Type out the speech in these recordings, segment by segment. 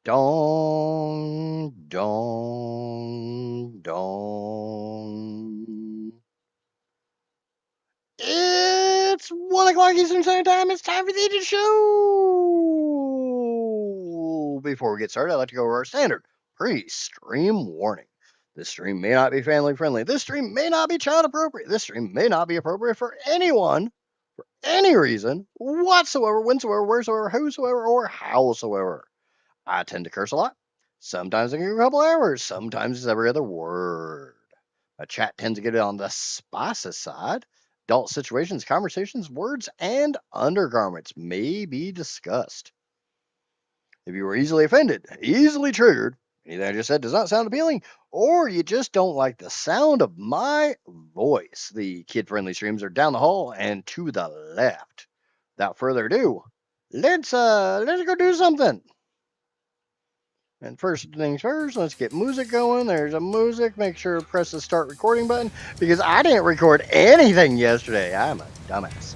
Dong, dong, dong. It's 1 o'clock Eastern Standard Time. It's time for the Agent Show. Before we get started, I'd like to go over our standard pre-stream warning. This stream may not be family friendly. This stream may not be child appropriate. This stream may not be appropriate for anyone, for any reason whatsoever, whensoever, wheresoever, whosoever, or howsoever. I tend to curse a lot. Sometimes I get a couple hours. Sometimes it's every other word. My chat tends to get it on the spicy side. Adult situations, conversations, words, and undergarments may be discussed. If you were easily offended, easily triggered, anything I just said does not sound appealing, or you just don't like the sound of my voice, the kid-friendly streams are down the hall and to the left. Without further ado, let's go do something. And first things first, let's get music going. There's a music. Make sure to press the start recording button because I didn't record anything yesterday. I'm a dumbass.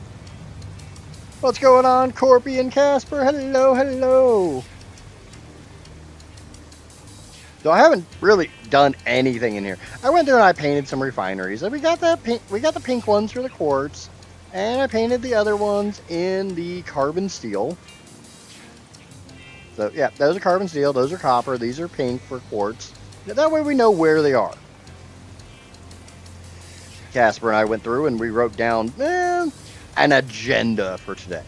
What's going on, Corpy and Casper? Hello, hello. So I haven't really done anything in here. I went through and I painted some refineries. And we got the pink ones for the quartz, and I painted the other ones in the carbon steel. So yeah, those are carbon steel, those are copper, these are pink for quartz. That way we know where they are. Casper and I went through and we wrote down an agenda for today.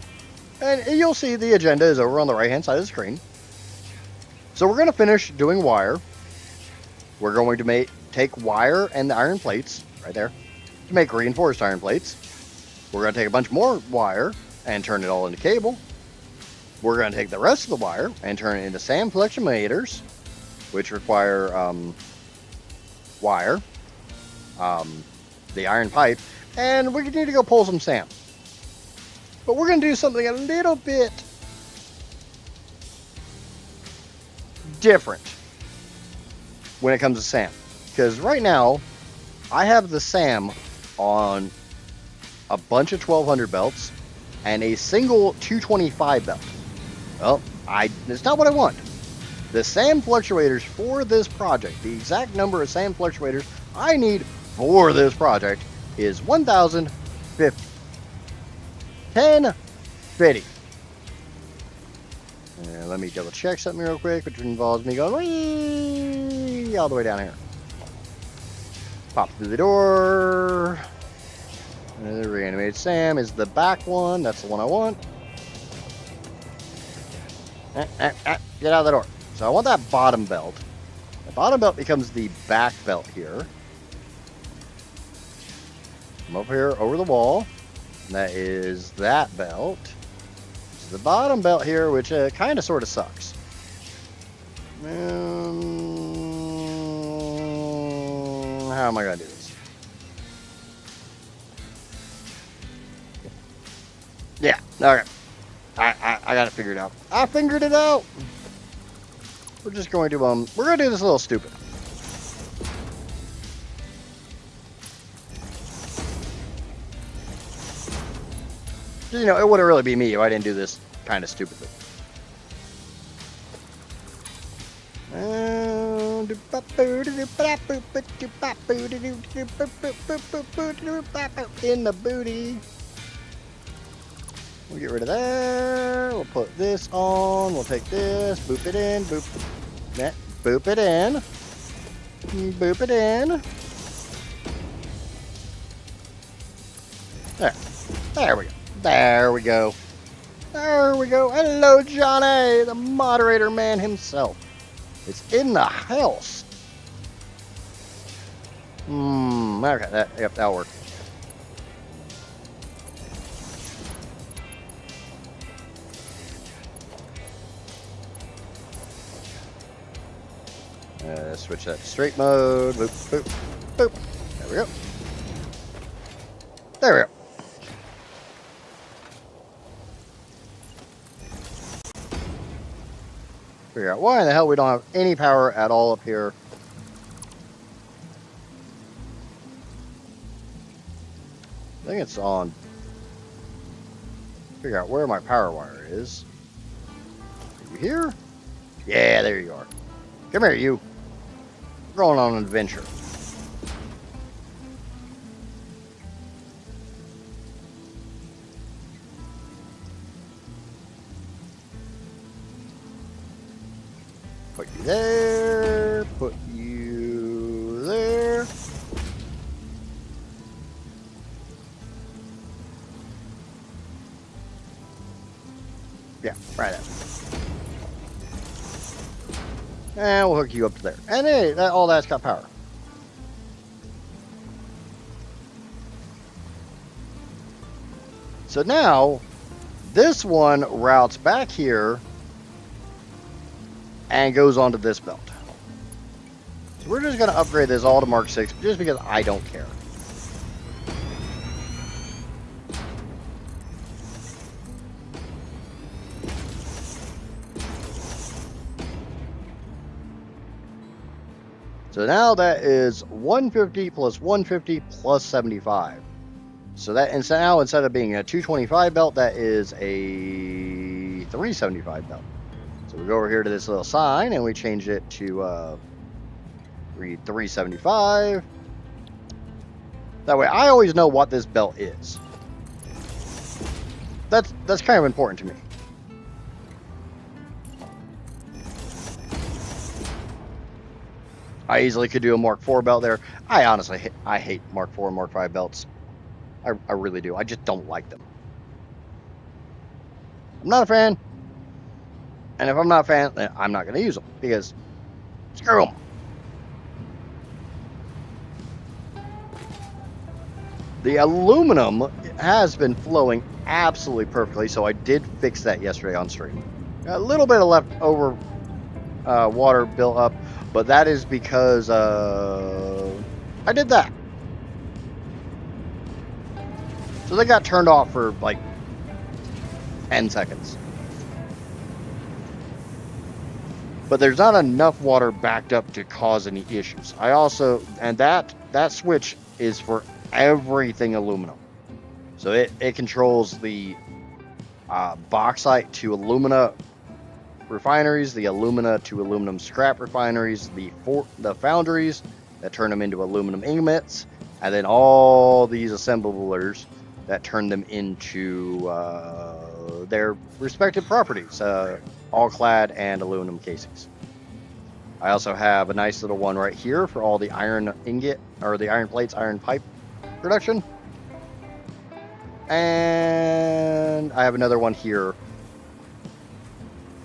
And you'll see the agenda is over on the right hand side of the screen. So we're going to finish doing wire. We're going to take wire and the iron plates, right there, to make reinforced iron plates. We're going to take a bunch more wire and turn it all into cable. We're going to take the rest of the wire and turn it into sand fluctuators, which require wire, the iron pipe, and we need to go pull some sand. But we're going to do something a little bit different when it comes to SAM. Because right now, I have the SAM on a bunch of 1200 belts and a single 225 belt. Well, it's not what I want. The SAM fluctuators for this project, the exact number of SAM fluctuators I need for this project is 1,050. 1050. And let me double check something real quick, which involves me going wee all the way down here. Pop through the door. And the reanimated SAM is the back one. That's the one I want. Get out of the door. So I want that bottom belt. The bottom belt becomes the back belt here. Come up here over the wall. And that is that belt. This is the bottom belt here, which kind of sort of sucks. How am I going to do this? Yeah, okay. I got it figured out. I figured it out. We're just going to, we're going to do this a little stupid. You know, it wouldn't really be me if I didn't do this kind of stupidly. In the booty. We'll get rid of that. We'll put this on. We'll take this. Boop it in. Boop. Boop it in. Boop it in. There. There we go. There we go. There we go. Hello, Johnny, the moderator man himself. It's in the house. Okay, yep, that'll work. Switch that to straight mode. Boop, boop, boop. There we go. There we go. Figure out why in the hell we don't have any power at all up here. I think it's on. Figure out where my power wire is. Are you here? Yeah, there you are. Come here, you. We're going on an adventure. Put you there. Put you there. Yeah, right there. And we'll hook you up to there. And hey, all that's got power. So now, this one routes back here and goes onto this belt. So we're just going to upgrade this all to Mark 6 just because I don't care. So now that is 150 plus 150 plus 75. So that now instead of being a 225 belt, that is a 375 belt. So we go over here to this little sign and we change it to read 375. That way I always know what this belt is. That's kind of important to me. I easily could do a Mark 4 belt there. I honestly hate Mark 4 and Mark 5 belts. I really do. I just don't like them. I'm not a fan. And if I'm not a fan, then I'm not going to use them. Because, screw them. The aluminum has been flowing absolutely perfectly. So I did fix that yesterday on stream. A little bit of leftover water built up. But that is because I did that. So they got turned off for like 10 seconds. But there's not enough water backed up to cause any issues. I also, and that switch is for everything aluminum. So it controls the bauxite to alumina refineries, the alumina to aluminum scrap refineries, the foundries that turn them into aluminum ingots, and then all these assemblers that turn them into their respective properties, all clad and aluminum casings. I also have a nice little one right here for all the iron ingot, or the iron plates, iron pipe production. And I have another one here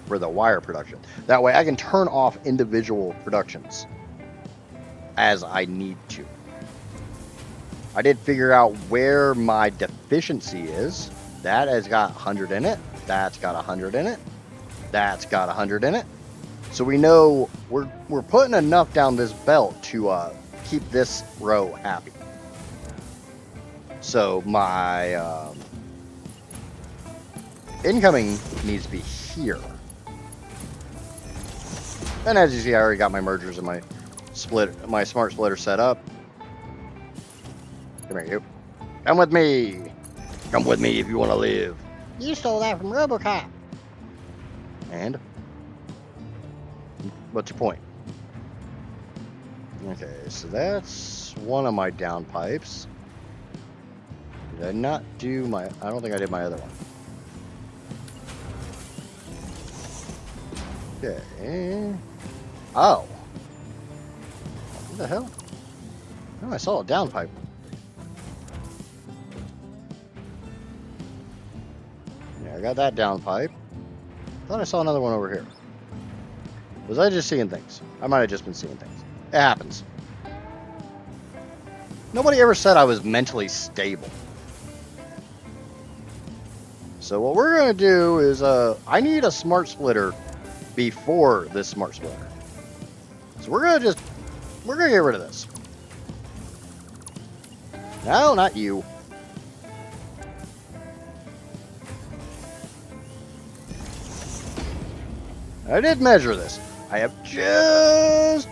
for the wire production. That way I can turn off individual productions as I need to. I did figure out where my deficiency is. That has got 100 in it. That's got 100 in it. That's got 100 in it. So we know we're putting enough down this belt to keep this row happy. So my incoming needs to be here. And as you see, I already got my mergers and my smart splitter set up. Come here, you. Come with me. Come with me if you want to live. You stole that from RoboCop. And? What's your point? Okay, so that's one of my down pipes. Did I not do my... I don't think I did my other one. Okay. Oh. What the hell? Oh, I saw a down pipe. Yeah, I got that down pipe. Thought I saw another one over here. Was I just seeing things? I might have just been seeing things. It happens. Nobody ever said I was mentally stable. So what we're going to do is, I need a smart splitter before this smart splitter. So we're going to get rid of this. No, not you. I did measure this. I have just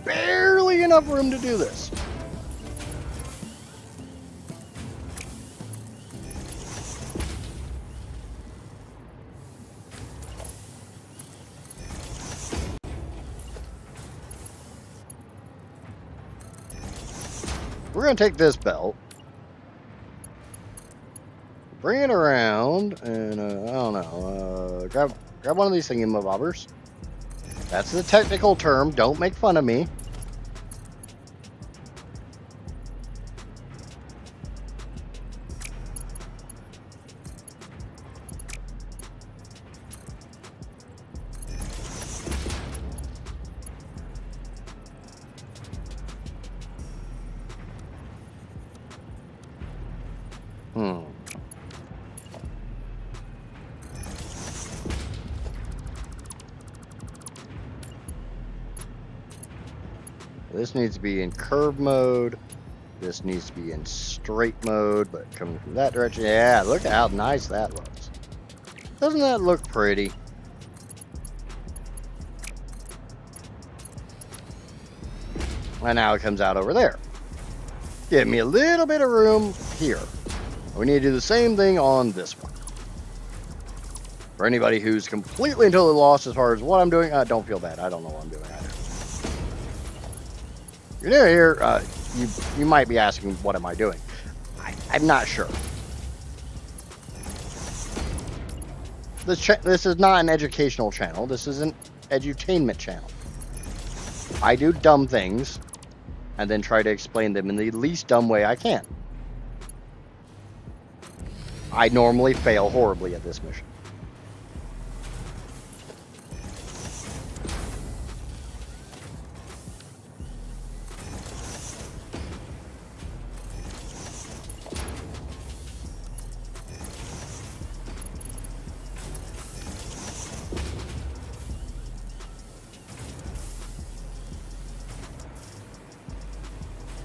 barely enough room to do this. we're going to take this belt, bring it around, and I don't know, grab one of these thingamabobbers. That's the technical term. Don't make fun of me. This needs to be in curve mode. This needs to be in straight mode, but coming from that direction. Yeah, look at how nice that looks. Doesn't that look pretty? And now it comes out over there. Give me a little bit of room here. We need to do the same thing on this one. For anybody who's completely and totally lost as far as what I'm doing, don't feel bad. I don't know what I'm doing either. You're new here, you might be asking, what am I doing? I'm not sure. This is not an educational channel. This is an edutainment channel. I do dumb things and then try to explain them in the least dumb way I can. I normally fail horribly at this mission.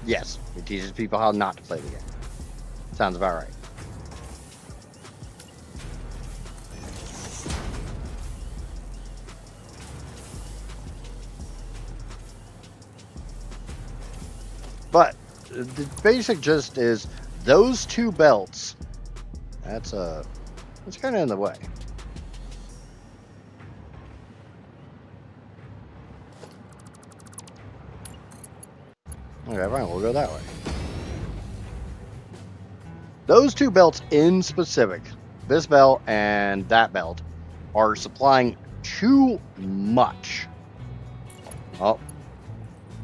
Yes, it teaches people how not to play the game. Sounds about right. But the basic gist is those two belts. That's kind of in the way. Okay, fine, we'll go that way. Those two belts in specific, this belt and that belt, are supplying too much. Oh.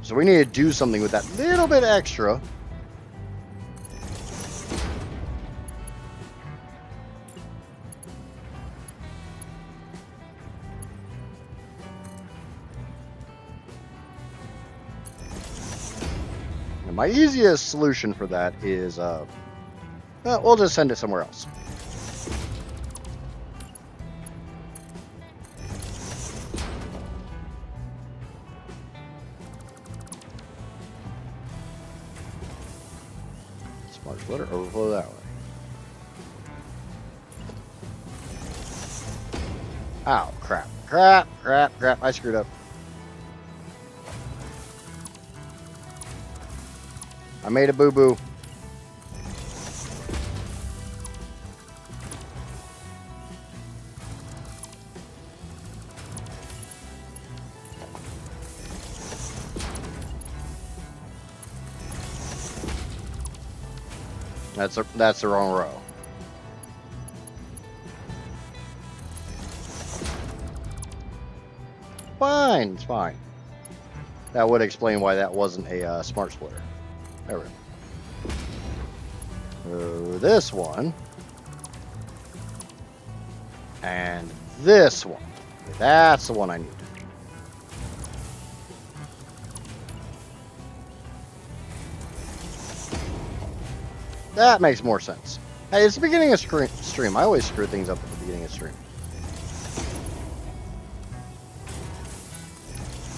So we need to do something with that little bit extra. And my easiest solution for that is, we'll just send it somewhere else. Smart splitter, overflow that way. Oh, crap. I screwed up. I made a boo-boo. That's the wrong row. Fine, it's fine. That would explain why that wasn't a smart splitter. There we go. This one. And this one. That's the one I need. That makes more sense. Hey, it's the beginning of stream. I always screw things up at the beginning of stream.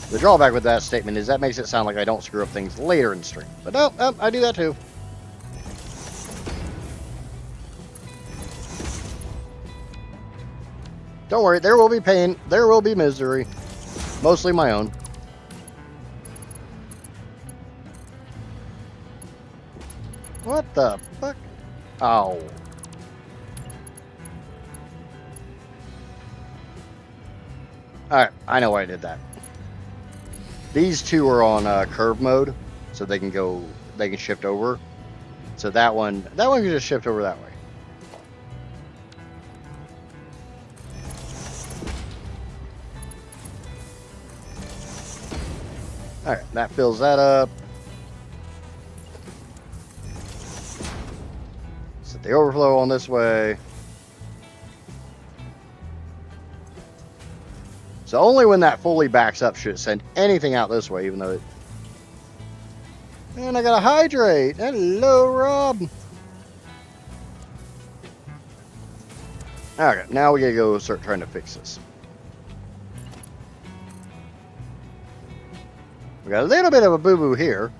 The drawback with that statement is that makes it sound like I don't screw up things later in stream. But no, I do that too. Don't worry, there will be pain. There will be misery. Mostly my own. What the fuck? Oh. Alright, I know why I did that. These two are on curve mode, so they can go they can shift over. So that one can just shift over that way. All right, that fills that up. Set the overflow on this way. So only when that fully backs up should it send anything out this way, even though it... And I got to hydrate. Hello, Rob. Okay, now we got to go start trying to fix this. We got a little bit of a boo-boo here.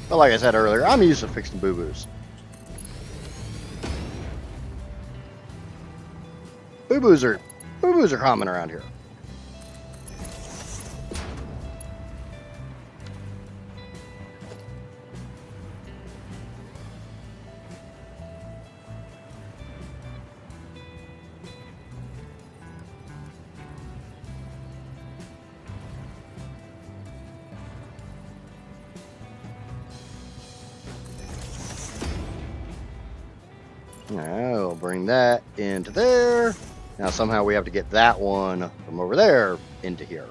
But like I said earlier, I'm used to fixing boo-boos. Boo-boos are common around here. Now we'll bring that into there. Now somehow we have to get that one from over there into here.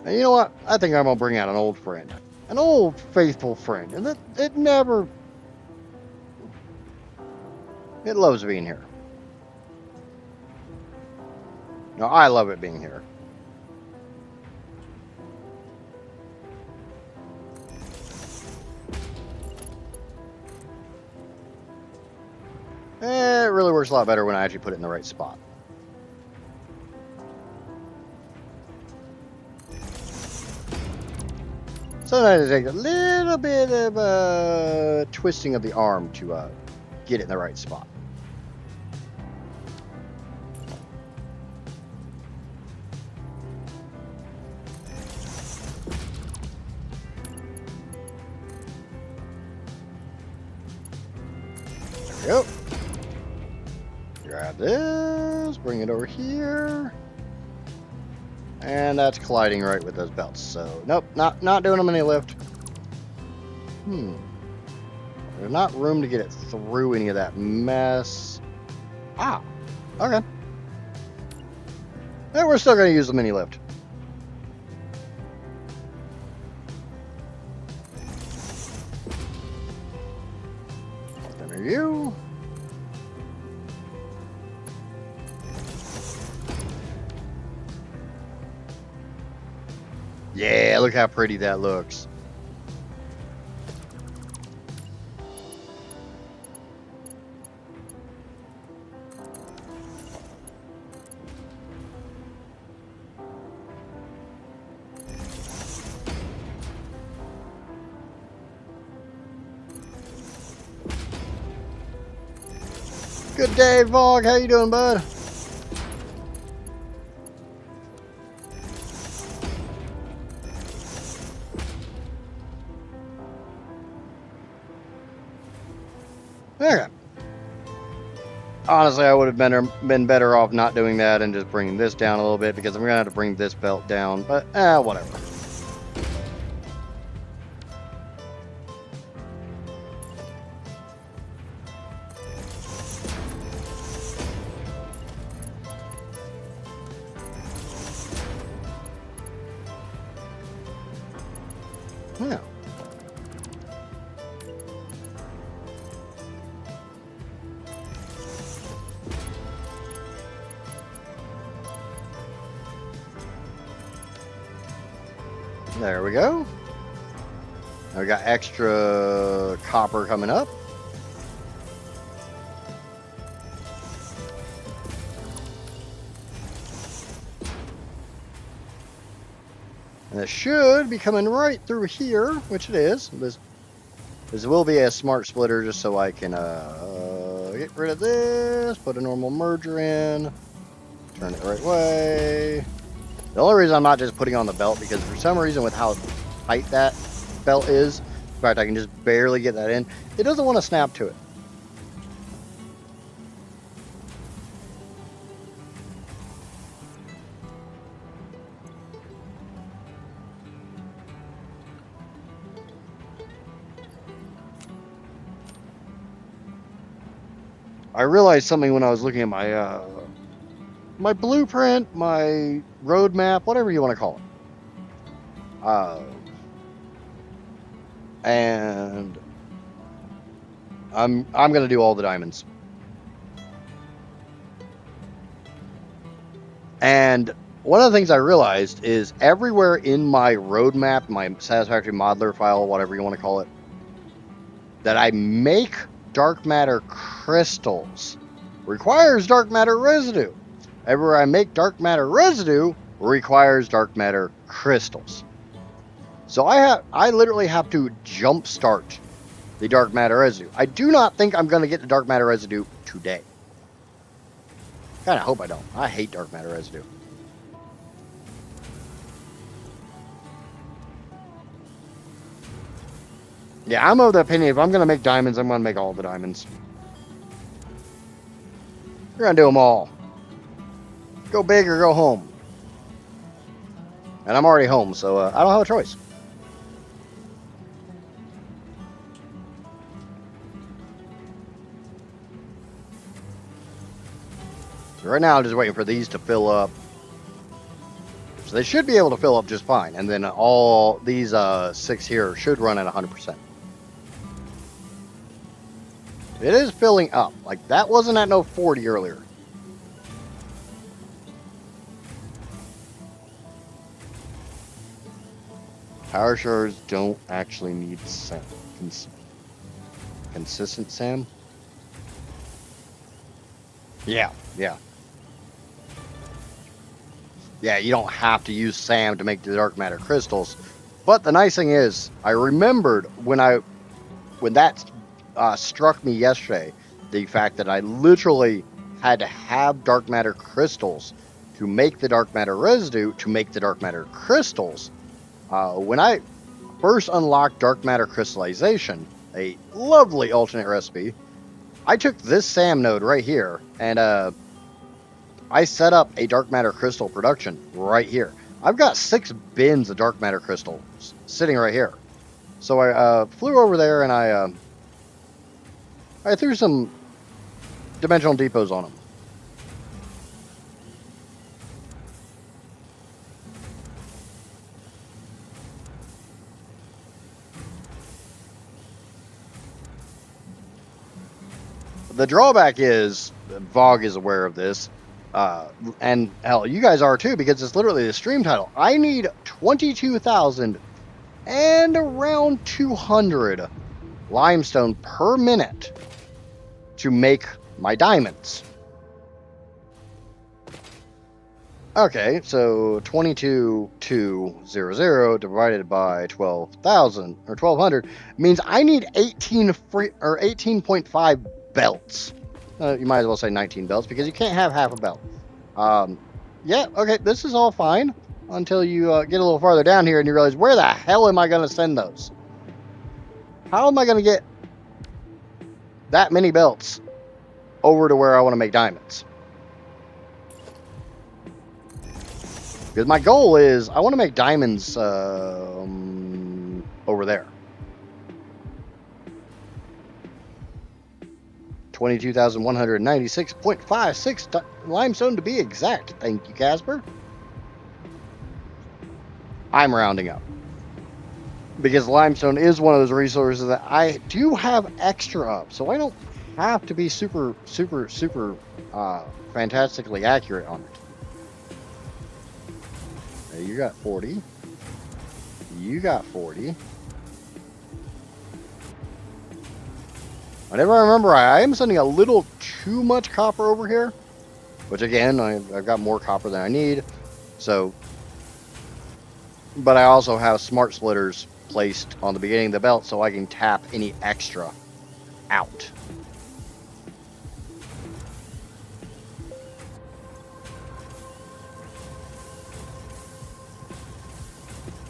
And you know what? I think I'm going to bring out an old friend. An old faithful friend. And it never... It loves being here. No, I love it being here. It really works a lot better when I actually put it in the right spot. Sometimes it takes a little bit of twisting of the arm to get it in the right spot. There we go. Grab this, bring it over here. And that's colliding right with those belts. So, nope, not doing them any lift. There's not room to get it through any of that mess. Ah, okay. And we're still going to use the mini lift. There you. Yeah, look how pretty that looks. Good day, Vog. How you doing, bud? Okay. Honestly, I would have been better off not doing that and just bringing this down a little bit because I'm going to have to bring this belt down, but whatever. Yeah. There we go. Now we got extra copper coming up. And it should be coming right through here, which it is. This will be a smart splitter just so I can get rid of this, put a normal merger in, turn it the right way. The only reason I'm not just putting on the belt, because for some reason with how tight that belt is, in fact I can just barely get that in, it doesn't want to snap to it. I realized something when I was looking at my my blueprint, my roadmap, whatever you want to call it. And I'm gonna do all the diamonds. And one of the things I realized is everywhere in my roadmap, my Satisfactory modeler file, whatever you want to call it, that I make dark matter crystals requires dark matter residue. Everywhere I make dark matter residue requires dark matter crystals. So I literally have to jumpstart the dark matter residue. I do not think I'm going to get the dark matter residue today. Kind of hope I don't. I hate dark matter residue. Yeah, I'm of the opinion if I'm going to make diamonds, I'm going to make all the diamonds. We're going to do them all. Go big or go home. And I'm already home, so I don't have a choice. Right now, I'm just waiting for these to fill up. So they should be able to fill up just fine. And then all these 6 here should run at 100%. It is filling up. Like, that wasn't at no 40 earlier. Power shards don't actually need SAM. Consistent SAM? Yeah. Yeah, you don't have to use SAM to make the dark matter crystals. But the nice thing is, I remembered when that struck me yesterday, the fact that I literally had to have dark matter crystals to make the dark matter residue, to make the dark matter crystals. When I first unlocked dark matter crystallization, a lovely alternate recipe, I took this SAM node right here and I set up a dark matter crystal production right here. I've got 6 bins of dark matter crystals sitting right here. So I flew over there and I threw some dimensional depots on them. The drawback is, Vogue is aware of this, and hell, you guys are too, because it's literally the stream title. I need 22,000 and around 200 limestone per minute to make my diamonds. Okay, so 22,200 divided by 12,000 or 1,200 means I need 18.5 belts. You might as well say 19 belts because you can't have half a belt. Yeah, okay, this is all fine until you get a little farther down here and you realize, where the hell am I going to send those? How am I going to get that many belts over to where I want to make diamonds? Because my goal is, I want to make diamonds over there. 22,196.56 limestone to be exact. Thank you, Casper. I'm rounding up. Because limestone is one of those resources that I do have extra of. So I don't have to be super fantastically accurate on it. Okay, you got 40. You got 40. Whenever I remember, I am sending a little too much copper over here, which again, I've got more copper than I need. So But I also have smart splitters placed on the beginning of the belt so I can tap any extra out.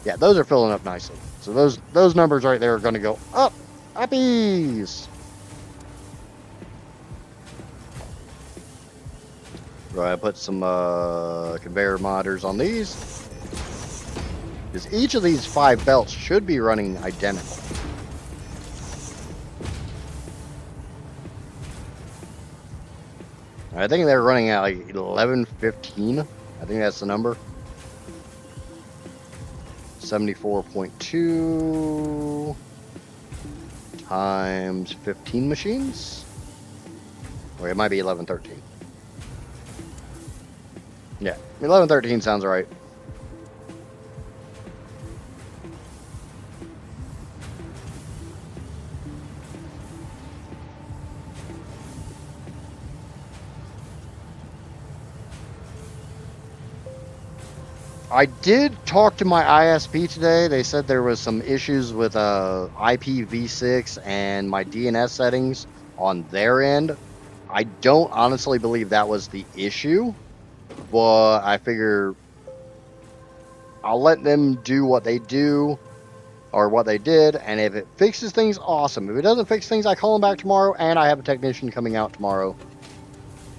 Yeah, those are filling up nicely. So those numbers right there are going to go up. Uppies. Right, I put some conveyor monitors on these. Because each of these 5 belts should be running identical. I think they're running at like 1115. I think that's the number. 74.2 times 15 machines. Or it might be 1113. Yeah, 1113 sounds right. I did talk to my ISP today. They said there was some issues with IPv6 and my DNS settings on their end. I don't honestly believe that was the issue, but I figure I'll let them do what they do or what they did, and if it fixes things, awesome. If it doesn't fix things, I call them back tomorrow, and I have a technician coming out tomorrow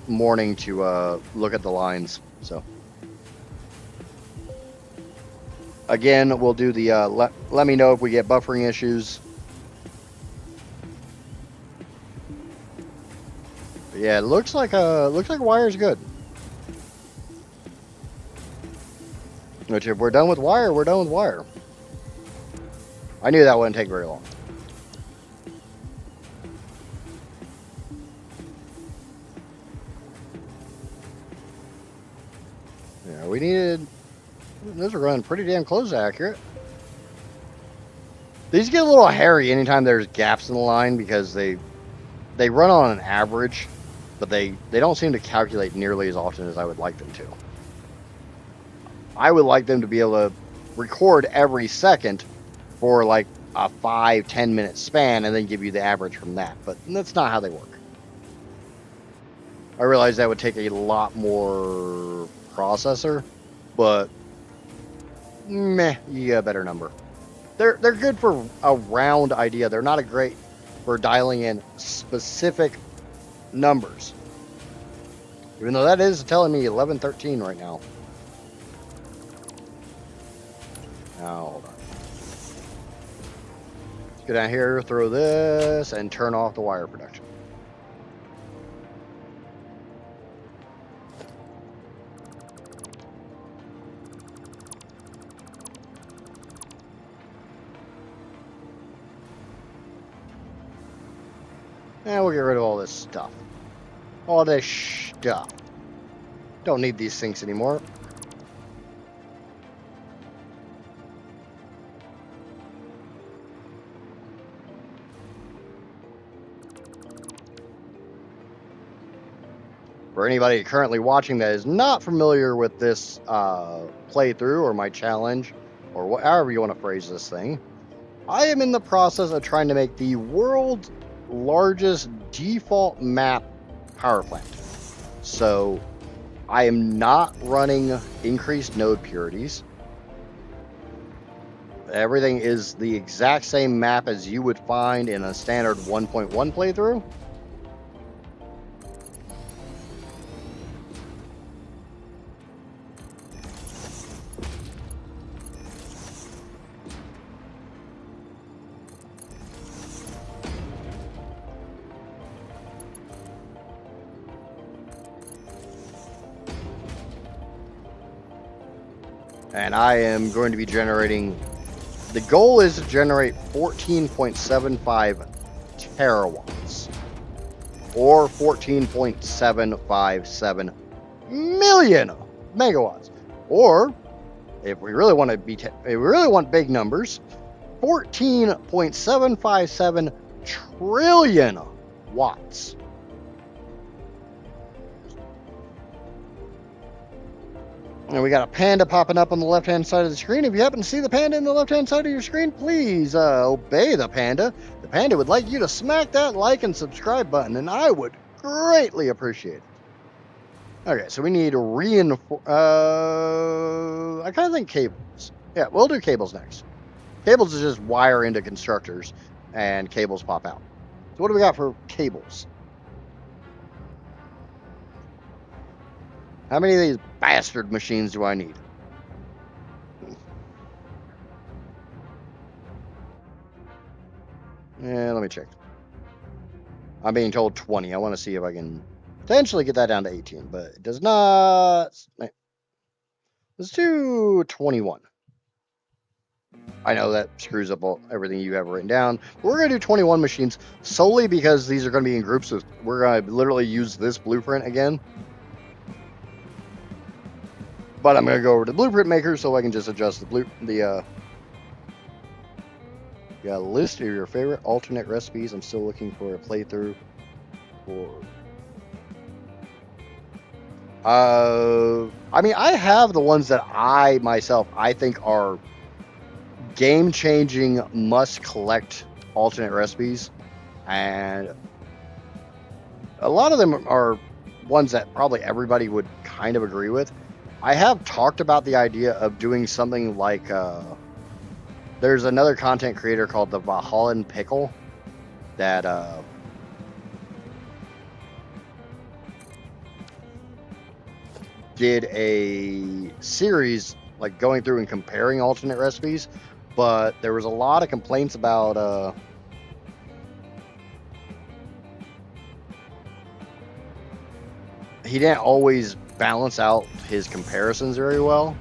morning to look at the lines. So again, we'll do the let me know if we get buffering issues. But yeah, it looks like wire's good. Which if we're done with wire, we're done with wire. I knew that wouldn't take very long. Yeah, we needed. Those are running pretty damn close to accurate. These get a little hairy anytime there's gaps in the line because they run on an average, but they don't seem to calculate nearly as often as I would like them to. I would like them to be able to record every second for like a 5-10 minute span and then give you the average from that, but that's not how they work. I realize that would take a lot more processor, but meh, you get a better number. They're good for a round idea. They're not a great for dialing in specific numbers. Even though that is telling me 1113 right now. Now, hold on. Let's go down here, throw this, and turn off the wire production. And we'll get rid of all this stuff. All this stuff. Don't need these sinks anymore. For anybody currently watching that is not familiar with this playthrough or my challenge, or however you want to phrase this thing, I am in the process of trying to make the world's largest default map power plant. So I am not running increased node purities. Everything is the exact same map as you would find in a standard 1.1 playthrough. And I am going to be generating, the goal is to generate 14.75 terawatts or 14.757 million megawatts. Or if we really want to be, if we really want big numbers, 14.757 trillion watts. And we got a panda popping up on the left-hand side of the screen. If you happen to see the panda in the left-hand side of your screen, please obey the panda. The panda would like you to smack that like and subscribe button, and I would greatly appreciate it. Okay, so we need reinforce. I kind of think cables. Yeah, we'll do cables next. Cables is just wire into constructors, and cables pop out. So what do we got for cables? How many of these bastard machines do I need? Yeah, let me check. I'm being told 20. I want to see if I can potentially get that down to 18, but it does not. Let's do 21. I know that screws up everything you have written down. We're going to do 21 machines solely because these are going to be in groups. We're going to literally use this blueprint again. But I'm going to go over to Blueprint Maker so I can just adjust the list of your favorite alternate recipes. I'm still looking for a playthrough for. I mean, I have the ones that I think are game-changing, must-collect alternate recipes, and a lot of them are ones that probably everybody would kind of agree with. I have talked about the idea of doing something like there's another content creator called the Valhalla Pickle that did a series like going through and comparing alternate recipes, but there was a lot of complaints about he didn't always balance out his comparisons very well.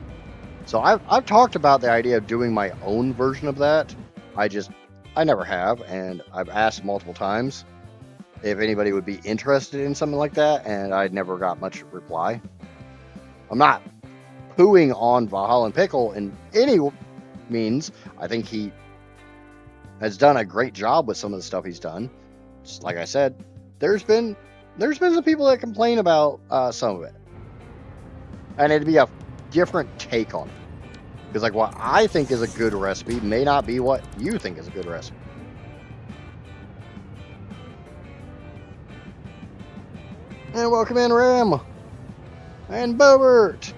So I've talked about the idea of doing my own version of that. I never have, and I've asked multiple times if anybody would be interested in something like that, and I never got much reply. I'm not pooing on Valhalla Pickle in any means. I think he has done a great job with some of the stuff he's done. Just like I said, there's been some people that complain about some of it, and it'd be a different take on it. Because like what I think is a good recipe may not be what you think is a good recipe. And welcome in, Ram and Bobert.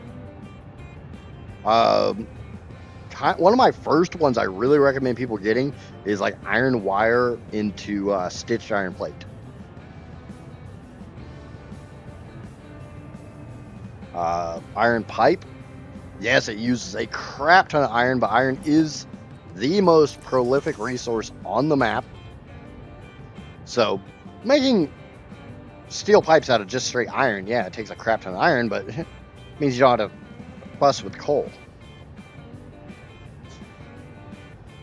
One of my first ones I really recommend people getting is like iron wire into stitched iron plate. Iron pipe. Yes, it uses a crap ton of iron, but iron is the most prolific resource on the map. So making steel pipes out of just straight iron, yeah, it takes a crap ton of iron, but it means you don't have to fuss with coal.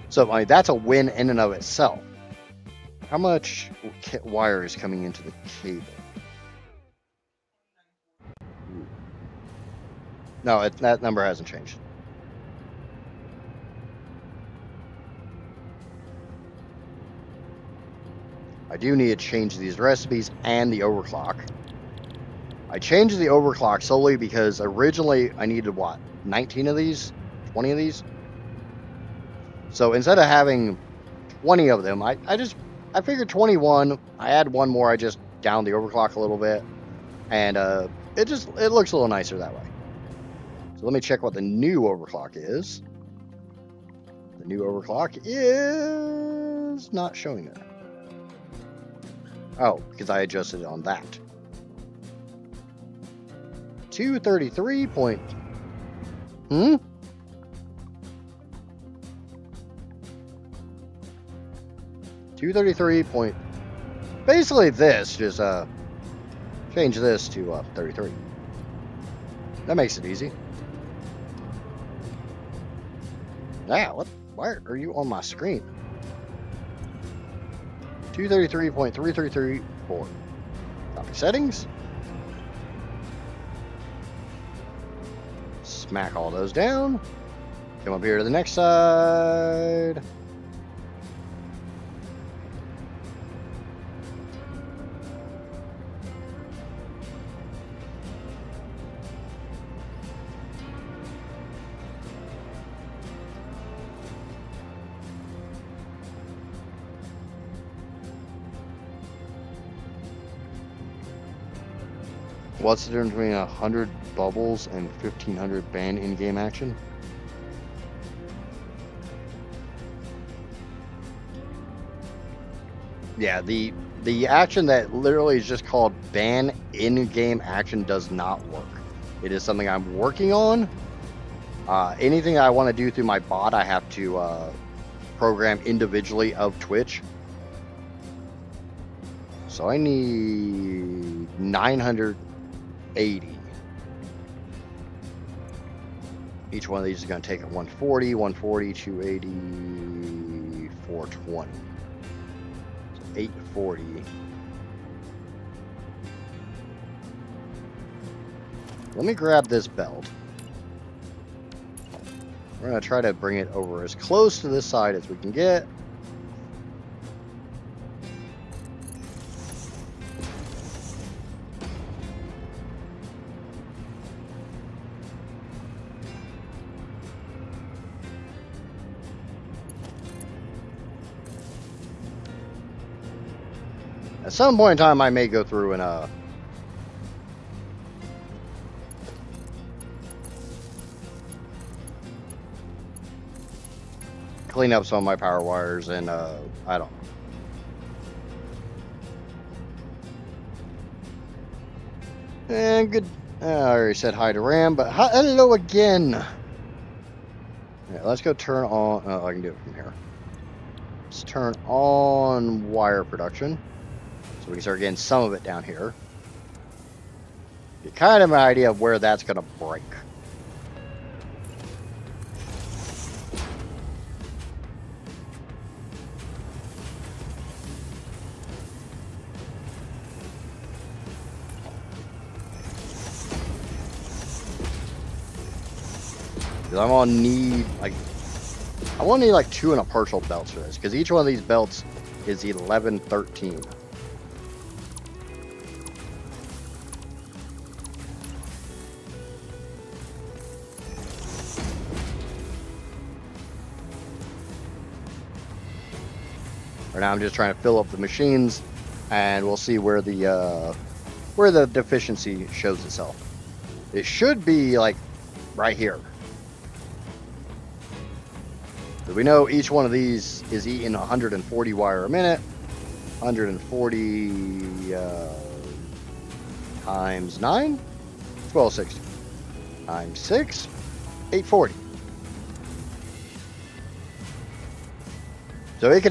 So I mean, that's a win in and of itself. How much wire is coming into the cable? No, that number hasn't changed. I do need to change these recipes and the overclock. I changed the overclock solely because originally I needed, what, 19 of these? 20 of these? So instead of having 20 of them, I figured 21. I add one more, I just downed the overclock a little bit. And it looks a little nicer that way. So let me check what the new overclock is. The new overclock is not showing there. Oh, because I adjusted it on that. 233 point. 233 point. Basically this, just change this to 33. That makes it easy. Now, why are you on my screen? 233.3334. Copy settings. Smack all those down. Come up here to the next side. What's the difference between 100 bubbles and 1500 band in-game action? Yeah, the action that literally is just called ban in-game action does not work. It is something I'm working on. Anything I want to do through my bot, I have to program individually of Twitch. So I need 980. Each one of these is going to take 140, 140, 280, 420. So 840. Let me grab this belt. We're going to try to bring it over as close to this side as we can get. At some point in time, I may go through and clean up some of my power wires, and I don't know. And good. I already said hi to Ram, but hello again. Yeah, let's go turn on. Oh, I can do it from here. Let's turn on wire production, so we can start getting some of it down here. Get kind of an idea of where that's going to break. Because I'm gonna need like, I want to need like 2 and a partial belts for this, because each one of these belts is 1113. Right now I'm just trying to fill up the machines, and we'll see where the deficiency shows itself. It should be like right here. We know each one of these is eating 140 wire a minute. 140 times 9, 1260. Times 6, 840. So it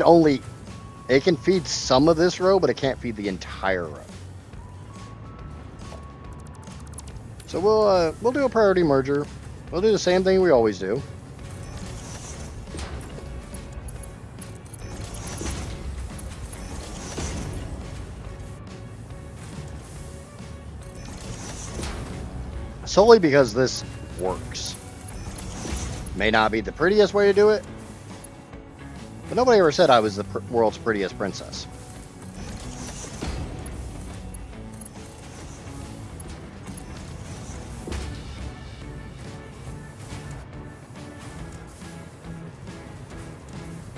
can feed some of this row, but it can't feed the entire row. So we'll do a priority merger. We'll do the same thing we always do. Solely because this works. May not be the prettiest way to do it, but nobody ever said I was the world's prettiest princess.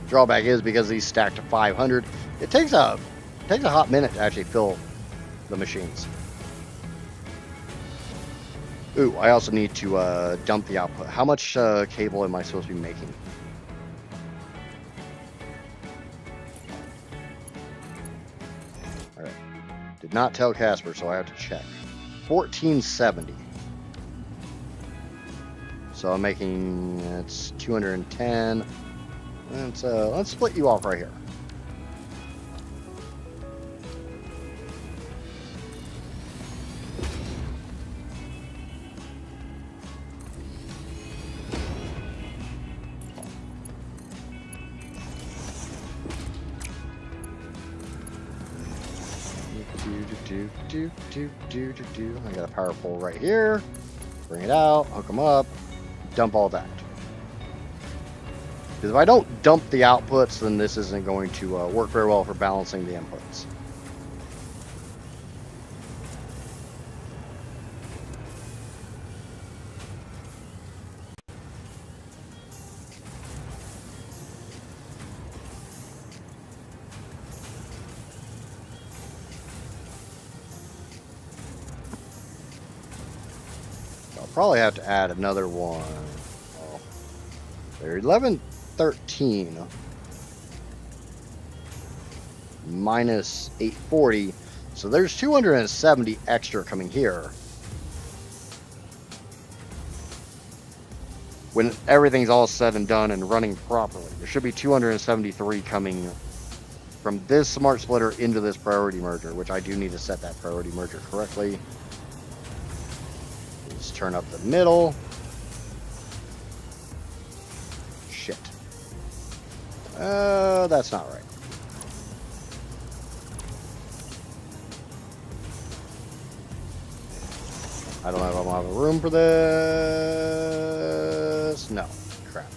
Drawback is because these stack to 500, it takes a hot minute to actually fill the machines. Ooh, I also need to dump the output. How much cable am I supposed to be making? All right. Did not tell Casper, so I have to check. 1470. So I'm making, it's 210. Let's split you off right here. I got a power pole right here. Bring it out, hook them up, dump all that. Because if I don't dump the outputs, then this isn't going to work very well for balancing the inputs. probably have to add another one. Oh, they're 1113 minus 840. So there's 270 extra coming here. When everything's all said and done and running properly, there should be 273 coming from this smart splitter into this priority merger, which I do need to set that priority merger correctly. Let's turn up the middle. Shit. That's not right. I don't know if I'm gonna have a room for this. No. Crap.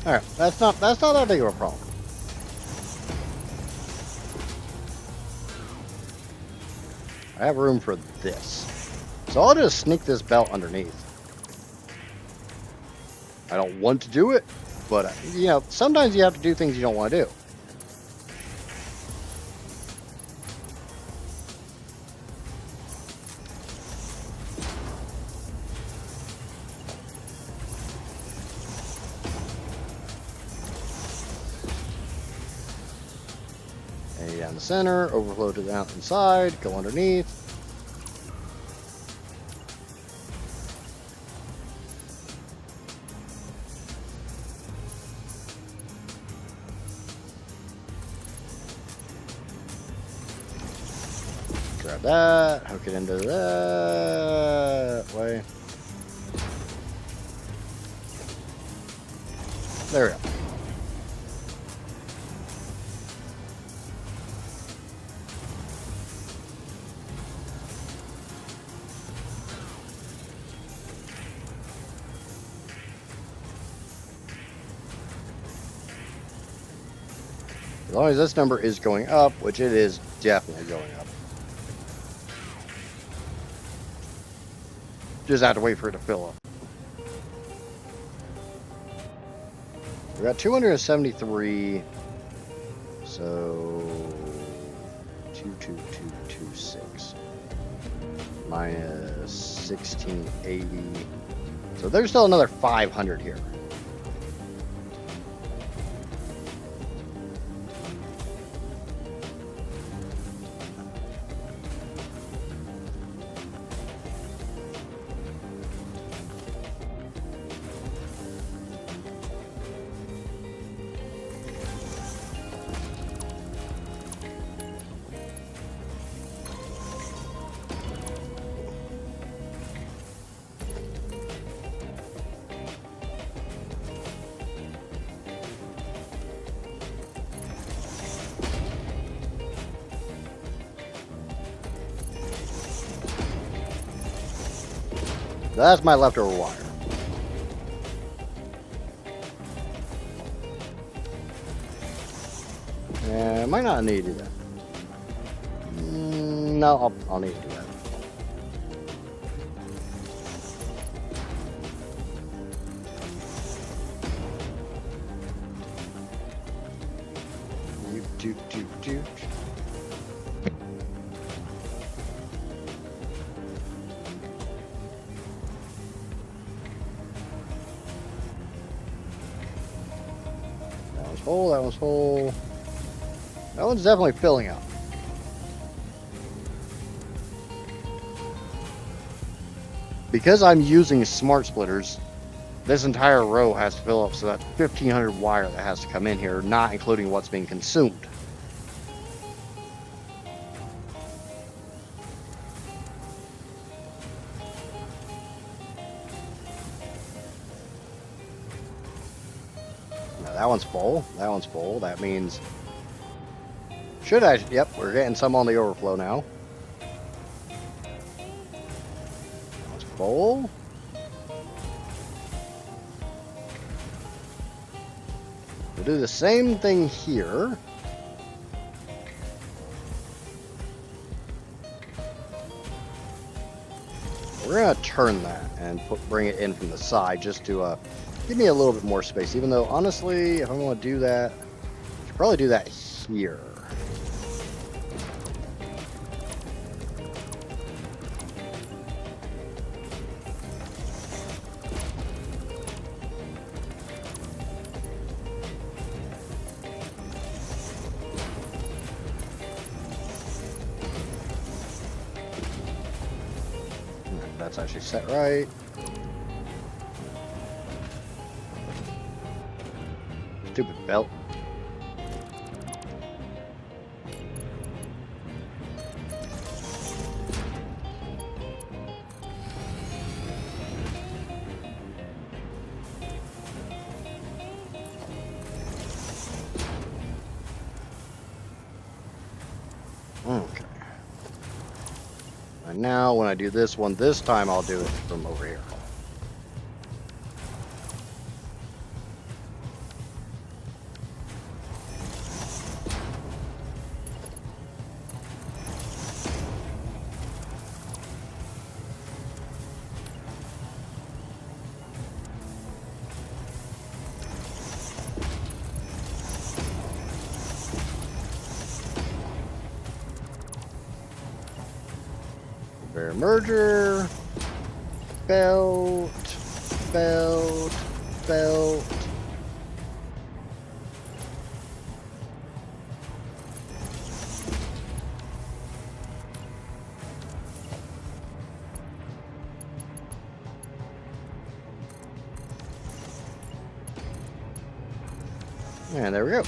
Alright, that's not that big of a problem. I have room for this. So I'll just sneak this belt underneath. I don't want to do it, but you know, sometimes you have to do things you don't want to do. A down the center, overflow to the outside, go underneath. Grab that, hook it into that way. There we go. As long as this number is going up, which it is definitely going up. Just have to wait for it to fill up. We got 273. So 22226 minus 1680. So there's still another 500 here. That's my leftover wire. I might not need to do that. No, I'll need to do that. Do. That one's full, that one's full. That one's definitely filling up. Because I'm using smart splitters, this entire row has to fill up, so that's 1,500 wire that has to come in here, not including what's being consumed. Now that one's full. That one's full. That means... Should I... Yep, we're getting some on the overflow now. That one's full. We'll do the same thing here. We're going to turn that and bring it in from the side just to give me a little bit more space. Even though, honestly, if I'm going to do that, should probably do that here. That's actually set right. Stupid belt. Okay. And now when I do this one, this time I'll do it from over here. Conveyor merger. Belt. Belt. Belt. And there we go.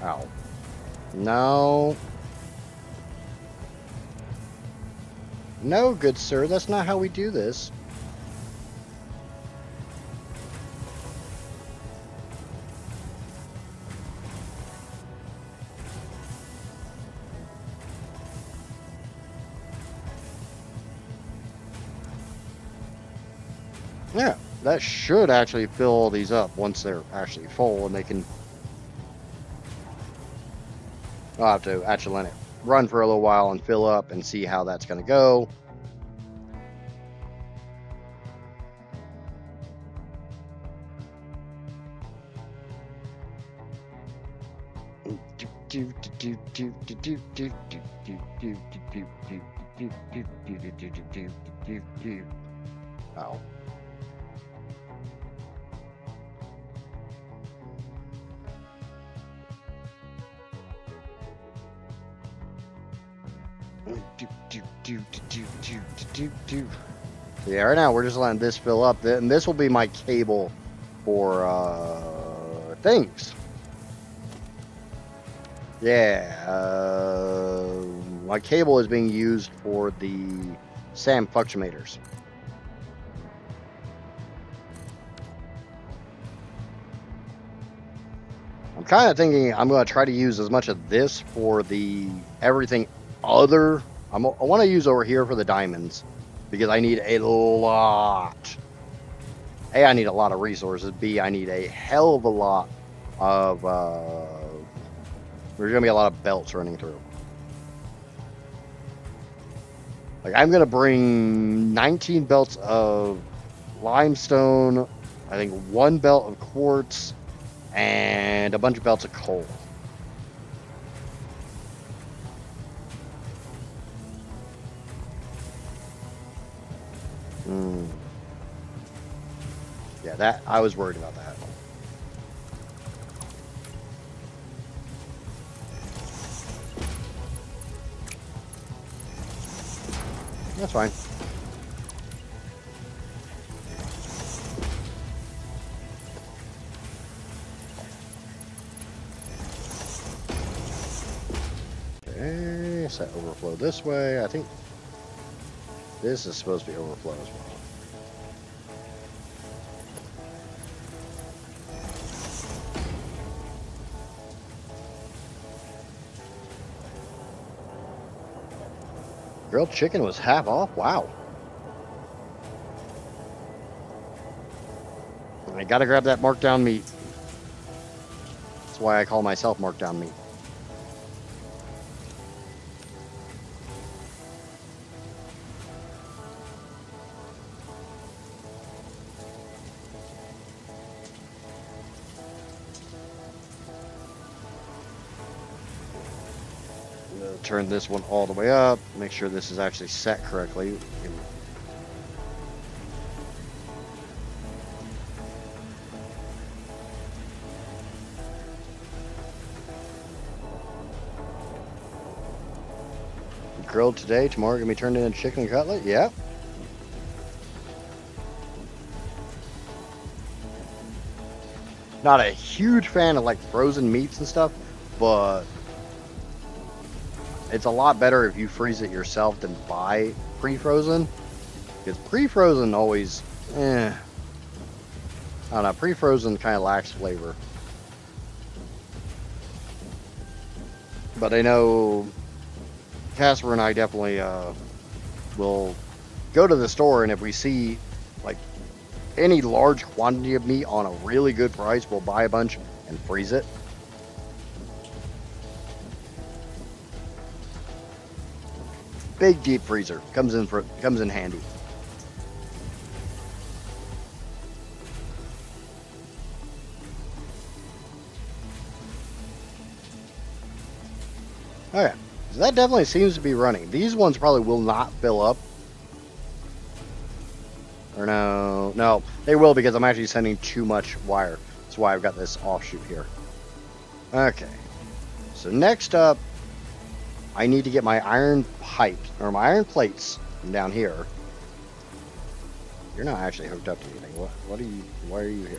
Ow. No. No, good sir, that's not how we do this. Yeah, that should actually fill all these up once they're actually full, and they can... I'll have to actually let it run for a little while and fill up and see how that's going to go. Oh. Yeah, right now we're just letting this fill up, and this will be my cable for things. Yeah, my cable is being used for the sand fluctuators. I'm kind of thinking I'm going to try to use as much of this for the everything other. I want to use over here for the diamonds because I need a lot. A, I need a lot of resources. B, I need a hell of a lot of... there's going to be a lot of belts running through. Like, I'm going to bring 19 belts of limestone, I think 1 belt of quartz, and a bunch of belts of coal. Yeah, that I was worried about that. That's fine. Okay, set overflow this way. I think this is supposed to be overflow as well. Grilled chicken was half off? Wow. I gotta grab that markdown meat. That's why I call myself markdown meat. Turn this one all the way up. Make sure this is actually set correctly. Grilled today, tomorrow gonna be turned into chicken cutlet. Yeah. Not a huge fan of like frozen meats and stuff, but it's a lot better if you freeze it yourself than buy pre-frozen. Because pre-frozen always, I don't know, pre-frozen kind of lacks flavor. But I know Casper and I definitely will go to the store, and if we see like any large quantity of meat on a really good price, we'll buy a bunch and freeze it. Big deep freezer comes in handy. Okay, so that definitely seems to be running. These ones probably will not fill up. Or no, they will, because I'm actually sending too much wire. That's why I've got this offshoot here. Okay, so next up, I need to get my iron pipes, or my iron plates from down here. You're not actually hooked up to anything. Why are you here?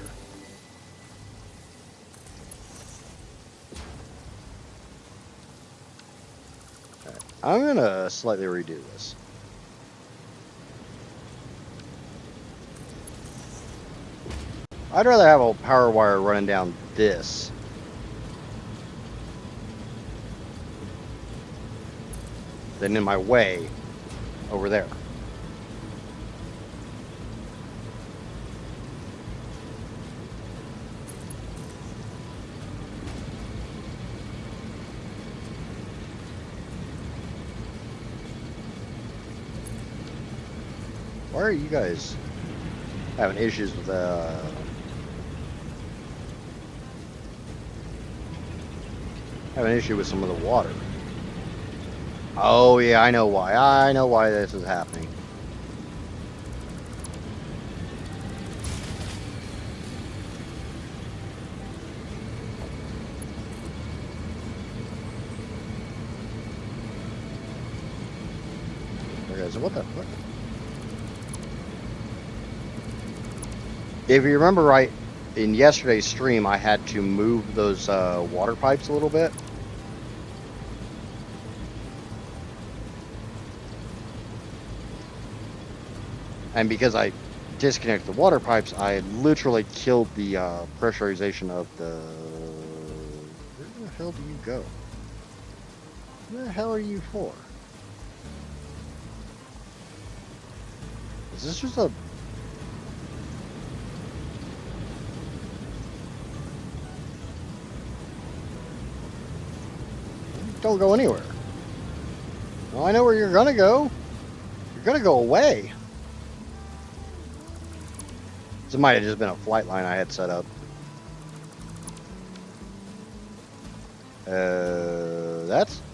Okay, I'm gonna slightly redo this. I'd rather have a power wire running down this than in my way over there. Why are you guys having issues with having an issue with some of the water? Oh yeah, I know why. I know why this is happening. Okay, so what the fuck? If you remember right, in yesterday's stream, I had to move those water pipes a little bit. And because I disconnected the water pipes, I literally killed the pressurization of the... Where the hell do you go? Where the hell are you for? Is this just a... Don't go anywhere. Well, I know where you're gonna go. You're gonna go away. This might have just been a flight line I had set up.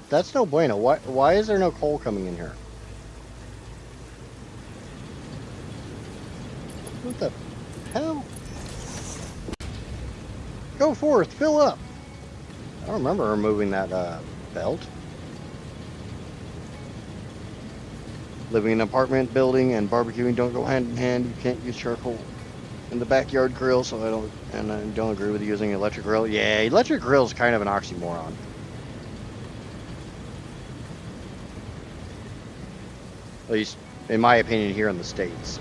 That's no bueno. Why is there no coal coming in here? What the hell? Go forth, fill up. I don't remember removing that belt. Living in an apartment building and barbecuing don't go hand in hand. You can't use charcoal in the backyard grill, so I don't agree with using electric grill. Yeah, electric grill is kind of an oxymoron. At least, in my opinion, here in the States.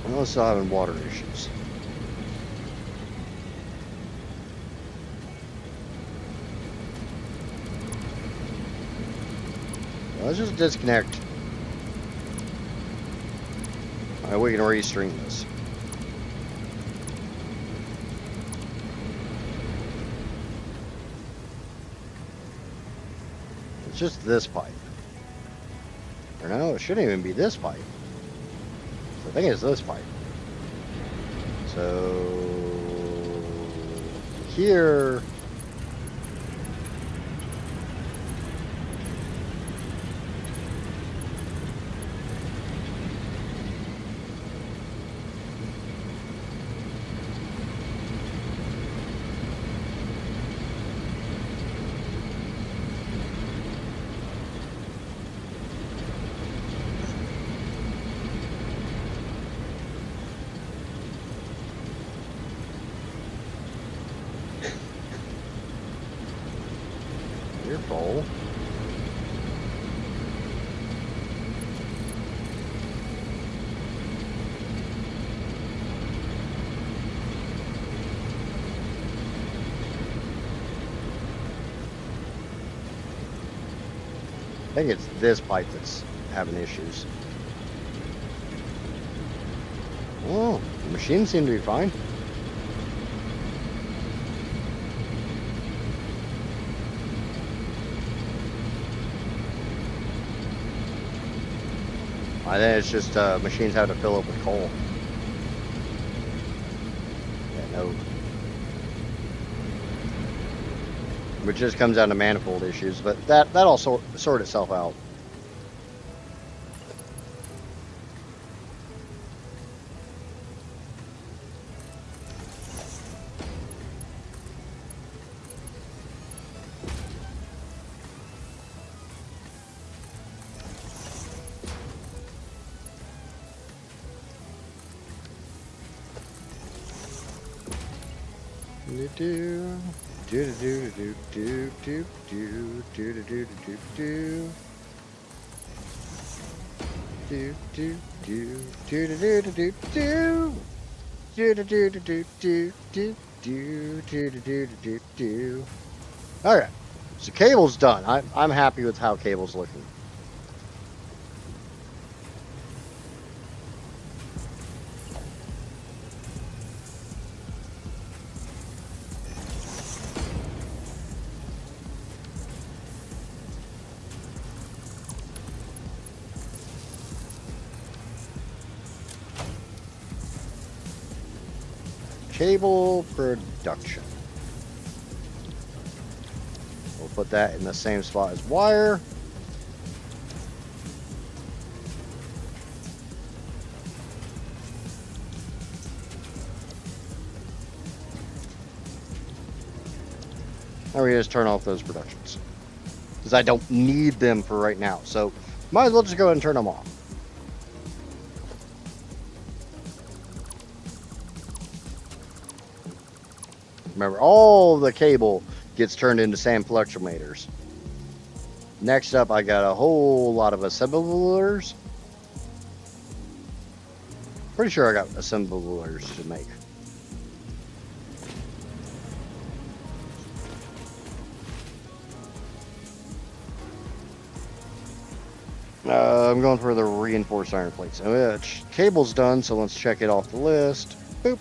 I'm also having water issues. Let's just disconnect. Alright, we can restream this. just this pipe. Or no, it shouldn't even be this pipe. I think it's this pipe. So here. You're full. I think it's this pipe that's having issues. Oh, the machines seem to be fine. I think it's just machines having to fill up with coal. Yeah, no. Which just comes down to manifold issues, but that'll sort itself out. Alright, so cable's done. I'm happy with how cable's looking. Cable production. We'll put that in the same spot as wire. Now we just turn off those productions, because I don't need them for right now. So might as well just go ahead and turn them off. Remember, all the cable gets turned into sand fluctuators. Next up, I got a whole lot of assemblers. Pretty sure I got assemblers to make. I'm going for the reinforced iron plates. Cable's done, so let's check it off the list. Boop.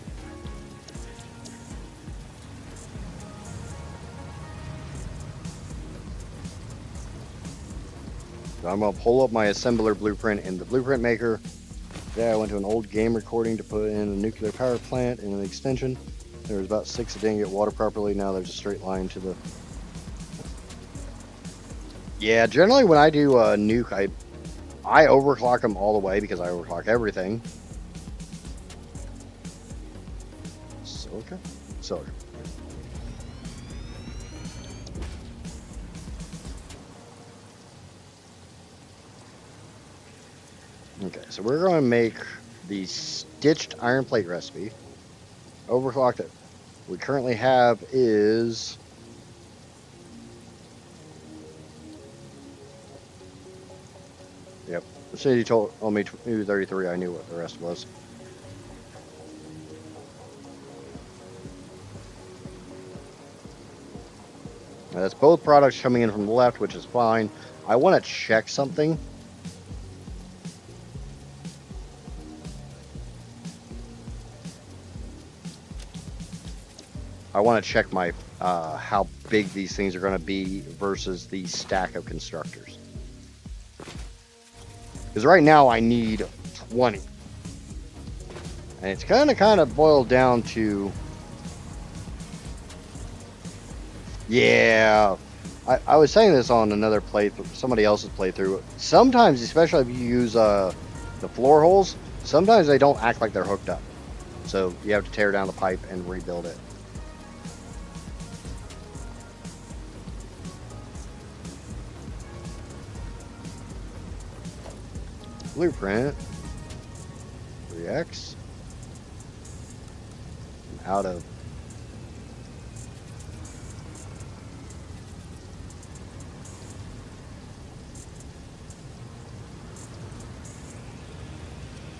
I'm going to pull up my assembler blueprint in the blueprint maker. Yeah, I went to an old game recording to put in a nuclear power plant and an extension. There was about 6 that didn't get water properly. Now there's a straight line to the... Yeah, generally when I do a nuke, I overclock them all the way because I overclock everything. Silica? Silica. Okay, so we're going to make the stitched iron plate recipe. Overclock that we currently have is... Yep, as soon as you told me 233, I knew what the rest was. Now, that's both products coming in from the left, which is fine. I want to check something. I want to check my how big these things are going to be versus the stack of constructors. Because right now I need 20. And it's kind of boiled down to, yeah, I was saying this on another playthrough, somebody else's playthrough. Sometimes, especially if you use the floor holes, sometimes they don't act like they're hooked up. So you have to tear down the pipe and rebuild it. Blueprint. 3x. I'm out of.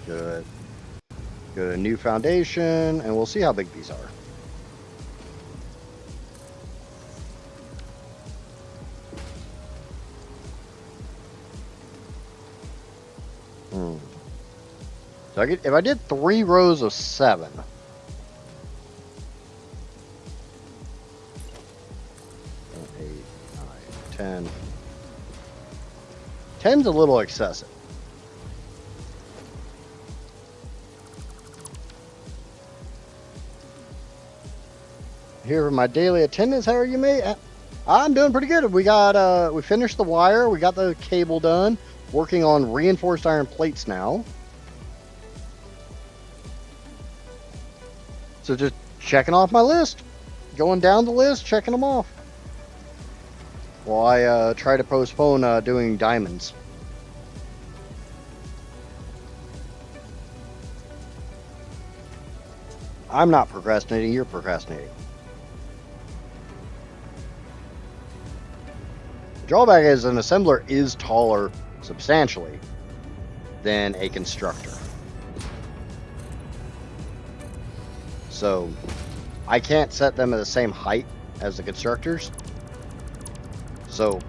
Good. Get a new foundation, and we'll see how big these are. So if I did 3 rows of 7. 8, 9, 10. 10's a little excessive. Here for my daily attendance, how are you, mate? I'm doing pretty good. We got we finished the wire, we got the cable done, working on reinforced iron plates now. So just checking off my list, going down the list, checking them off. While I try to postpone doing diamonds. I'm not procrastinating, you're procrastinating. The drawback is an assembler is taller substantially than a constructor. So I can't set them at the same height as the constructors. So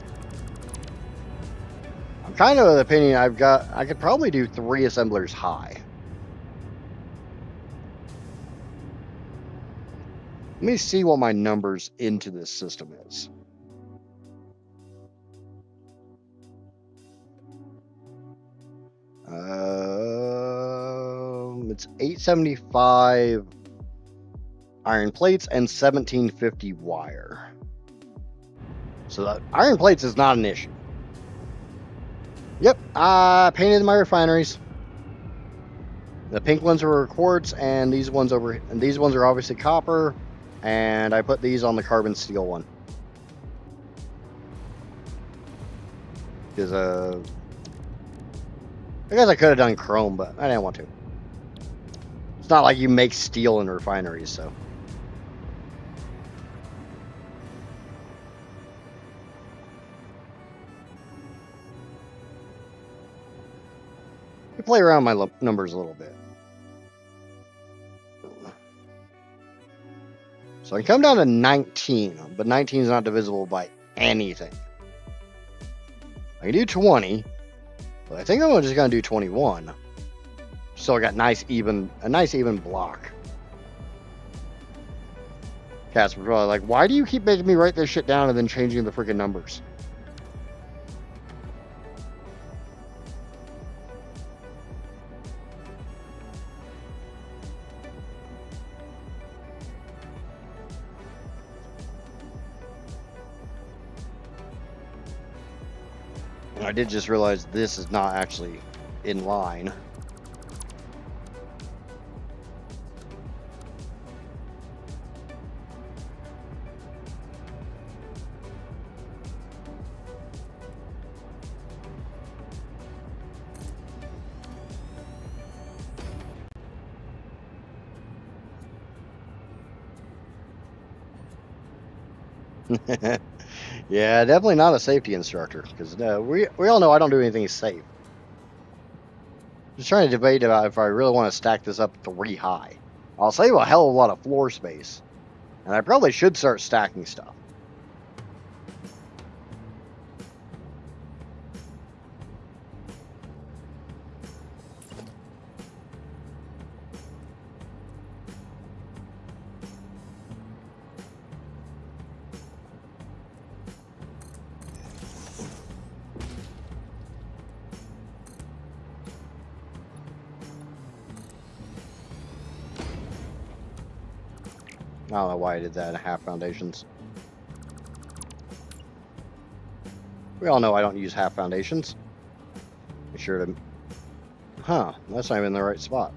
I'm kind of of the opinion I could probably do 3 assemblers high. Let me see what my numbers into this system is. It's 875 iron plates and 1750 wire. So the iron plates is not an issue. Yep, I painted my refineries. The pink ones are quartz, and these ones are obviously copper. And I put these on the carbon steel one. Because I guess I could have done chrome, but I didn't want to. It's not like you make steel in refineries, so. I play around my numbers a little bit. So I can come down to 19, but 19 is not divisible by anything. I can do 20, but I think I'm just going to do 21. So I got a nice even block. Casper's probably like, why do you keep making me write this shit down and then changing the freaking numbers? I did just realize this is not actually in line. Yeah, definitely not a safety instructor, because we all know I don't do anything safe. Just trying to debate about if I really want to stack this up 3 high. I'll save a hell of a lot of floor space, and I probably should start stacking stuff. I don't know why I did that in half foundations. We all know I don't use half foundations. Be sure to... Huh, that's not even in the right spot.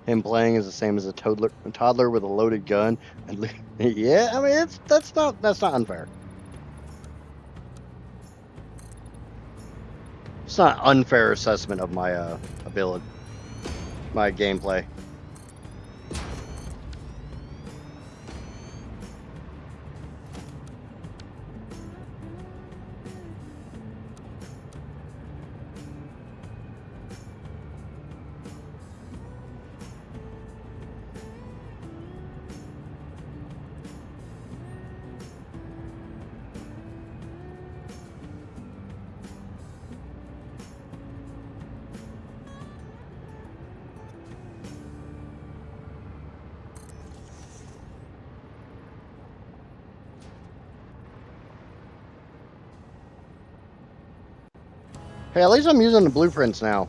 Him playing is the same as a toddler with a loaded gun. And yeah, I mean that's not unfair. It's not an unfair assessment of my ability, my gameplay. Hey, at least I'm using the blueprints now.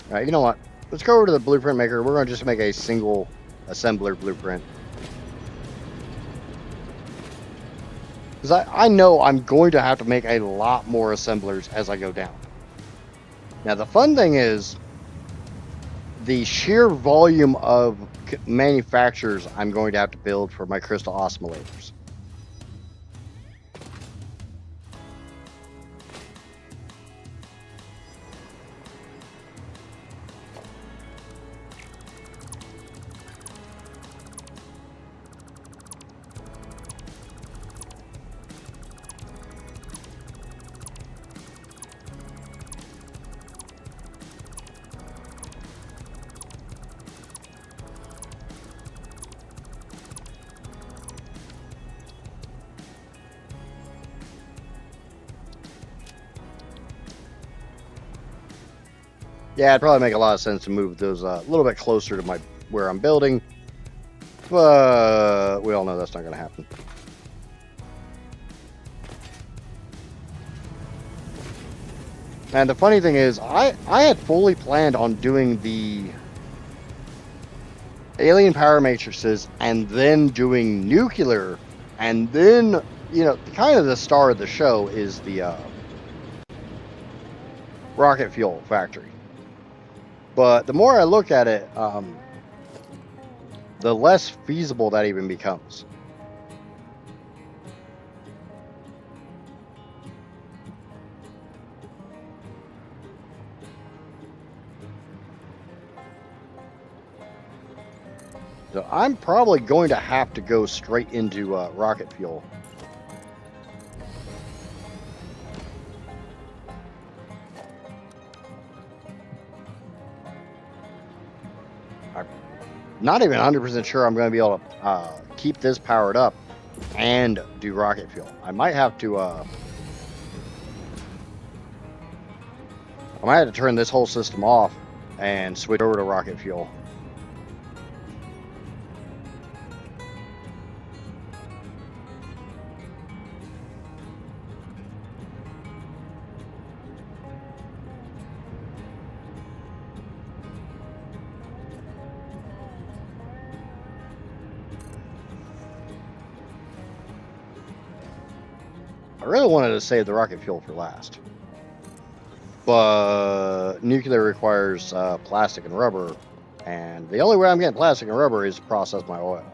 All right, you know what? Let's go over to the blueprint maker. We're going to just make a single assembler blueprint. Because I know I'm going to have to make a lot more assemblers as I go down. Now, the fun thing is the sheer volume of manufacturers I'm going to have to build for my crystal oscillators. Yeah, it'd probably make a lot of sense to move those a little bit closer to where I'm building, but we all know that's not going to happen. And the funny thing is, I had fully planned on doing the alien power matrices and then doing nuclear, and then, you know, kind of the star of the show is the rocket fuel factory. But the more I look at it, the less feasible that even becomes. So I'm probably going to have to go straight into rocket fuel. I'm not even 100% sure I'm going to be able to keep this powered up and do rocket fuel. I might have to turn this whole system off and switch over to rocket fuel. I really wanted to save the rocket fuel for last. But nuclear requires plastic and rubber, and the only way I'm getting plastic and rubber is to process my oil.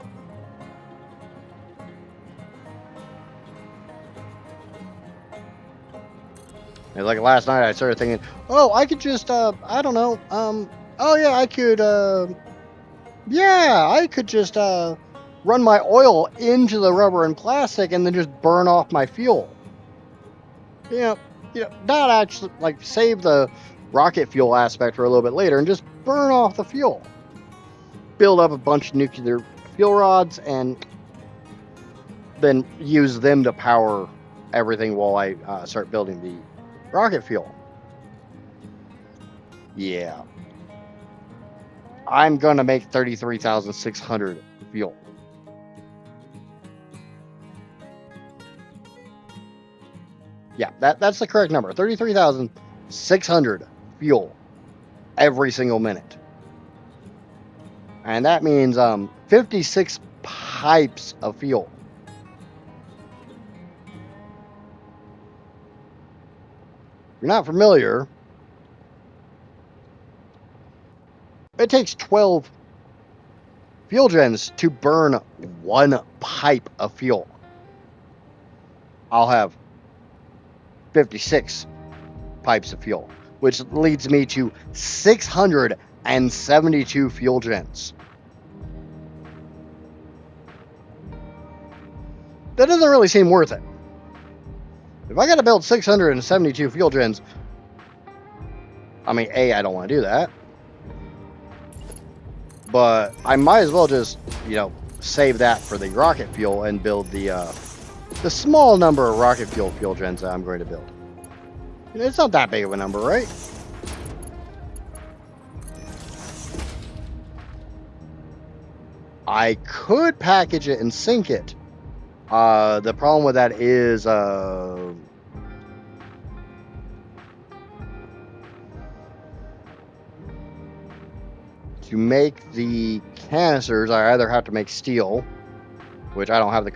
And like last night, I started thinking, oh, I could just, I don't know, oh yeah, I could, yeah, I could just run my oil into the rubber and plastic and then just burn off my fuel. You know, not actually, like, save the rocket fuel aspect for a little bit later and just burn off the fuel. Build up a bunch of nuclear fuel rods and then use them to power everything while I start building the rocket fuel. Yeah. I'm going to make 33,600 fuel. Yeah, that's the correct number. 33,600 fuel every single minute. And that means 56 pipes of fuel. If you're not familiar, it takes 12 fuel gens to burn one pipe of fuel. I'll have 56 pipes of fuel, which leads me to 672 fuel gens. That doesn't really seem worth it. If I got to build 672 fuel gens, I mean, A, I don't want to do that. But I might as well just, save that for the rocket fuel and build the small number of rocket fuel gens that I'm going to build. It's not that big of a number, right? I could package it and sink it. The problem with that is to make the canisters, I either have to make steel, which I don't have the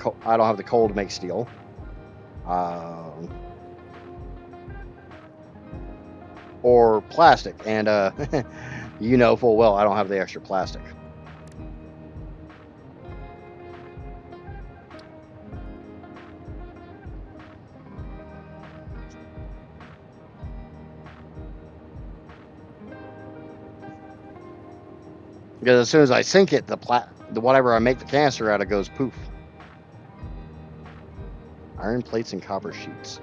coal to make steel. Or plastic, and you know full well I don't have the extra plastic. Because as soon as I sink it, the whatever I make the canister out of goes poof. Iron plates and copper sheets.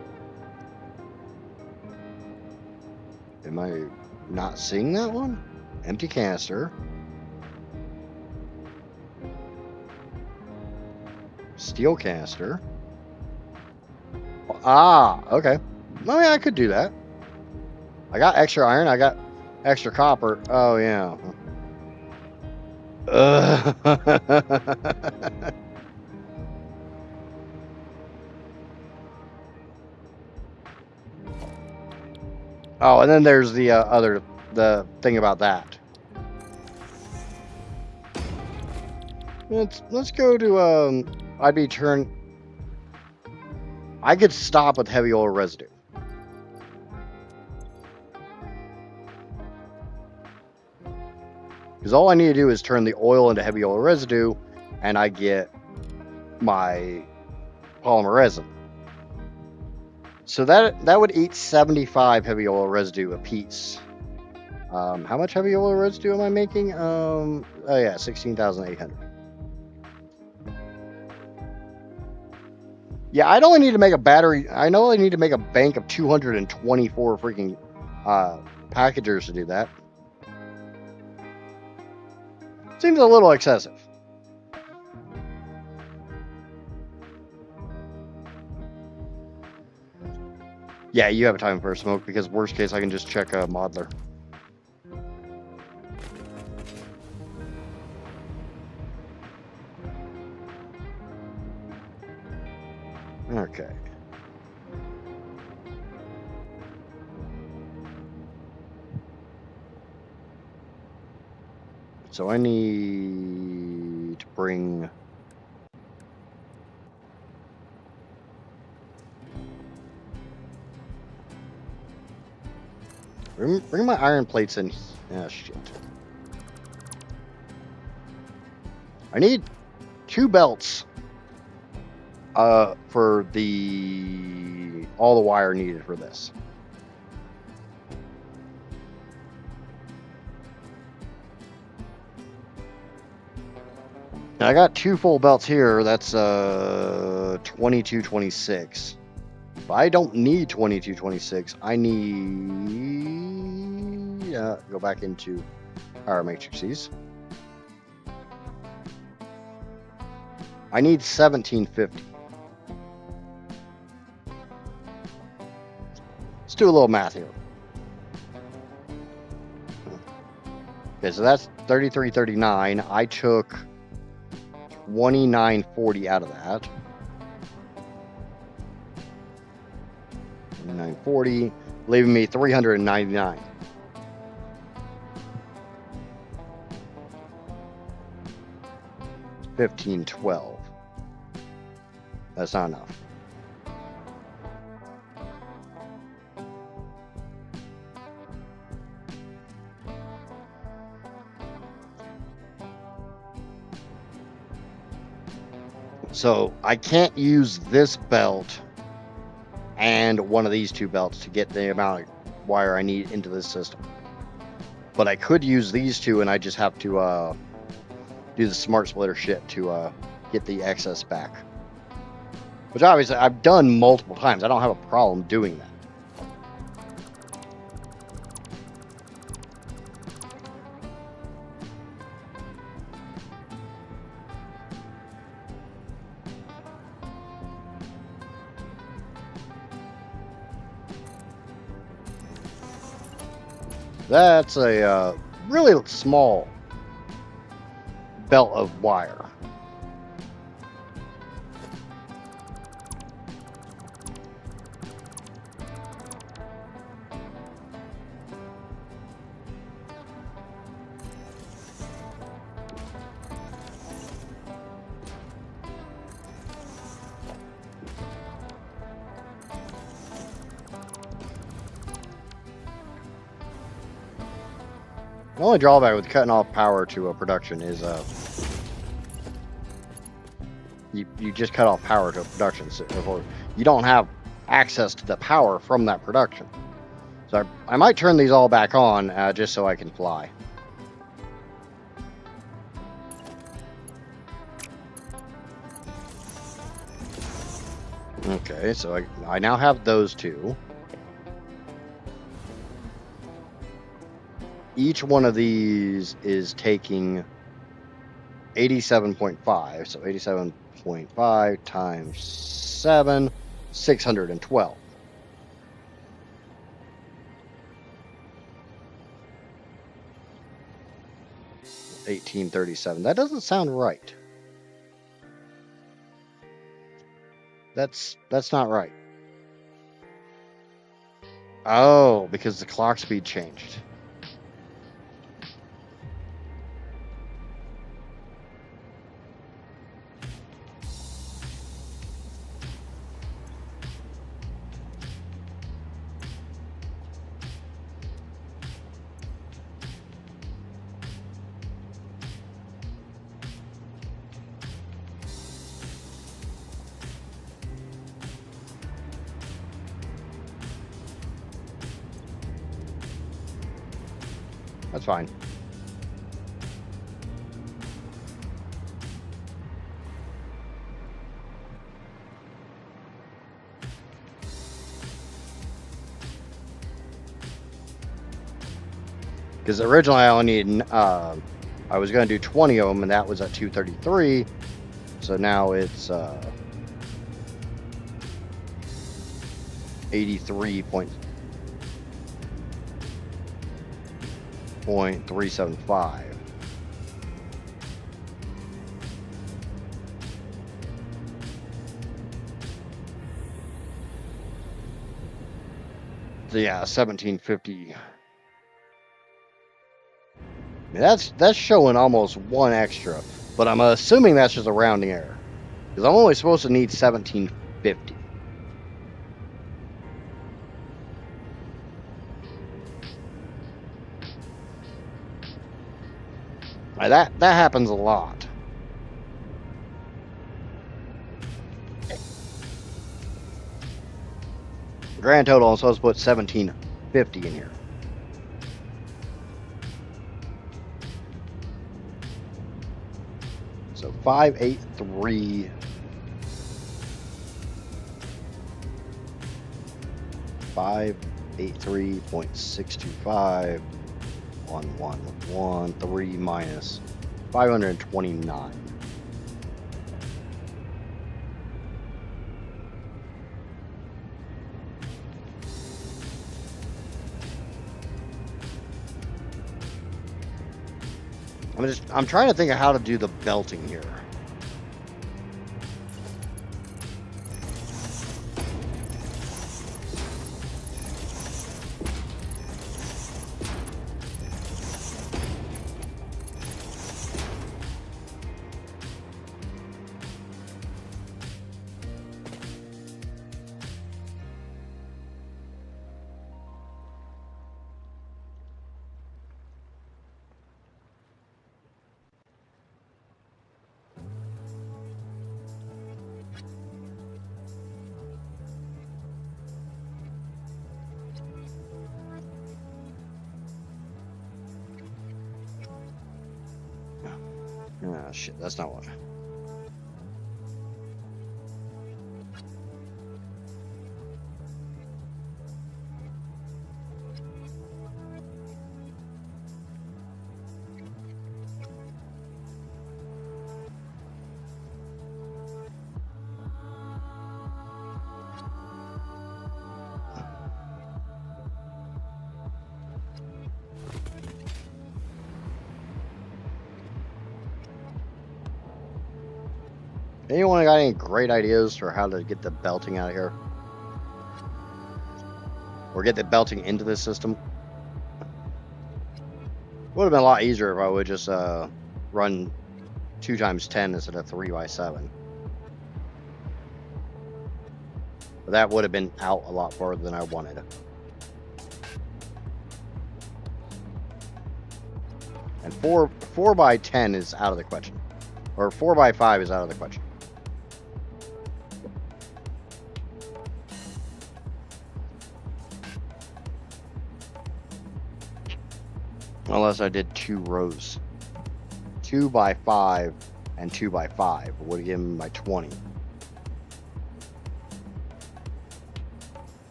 Am I not seeing that one? Empty canister. Steel canister. Ah, okay. I mean, I could do that. I got extra iron. I got extra copper. Oh, yeah. Oh, and then there's the the thing about that. Let's go to I could stop with heavy oil residue. Because all I need to do is turn the oil into heavy oil residue, and I get my polymer resin. So that would eat 75 heavy oil residue a piece. How much heavy oil residue am I making? Oh yeah, 16,800. Yeah, I'd only need to make a battery. I know I need to make a bank of 224 freaking packagers to do that. Seems a little excessive. Yeah, you have a time for a smoke, because worst case I can just check a modeler. Okay. So I need to bring Bring my iron plates in. Ah, shit. I need 2 belts for all the wire needed for this. And I got 2 full belts here. That's 22, 26. But I don't need 22, 26. I need go back into power matrices. I need 1750. Let's do a little math here. Okay, so that's 3339. I took 2940 out of that. 2940, leaving me 399. $15.12. That's not enough. So I can't use this belt and one of these 2 belts to get the amount of wire I need into this system. But I could use these 2, and I just have to do the smart splitter shit to get the excess back. Which obviously I've done multiple times. I don't have a problem doing that. That's a really small belt of wire. The only drawback with cutting off power to a production is you just cut off power to a production, so you don't have access to the power from that production. So I might turn these all back on just so I can fly. Okay, so I now have those 2. Each one of these is taking 87.5, so 87.5 times 7, 612. $18.37. That doesn't sound right. That's not right. Oh, because the clock speed changed. That's fine. Because originally I only needed, I was going to do 20 of them, and that was at 233. So now it's 83.375. So yeah, 1750. That's showing almost 1 extra, but I'm assuming that's just a rounding error, because I'm only supposed to need 1750. That happens a lot. Grand total, I'm supposed to put 1750 in here. So 583. 583.625 1113 minus 529. I'm trying to think of how to do the belting here. Ah, shit, that's not what. Anyone got any great ideas for how to get the belting out of here? Or get the belting into the system? Would have been a lot easier if I would just run 2 times 10 instead of 3 by 7. But that would have been out a lot farther than I wanted. And 4 by 10 is out of the question. Or 4 by 5 is out of the question. Unless I did 2 rows. 2 by 5 and 2 by 5 would have given me my 20.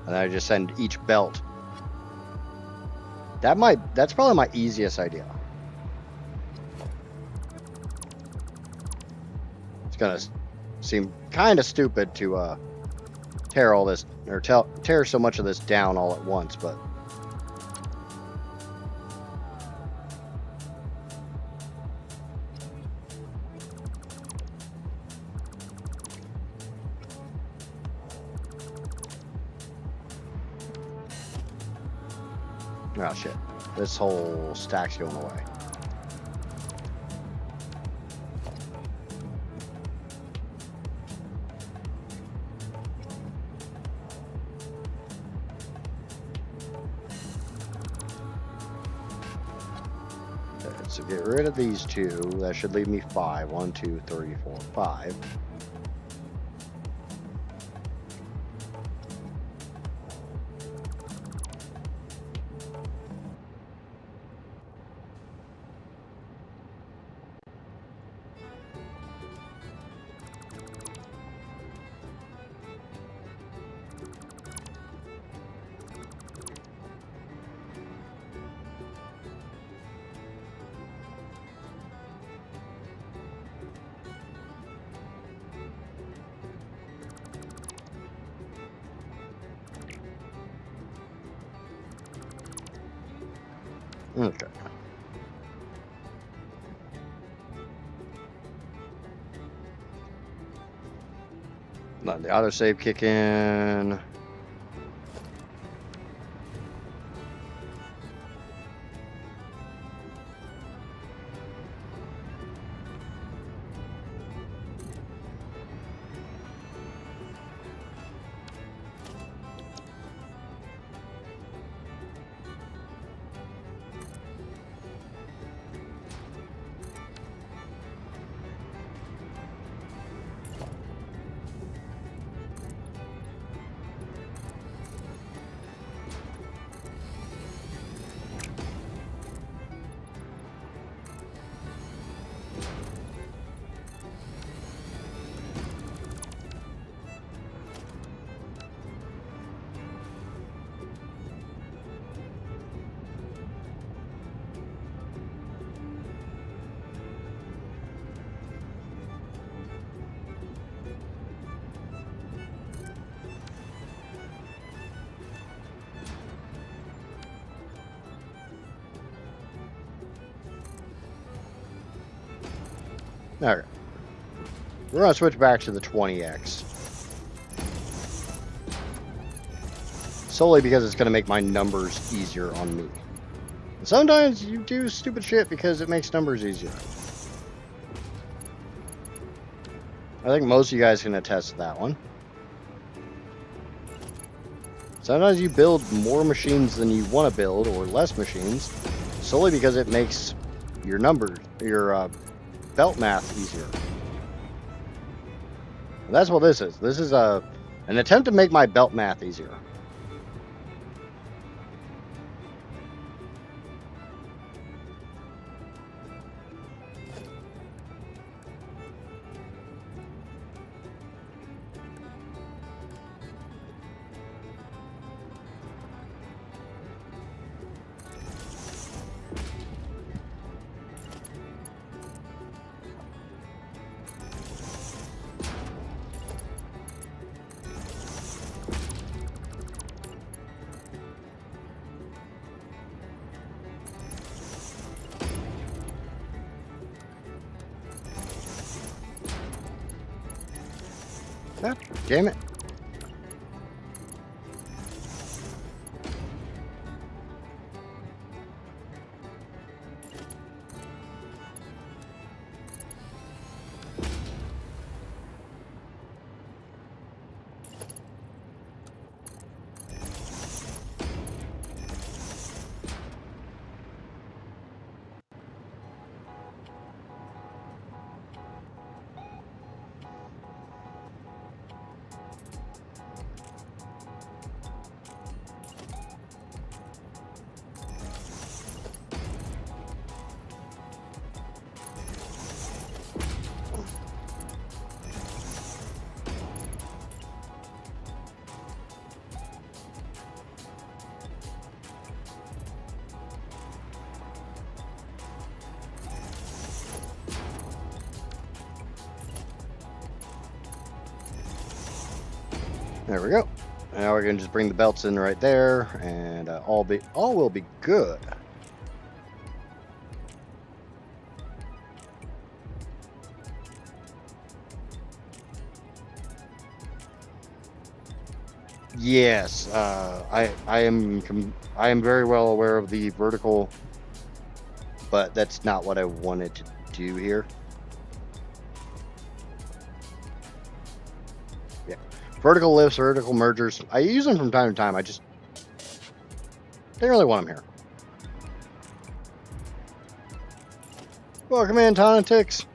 And I just send each belt. That's probably my easiest idea. It's gonna seem kind of stupid to tear all this, or tear so much of this down all at once, but oh shit, this whole stack's going away. Okay, so get rid of these 2. That should leave me 5. 1, 2, 3, 4, 5. Okay. Let the autosave kick in. Okay. We're going to switch back to the 20x. Solely because it's going to make my numbers easier on me. And sometimes you do stupid shit because it makes numbers easier. I think most of you guys can attest to that one. Sometimes you build more machines than you want to build, or less machines, solely because it makes your numbers, your belt math easier. And that's what this is. This is an attempt to make my belt math easier. Ah, damn it. There we go. Now we're gonna just bring the belts in right there, and all will be good. Yes, I am very well aware of the vertical, but that's not what I wanted to do here. Yeah, vertical lifts, vertical mergers. I use them from time to time. I just didn't really want them here. Welcome in, Tonatics.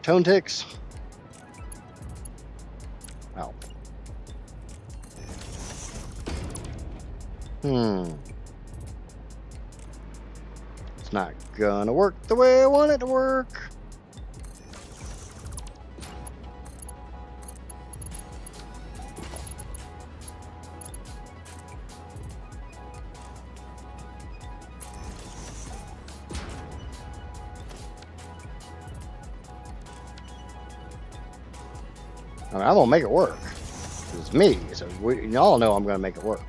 Tone ticks. Ow. It's not gonna work the way I want it to work. I mean, I'm gonna make it work. It's me, so y'all know I'm gonna make it work.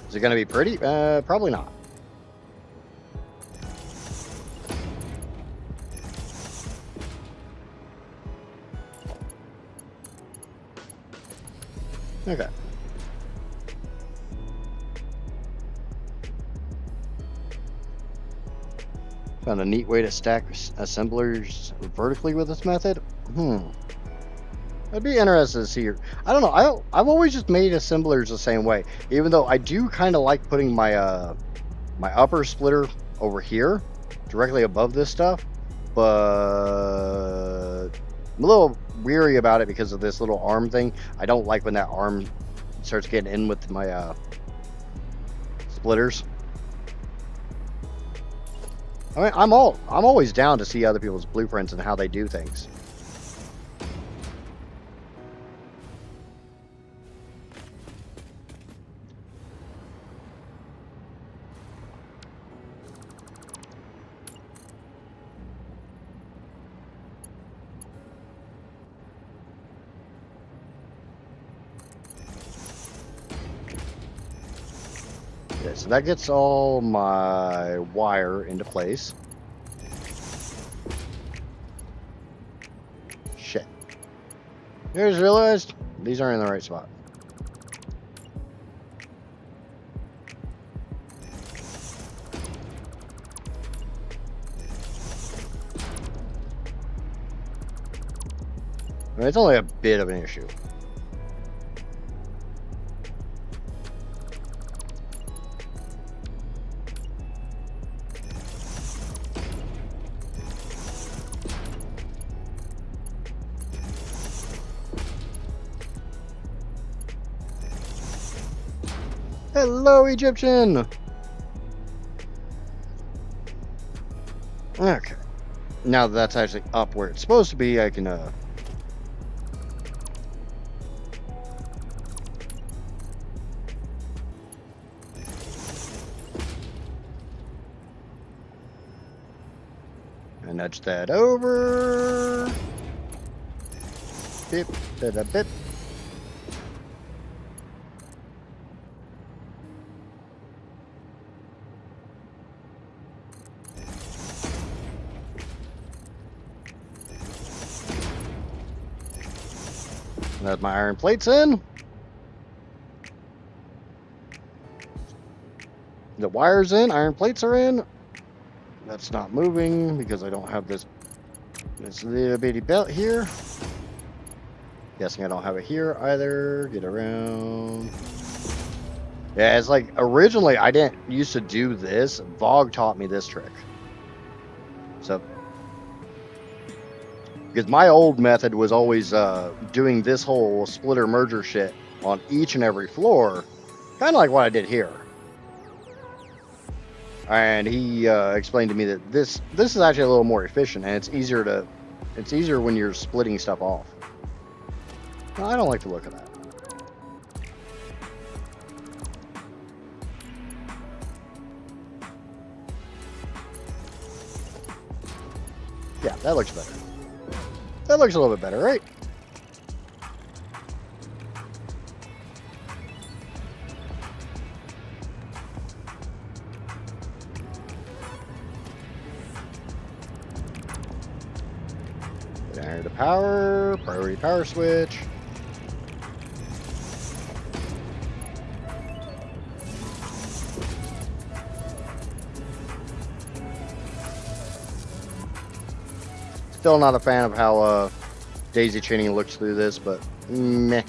Is it gonna be pretty? Probably not. Okay. Found a neat way to stack assemblers vertically with this method. I'd be interested to see. I don't know. I've always just made assemblers the same way, even though I do kind of like putting my my upper splitter over here, directly above this stuff. But I'm a little weary about it because of this little arm thing. I don't like when that arm starts getting in with my splitters. I mean, I'm always down to see other people's blueprints and how they do things. Okay, so that gets all my wire into place. Shit. I just realized these aren't in the right spot. I mean, it's only a bit of an issue. Hello, Egyptian! Okay. Now that that's actually up where it's supposed to be, I can, nudge that over. Bip, da da bip. That's my iron plates in. The wire's in, iron plates are in. That's not moving because I don't have this little bitty belt here. Guessing I don't have it here either. Get around. Yeah, it's like originally I didn't used to do this. Vogue taught me this trick. So, because my old method was always doing this whole splitter merger shit on each and every floor, kind of like what I did here. And he explained to me that this is actually a little more efficient, and it's easier when you're splitting stuff off. Well, I don't like the look of that. Yeah, that looks better. That looks a little bit better, right? Down to power, priority power switch. Still not a fan of how daisy chaining looks through this, but meh.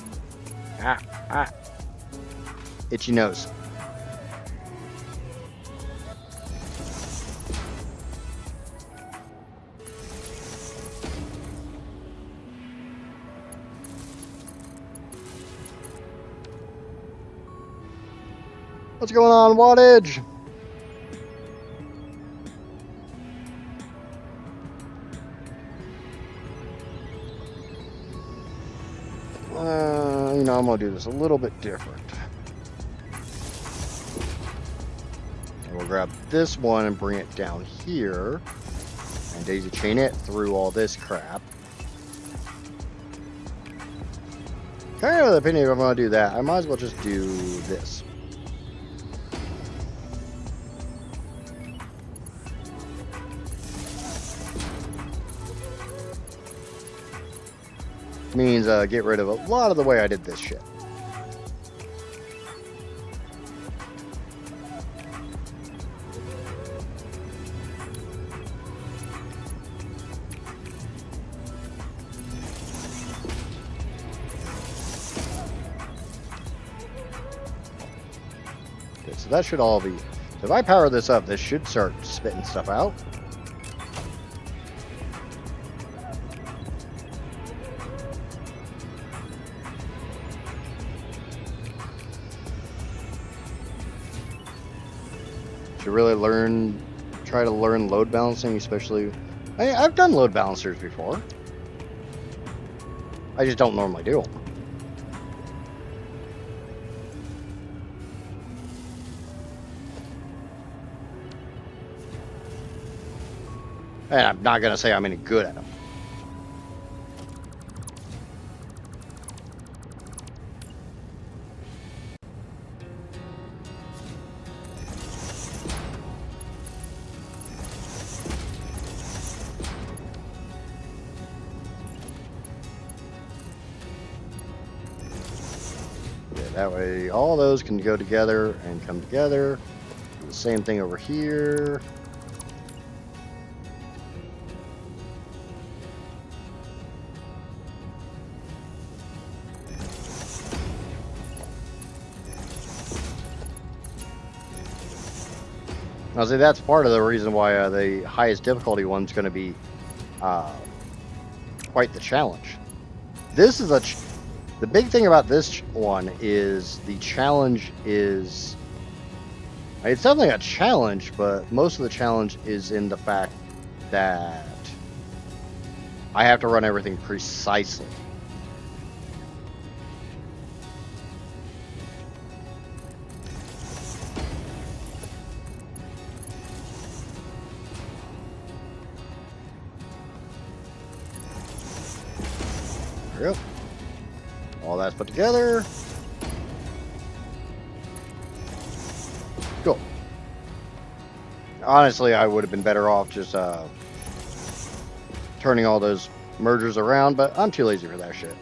Itchy nose. What's going on, wattage? You know, I'm gonna do this a little bit different. We'll grab this one and bring it down here, and daisy chain it through all this crap. Kind of the opinion if I'm gonna do that, I might as well just do this. Means get rid of a lot of the way I did this shit. Okay, so that should all be. So if I power this up, this should start spitting stuff out. Should really try to learn load balancing, especially. I've done load balancers before. I just don't normally do them. And I'm not gonna say I'm any good at them. That way all those can go together and come together. Do the same thing over here. Now, see, that's part of the reason why the highest difficulty one's going to be quite the challenge. This is the big thing about this one is the challenge is, it's definitely a challenge, but most of the challenge is in the fact that I have to run everything precisely. There we go. All that's put together. Cool. Honestly, I would have been better off just turning all those mergers around, but I'm too lazy for that shit.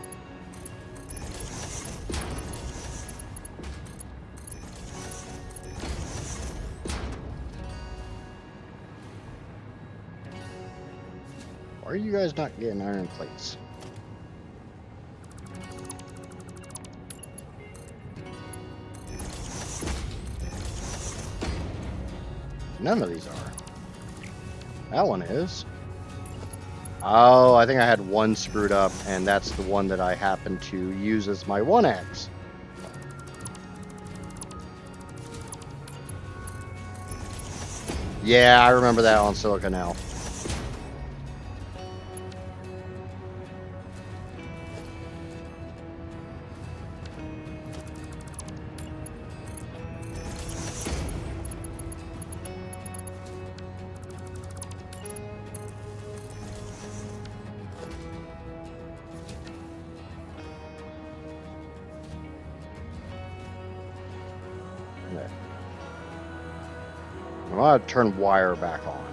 Why are you guys not getting iron plates? None of these are. That one is. Oh, I think I had one screwed up, and that's the one that I happened to use as my 1X. Yeah, I remember that on Silica now. I'm going to turn wire back on.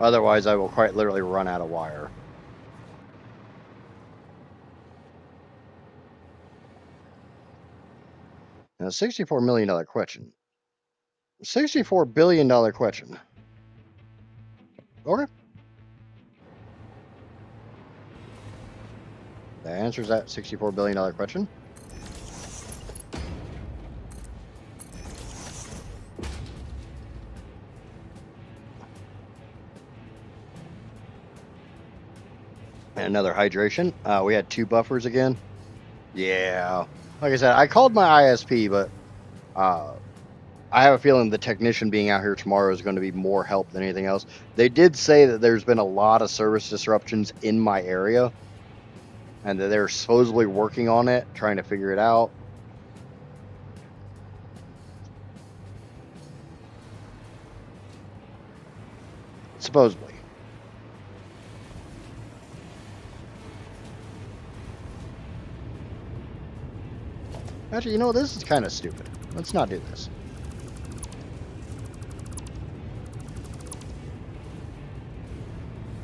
Otherwise, I will quite literally run out of wire. Now, $64 million question. $64 billion question. Okay. That answers that $64 billion question. And another hydration. We had 2 buffers again. Yeah. Like I said, I called my ISP, but I have a feeling the technician being out here tomorrow is going to be more help than anything else. They did say that there's been a lot of service disruptions in my area, and that they're supposedly working on it, trying to figure it out. Supposedly. Actually, you know, this is kind of stupid. Let's not do this.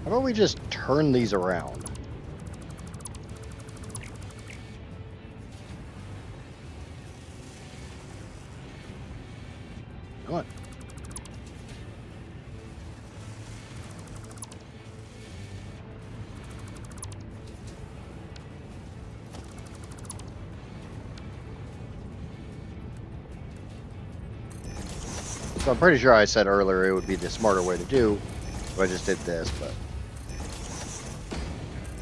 How about we just turn these around? Come on. So I'm pretty sure I said earlier it would be the smarter way to do if I just did this, but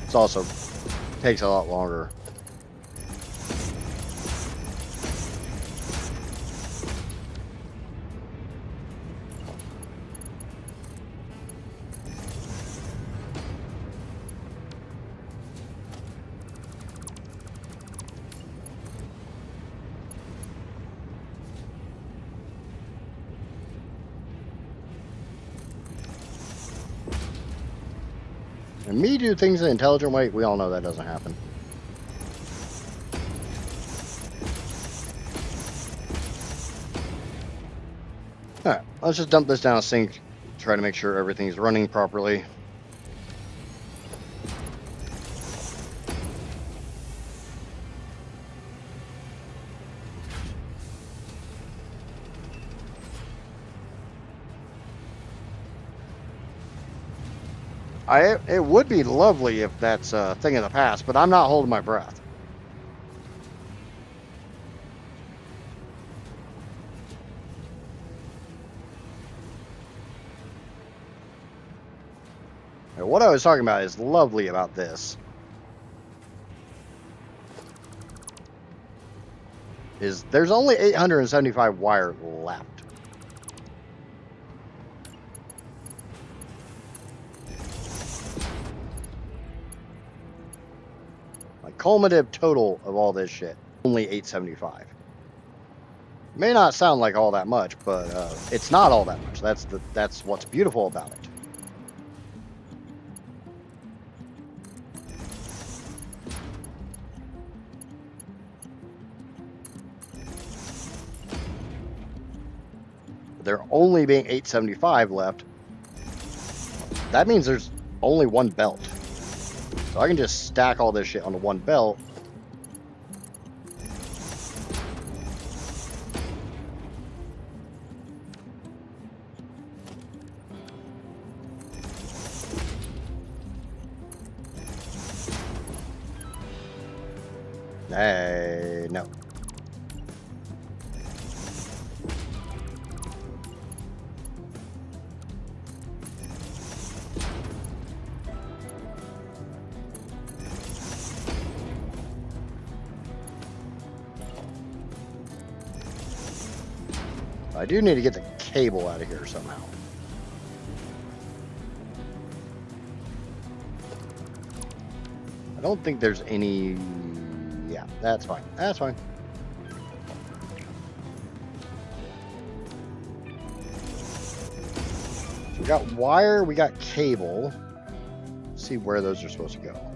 it's also takes a lot longer. And me do things the intelligent way, we all know that doesn't happen. Let's just dump this down a sink, try to make sure everything's running properly. It would be lovely if that's a thing of the past, but I'm not holding my breath. Now, what I was talking about is lovely about this is there's only 875 wire left. My cumulative total of all this shit, only 875. May not sound like all that much, but it's not all that much. That's what's beautiful about it. There only being 875 left, that means there's only one belt. So I can just stack all this shit onto one belt. Hey, no. I do need to get the cable out of here somehow. I don't think there's any... Yeah, that's fine. That's fine. So we got wire, we got cable. Let's see where those are supposed to go.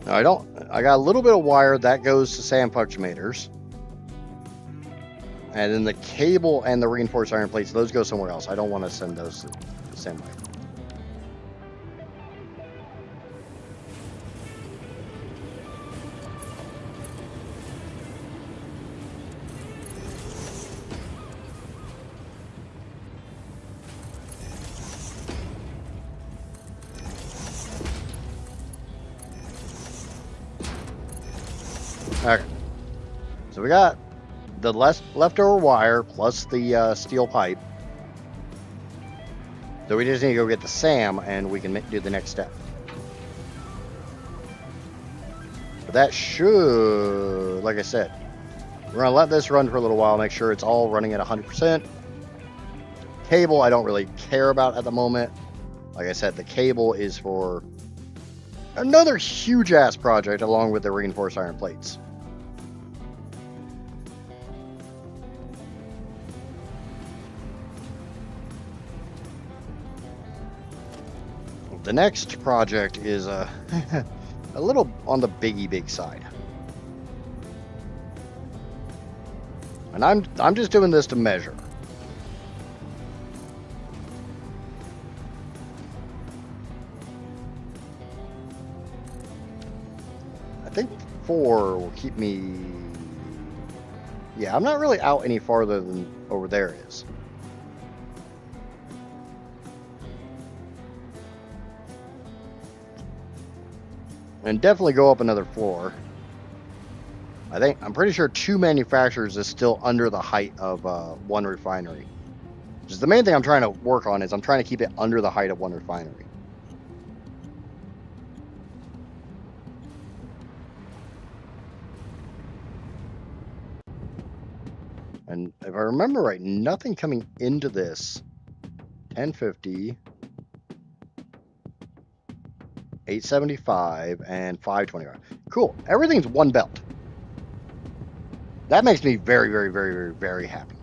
No, I don't. I got a little bit of wire that goes to sand punctuators. And then the cable and the reinforced iron plates, those go somewhere else. I don't want to send those the same way. Okay. So we got the leftover wire plus the steel pipe. So we just need to go get the SAM and we can do the next step. But that should, like I said, we're going to let this run for a little while, make sure it's all running at 100%. Cable, I don't really care about at the moment. Like I said, the cable is for another huge ass project along with the reinforced iron plates. The next project is a little on the big side. And I'm just doing this to measure. I think 4 will keep me... Yeah, I'm not really out any farther than over there is. And definitely go up another floor. I'm pretty sure 2 manufacturers is still under the height of 1 refinery. Which is the main thing I'm trying to work on, is I'm trying to keep it under the height of 1 refinery. And if I remember right, nothing coming into this. 1050, 875, and 525. Cool. Everything's one belt. That makes me very happy.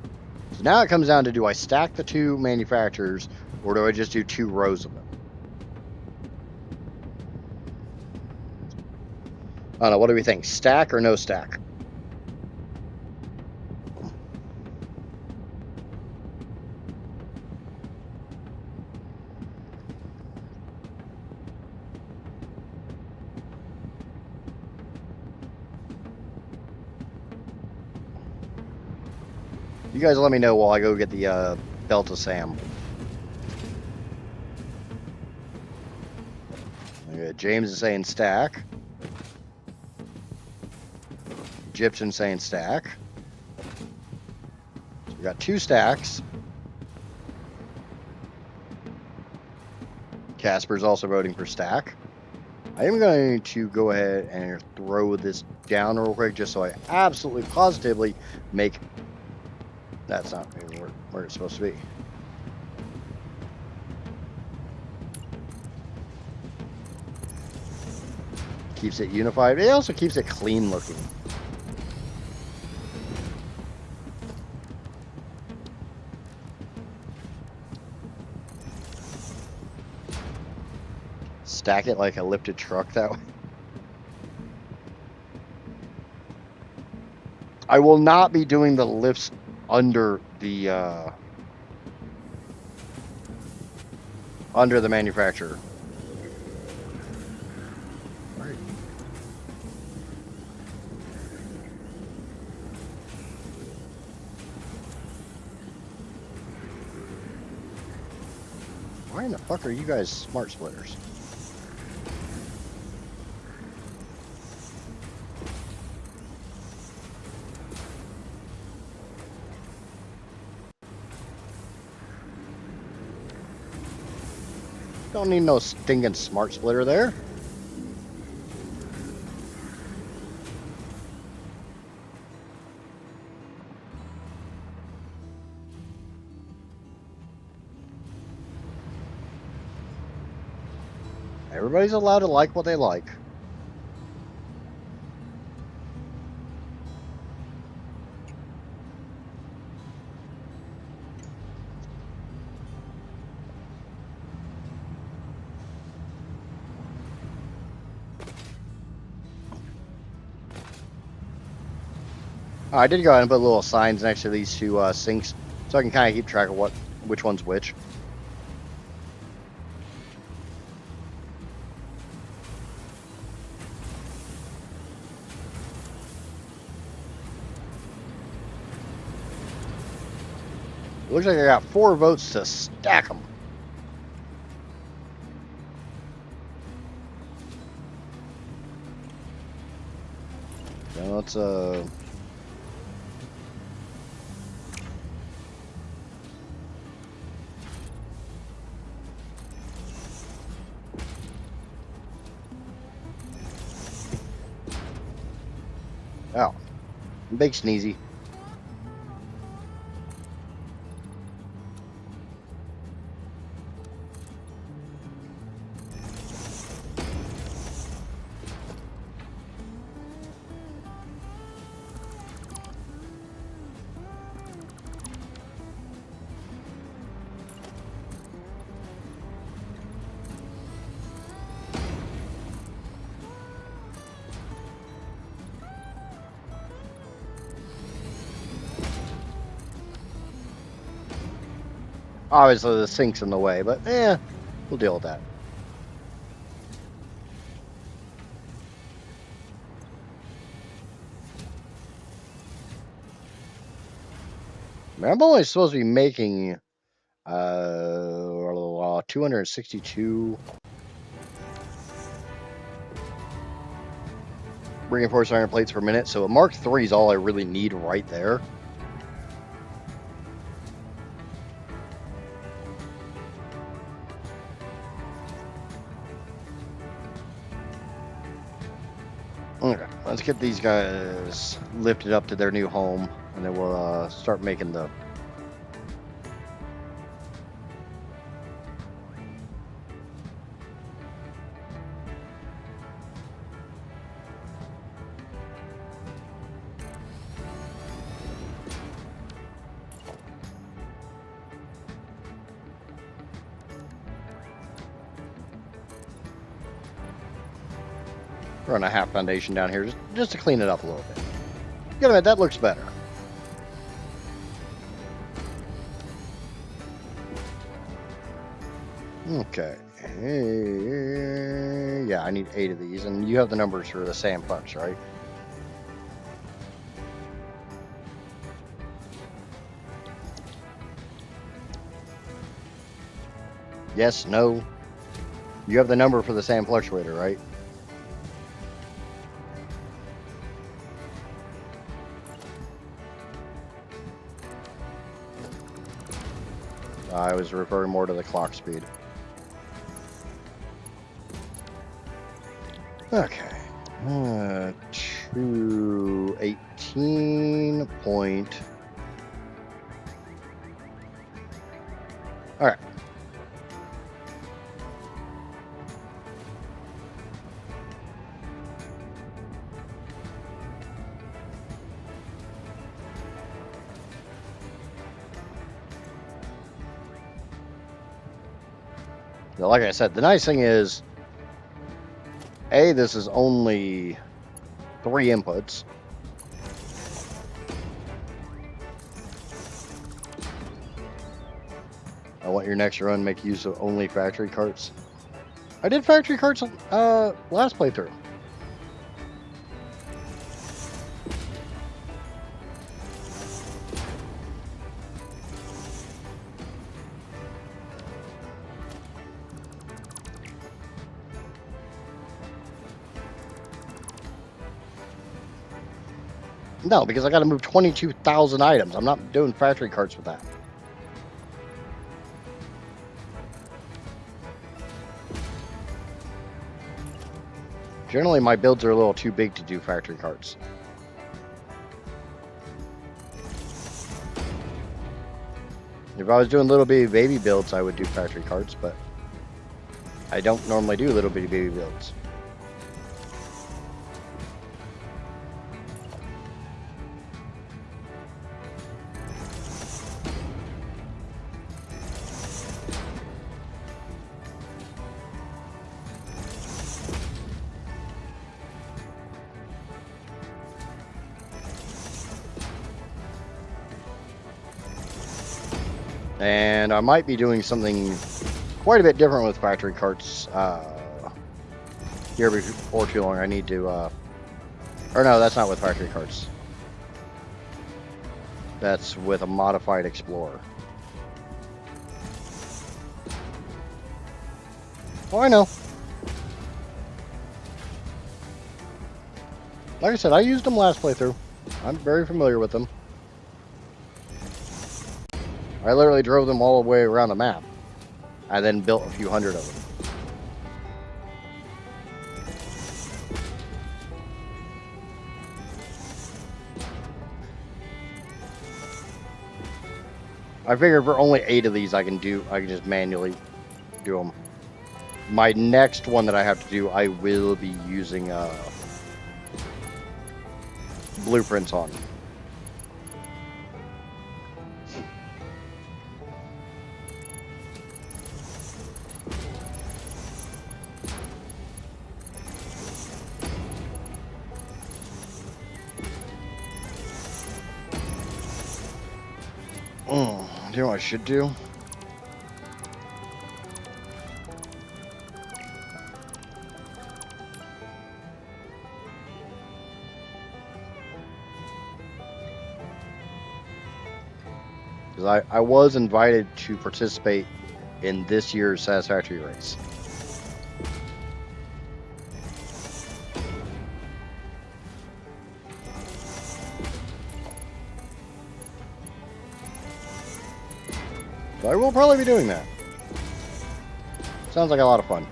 So now it comes down to, do I stack the 2 manufacturers or do I just do 2 rows of them? I don't know. What do we think? Stack or no stack? You guys let me know while I go get the Delta Sam. James is saying stack. Egyptian saying stack. So we got 2 stacks. Casper's also voting for stack. I am going to go ahead and throw this down real quick just so I absolutely positively make... That's not where it's supposed to be. Keeps it unified. It also keeps it clean looking. Stack it like a lifted truck that way. I will not be doing the lifts under the manufacturer. Right. Why in the fuck are you guys smart splitters? Don't need no stinking smart splitter there. Everybody's allowed to like what they like. I did go ahead and put little signs next to these 2 sinks so I can kind of keep track of which one's which. Looks like I got 4 votes to stack them. Now let's oh, big sneezy. Obviously the sink's in the way, but we'll deal with that. I'm only supposed to be making 262 reinforced iron plates per minute, so a Mark III is all I really need right there. Okay, let's get these guys lifted up to their new home, and then we'll start making the... Run a half foundation down here just to clean it up a little bit. Gotta admit, that looks better. Okay. Yeah, I need 8 of these, and you have the numbers for the sand punch, right? Yes, no. You have the number for the sand fluctuator, right? I was referring more to the clock speed. Okay. 218 point. All right. Now, like I said, the nice thing is, this is only 3 inputs. I want your next run make use of only factory carts. I did factory carts last playthrough. No, because I got to move 22,000 items. I'm not doing factory carts with that. Generally, my builds are a little too big to do factory carts. If I was doing little bitty baby builds, I would do factory carts, but I don't normally do little bitty baby builds. And I might be doing something quite a bit different with factory carts here before too long. I need to, or no, that's not with factory carts. That's with a modified Explorer. Oh, I know. Like I said, I used them last playthrough. I'm very familiar with them. I literally drove them all the way around the map. I then built a few hundred of them. I figured for only 8 of these I can just manually do them. My next one that I have to do, I will be using blueprints on. You know what I should do? Because I was invited to participate in this year's Satisfactory race. So I will probably be doing that. Sounds like a lot of fun.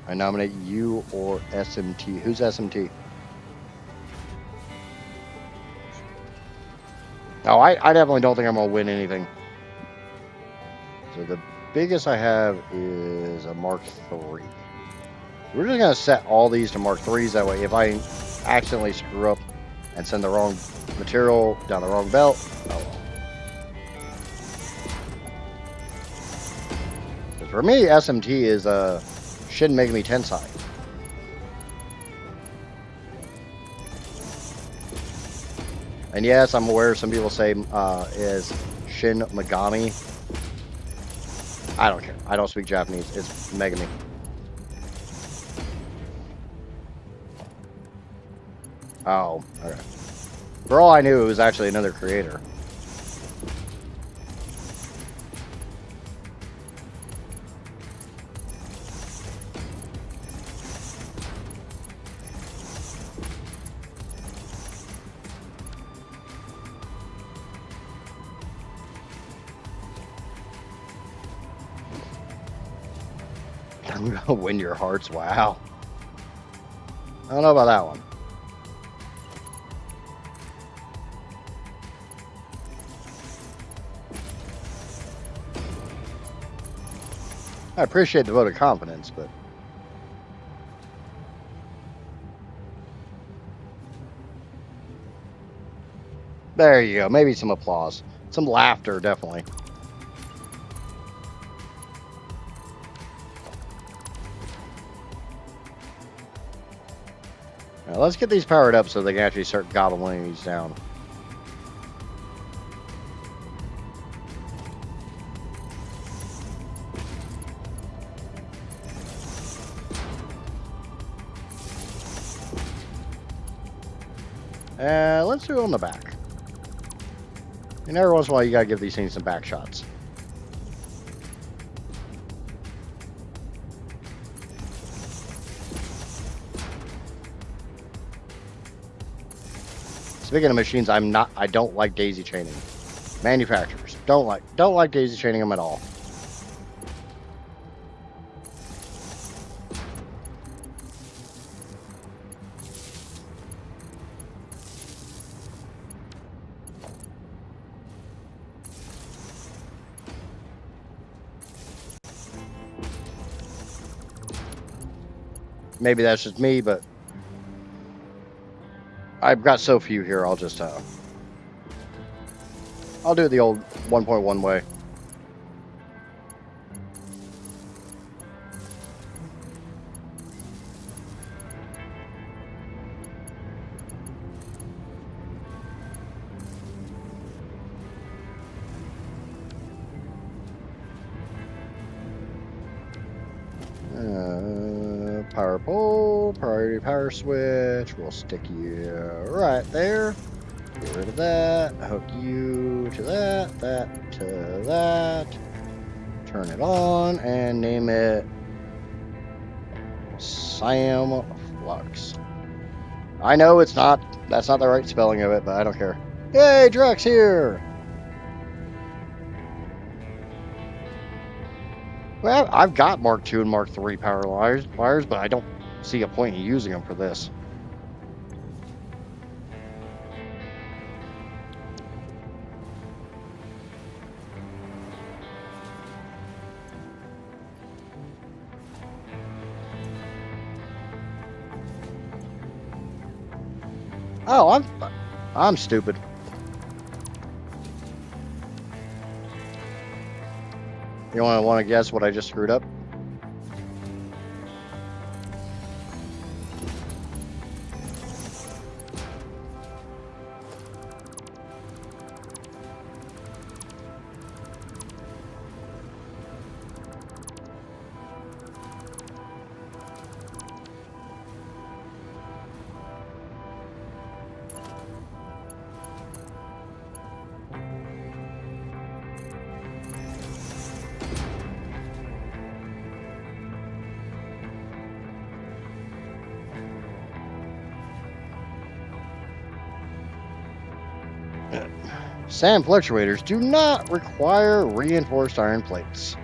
I nominate you or SMT. Who's SMT? No, I definitely don't think I'm going to win anything. So the biggest I have is a Mark III. We're just going to set all these to Mark IIIs. That way, if I accidentally screw up and send the wrong material down the wrong belt, oh well. For me, SMT is shouldn't make me tensai. And yes, I'm aware some people say is Shin Megami. I don't care. I don't speak Japanese. It's Megami. Oh, okay. For all I knew, it was actually another creator. I'm gonna win your hearts. Wow. I don't know about that one. I appreciate the vote of confidence, but there you go. Maybe some applause, some laughter, definitely. Now, let's get these powered up so they can actually start gobbling these down. Let's do it on the back. And every once in a while, you gotta give these things some back shots. Speaking of machines, I don't like daisy chaining. Manufacturers don't like daisy chaining them at all. Maybe that's just me, but I've got so few here. I'll just I'll do it the old 1.1 way. Power pole, priority power switch. We'll stick you right there. Get rid of that. Hook you to that. That to that. Turn it on and name it Sam Flux. I know that's not the right spelling of it, but I don't care. Yay, Drex here! Well, I've got Mark II and Mark III power wires, but I don't see a point in using them for this. Oh, I'm stupid. You want to guess what I just screwed up? Sand fluctuators do not require reinforced iron plates.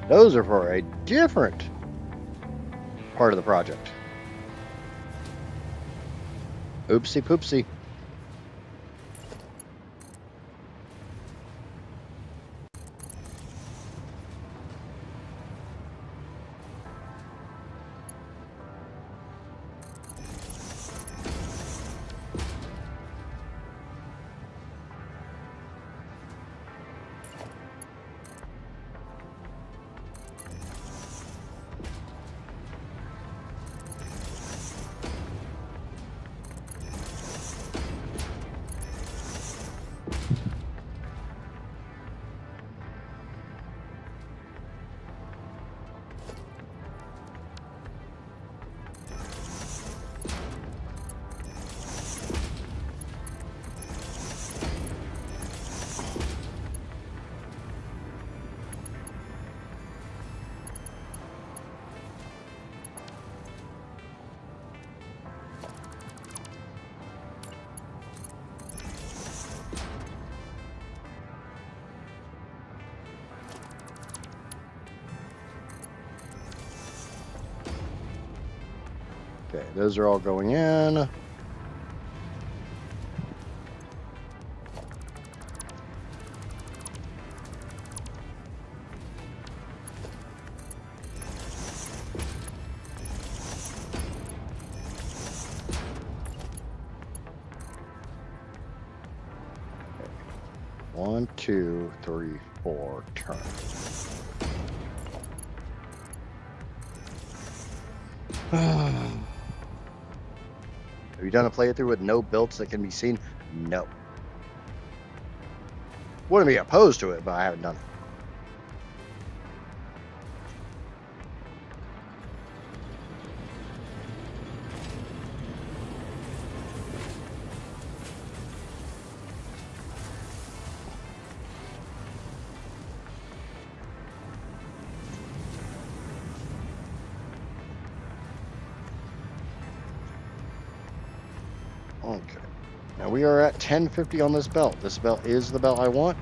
Those are for a different part of the project. Oopsie poopsie. Okay, those are all going in. One, two, three, four, turn. Have you done a playthrough with no builds that can be seen? No. Wouldn't be opposed to it, but I haven't done it. Okay. Now we are at 1050 on this belt. This belt is the belt I want.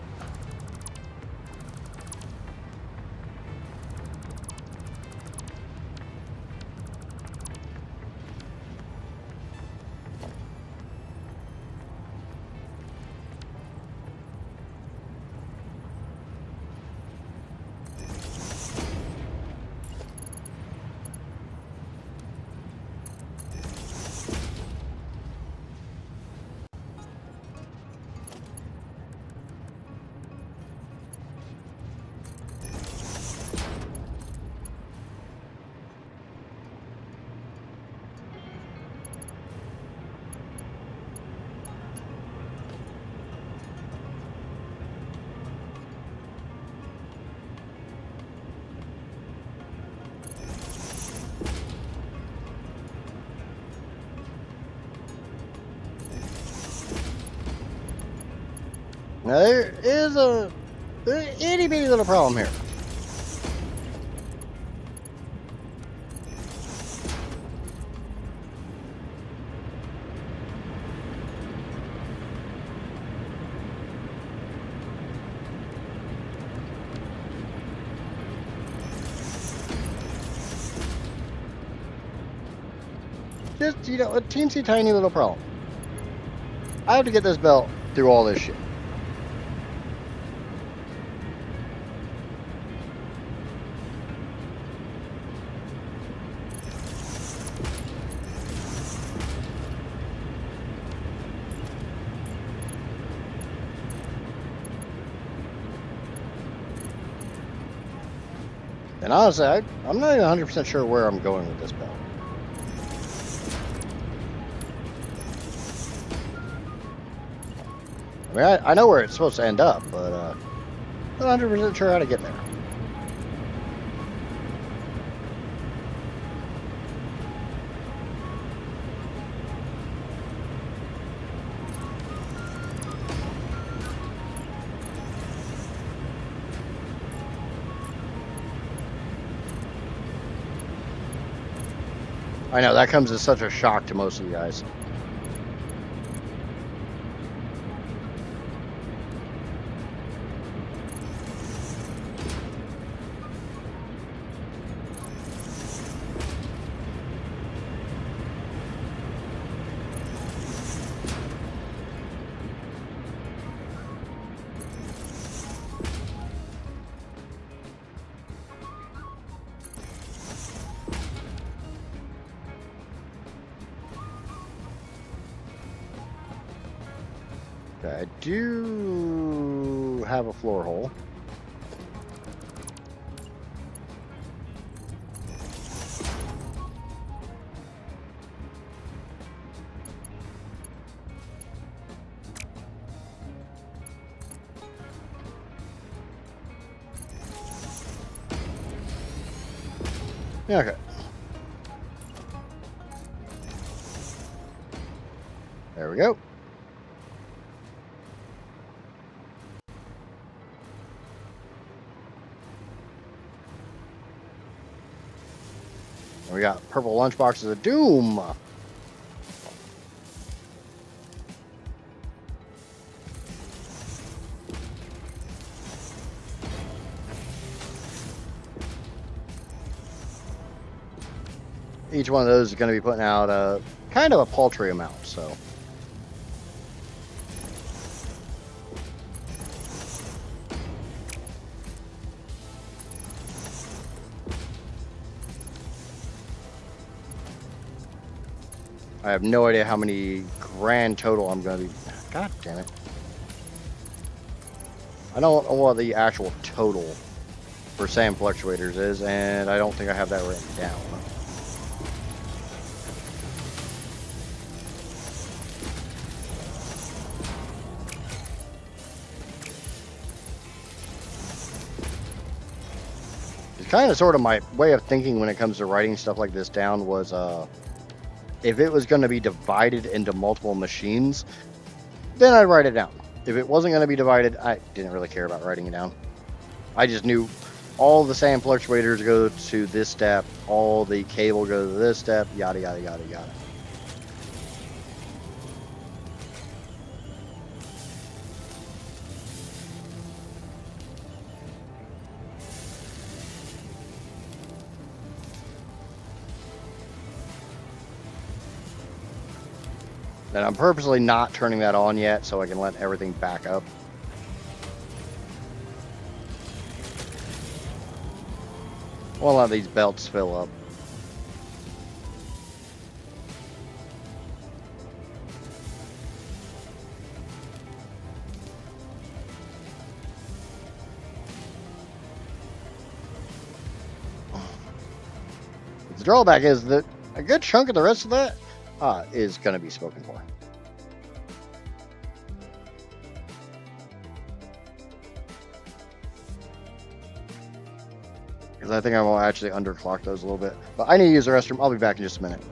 Now there is a itty bitty little problem here. Just, you know, a teensy tiny little problem. I have to get this belt through all this shit. And honestly, I'm not even 100% sure where I'm going with this belt. I mean, I know where it's supposed to end up, but not 100% sure how to get there. I know, that comes as such a shock to most of you guys. Okay, I do have a floor hole. Yeah, okay. There we go. And we got purple lunchboxes of doom. Each one of those is going to be putting out a kind of a paltry amount, so. I have no idea how many grand total I'm going to be. God damn it. I don't know what the actual total for sand fluctuators is, and I don't think I have that written down. It's kind of sort of my way of thinking when it comes to writing stuff like this down was if it was going to be divided into multiple machines, then I'd write it down. If it wasn't going to be divided, I didn't really care about writing it down. I just knew all the sand fluctuators go to this step, all the cable go to this step, yada, yada, yada, yada. And I'm purposely not turning that on yet so I can let everything back up. We'll let these belts fill up. The drawback is that a good chunk of the rest of that is going to be spoken for. Because I think I will actually underclock those a little bit. But I need to use the restroom. I'll be back in just a minute.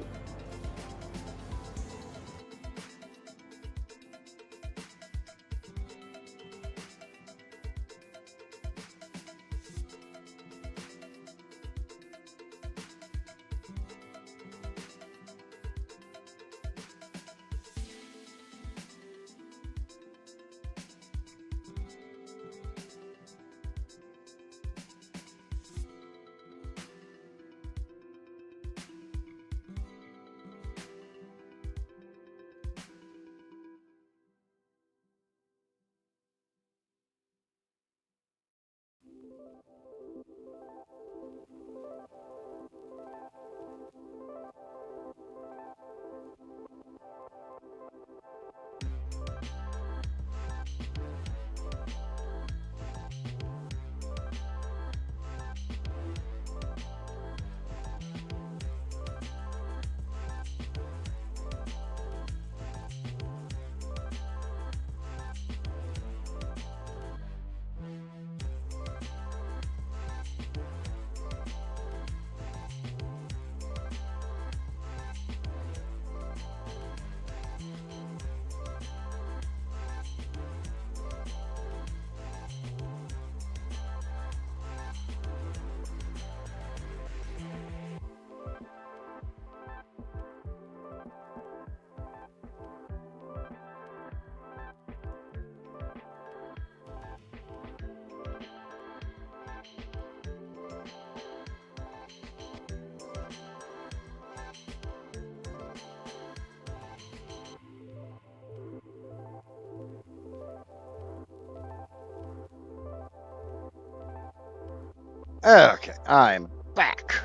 Okay, I'm back.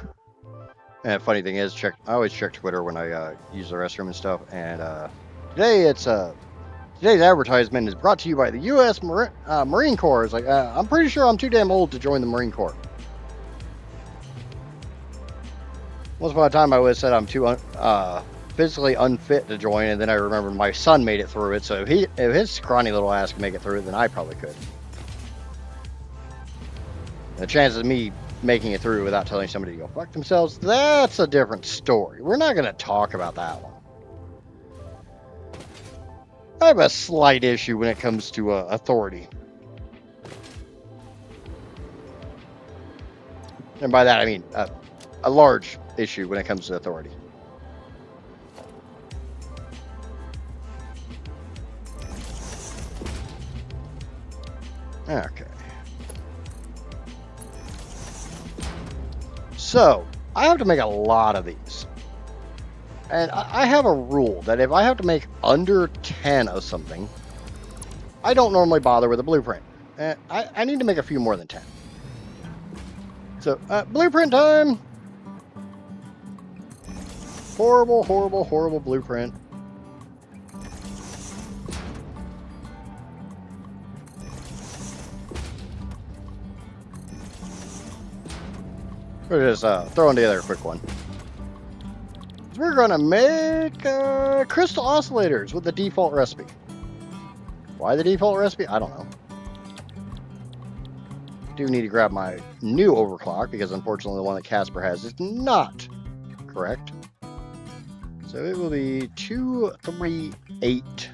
And funny thing is, I always check Twitter when I use the restroom and stuff. And today it's Today's advertisement is brought to you by the U.S. Marine Corps. It's like, I'm pretty sure I'm too damn old to join the Marine Corps. Once upon a time, I would have said I'm too physically unfit to join, and then I remembered my son made it through it, so if his scrawny little ass can make it through it, then I probably could. And the chances of me making it through without telling somebody to go fuck themselves, that's a different story. We're not going to talk about that one. I have a slight issue when it comes to authority. And by that, I mean a large issue when it comes to authority. Okay. So, I have to make a lot of these. And I have a rule that if I have to make under 10 of something, I don't normally bother with a blueprint. I need to make a few more than 10. So, blueprint time! Horrible, horrible, horrible blueprint. We're just throwing together a quick one. We're going to make crystal oscillators with the default recipe. Why the default recipe? I don't know. Do need to grab my new overclock because unfortunately the one that Casper has is not correct. So it will be 238.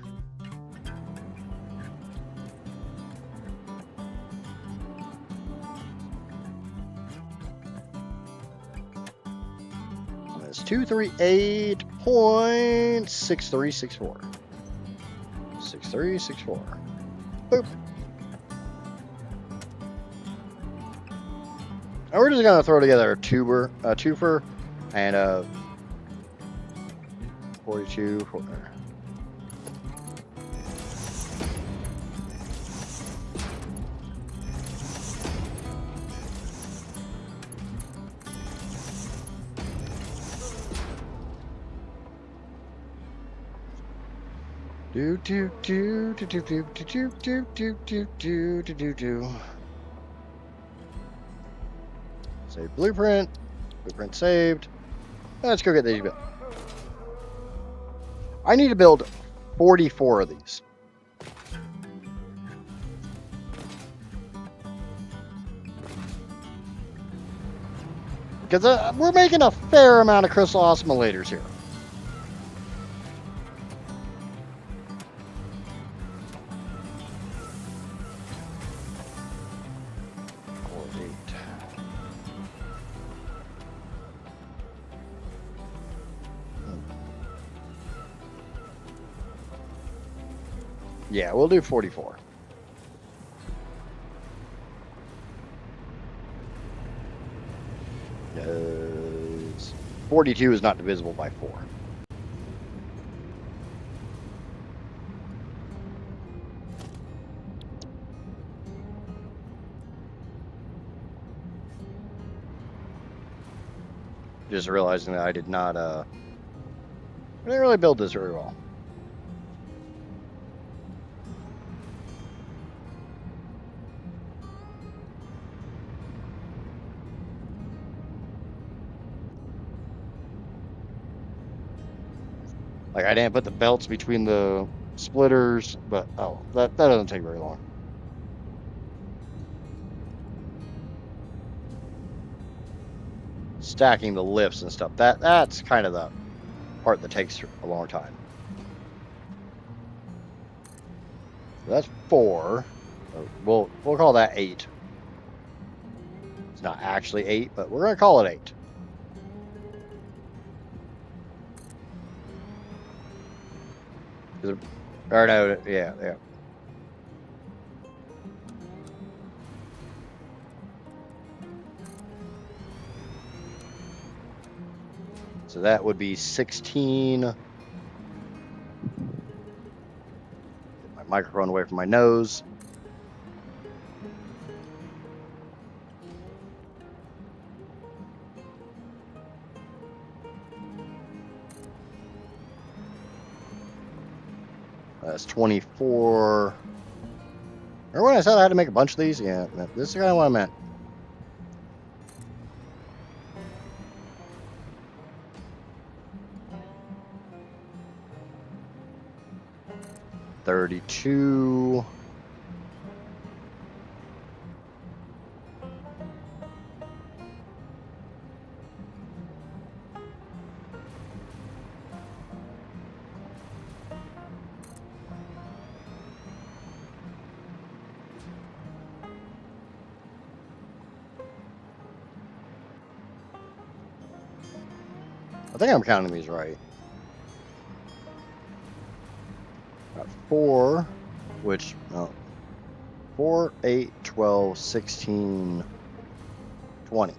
That's 238.6364. 6364. Boop. And we're just gonna throw together a twofer, and 42. Do do do do do do do do do do do do do do. Save blueprint. Blueprint saved. Let's go get these built. I need to build 44 of these. Because we're making a fair amount of crystal oscillators here. Yeah, we'll do 44. Yes. 42 is not divisible by 4. Just realizing that I did not, I didn't really build this very well. Like, I didn't put the belts between the splitters, but, oh, that doesn't take very long. Stacking the lifts and stuff, that's kind of the part that takes a long time. So that's 4. We'll call that 8. It's not actually 8, but we're going to call it 8. Or no, yeah. So that would be 16. Get my microphone away from my nose. That's 24. Remember when I said I had to make a bunch of these? Yeah, this is kind of what I meant. $32. I think I'm counting these right. Got 4, which, no. 4, 8, 12, 16, 20.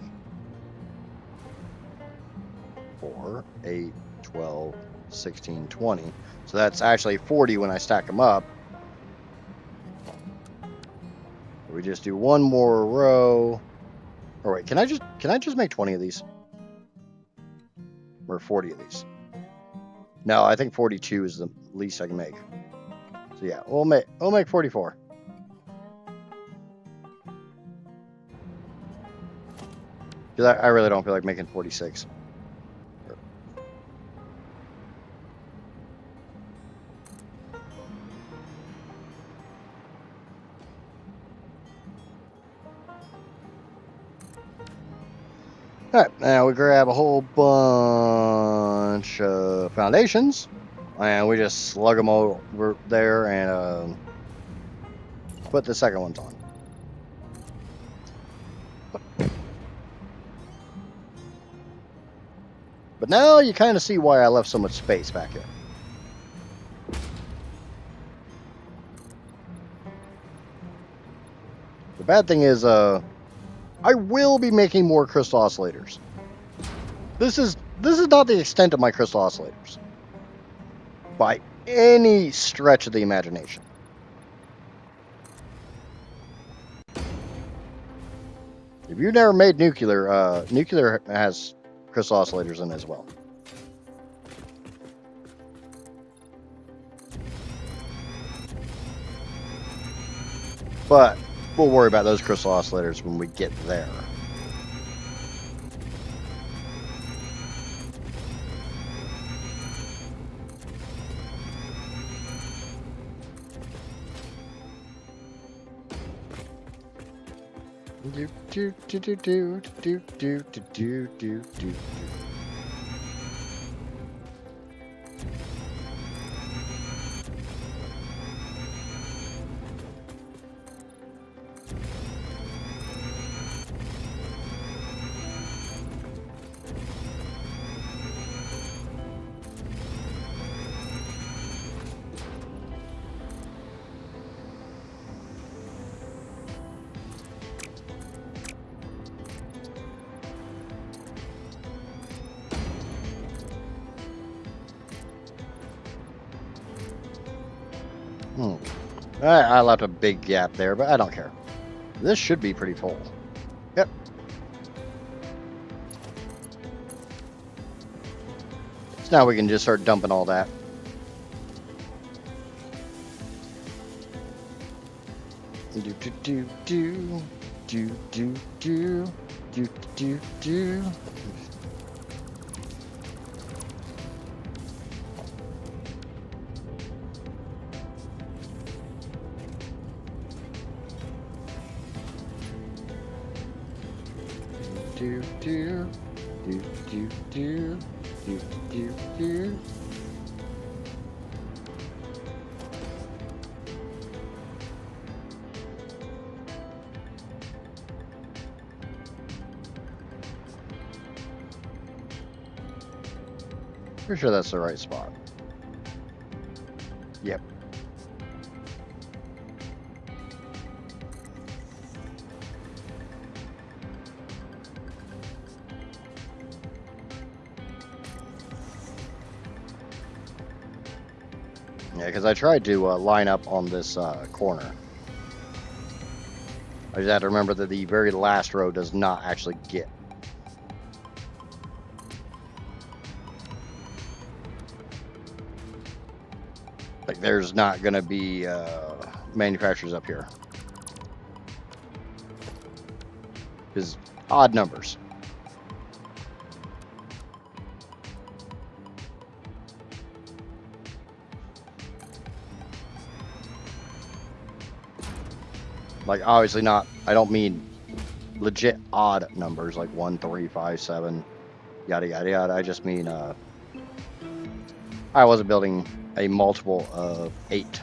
4, 8, 12, 16, 20. So that's actually 40 when I stack them up. We just do one more row. Or wait, can I just make 20 of these? Or 40 of these? No, I think 42 is the least I can make. So yeah, we'll make 44. Because I really don't feel like making 46. Alright, now we grab a whole bunch of foundations, and we just slug them over there and put the second ones on. But now you kind of see why I left so much space back here. The bad thing is, I will be making more crystal oscillators. This is not the extent of my crystal oscillators by any stretch of the imagination. If you've never made nuclear, nuclear has crystal oscillators in it as well. But we'll worry about those crystal oscillators when we get there. Do do do do do do do do do do. I left a big gap there, but I don't care. This should be pretty full. Yep. So now we can just start dumping all that. Do do do do do do do do do do. Do do do do do do do do. Pretty sure that's the right spot. Yep. Yeah, because I tried to line up on this corner. I just have to remember that the very last row does not actually get. Like there's not going to be manufacturers up here. Because odd numbers. Like, obviously not, I don't mean legit odd numbers like 1, 3, 5, 7, yada, yada, yada. I just mean, I wasn't building a multiple of 8.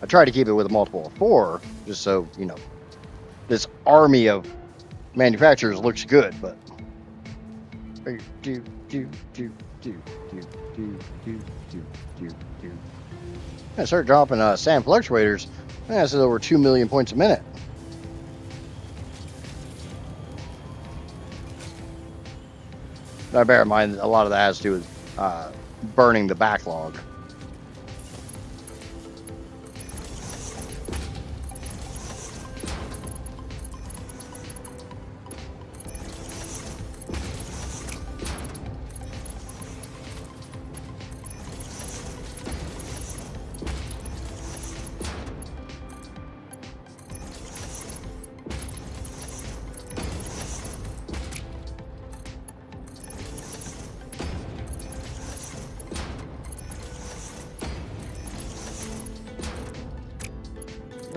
I tried to keep it with a multiple of 4, just so, you know, this army of manufacturers looks good, but I started dropping sand fluctuators. That's over 2 million points a minute. Now, bear in mind, a lot of that has to do with burning the backlog.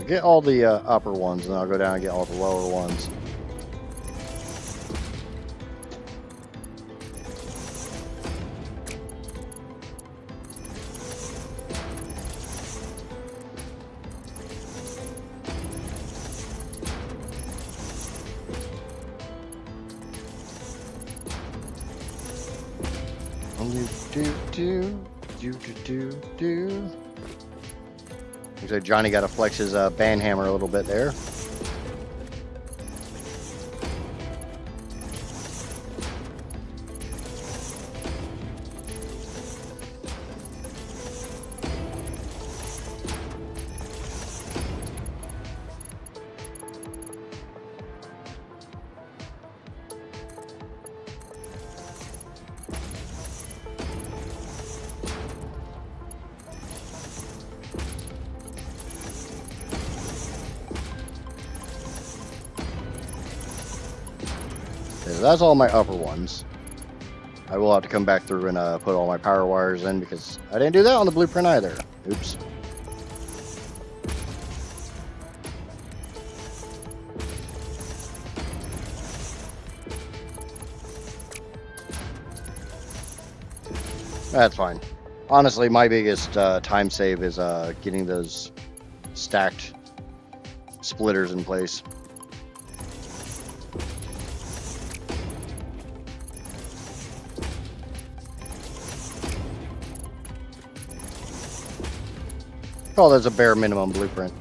Get all the upper ones, and I'll go down and get all the lower ones. Looks like Johnny got to flex his band hammer a little bit there. So that's all my upper ones. I will have to come back through and put all my power wires in because I didn't do that on the blueprint either. Oops. That's fine. Honestly, my biggest time save is getting those stacked splitters in place. Oh, there's a bare minimum blueprint.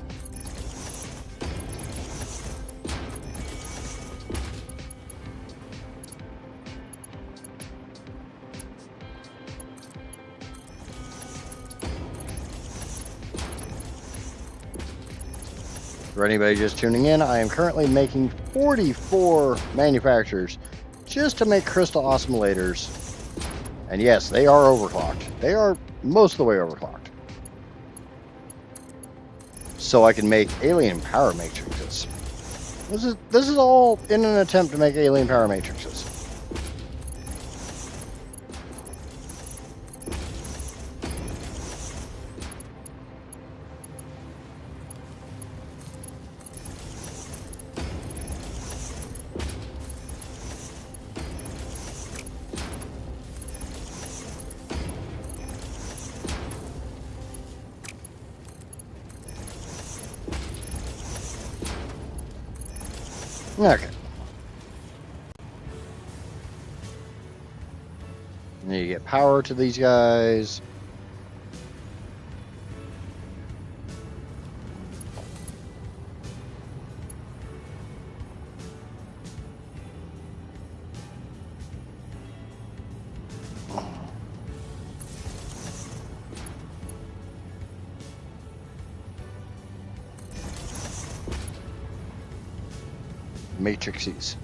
For anybody just tuning in, I am currently making 44 manufacturers just to make crystal oscillators. And yes, they are overclocked. They are most of the way overclocked. So I can make alien power matrices. This is all in an attempt to make alien power matrices. Okay. And you get power to these guys.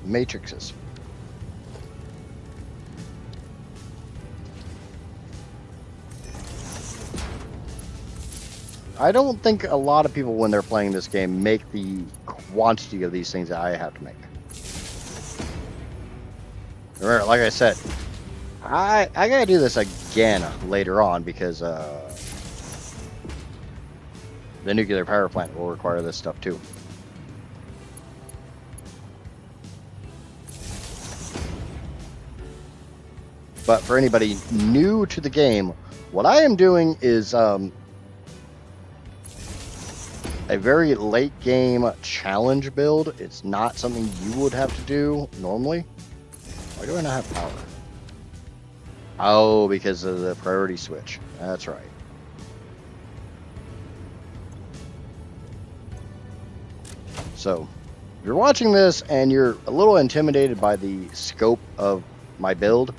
Matrices. I don't think a lot of people, when they're playing this game, make the quantity of these things that I have to make. Remember, like I said, I gotta do this again later on because the nuclear power plant will require this stuff too. But for anybody new to the game, what I am doing is a very late game challenge build. It's not something you would have to do normally. Why do I not have power? Oh, because of the priority switch. That's right. So, if you're watching this and you're a little intimidated by the scope of my build,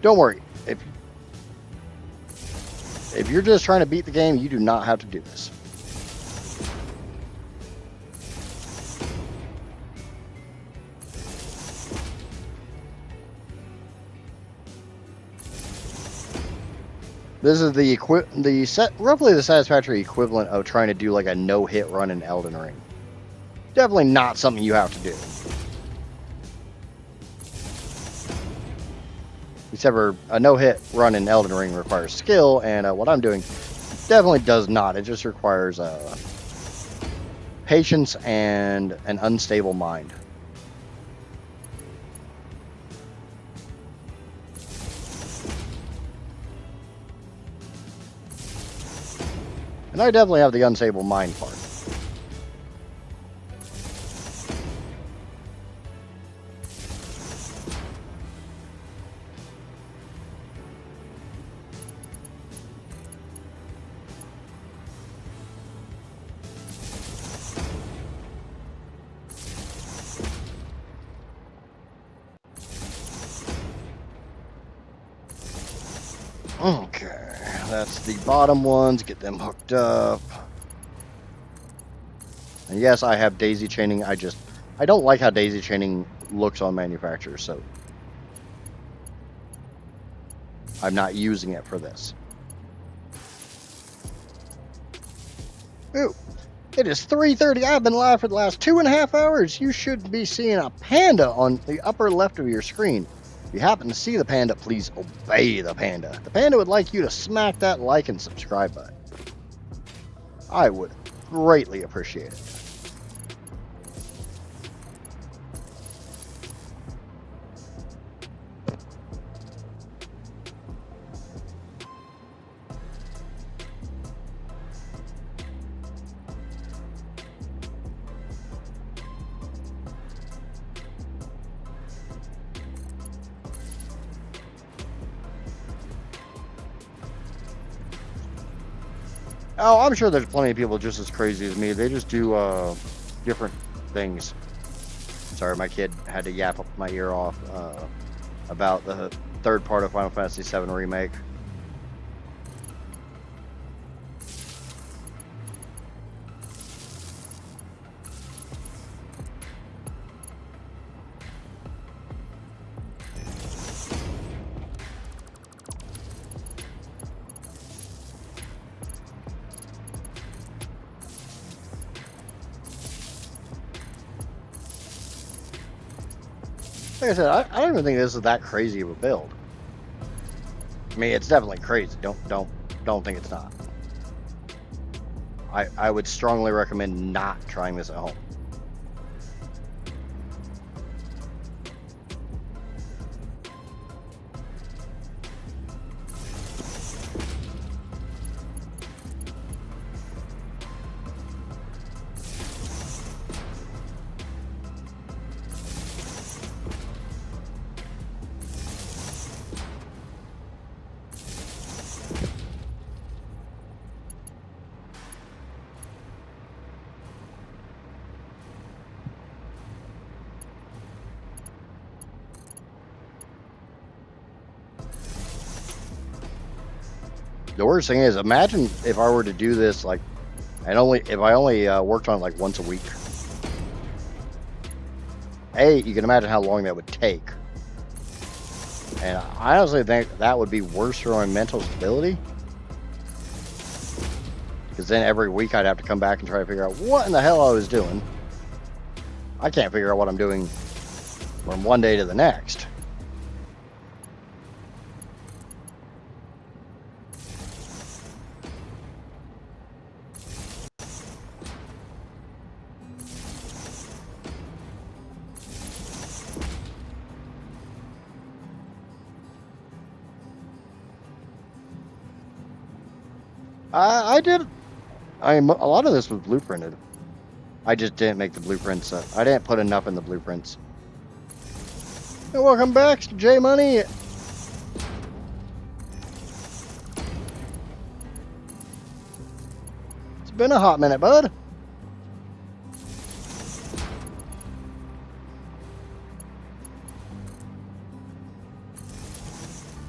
don't worry. If you're just trying to beat the game, you do not have to do this. This is roughly the Satisfactory equivalent of trying to do like a no-hit run in Elden Ring. Definitely not something you have to do. Except for a no-hit run in Elden Ring requires skill, and what I'm doing definitely does not. It just requires patience and an unstable mind. And I definitely have the unstable mind part. Okay, that's the bottom ones. Get them hooked up. And yes, I have daisy chaining. I don't like how daisy chaining looks on manufacturers, so I'm not using it for this. Ooh, it is 3:30. I've been live for the last 2.5 hours. You should be seeing a panda on the upper left of your screen. If you happen to see the panda, please obey the panda. The panda would like you to smack that like and subscribe button. I would greatly appreciate it. Oh, I'm sure there's plenty of people just as crazy as me. They just do different things. Sorry, my kid had to yap my ear off about the third part of Final Fantasy VII Remake. Like I said, I don't even think this is that crazy of a build. I mean, it's definitely crazy. Don't think it's not. I would strongly recommend not trying this at home. The worst thing is, imagine if I were to do this like, if I only worked on it like once a week. You can imagine how long that would take. And I honestly think that would be worse for my mental stability. Because then every week I'd have to come back and try to figure out what in the hell I was doing. I can't figure out what I'm doing from one day to the next. I did. A lot of this was blueprinted. I just didn't make the blueprints. I didn't put enough in the blueprints. Hey, welcome back, J Money. It's been a hot minute, bud.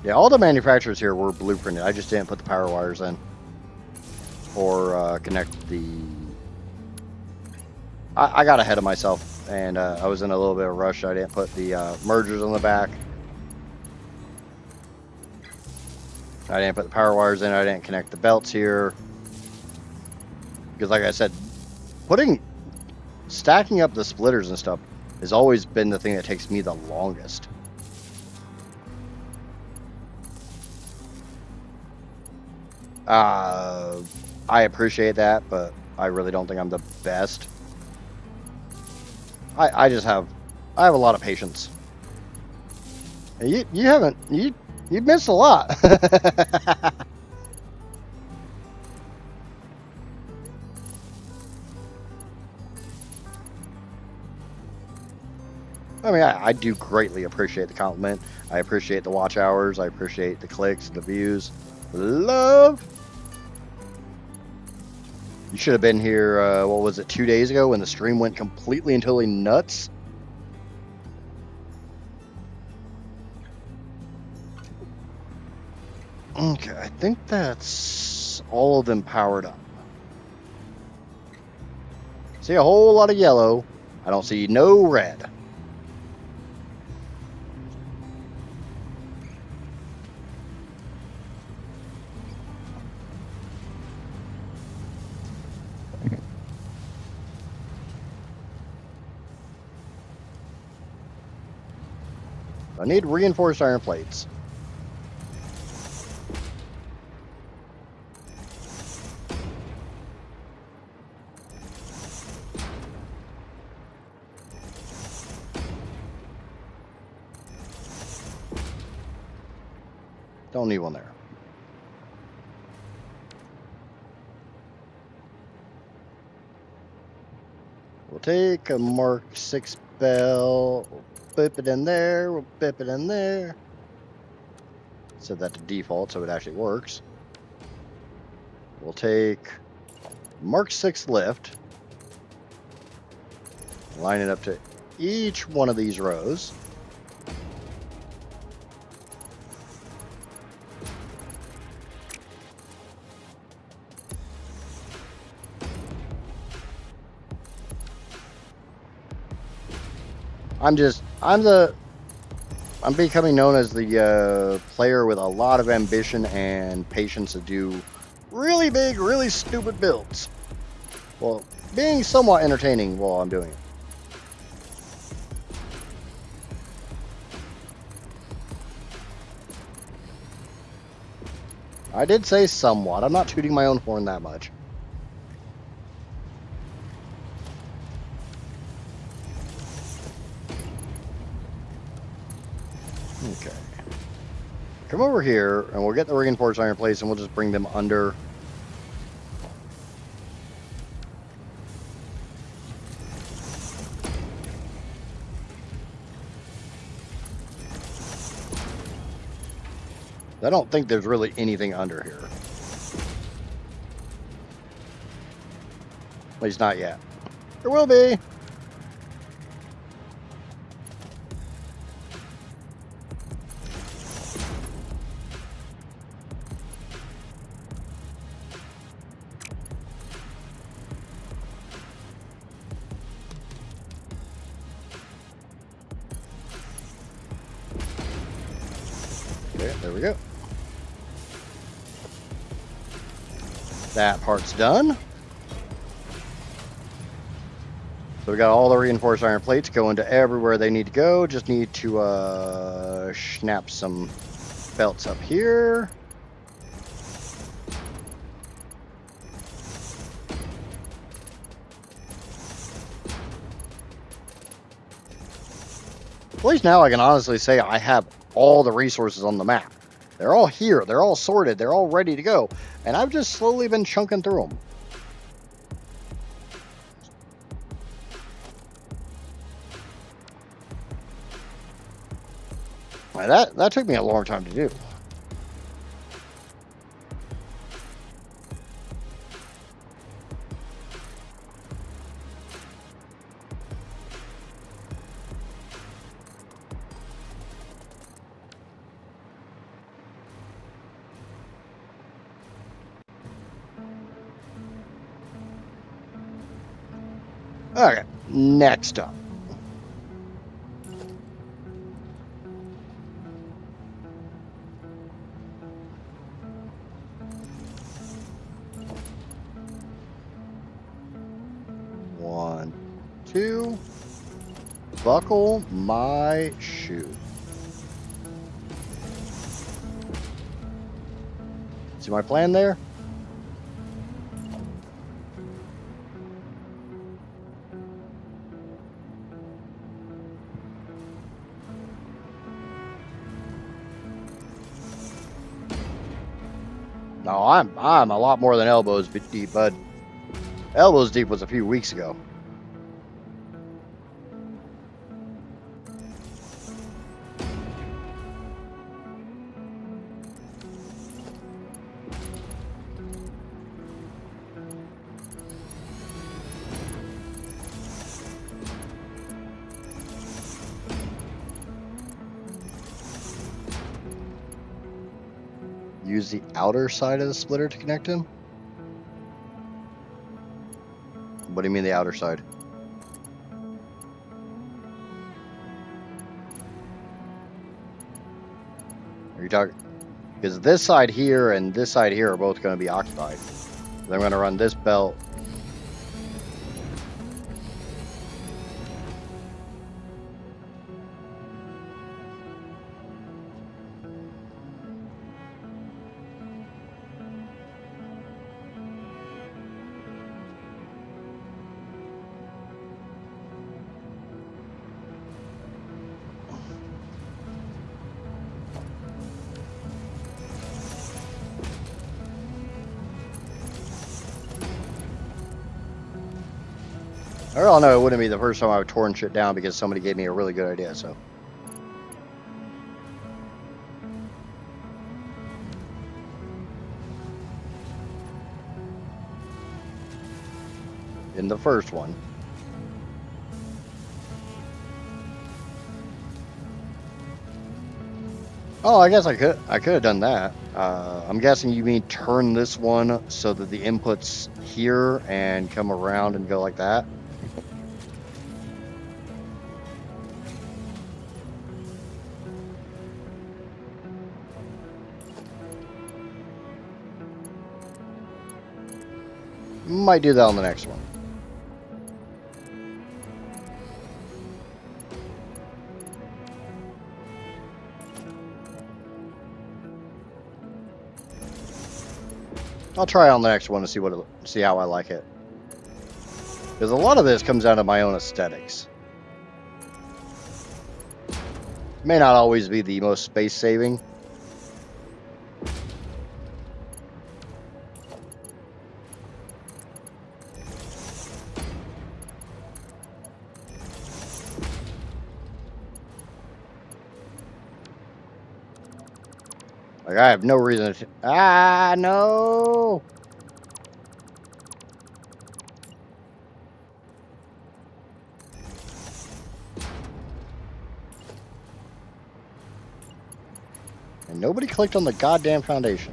Yeah, all the manufacturers here were blueprinted. I just didn't put the power wires in. Or connect the... I got ahead of myself, and I was in a little bit of a rush. I didn't put the mergers on the back. I didn't put the power wires in. I didn't connect the belts here. Because like I said, stacking up the splitters and stuff has always been the thing that takes me the longest. I appreciate that, but I really don't think I'm the best. I have a lot of patience. You've missed a lot. I mean, I do greatly appreciate the compliment. I appreciate the watch hours. I appreciate the clicks, the views. Love. You should have been here, what was it, 2 days ago when the stream went completely and totally nuts? Okay, I think that's all of them powered up. See a whole lot of yellow. I don't see no red. I need reinforced iron plates. Don't need one there. We'll take a Mark 6 bell. We'll bip it in there. We'll bip it in there. Set that to default so it actually works. We'll take Mark 6 lift. Line it up to each one of these rows. I'm becoming known as the player with a lot of ambition and patience to do really big, really stupid builds. Well, being somewhat entertaining while I'm doing it. I did say somewhat. I'm not tooting my own horn that much. Okay. Come over here, and we'll get the reinforced iron plates, and we'll just bring them under. I don't think there's really anything under here. At least not yet. There will be. Okay, there we go. That part's done. So we got all the reinforced iron plates going to everywhere they need to go. Just need to snap some belts up here. At least now I can honestly say I have all the resources on the map. They're all here. They're all sorted. They're all ready to go. And I've just slowly been chunking through them. That took me a long time to do. Okay, next up. One, two. Buckle my shoe. See my plan there? No, I'm a lot more than elbows deep, bud. Elbows deep was a few weeks ago. Use the outer side of the splitter to connect them? What do you mean the outer side? Are you talking? Because this side here and this side here are both going to be occupied. Then I'm going to run this belt. I don't know, it wouldn't be the first time I've torn shit down because somebody gave me a really good idea, so. In the first one. Oh, I guess I could have done that. I'm guessing you mean turn this one so that the input's here and come around and go like that. Might do that on the next one. I'll try on the next one to see how I like it. Because a lot of this comes down to my own aesthetics. May not always be the most space saving. Like, I have no reason to... Ah, no! And nobody clicked on the goddamn foundation.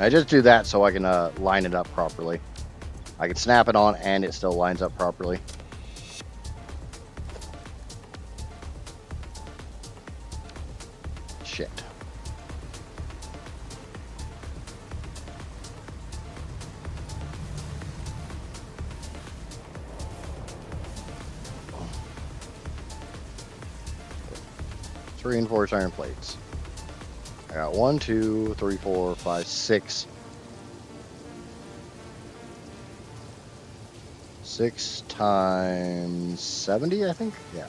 I just do that so I can line it up properly. I can snap it on and it still lines up properly. Shit. Let's reinforce iron plates. I got 1, 2, 3, 4, 5, 6. 6 times 70, I think? Yeah.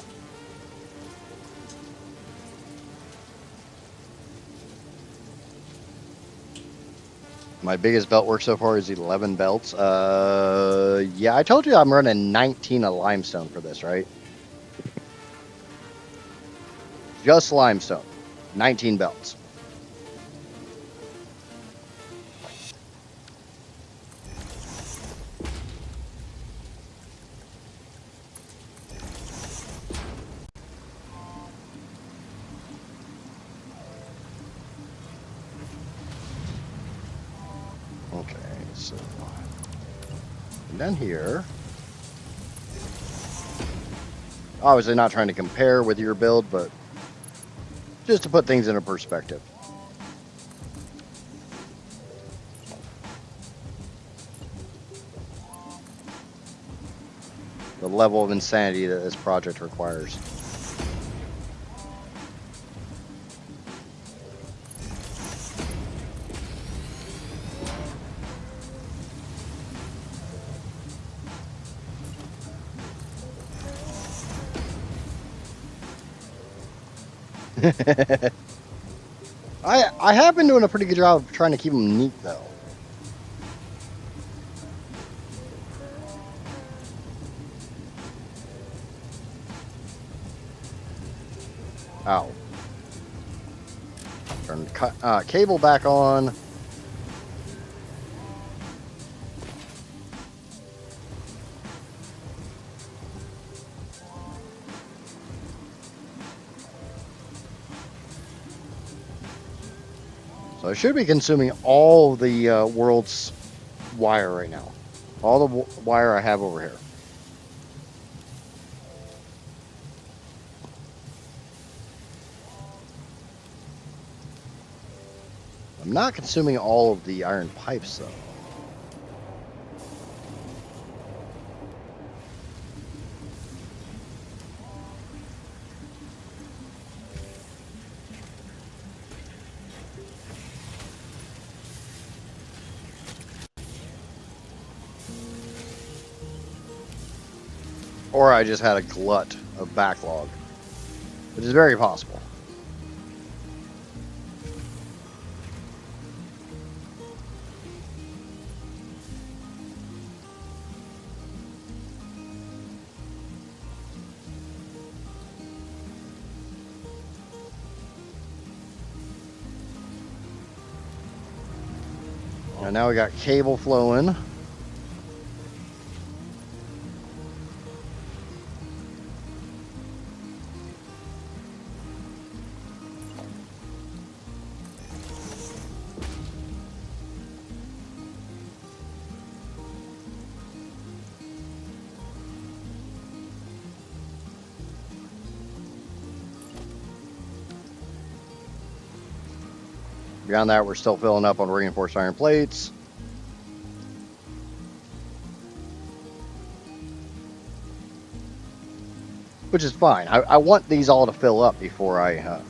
My biggest belt work so far is 11 belts. Yeah, I told you I'm running 19 of limestone for this, right? Just limestone. 19 belts. Okay, so down here. Obviously not trying to compare with your build, but just to put things into perspective. The level of insanity that this project requires. I have been doing a pretty good job of trying to keep them neat, though. Ow. Turn the cable back on. So I should be consuming all the world's wire right now. All the wire I have over here. I'm not consuming all of the iron pipes, though. Or I just had a glut of backlog, which is very possible. And now we got cable flowing. Beyond that, we're still filling up on reinforced iron plates. Which is fine. I want these all to fill up before I...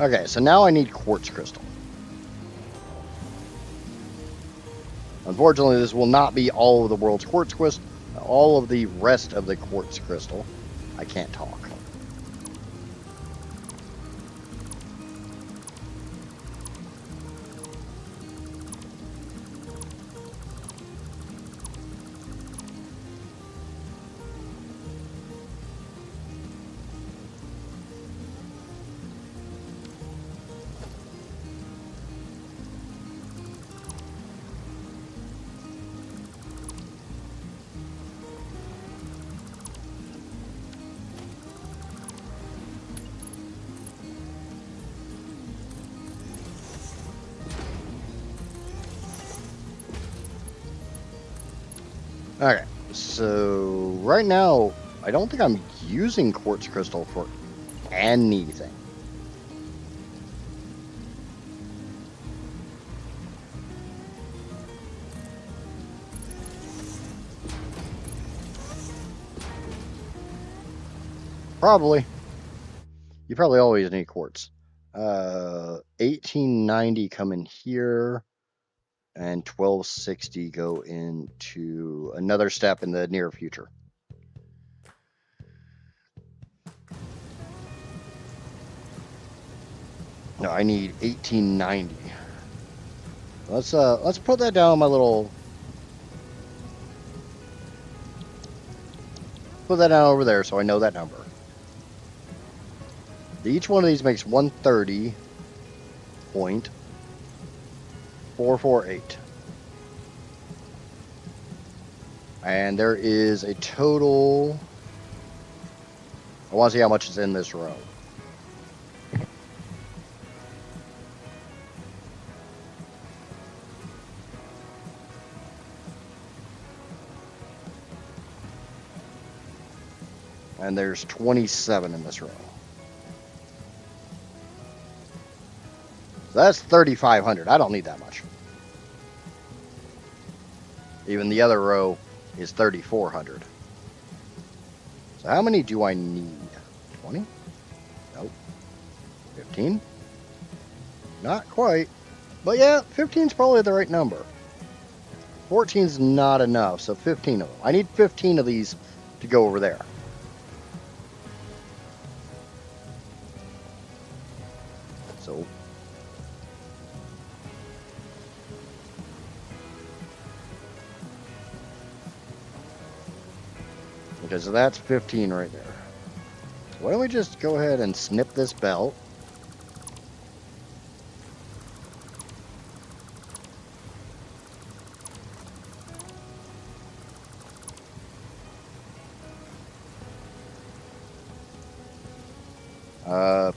Okay, so now I need quartz crystal. Unfortunately, this will not be all of the world's quartz crystal. All of the rest of the quartz crystal. I can't talk. Okay, so right now, I don't think I'm using quartz crystal for anything. Probably. You probably always need quartz. 1890 come in here, and 1260 go into another step in the near future. No, I need 1890. Let's put that down on my little. Put that down over there so I know that number. Each one of these makes 130.448. And there is a total. I want to see how much is in this row. And there's 27 in this row. So that's 3,500. I don't need that much. Even the other row is 3,400. So how many do I need? 20? Nope. 15? Not quite. But yeah, 15 is probably the right number. 14 is not enough, so 15 of them. I need 15 of these to go over there. So because that's 15 right there. Why don't we just go ahead and snip this belt?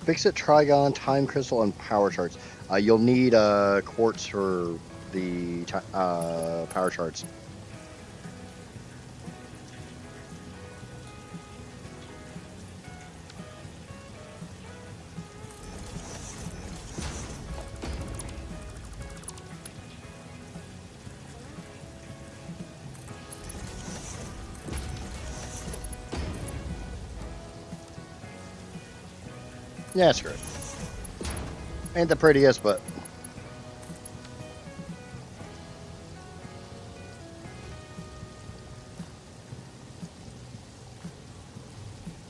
Fix-it, Trigon, Time Crystal, and Power Charts. You'll need quartz for the power charts. Yeah, screw it. Ain't the prettiest, but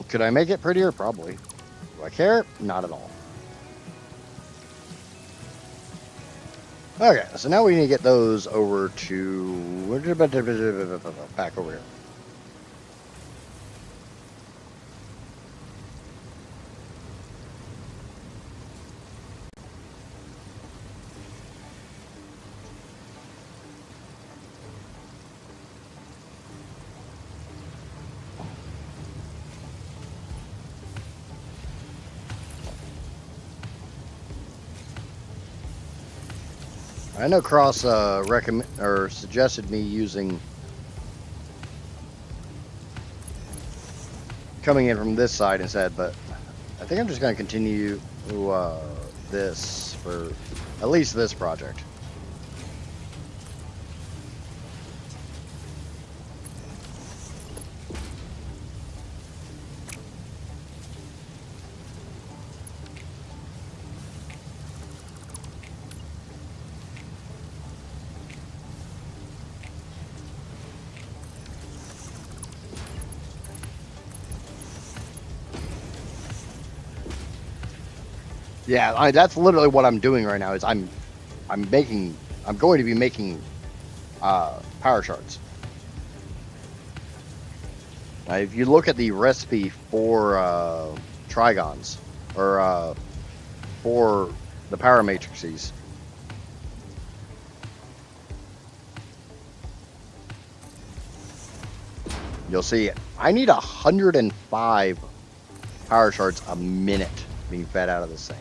could I make it prettier? Probably. Do I care? Not at all. Okay, so now we need to get those over to back over here. I know Cross recommend or suggested me using coming in from this side instead, but I think I'm just going to continue this for at least this project. Yeah, that's literally what I'm doing right now. Is I'm going to be making power charts. Now, if you look at the recipe for trigons or for the power matrices, you'll see I need 105 power charts a minute being fed out of this thing.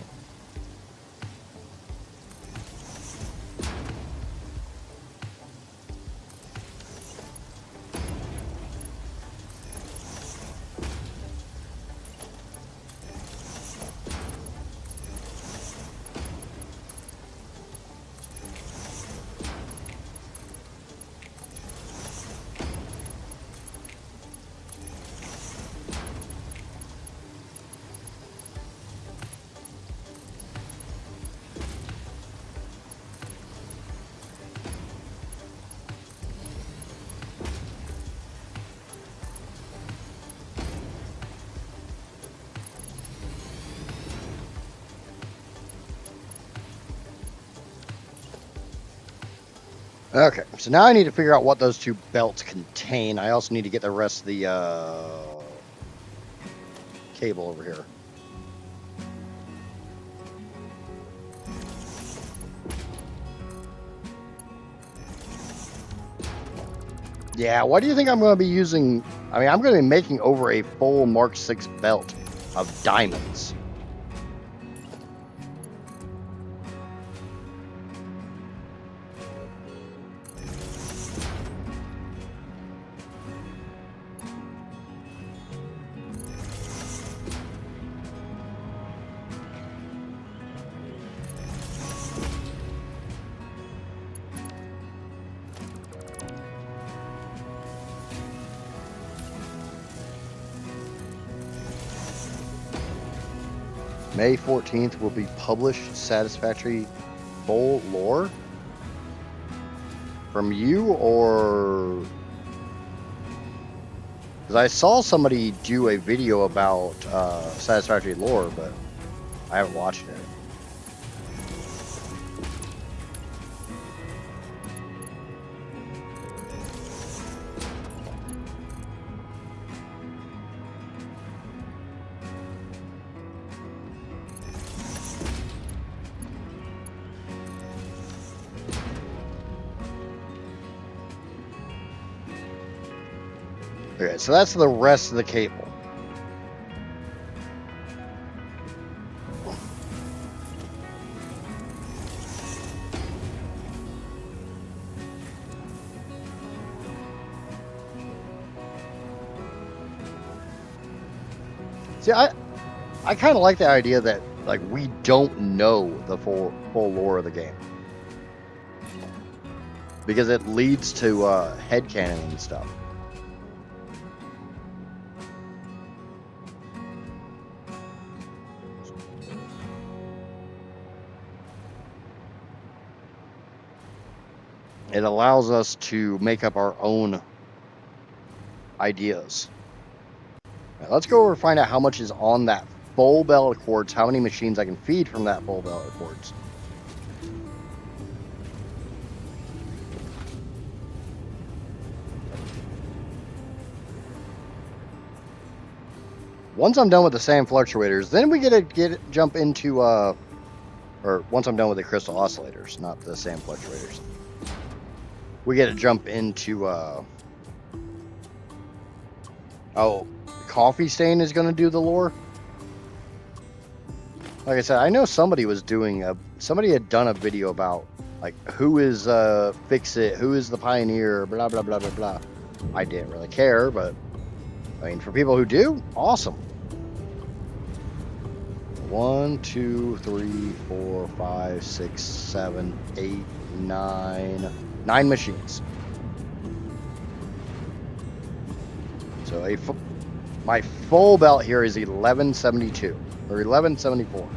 Okay, so now I need to figure out what those two belts contain. I also need to get the rest of the cable over here. Yeah, what do you think I'm going to be using? I mean, I'm going to be making over a full Mark 6 belt of diamonds. May 14th will be published Satisfactory full lore from you, or because I saw somebody do a video about Satisfactory lore, but I haven't watched it. Okay, so that's the rest of the cable. See, I kind of like the idea that like we don't know the full lore of the game, because it leads to headcanon and stuff. It allows us to make up our own ideas. Now, let's go over and find out how much is on that full belt of quartz, how many machines I can feed from that full belt of quartz. Once I'm done with the sand fluctuators, then we get to jump into or once I'm done with the crystal oscillators, not the sand fluctuators, we get to jump into oh, coffee stain is going to do the lore. Like I said, I know somebody was doing somebody had done a video about like who is Fix-It, who is the pioneer, blah blah blah blah blah. I didn't really care, but I mean, for people who do, awesome. 1, 2, 3, 4, 5, 6, 7, 8, 9 machines. So my full belt here is 1172 or 1174.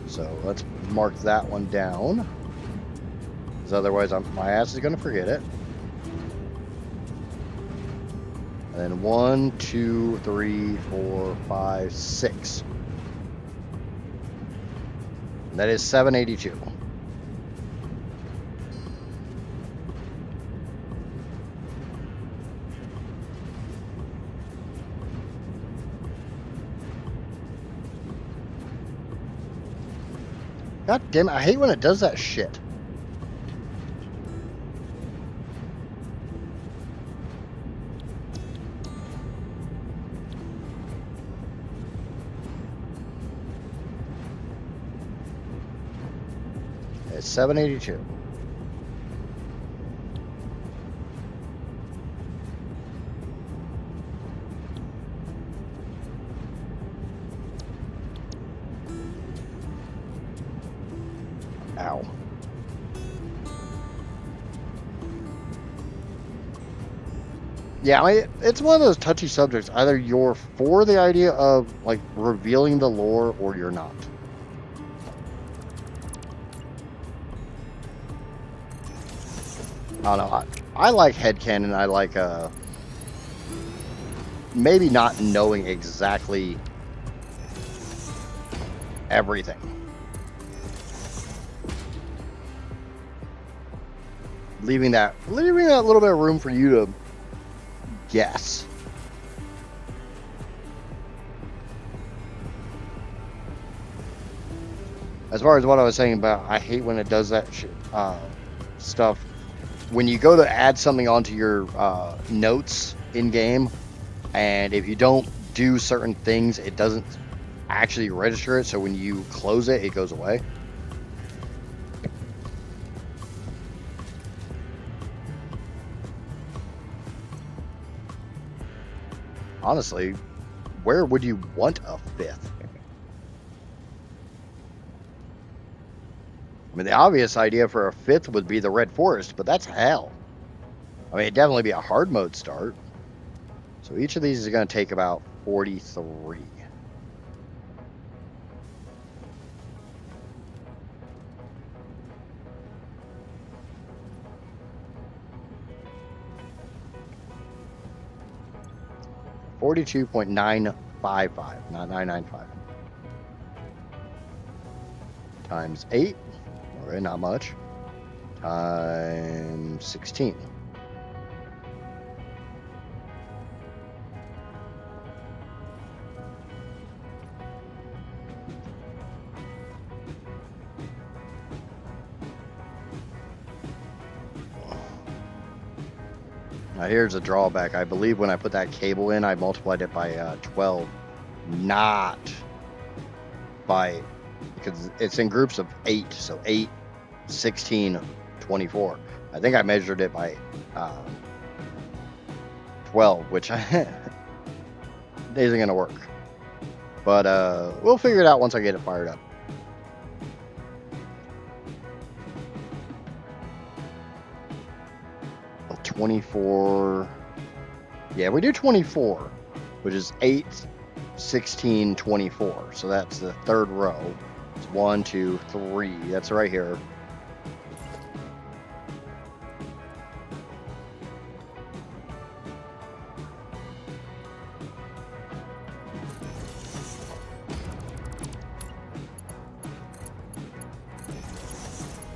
So let's mark that one down, because otherwise my ass is going to forget it. And then 1, 2, 3, 4, 5, 6. And that is 782. God damn it, I hate when it does that shit. It's 782. Ow. Yeah, it's one of those touchy subjects. Either you're for the idea of like revealing the lore or you're not. I don't know. I like headcanon. I like maybe not knowing exactly everything. leaving that little bit of room for you to guess. As far as what I was saying about, I hate when it does that stuff. When you go to add something onto your notes in game, and if you don't do certain things, it doesn't actually register it. So when you close it, it goes away. Honestly, where would you want a fifth? I mean, the obvious idea for a fifth would be the Red Forest, but that's hell. I mean, it'd definitely be a hard mode start. So each of these is going to take about 43. $42.955, not 995. Times 8. All right, not much. Times 16. Now here's a drawback. I believe when I put that cable in, I multiplied it by 12, not by, because it's in groups of 8, so 8, 16, 24. I think I measured it by 12, which isn't going to work. But we'll figure it out once I get it fired up. $24. Yeah, we do 24, which is 8, 16, 24. So that's the third row. It's 1, 2, 3. That's right here.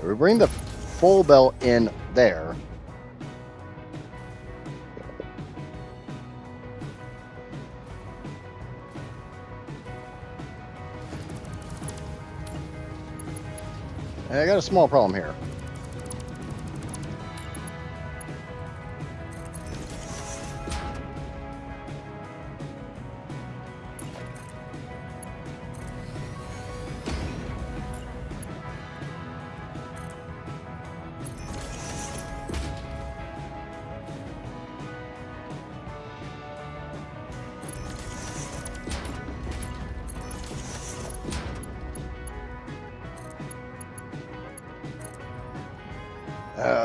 We bring the full belt in there. And I got a small problem here.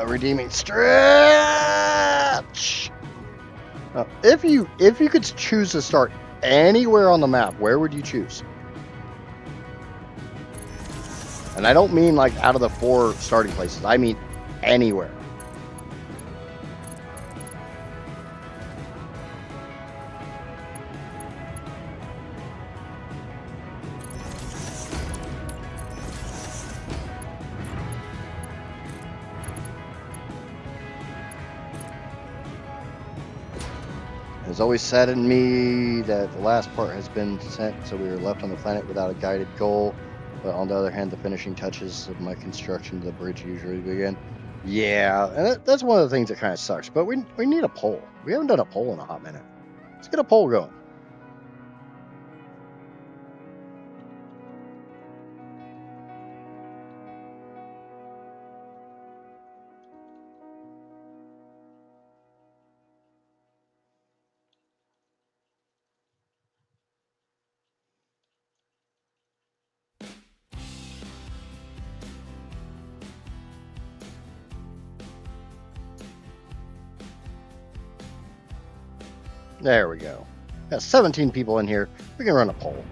Redeeming stretch. If you could choose to start anywhere on the map, where would you choose? And I don't mean like out of the 4 starting places. I mean anywhere. It's always saddened me that the last part has been sent, so we were left on the planet without a guided goal. But on the other hand, the finishing touches of my construction of the bridge usually begin. Yeah, and that's one of the things that kind of sucks. But we need a poll. We haven't done a poll in a hot minute. Let's get a poll going. There we go. Got 17 people in here. We can run a poll.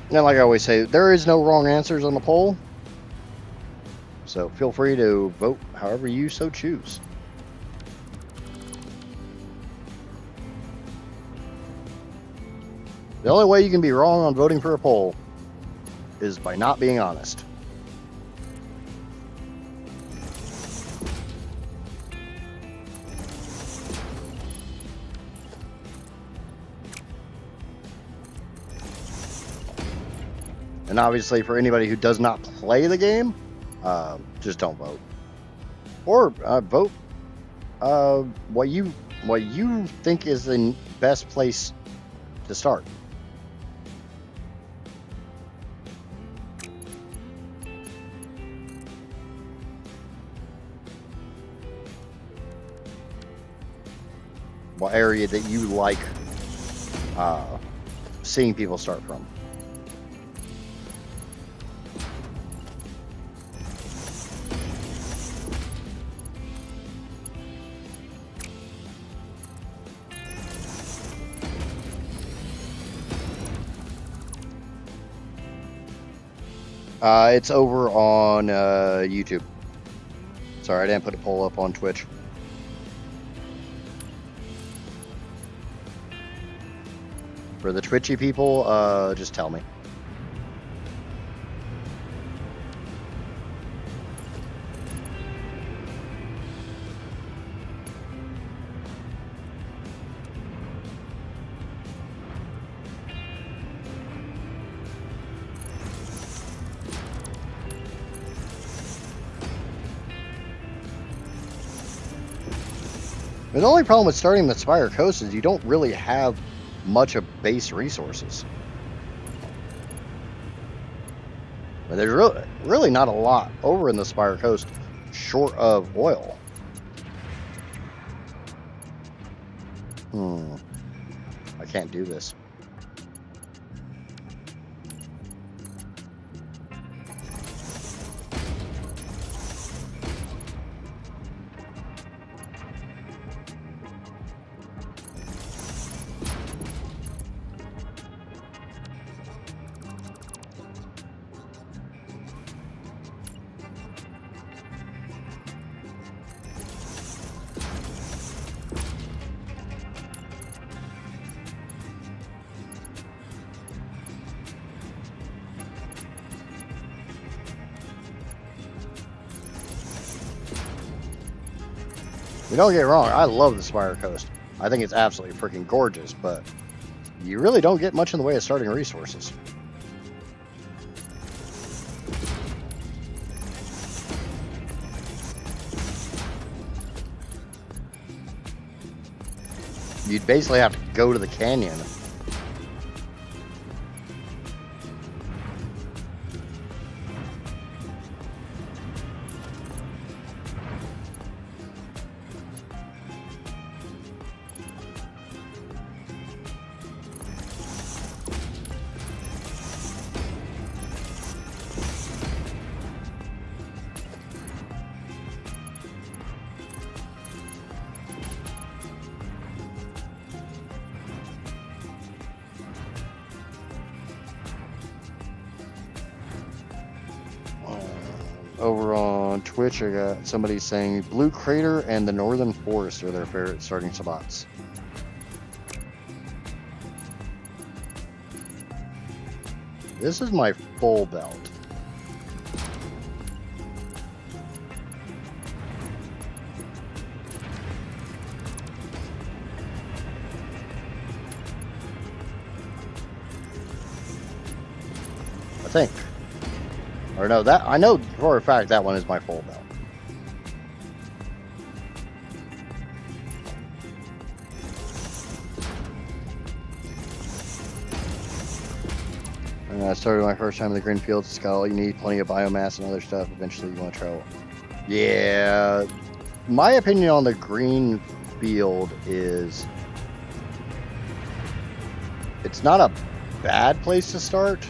And like I always say, there is no wrong answers on the poll. So feel free to vote however you so choose. The only way you can be wrong on voting for a poll is by not being honest. And obviously, for anybody who does not play the game, just don't vote, or vote what you think is the best place to start. What area that you like seeing people start from. It's over on YouTube. Sorry, I didn't put a poll up on Twitch. For the Twitchy people, just tell me. The only problem with starting the Spire Coast is you don't really have much of base resources. But there's really not a lot over in the Spire Coast short of oil. I can't do this. Don't get me wrong, I love the Spire Coast. I think it's absolutely freaking gorgeous, but you really don't get much in the way of starting resources. You'd basically have to go to the canyon. Over on Twitch, I got somebody saying Blue Crater and the Northern Forest are their favorite starting spots. This is my full belt. I think. Or no, that I know for a fact that one is my full belt. And I started my first time in the green fields. It's got all you need, plenty of biomass and other stuff. Eventually you want to travel. Yeah, my opinion on the green field is it's not a bad place to start,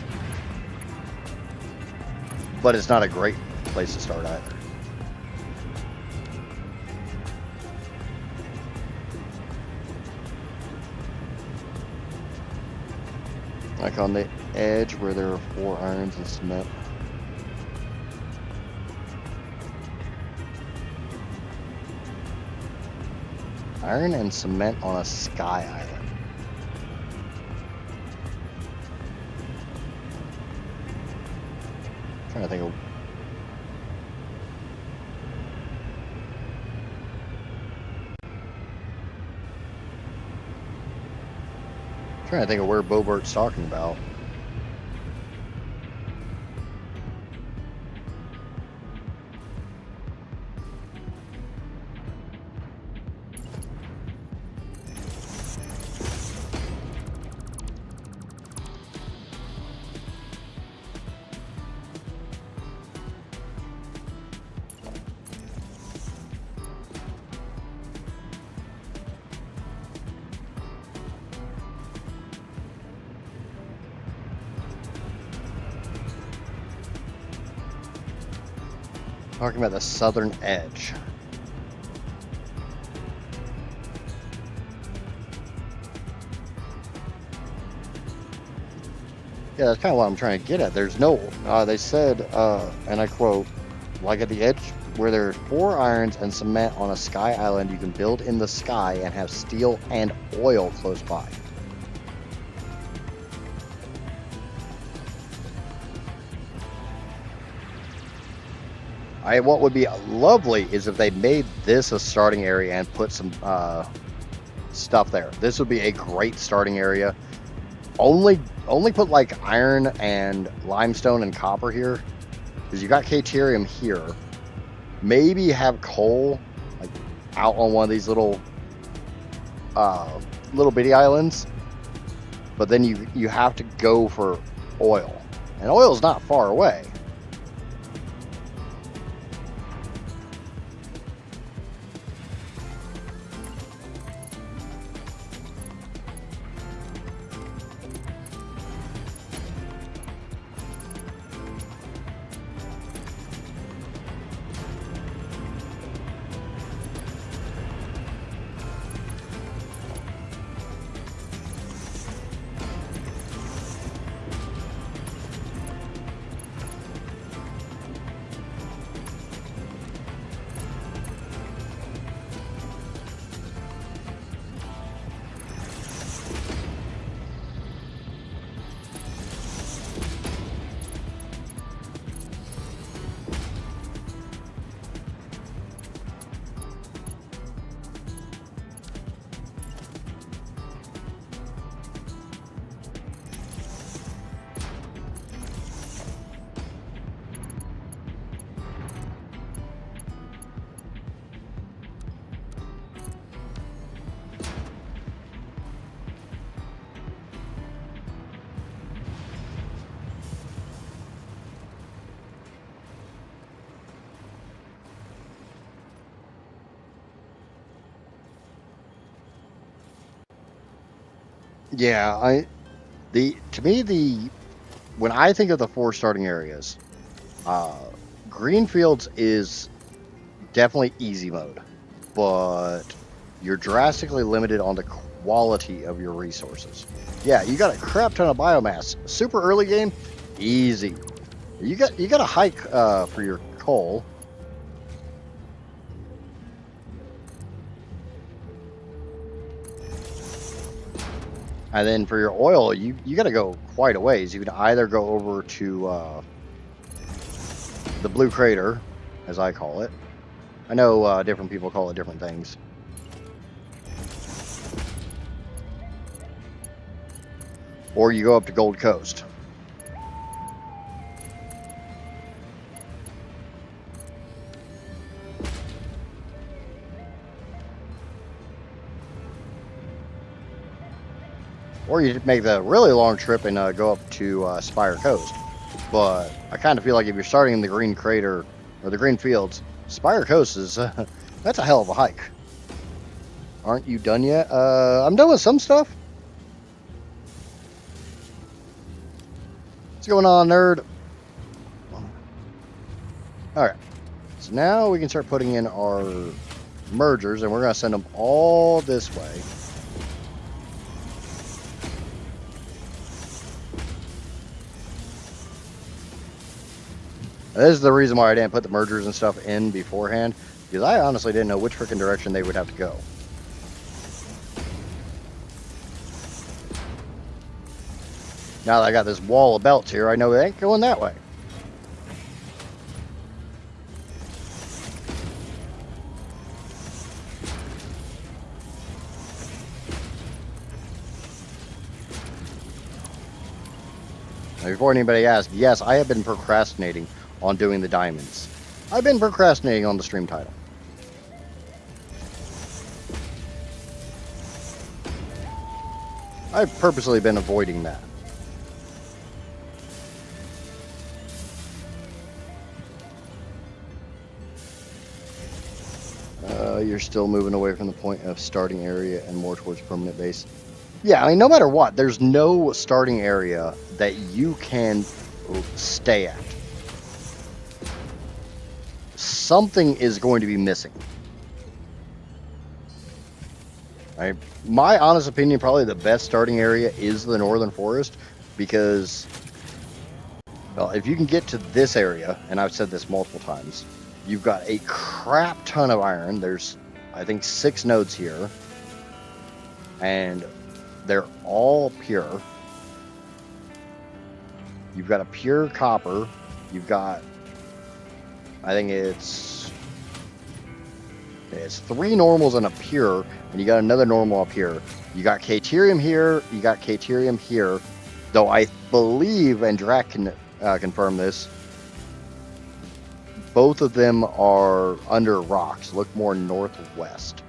but it's not a great place to start either. Like on the edge where there are 4 irons and cement. Iron and cement on a sky island. to think of where Bobert's talking about. Talking about the southern edge. Yeah, that's kind of what I'm trying to get at. There's no, they said, and I quote, like at the edge where there's 4 irons and cement on a sky island, you can build in the sky and have steel and oil close by. What would be lovely is if they made this a starting area and put some stuff there. This would be a great starting area. Only put like iron and limestone and copper here, because you got caterium here. Maybe have coal like out on one of these little bitty islands, but then you have to go for oil, and oil's not far away. Yeah, when I think of the 4 starting areas, Greenfields is definitely easy mode, but you're drastically limited on the quality of your resources. Yeah, you got a crap ton of biomass. Super early game, easy. You got a hike for your coal. And then for your oil, you got to go quite a ways. You can either go over to the Blue Crater, as I call it. I know different people call it different things. Or you go up to Gold Coast. Or you make the really long trip and go up to Spire Coast. But I kind of feel like if you're starting in the Green Crater or the Green Fields, Spire Coast is that's a hell of a hike. Aren't you done yet? I'm done with some stuff. What's going on, nerd? Alright. So now we can start putting in our mergers, and we're going to send them all this way. This is the reason why I didn't put the mergers and stuff in beforehand, because I honestly didn't know which freaking direction they would have to go. Now that I got this wall of belts here, I know they ain't going that way. Now, before anybody asks, yes, I have been procrastinating on doing the diamonds. I've been procrastinating on the stream title. I've purposely been avoiding that. You're still moving away from the point of starting area and more towards permanent base. Yeah, I mean, no matter what, there's no starting area that you can stay at. Something is going to be missing. My honest opinion, probably the best starting area is the northern forest, because, well, if you can get to this area, and I've said this multiple times, you've got a crap ton of iron. There's, I think, 6 nodes here, and they're all pure. You've got a pure copper. You've got, I think it's 3 normals and a pure, and you got another normal up here. You got Caterium here, you got Caterium here, though I believe, and Drac can confirm this, both of them are under rocks. Look more northwest.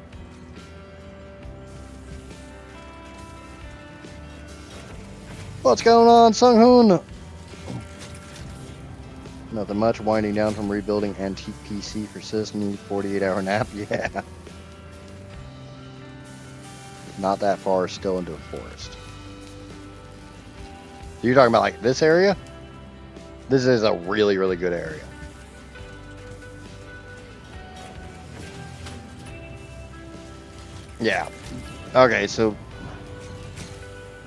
What's going on, Sung Hoon? Nothing much. Winding down from rebuilding antique PC for sis. Need 48-hour nap. Yeah. Not that far. Still into the forest. So you're talking about like this area? This is a really, really good area. Yeah. Okay, so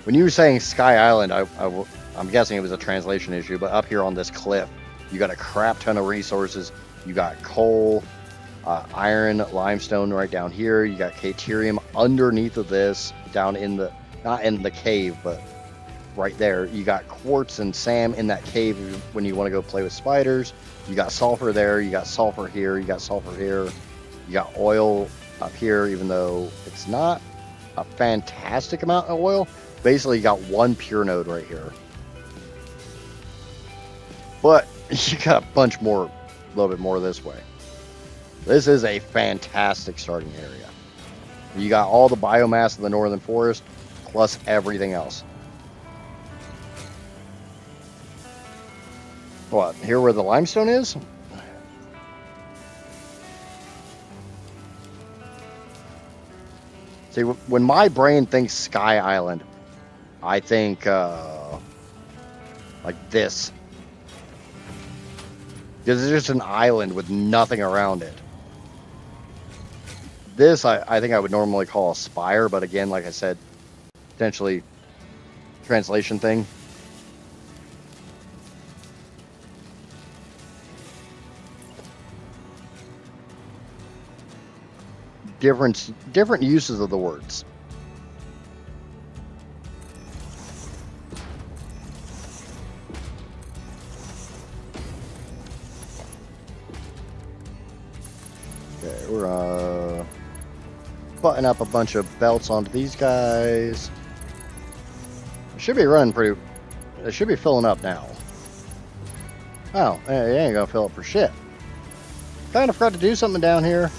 when you were saying Sky Island, I'm guessing it was a translation issue, but up here on this cliff, you got a crap ton of resources. You got coal, iron, limestone right down here. You got Caterium underneath of this, down in the, not in the cave, but right there. You got quartz and sand in that cave when you want to go play with spiders. You got sulfur there. You got sulfur here. You got sulfur here. You got oil up here, even though it's not a fantastic amount of oil. Basically, you got 1 pure node right here. But you got a bunch more, a little bit more this way. This is a fantastic starting area. You got all the biomass of the northern forest, plus everything else. What, here where the limestone is? See, when my brain thinks Sky Island, I think like this. Because it's just an island with nothing around it. This, I think I would normally call a spire, but again, like I said, potentially translation thing. Different uses of the words. Okay, we're button up a bunch of belts onto these guys. It should be running pretty. It should be filling up now. Oh, it ain't gonna fill up for shit. Kind of forgot to do something down here.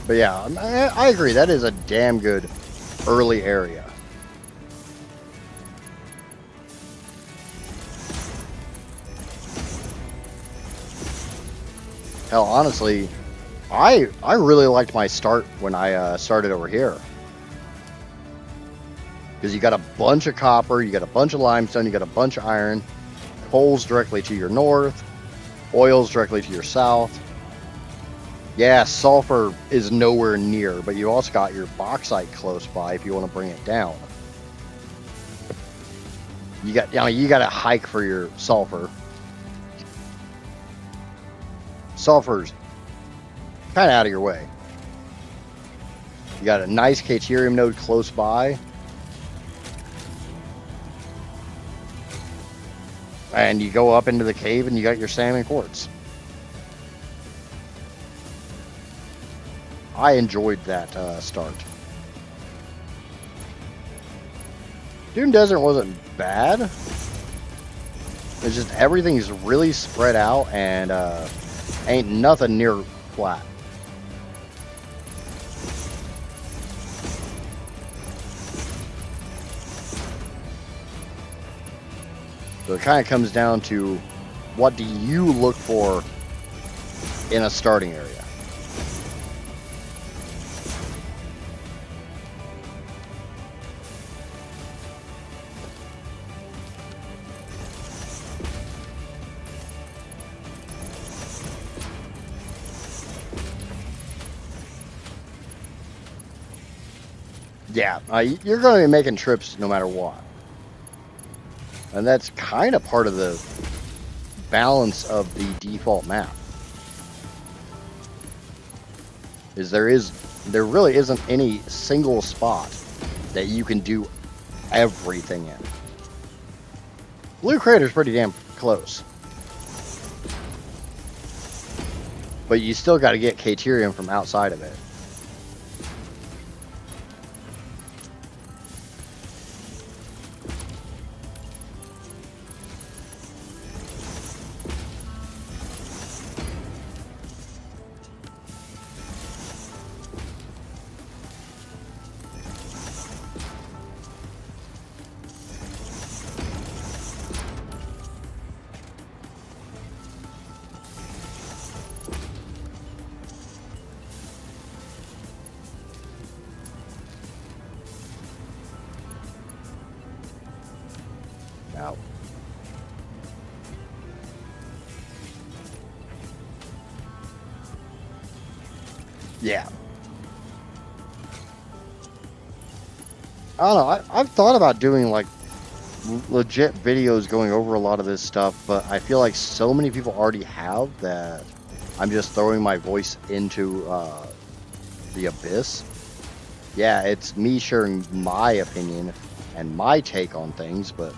But yeah, I agree. That is a damn good early area. Hell, honestly, I really liked my start when I started over here. Because you got a bunch of copper, you got a bunch of limestone, you got a bunch of iron, coal's directly to your north, oil's directly to your south. Yeah, sulfur is nowhere near, but you also got your bauxite close by if you want to bring it down. You got, you got to hike for your sulfur. Sulfur's kind of out of your way. You got a nice Caterium node close by. And you go up into the cave and you got your salmon quartz. I enjoyed that start. Dune Desert wasn't bad. It's just everything's really spread out and ain't nothing near flat. So it kind of comes down to what do you look for in a starting area? Yeah, you're going to be making trips no matter what. And that's kind of part of the balance of the default map. There really isn't any single spot that you can do everything in. Blue Crater's pretty damn close. But you still got to get Caterium from outside of it. Now, yeah. I don't know. I've thought about doing like legit videos going over a lot of this stuff, but I feel like so many people already have that I'm just throwing my voice into the abyss. Yeah, it's me sharing my opinion and my take on things, but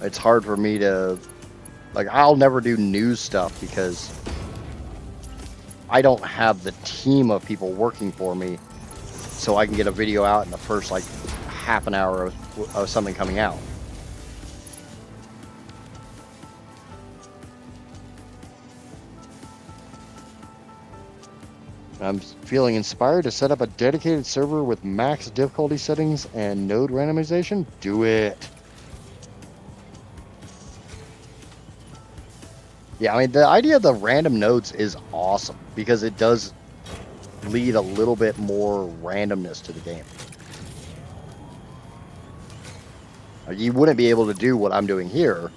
it's hard for me to, like, I'll never do news stuff because I don't have the team of people working for me so I can get a video out in the first, like, half an hour of something coming out. I'm feeling inspired to set up a dedicated server with max difficulty settings and node randomization. Do it. Yeah, I mean, the idea of the random nodes is awesome because it does lead a little bit more randomness to the game. You wouldn't be able to do what I'm doing here.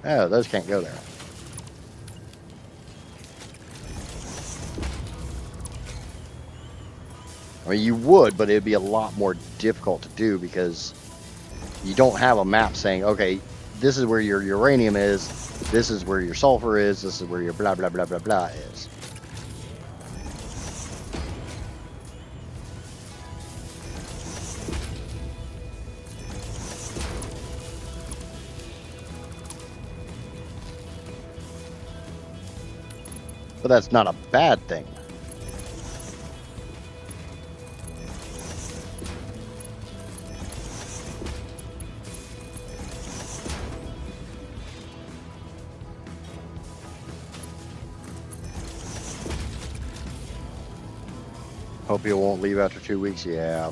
Oh, those can't go there. I mean, you would, but it'd be a lot more difficult to do because you don't have a map saying, okay, this is where your uranium is, this is where your sulfur is, this is where your blah, blah, blah, blah, blah is. But that's not a bad thing. Hope you won't leave after 2 weeks. Yeah.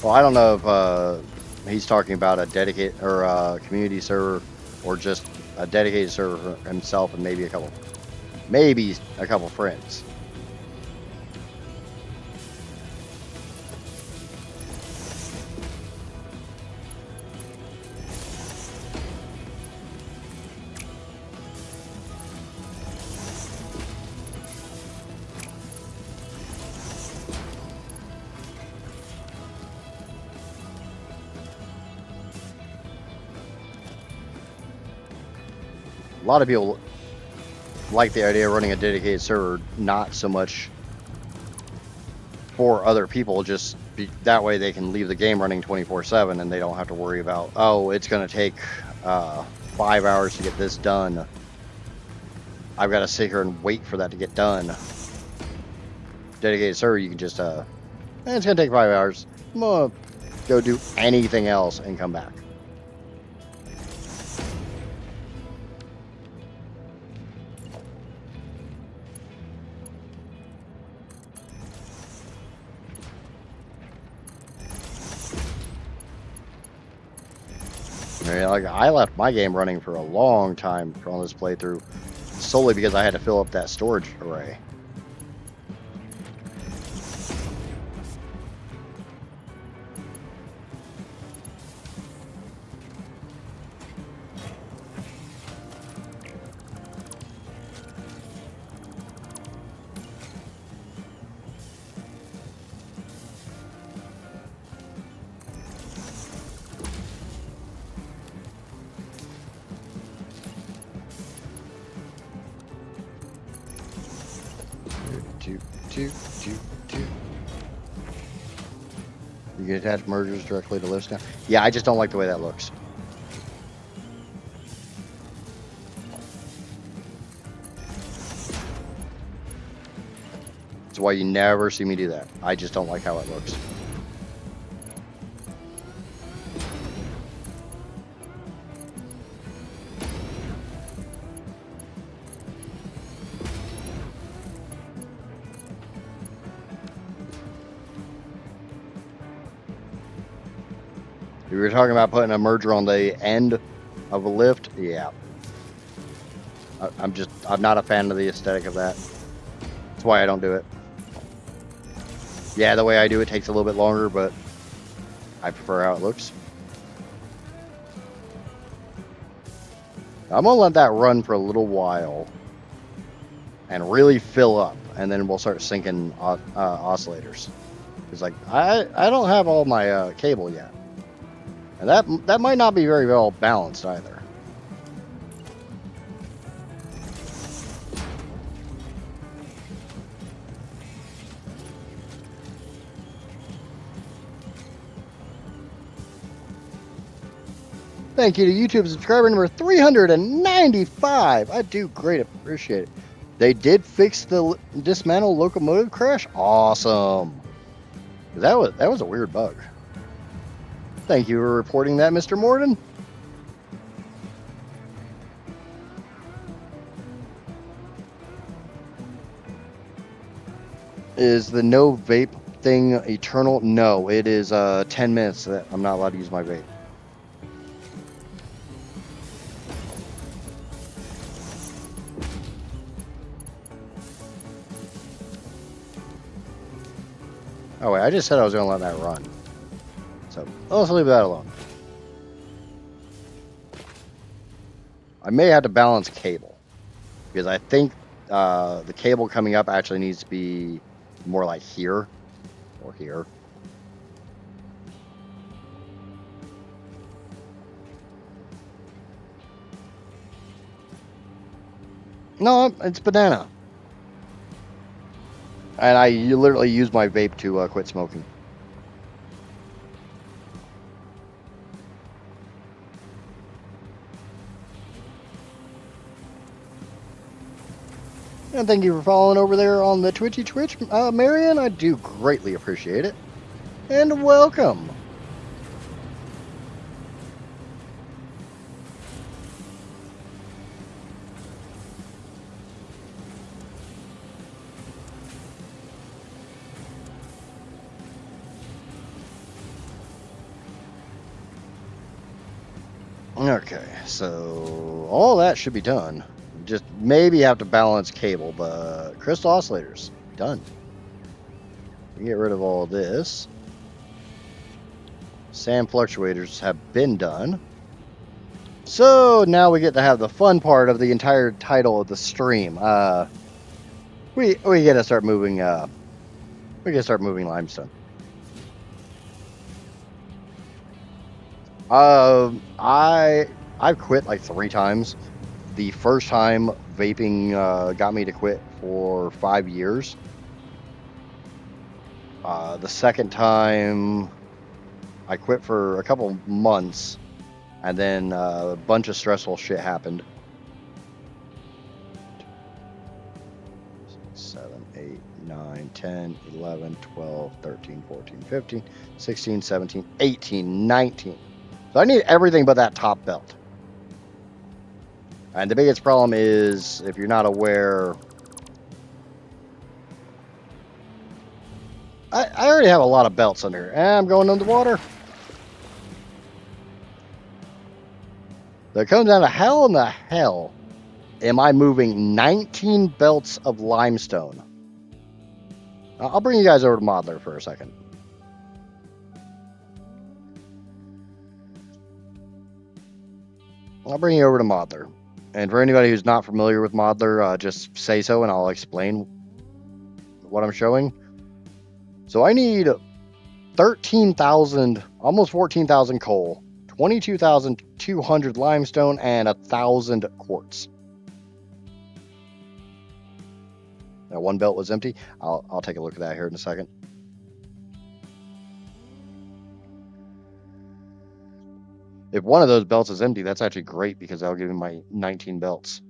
Well, I don't know if he's talking about a dedicated or a community server or just a dedicated server for himself and maybe a couple friends. A lot of people like the idea of running a dedicated server, not so much for other people, just that way they can leave the game running 24/7 and they don't have to worry about, oh, it's going to take 5 hours to get this done. I've got to sit here and wait for that to get done. Dedicated server, you can just, it's going to take 5 hours. I'm going to go do anything else and come back. Like, I left my game running for a long time on this playthrough solely because I had to fill up that storage array. You can attach mergers directly to lifts now. Yeah, I just don't like the way that looks. That's why you never see me do that. I just don't like how it looks. If you were talking about putting a merger on the end of a lift, yeah. I'm not a fan of the aesthetic of that. That's why I don't do it. Yeah, the way I do it takes a little bit longer, but I prefer how it looks. I'm gonna let that run for a little while and really fill up, and then we'll start sinking oscillators. It's like I don't have all my cable yet. And that might not be very well balanced either. Thank you to YouTube subscriber number 395. I do great appreciate it. They did fix the dismantle locomotive crash. Awesome. That was a weird bug. Thank you for reporting that, Mr. Morden. Is the no vape thing eternal? No, it is 10 minutes that I'm not allowed to use my vape. Oh wait, I just said I was going to let that run. So let's leave that alone. I may have to balance cable because I think the cable coming up actually needs to be more like here or here. No, it's banana. And I literally use my vape to quit smoking. And thank you for following over there on the Twitch, Marion. I do greatly appreciate it. And welcome. Okay, so all that should be done. Just maybe have to balance cable, but crystal oscillators, done. Get rid of all this. Sand fluctuators have been done. So now we get to have the fun part of the entire title of the stream. We gotta start moving. We gotta start moving limestone. I've quit like 3 times. The first time vaping got me to quit for 5 years. The second time, I quit for a couple months, and then a bunch of stressful shit happened. 7, 8, 9, 10, 11, 12, 13, 14, 15, 16, 17, 18, 19. So I need everything but that top belt. And the biggest problem is, if you're not aware, I already have a lot of belts under here. And I'm going underwater. So it comes down to how in the hell am I moving 19 belts of limestone? I'll bring you guys over to Modeler for a second. I'll bring you over to Modeler. And for anybody who's not familiar with Modeler, just say so and I'll explain what I'm showing. So I need 13,000, almost 14,000 coal, 22,200 limestone, and 1,000 quartz. Now, one belt was empty. I'll take a look at that here in a second. If one of those belts is empty, that's actually great because that'll give me my 19 belts.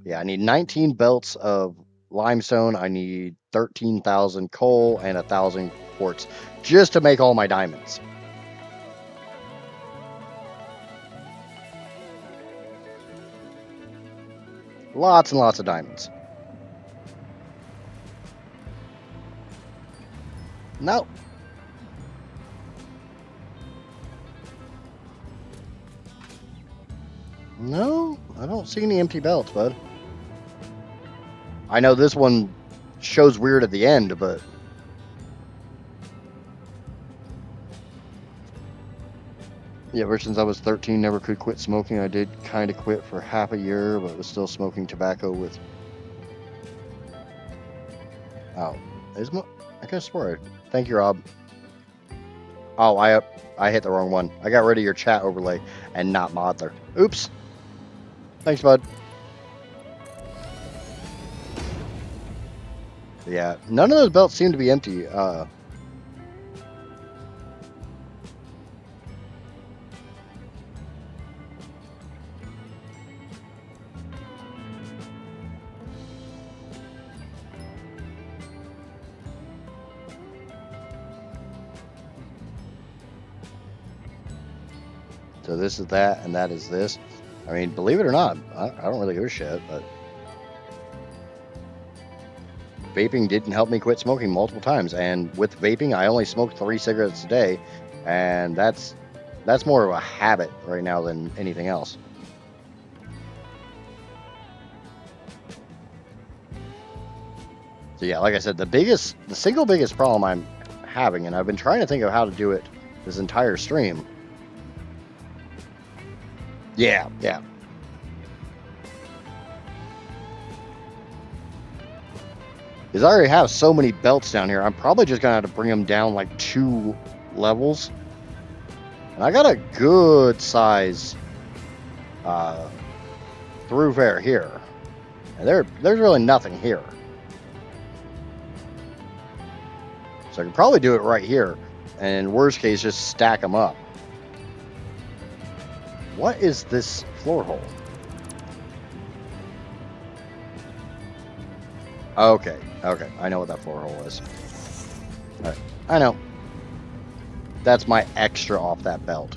Yeah, I need 19 belts of limestone. I need 13,000 coal and 1,000 quartz just to make all my diamonds. Lots and lots of diamonds. No. No, I don't see any empty belts, bud. I know this one shows weird at the end, but yeah, ever since I was 13, never could quit smoking. I did kind of quit for half a year, but was still smoking tobacco with. Oh, I guess swear. Thank you, Rob. Oh, I hit the wrong one. I got rid of your chat overlay and not Modeler. Oops. Thanks, bud. Yeah, none of those belts seem to be empty. So this is that, and that is this. I mean, believe it or not, I don't really give a shit, but vaping didn't help me quit smoking multiple times. And with vaping, I only smoke 3 cigarettes a day, and that's more of a habit right now than anything else. So yeah, like I said, the single biggest problem I'm having, and I've been trying to think of how to do it this entire stream. Yeah. Because I already have so many belts down here, I'm probably just going to have to bring them down like 2 levels. And I got a good size through air here. And there's really nothing here. So I could probably do it right here. And in worst case, just stack them up. What is this floor hole? Okay, I know what that floor hole is. All right, I know. That's my extra off that belt.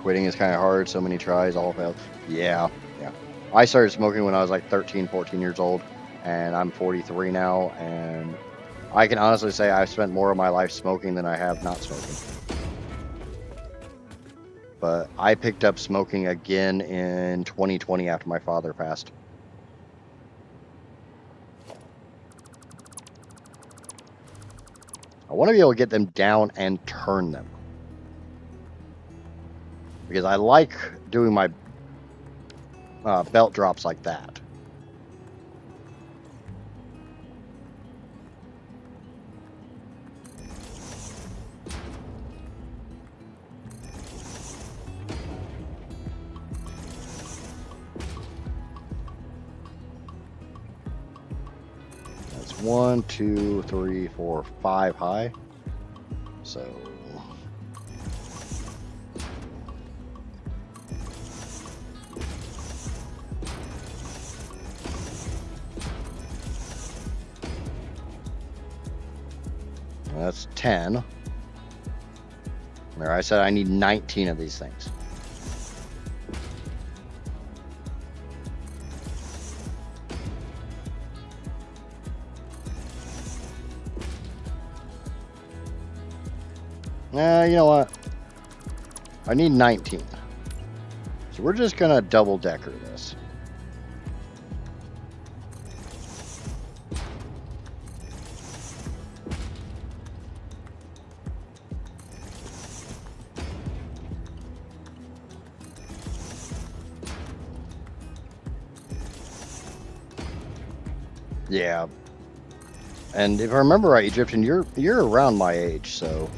Quitting is kind of hard, so many tries, all failed. Yeah. I started smoking when I was like 13, 14 years old, and I'm 43 now, and I can honestly say I've spent more of my life smoking than I have not smoking. But I picked up smoking again in 2020 after my father passed. I want to be able to get them down and turn them. Because I like doing my belt drops like that. 1, 2, 3, 4, 5 high. So that's 10. Remember, I said I need 19 of these things. You know what? I need 19. So we're just gonna double decker this. Yeah. And if I remember right, Egyptian, you're around my age, so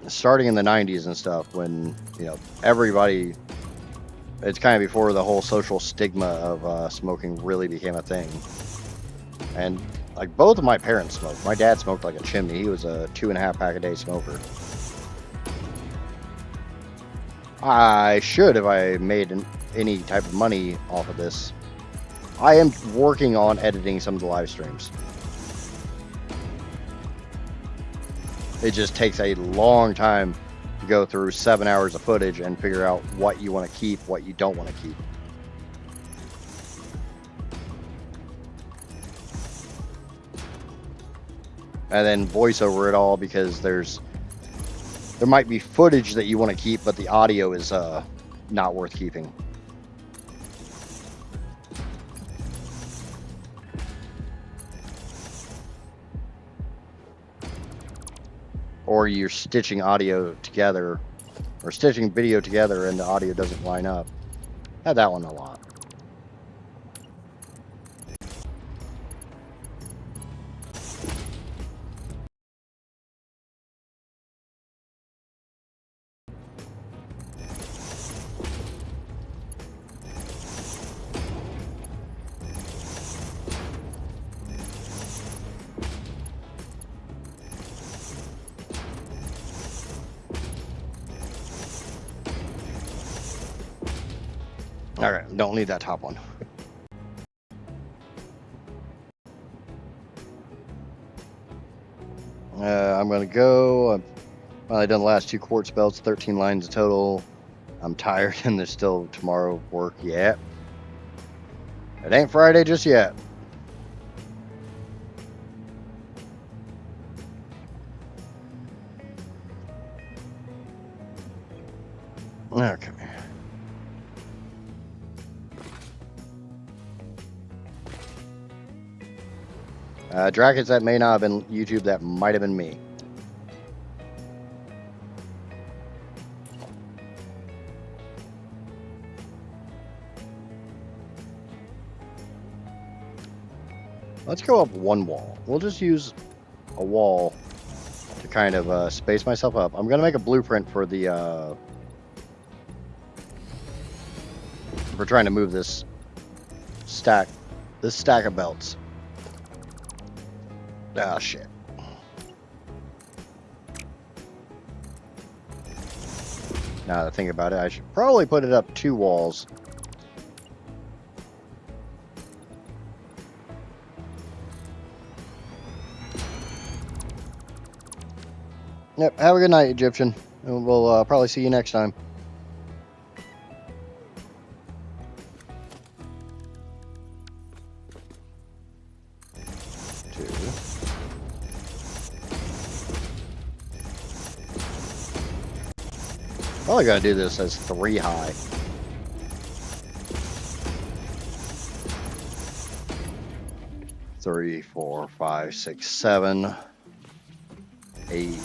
starting in the 90s and stuff, when, you know, everybody, it's kind of before the whole social stigma of smoking really became a thing. And like both of my parents smoked. My dad smoked like a chimney. He was a 2.5 pack a day smoker. I should, if I made any type of money off of this. I am working on editing some of the live streams. It just takes a long time to go through 7 hours of footage and figure out what you want to keep, what you don't want to keep. And then voice over it all, because there might be footage that you want to keep, but the audio is not worth keeping. Or you're stitching audio together, or stitching video together, and the audio doesn't line up. Had that one a lot. Alright, don't need that top one. I'm going to go. I've finally done the last 2 quartz belts, 13 lines total. I'm tired and there's still tomorrow work yet. It ain't Friday just yet. Okay. Drackets, that may not have been YouTube, that might have been me. Let's go up one wall. We'll just use a wall to kind of space myself up. I'm going to make a blueprint for the... we're trying to move this stack of belts. Ah, shit. Now that I think about it, I should probably put it up 2 walls. Yep, have a good night, Egyptian. And we'll probably see you next time. Probably gotta do this as 3 high. Three, 4, 5, 6, 7, 8,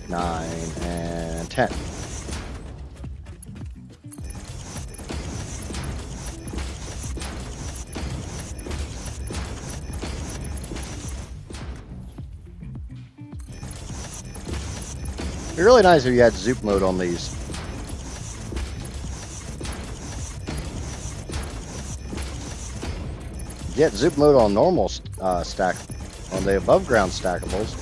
9, and 10. It'd be really nice if you had zoop mode on these. get zoop mode on normal stack, on the above ground stackables.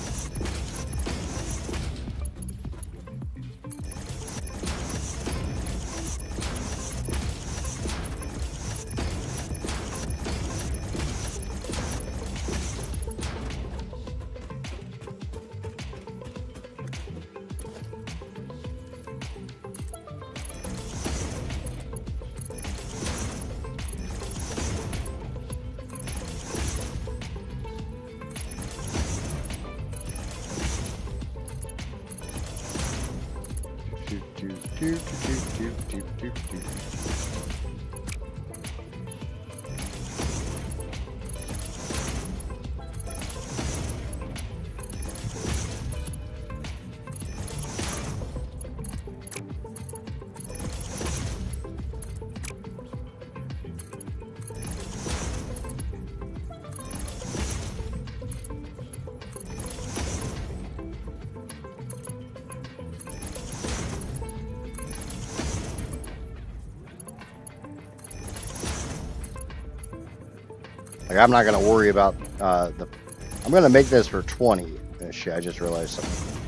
Like, I'm not going to worry about I'm going to make this for 20. Shit, I just realized something.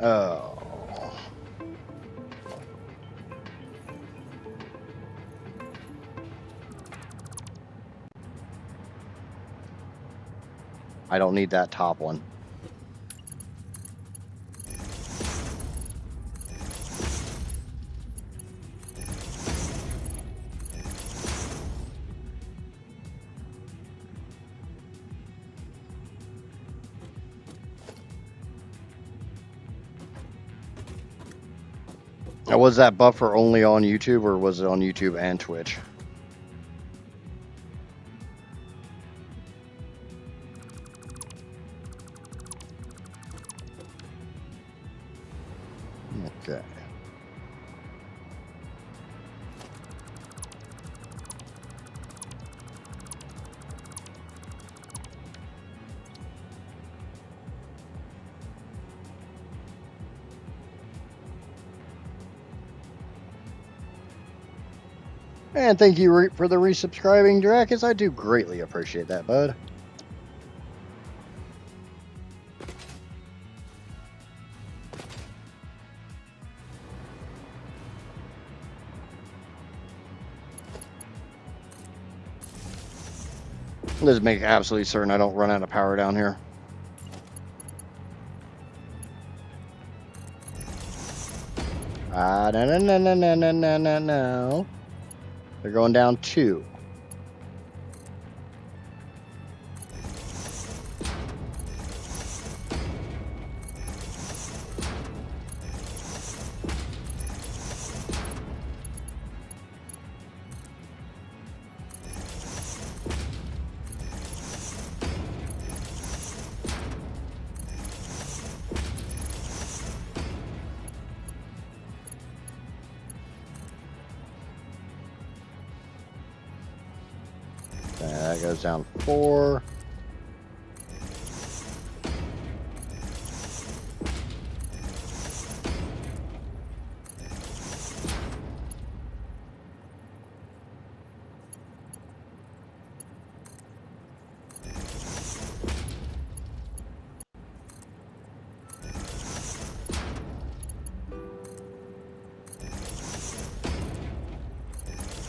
Oh. I don't need that top one. Now, was that buffer only on YouTube, or was it on YouTube and Twitch? Okay. And thank you for the resubscribing, Dracus. I do greatly appreciate that, bud. Let's make absolutely certain I don't run out of power down here. No. They're going down 2. That goes down 4.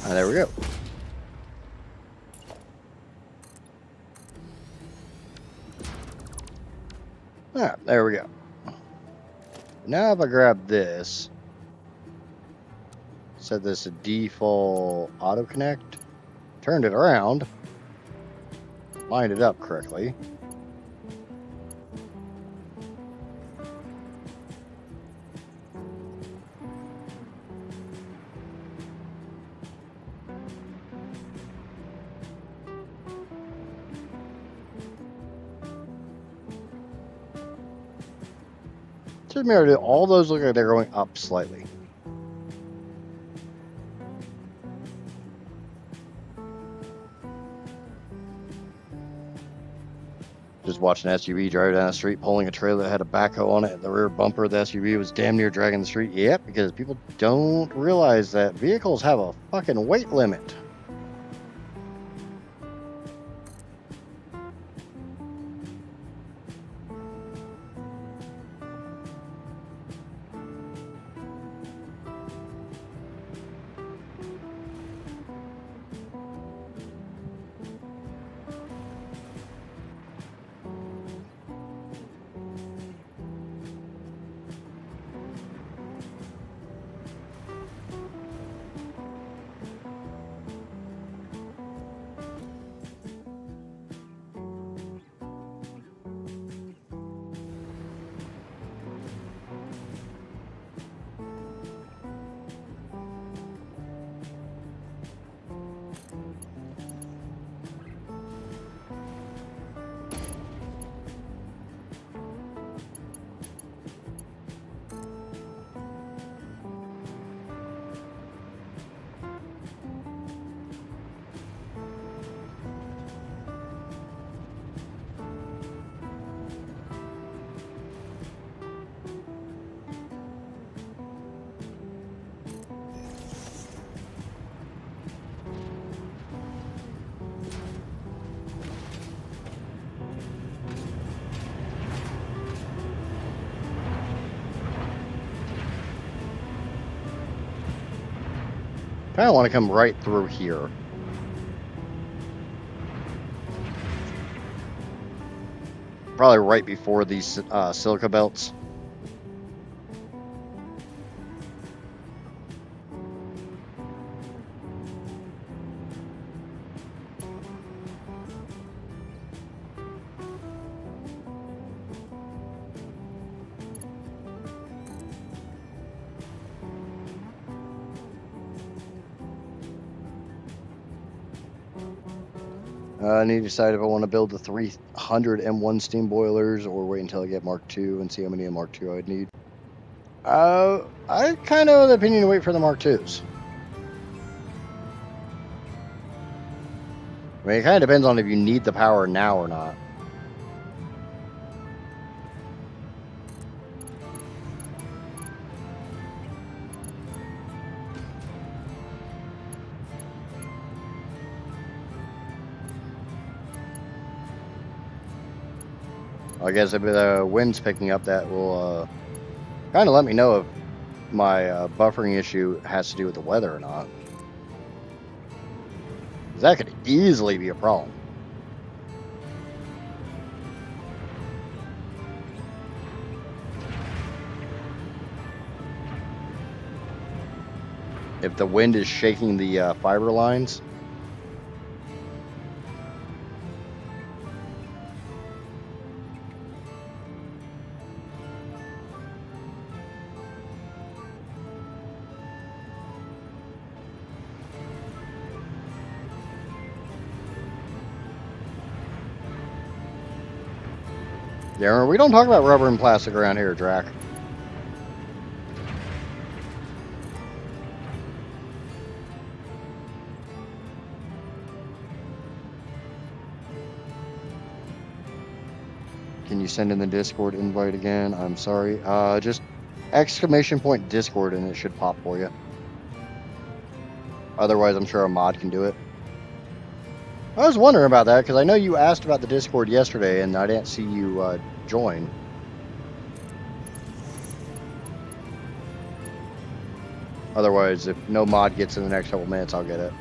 There we go. Alright, there we go. Now if I grab this, set this to default auto connect, turned it around, lined it up correctly. Just mirror, all those look like they're going up slightly. Just watching an SUV drive down the street, pulling a trailer that had a backhoe on it, and the rear bumper of the SUV was damn near dragging the street. Yep, because people don't realize that vehicles have a fucking weight limit. Kind of want to come right through here. Probably right before these silica belts. I need to decide if I want to build the 300 M1 steam boilers or wait until I get Mark II and see how many Mark II I'd need. I kind of have the opinion to wait for the Mark IIs. I mean, it kind of depends on if you need the power now or not. I guess if the wind's picking up, that will kind of let me know if my buffering issue has to do with the weather or not. 'Cause that could easily be a problem. If the wind is shaking the fiber lines. Yeah, we don't talk about rubber and plastic around here, Drac. Can you send in the Discord invite again? I'm sorry. Just exclamation point Discord and it should pop for you. Otherwise, I'm sure a mod can do it. I was wondering about that because I know you asked about the Discord yesterday and I didn't see you join. Otherwise, if no mod gets in the next couple minutes, I'll get it.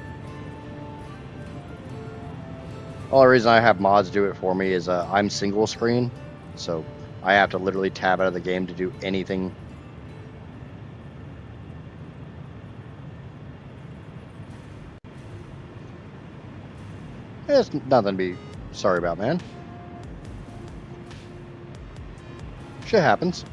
Only reason I have mods do it for me is I'm single screen, so I have to literally tab out of the game to do anything. It's nothing to be sorry about, man. Shit happens.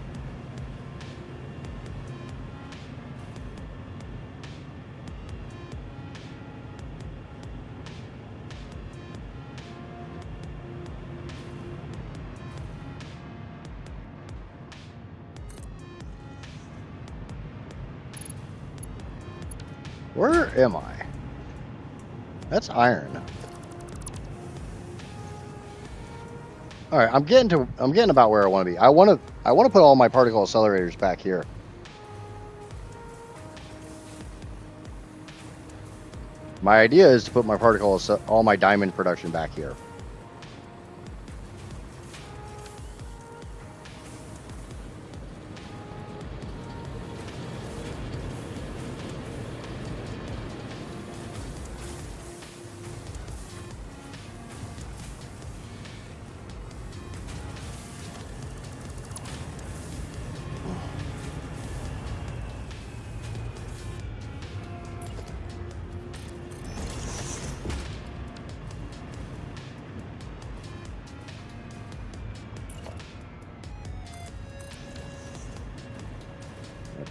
Where am I? That's iron. All right, I'm getting about where I want to be. I want to put all my particle accelerators back here. My idea is to put my all my diamond production back here.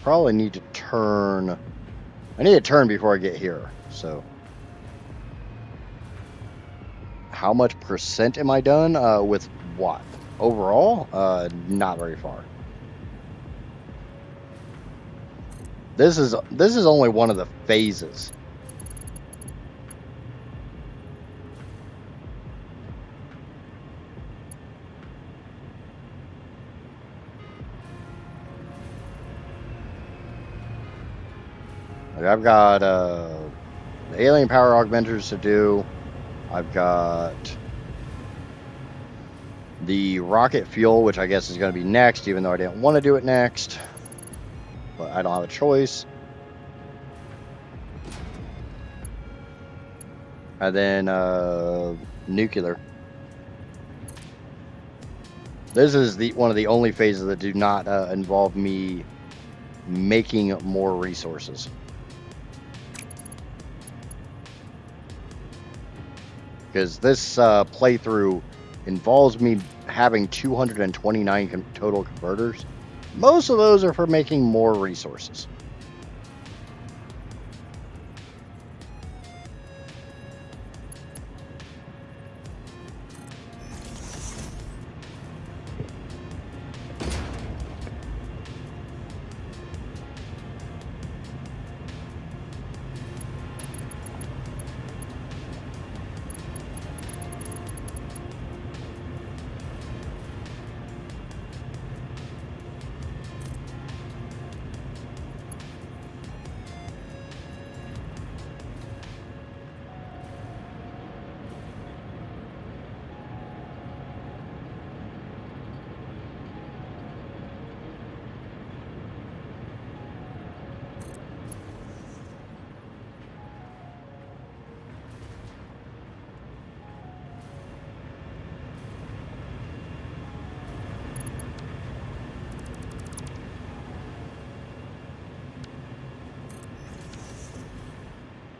Probably need to turn. I need to turn before I get here. So, how much percent am I done with what? Overall, not very far. This is only one of the phases. I've got alien power augmenters to do. I've got the rocket fuel, which I guess is going to be next, even though I didn't want to do it next. But I don't have a choice. And then nuclear. This is one of the only phases that do not involve me making more resources. Because this playthrough involves me having 229 total converters. Most of those are for making more resources.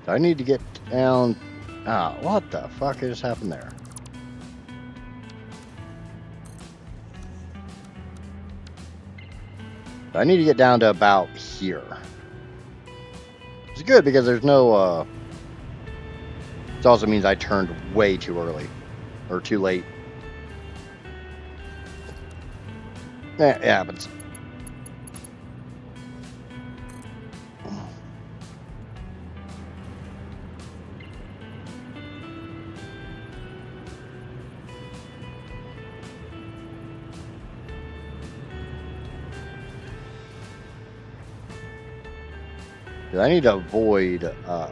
I need to get down. Ah, what the fuck just happened there? I need to get down to about here. It's good because there's no. It also means I turned way too early or too late. It happens. I need to avoid the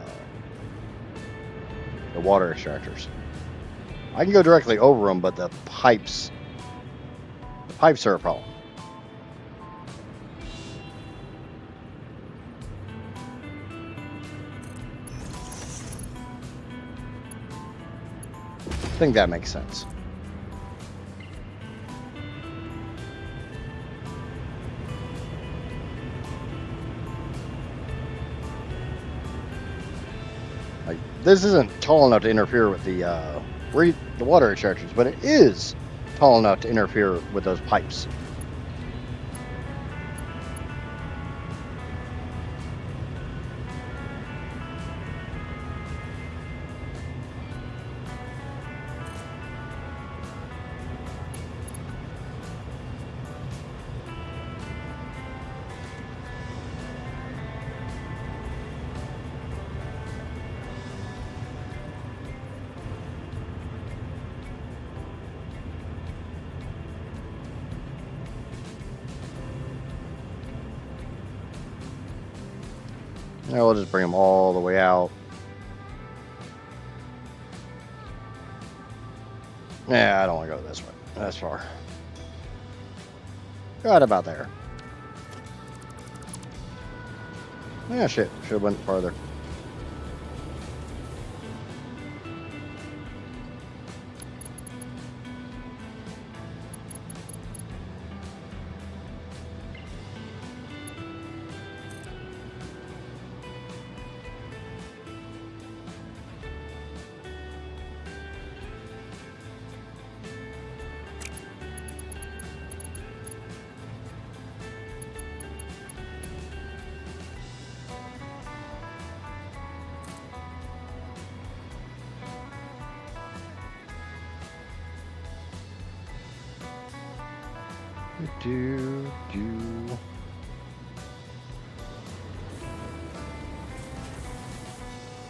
water extractors. I can go directly over them, but the pipes are a problem. I think that makes sense. This isn't tall enough to interfere with the water extractors, but it is tall enough to interfere with those pipes. Yeah, we'll just bring them all the way out. Yeah, I don't want to go this way. That's far. Right about there. Yeah, shit. Should have went farther.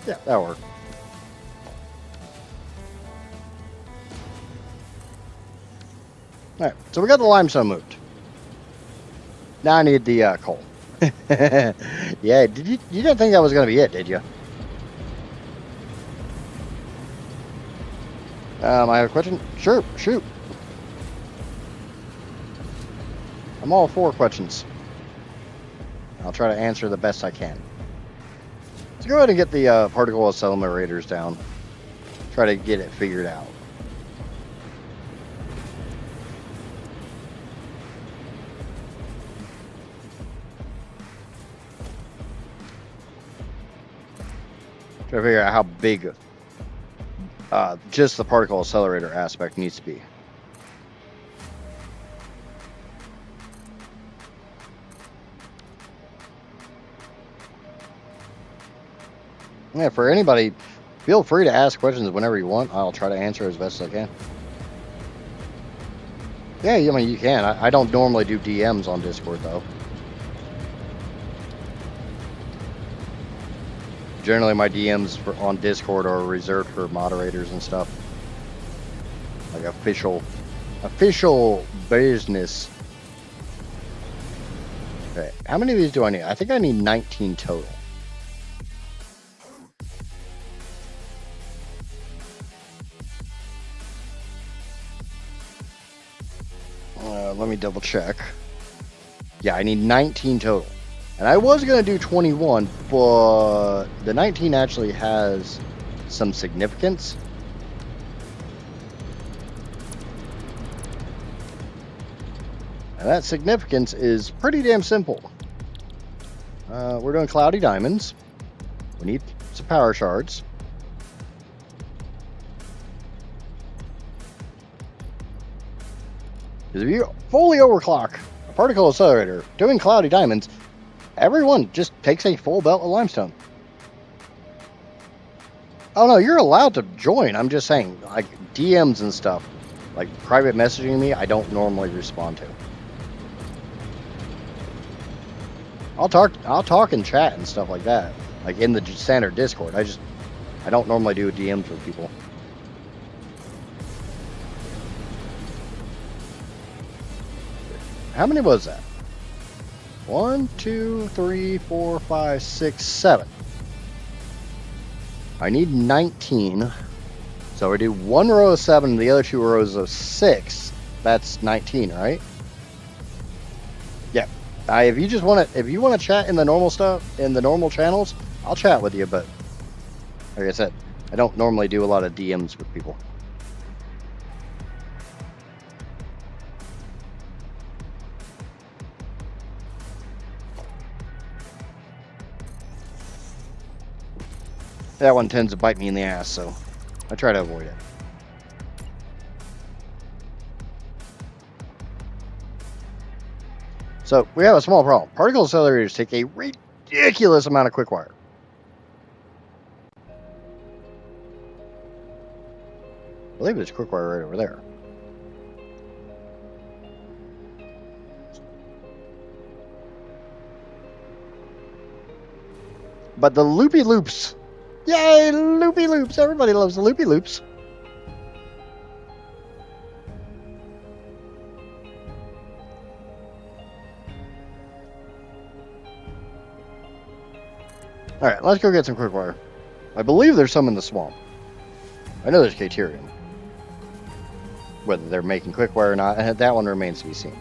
Yeah, that'll work. Alright, so we got the limestone moved. Now I need the coal. Yeah, you didn't think that was going to be it, did you? I have a question? Sure, shoot. I'm all for questions. I'll try to answer the best I can. Let's go ahead and get the particle accelerator down. try to get it figured out. Try to figure out how big just the particle accelerator aspect needs to be. Yeah, for anybody, feel free to ask questions whenever you want. I'll try to answer as best as I can. Yeah, I mean, you can. I don't normally do DMs on Discord, though. Generally, my DMs on Discord are reserved for moderators and stuff. Like official business. Okay, how many of these do I need? I think I need 19 total. Let me double check. Yeah, I need 19 total. And I was going to do 21, but the 19 actually has some significance. And that significance is pretty damn simple. We're doing cloudy diamonds. We need some power shards. Because if you fully overclock a particle accelerator doing cloudy diamonds, everyone just takes a full belt of limestone. Oh no, you're allowed to join. I'm just saying, like DMs and stuff, like private messaging me, I don't normally respond to. I'll talk in chat and stuff like that, like in the standard Discord. I don't normally do DMs with people. How many was that? 1, 2, 3, 4, 5, 6, 7. I need 19. So we do one row of 7, the other 2 rows of 6. That's 19, right? Yeah. If you want to chat in the normal stuff, in the normal channels, I'll chat with you. But like I said, I don't normally do a lot of DMs with people. That one tends to bite me in the ass, so I try to avoid it. So we have a small problem. Particle accelerators take a ridiculous amount of quick wire. I believe there's quick wire right over there. But the loopy loops. Yay, loopy loops. Everybody loves the loopy loops. Alright, let's go get some quick wire. I believe there's some in the swamp. I know there's Caterium. Whether they're making quick wire or not, that one remains to be seen.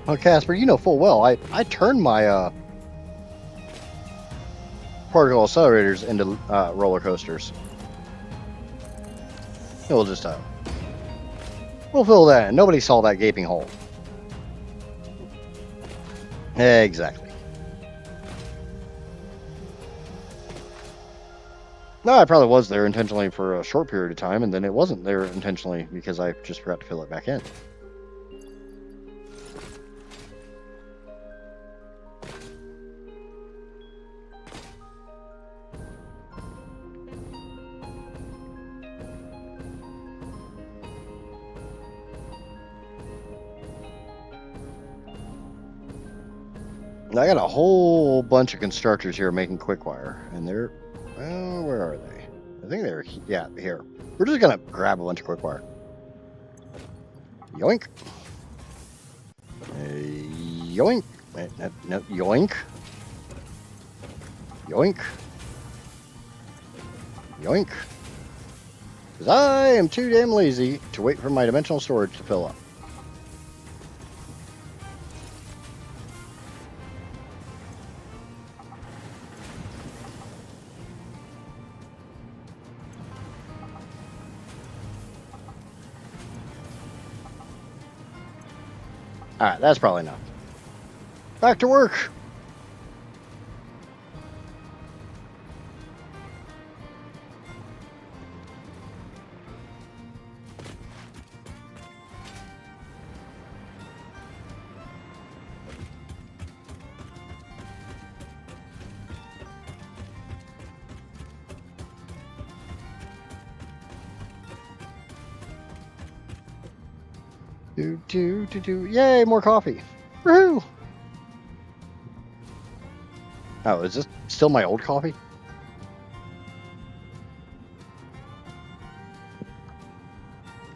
Oh, Casper, you know full well, I turned my particle accelerators into roller coasters. We'll just we'll fill that in. Nobody saw that gaping hole. Exactly. No, I probably was there intentionally for a short period of time, and then it wasn't there intentionally because I just forgot to fill it back in. I got a whole bunch of constructors here making quick wire, and they're, well, where are they? I think they're, yeah, here. We're just gonna grab a bunch of quick wire. Yoink. Yoink. No, yoink. Yoink. Yoink. Because I am too damn lazy to wait for my dimensional storage to fill up. Alright, that's probably enough. Back to work. Yay, more coffee. Woohoo! Oh, is this still my old coffee?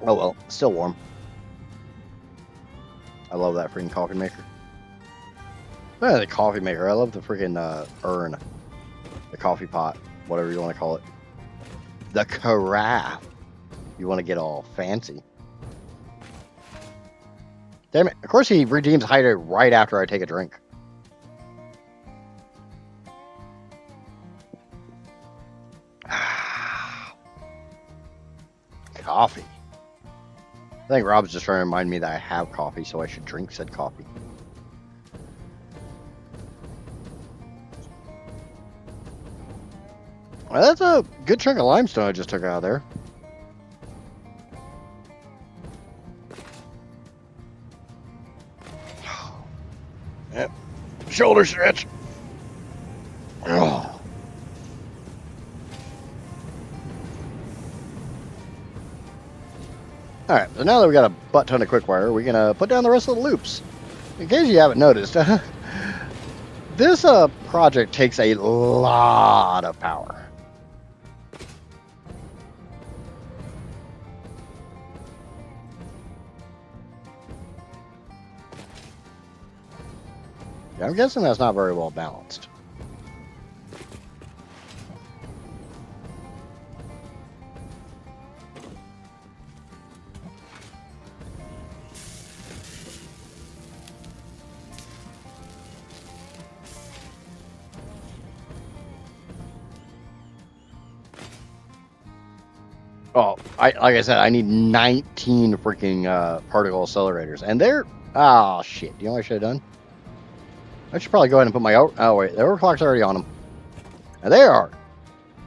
Oh well, still warm. I love that freaking coffee maker. Not the coffee maker, I love the freaking urn. The coffee pot, whatever you want to call it. The carafe. You want to get all fancy. Damn it. Of course he redeems hydrate right after I take a drink. Coffee. I think Rob's just trying to remind me that I have coffee, so I should drink said coffee. Well, that's a good chunk of limestone I just took out of there. Yep. Shoulder stretch. Oh. Alright, so now that we got a butt ton of quick wire, we're gonna put down the rest of the loops. In case you haven't noticed, this project takes a lot of power. Yeah, I'm guessing that's not very well balanced. Oh, like I said, I need 19 freaking particle accelerators, and they're shit. You know what I should have done? I should probably go ahead and put my oh wait, the overclock's already on them, and they are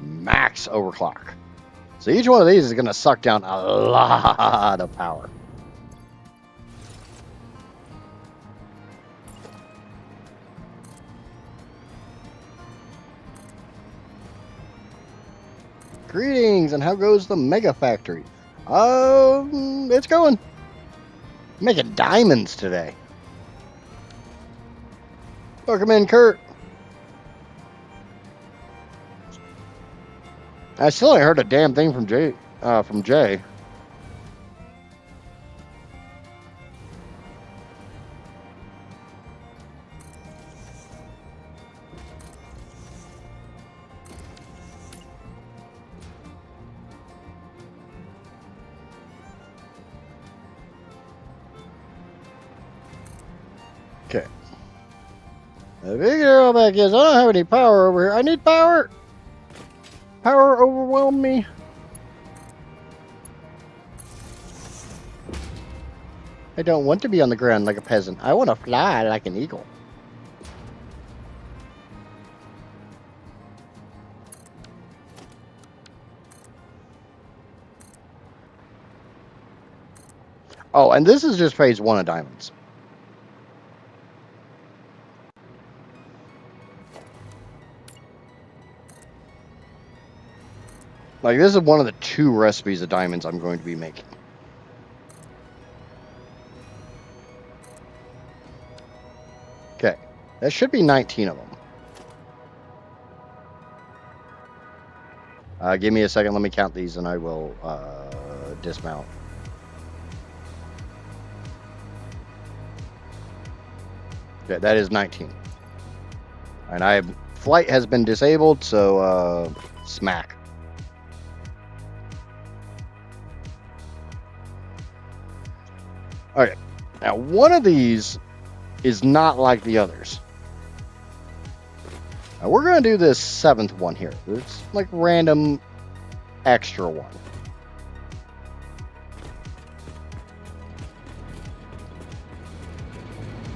max overclock. So each one of these is going to suck down a lot of power. Greetings, and how goes the Mega Factory? It's going. Making diamonds today. Welcome in, Kurt. I still ain't heard a damn thing from Jay. Okay. The big drawback is I don't have any power over here. I need power. Power overwhelmed me. I don't want to be on the ground like a peasant. I want to fly like an eagle. Oh, and this is just phase 1 of diamonds. Like, this is one of the 2 recipes of diamonds I'm going to be making. Okay, that should be 19 of them. Give me a second, let me count these and I will dismount. Okay, that is 19. And flight has been disabled, so smack. Okay, now one of these is not like the others. Now we're going to do this 7th one here. It's like random extra one.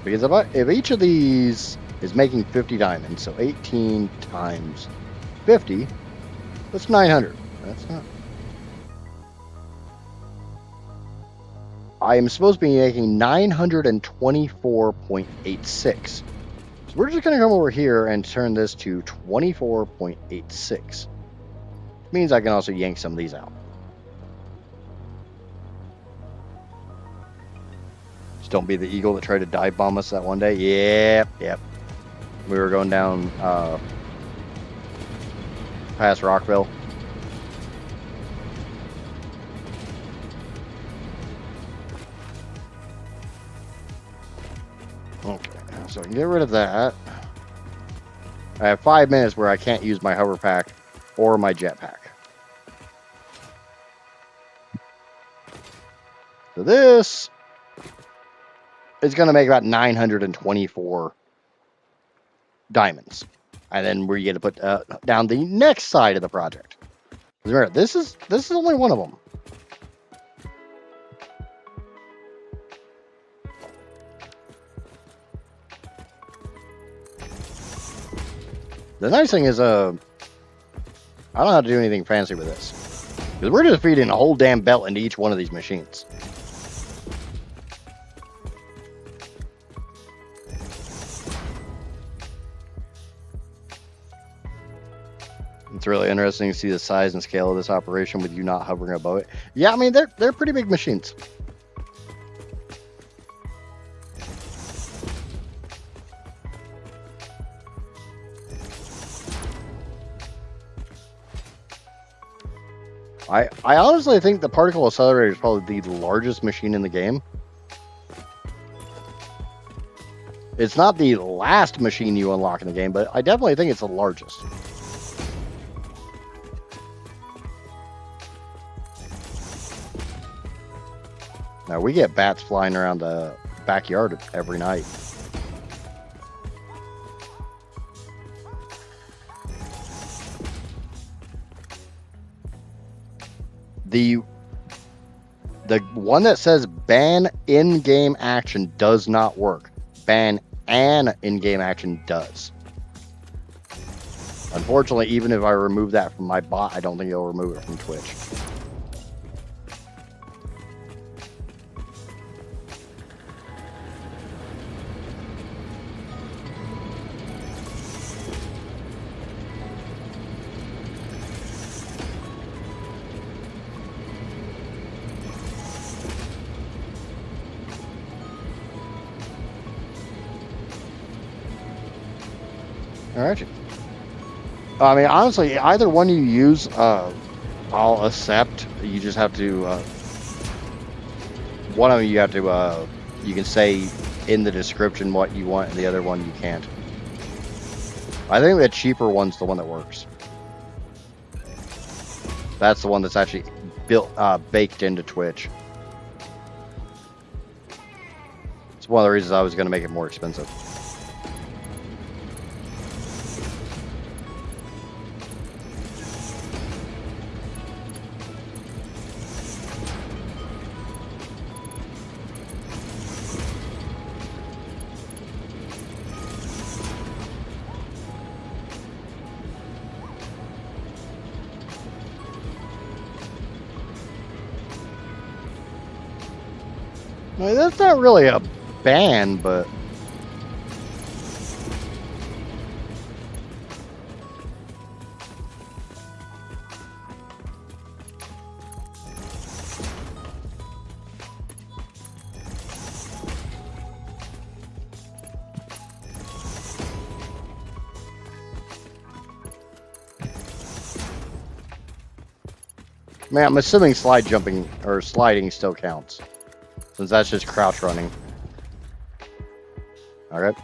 Because if each of these is making 50 diamonds, so 18 times 50, that's 900. That's not. I am supposed to be making 924.86. So we're just going to come over here and turn this to 24.86. Means I can also yank some of these out. Just don't be the eagle that tried to dive bomb us that one day. Yep. We were going down past Rockville. Okay, so I can get rid of that. I have 5 minutes where I can't use my hover pack or my jetpack. So this is going to make about 924 diamonds. And then we get to put down the next side of the project. Remember, this is only one of them. The nice thing is, I don't have to do anything fancy with this. Because we're just feeding a whole damn belt into each one of these machines. It's really interesting to see the size and scale of this operation with you not hovering above it. Yeah, I mean, they're pretty big machines. I honestly think the particle accelerator is probably the largest machine in the game. It's not the last machine you unlock in the game, but I definitely think it's the largest. Now, we get bats flying around the backyard every night. The one that says ban in-game action does not work. Ban an in-game action does. Unfortunately, even if I remove that from my bot, I don't think it'll remove it from Twitch. Alright. I mean, honestly, either one you use, I'll accept. You just have to, one of them you have to, you can say in the description what you want, and the other one you can't. I think the cheaper one's the one that works. That's the one that's actually built, baked into Twitch. It's one of the reasons I was going to make it more expensive. I mean, that's not really a ban, but man, I'm assuming slide jumping or sliding still counts. Since that's just crouch running. Alright.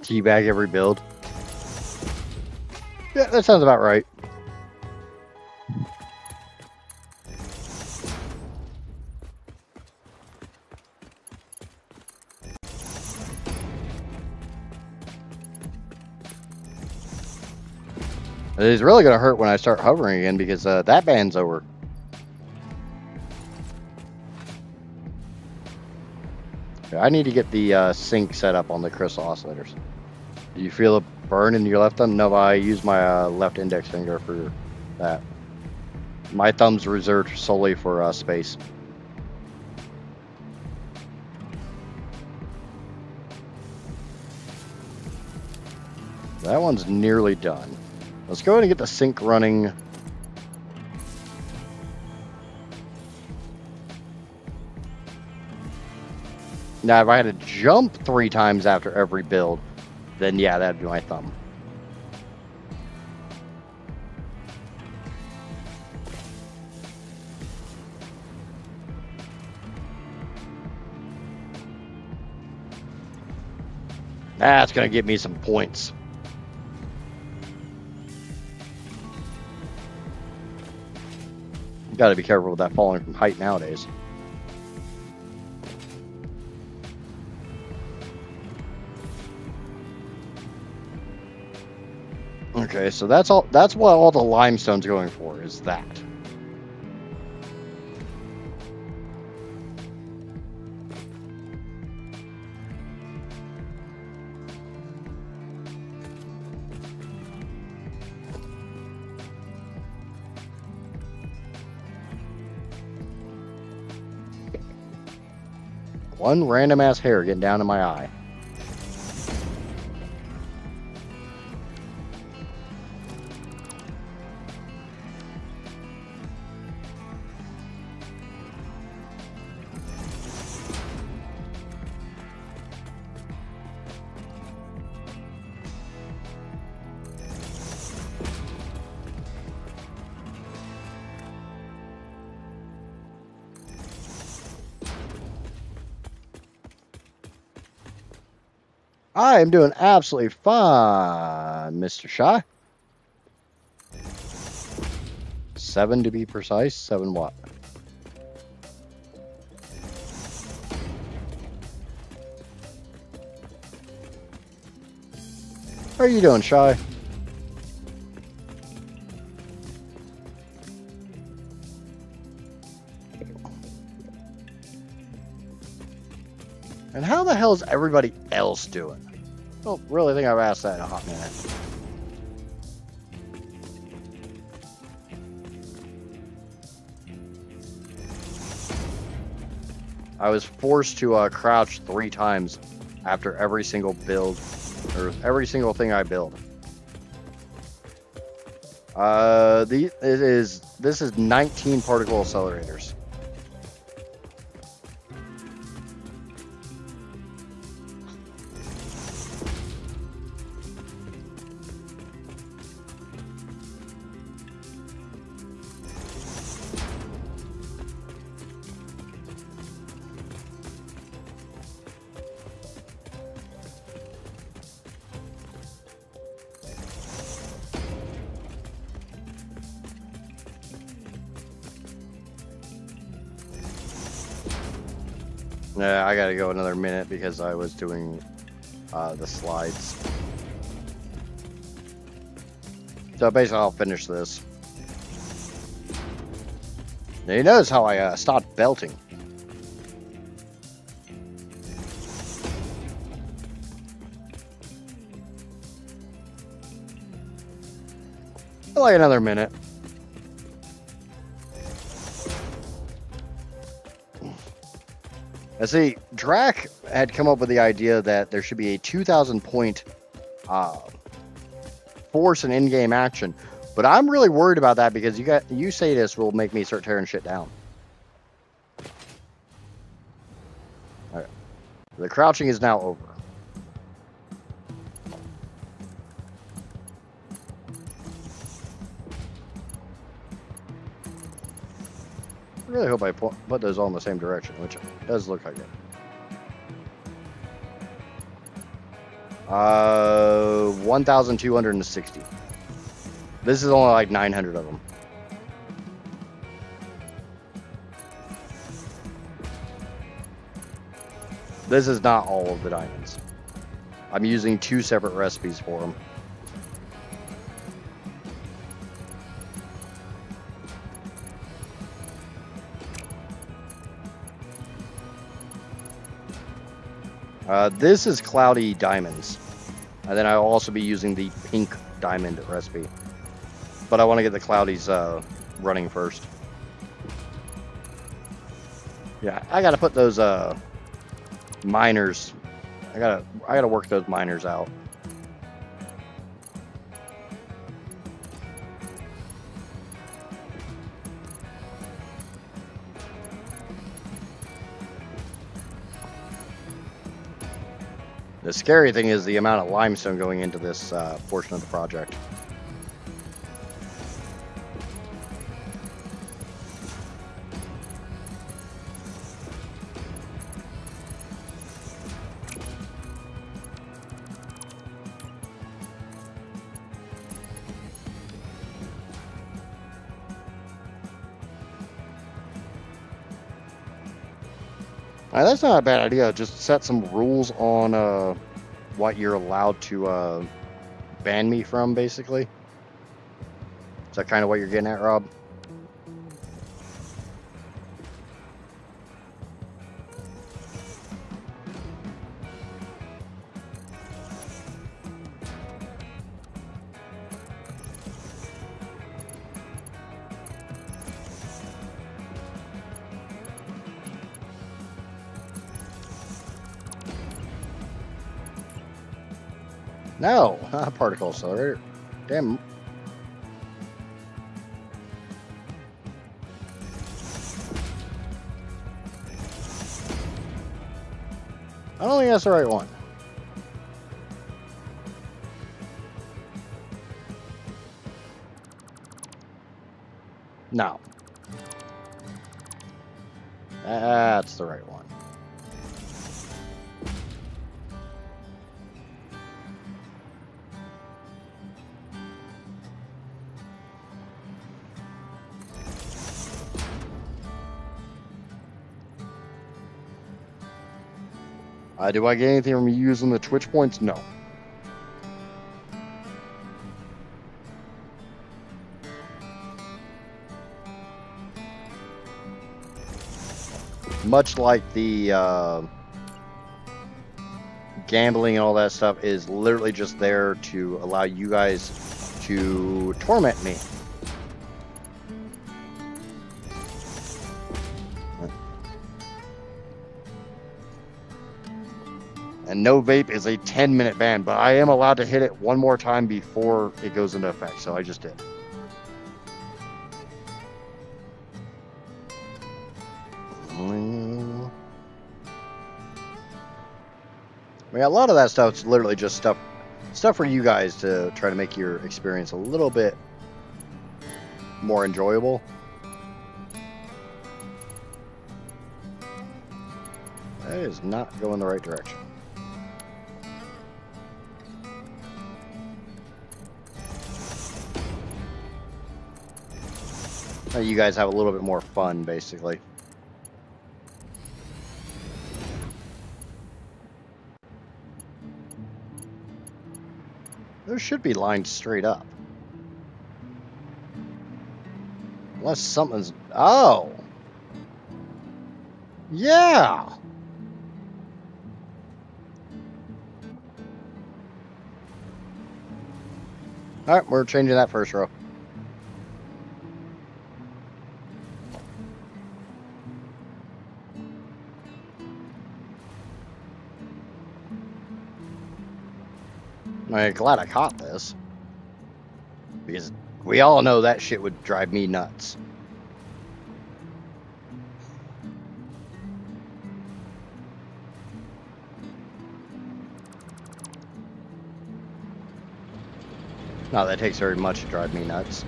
Teabag every build. Yeah, that sounds about right. It's really going to hurt when I start hovering again because that band's over. I need to get the sync set up on the crystal oscillators. Do you feel a burn in your left thumb? No, I use my left index finger for that. My thumb's reserved solely for space. That one's nearly done. Let's go ahead and get the sync running. Now, if I had to jump 3 times after every build, then yeah, that'd be my thumb. That's going to give me some points. Got to be careful with that falling from height nowadays. Okay, so that's all. That's what all the limestone's going for, is that. One random ass hair getting down in my eye. I am doing absolutely fine, Mr. Shy. 7 to be precise. 7 what? How are you doing, Shy? And how the hell is everybody else doing? I don't really think I've asked that in a hot minute. I was forced to crouch 3 times after every single build, or every single thing I build. This is 19 particle accelerators. Yeah, I gotta go another minute because I was doing the slides. So basically I'll finish this. Now you notice how I stopped belting. Like another minute. Now see, Drac had come up with the idea that there should be a 2,000 point force and in-game action, but I'm really worried about that because you say this will make me start tearing shit down. All right, the crouching is now over. I really hope I put those all in the same direction, which does look like it. 1,260. This is only like 900 of them. This is not all of the diamonds. I'm using 2 separate recipes for them. This is cloudy diamonds. And then I'll also be using the pink diamond recipe. But I want to get the cloudies running first. Yeah, I gotta put those miners. I gotta work those miners out. The scary thing is the amount of limestone going into this portion of the project. That's not a bad idea. Just set some rules on what you're allowed to ban me from, basically. Is that kind of what you're getting at, Rob? No, not a particle accelerator. Damn. I don't think that's the right one. No. That's the right one. Do I get anything from using the Twitch points? No. Much like the gambling and all that stuff is literally just there to allow you guys to torment me. And no vape is a 10-minute ban, but I am allowed to hit it one more time before it goes into effect, so I just did. I mean, a lot of that stuff's literally just stuff for you guys to try to make your experience a little bit more enjoyable. That is not going the right direction. You guys have a little bit more fun, basically. Those should be lined straight up. Unless something's... Oh! Yeah! Alright, we're changing that first row. I'm glad I caught this, because we all know that shit would drive me nuts. Not that it takes very much to drive me nuts.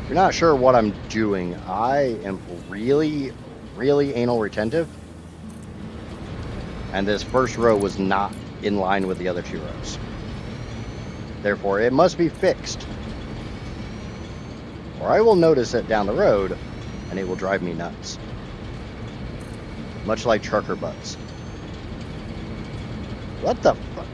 If you're not sure what I'm doing, I am really, really anal retentive. And this first row was not in line with the other 2 rows. Therefore, it must be fixed. Or I will notice it down the road, and it will drive me nuts. Much like trucker butts. What the fuck?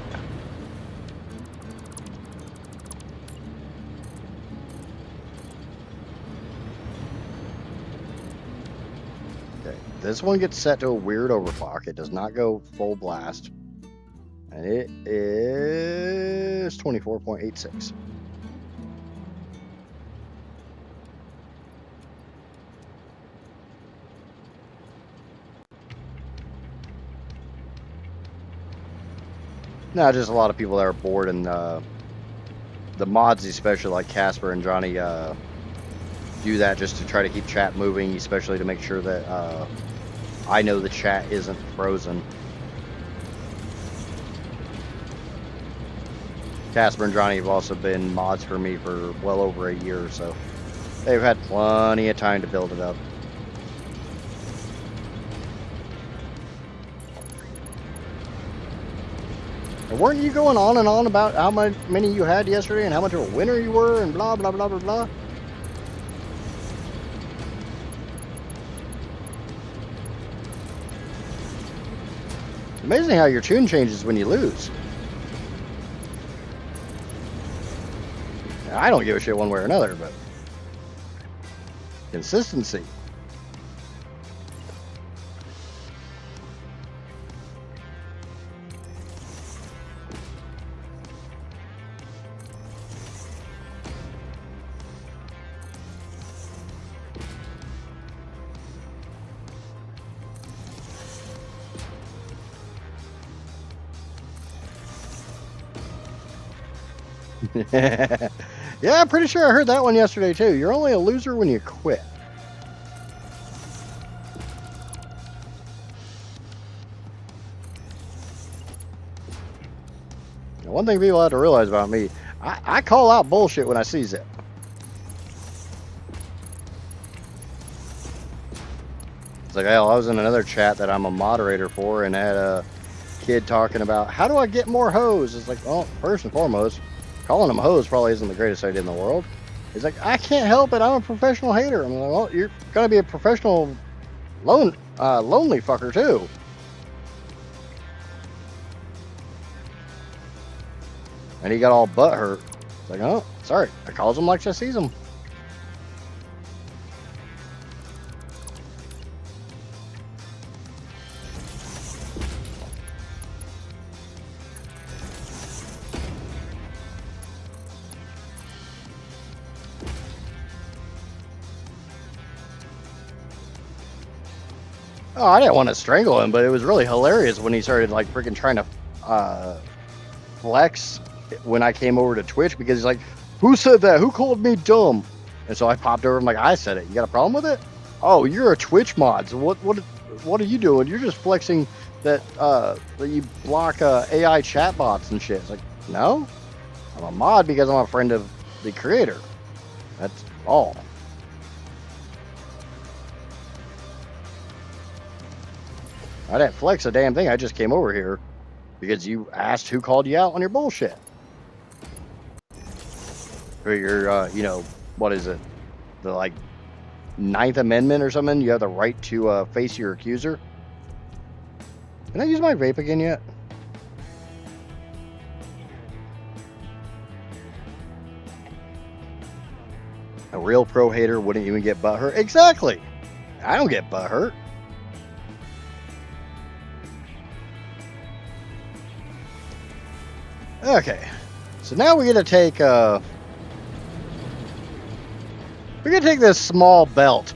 Okay, this one gets set to a weird overclock. It does not go full blast. And it is 24.86. No, just a lot of people that are bored, and the mods, especially like Casper and Johnny, do that just to try to keep chat moving, especially to make sure that I know the chat isn't frozen. Casper and Johnny have also been mods for me for well over a year, so they've had plenty of time to build it up. And weren't you going on and on about how many you had yesterday and how much of a winner you were and blah, blah, blah, blah, blah? Amazing how your tune changes when you lose. I don't give a shit one way or another, but consistency. Yeah, I'm pretty sure I heard that one yesterday too. You're only a loser when you quit. Now, one thing people have to realize about me, I call out bullshit when I sees it. It's like, hell, I was in another chat that I'm a moderator for and had a kid talking about, how do I get more hoes? It's like, well, first and foremost, calling them hoes probably isn't the greatest idea in the world. He's like, I can't help it. I'm a professional hater. I'm like, well, you're going to be a professional lonely fucker too. And he got all butthurt. It's like, oh, sorry. I calls him like I sees him. Oh, I didn't want to strangle him, but it was really hilarious when he started like freaking trying to flex when I came over to Twitch, because he's like, who said that? Who called me dumb? And so I popped over. I'm like, I said it. You got a problem with it? Oh, you're a Twitch mod. So what are you doing? You're just flexing that you block AI chatbots and shit. It's like, no, I'm a mod because I'm a friend of the creator. That's all. I didn't flex a damn thing. I just came over here because you asked who called you out on your bullshit. For your, you know, what is it? The, like, 9th Amendment or something? You have the right to face your accuser? Can I use my vape again yet? A real pro hater wouldn't even get butthurt. Exactly. I don't get butthurt. Okay, so now we're gonna take this small belt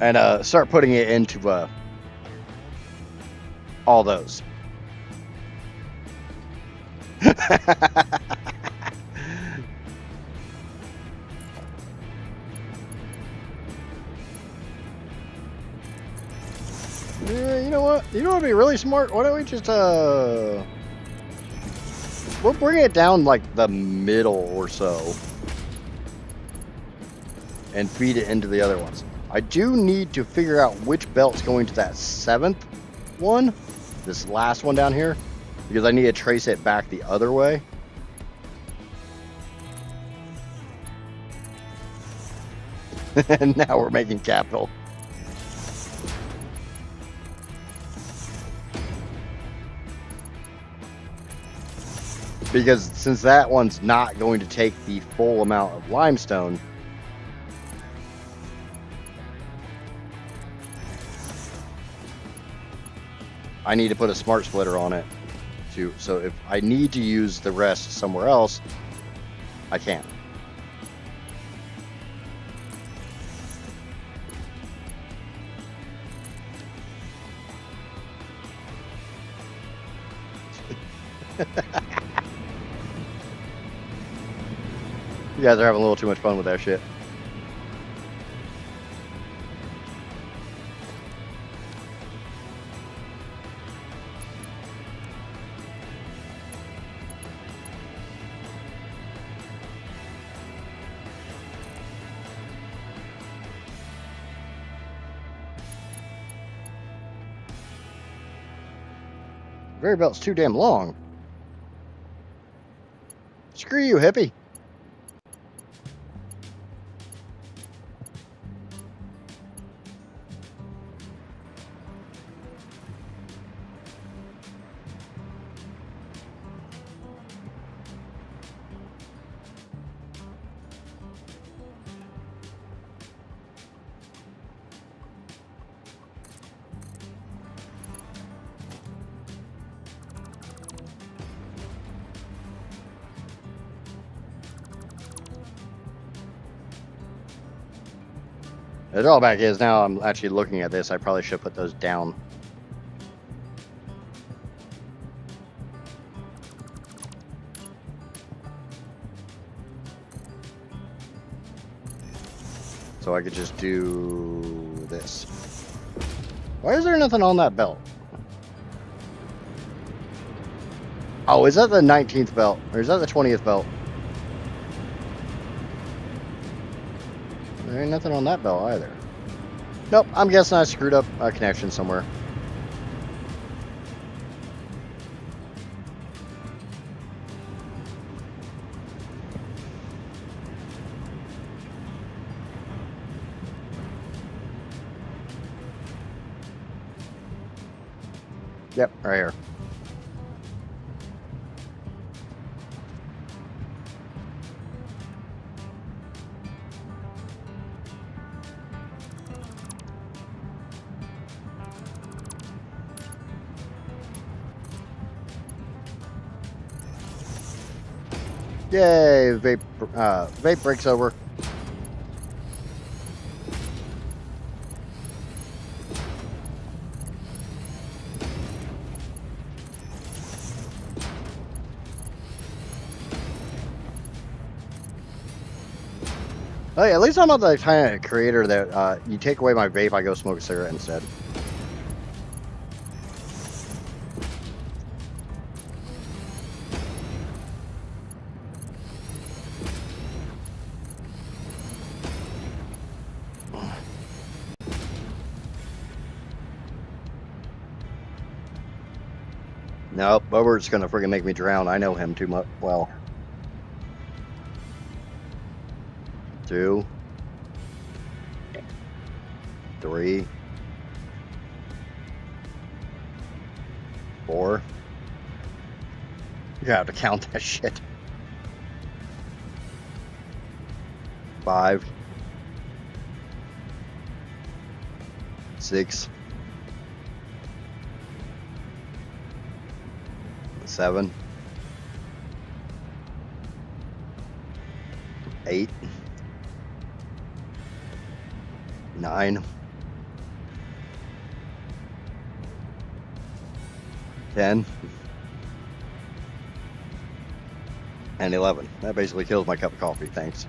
and start putting it into all those. Yeah, you know what? You know what would be really smart? Why don't we just We'll bring it down like the middle or so and feed it into the other ones. I do need to figure out which belt's going to that 7th one, this last one down here, because I need to trace it back the other way. And now we're making capital. Because since that one's not going to take the full amount of limestone, I need to put a smart splitter on it too. So if I need to use the rest somewhere else, I can. You guys are having a little too much fun with that shit. Conveyor belt's too damn long. Screw you, hippie. The drawback is now I'm actually looking at this, I probably should put those down. So I could just do this. Why is there nothing on that belt? Oh, is that the 19th belt? Or is that the 20th belt? There ain't nothing on that belt either. Nope, I'm guessing I screwed up a connection somewhere. Yep, right here. Yay, vape breaks over. Hey, at least I'm not the kind of creator that you take away my vape, I go smoke a cigarette instead. Nope, Bobert's gonna friggin' make me drown. I know him too much. Well. 2, 3, 4. You have to count that shit. 5, 6, 7, 8, 9, 10, and 11. That basically kills my cup of coffee, thanks.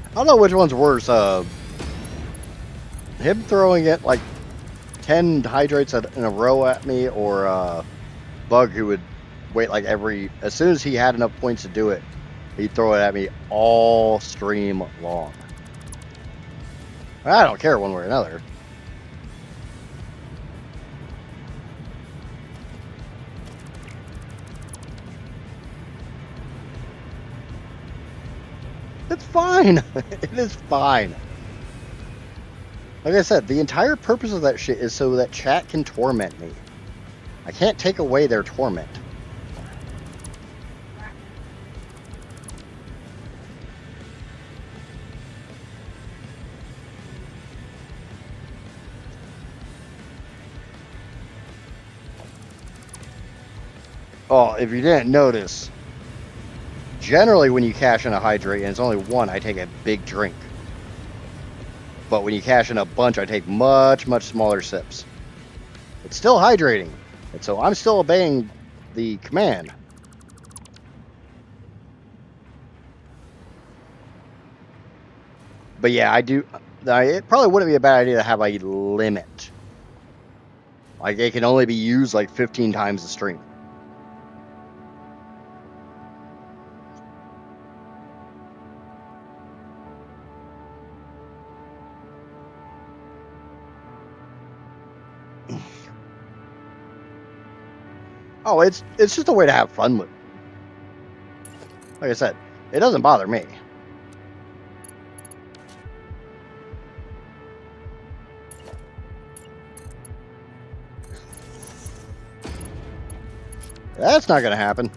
I don't know which one's worse, him throwing it like 10 hydrates in a row at me, or Bug, who would wait like as soon as he had enough points to do it, he'd throw it at me all stream long. I don't care one way or another. It's fine. It is fine. Like I said, the entire purpose of that shit is so that chat can torment me. I can't take away their torment. Oh, if you didn't notice, generally when you cash in a hydrate and it's only one, I take a big drink. But when you cash in a bunch, I take much, much smaller sips. It's still hydrating, and so I'm still obeying the command. But yeah, I do. It probably wouldn't be a bad idea to have a limit. Like, it can only be used like 15 times a stream. Oh, it's just a way to have fun with. Like I said, it doesn't bother me. That's not gonna happen.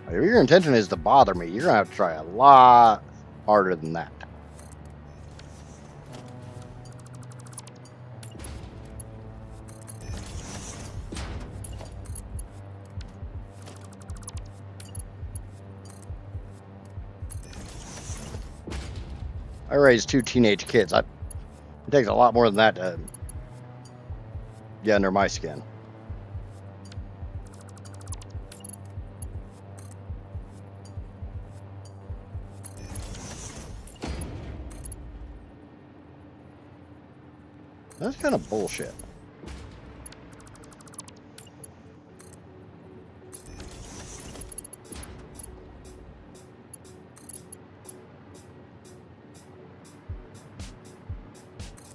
If your intention is to bother me, you're gonna have to try a lot harder than that. I raised 2 teenage kids. It takes a lot more than that to get under my skin. That's kind of bullshit.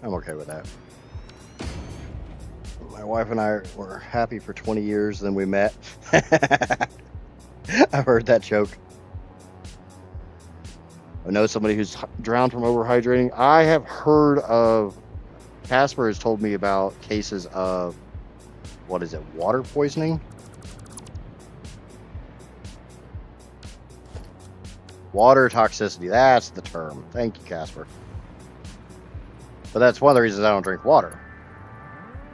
I'm okay with that. My wife and I were happy for 20 years, then we met. I've heard that joke. I know somebody who's drowned from overhydrating. I have heard of, Casper has told me about cases of, what is it, water poisoning? Water toxicity, that's the term. Thank you, Casper. But that's one of the reasons I don't drink water.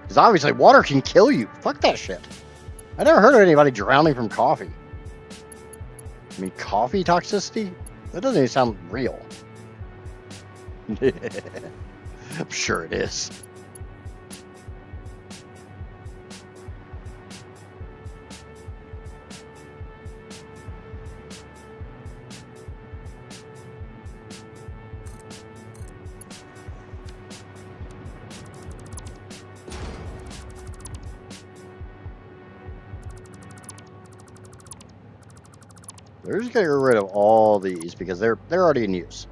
Because obviously water can kill you. Fuck that shit. I never heard of anybody drowning from coffee. I mean, coffee toxicity? That doesn't even sound real. I'm sure it is. They're just gonna get rid of all these because they're already in use.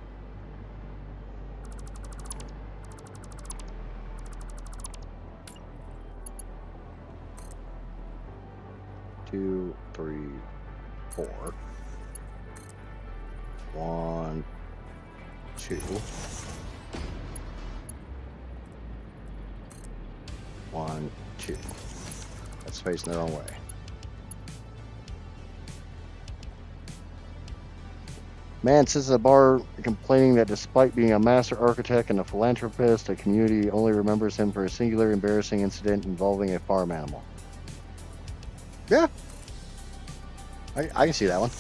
Two, three, four. 1, 2. 1, 2. That's facing their own way. Man sits at a bar complaining that despite being a master architect and a philanthropist, the community only remembers him for a singular embarrassing incident involving a farm animal. Yeah. I can see that one.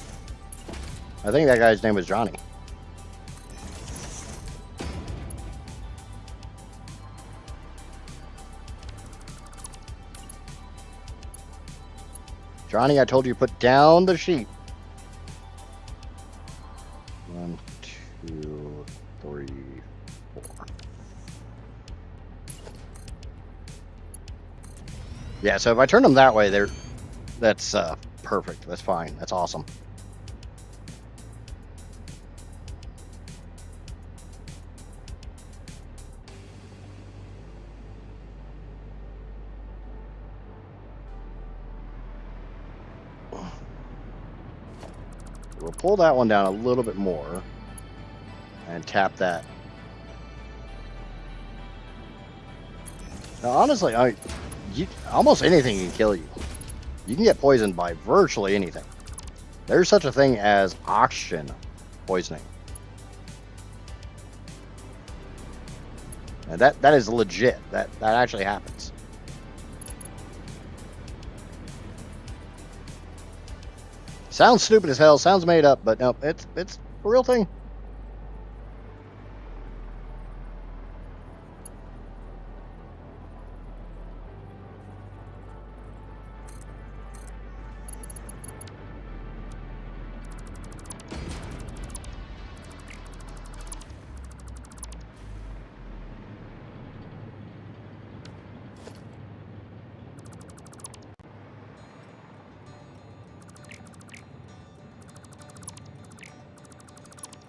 I think that guy's name was Johnny. Johnny, I told you put down the sheep. 1, 2, 3, 4. Yeah, so if I turn them that way, that's perfect. That's fine. That's awesome. We'll pull that one down a little bit more and tap that. Now, honestly, almost anything can kill you. You can get poisoned by virtually anything. There's such a thing as oxygen poisoning. And that is legit. That actually happens. Sounds stupid as hell, sounds made up, but no, it's a real thing.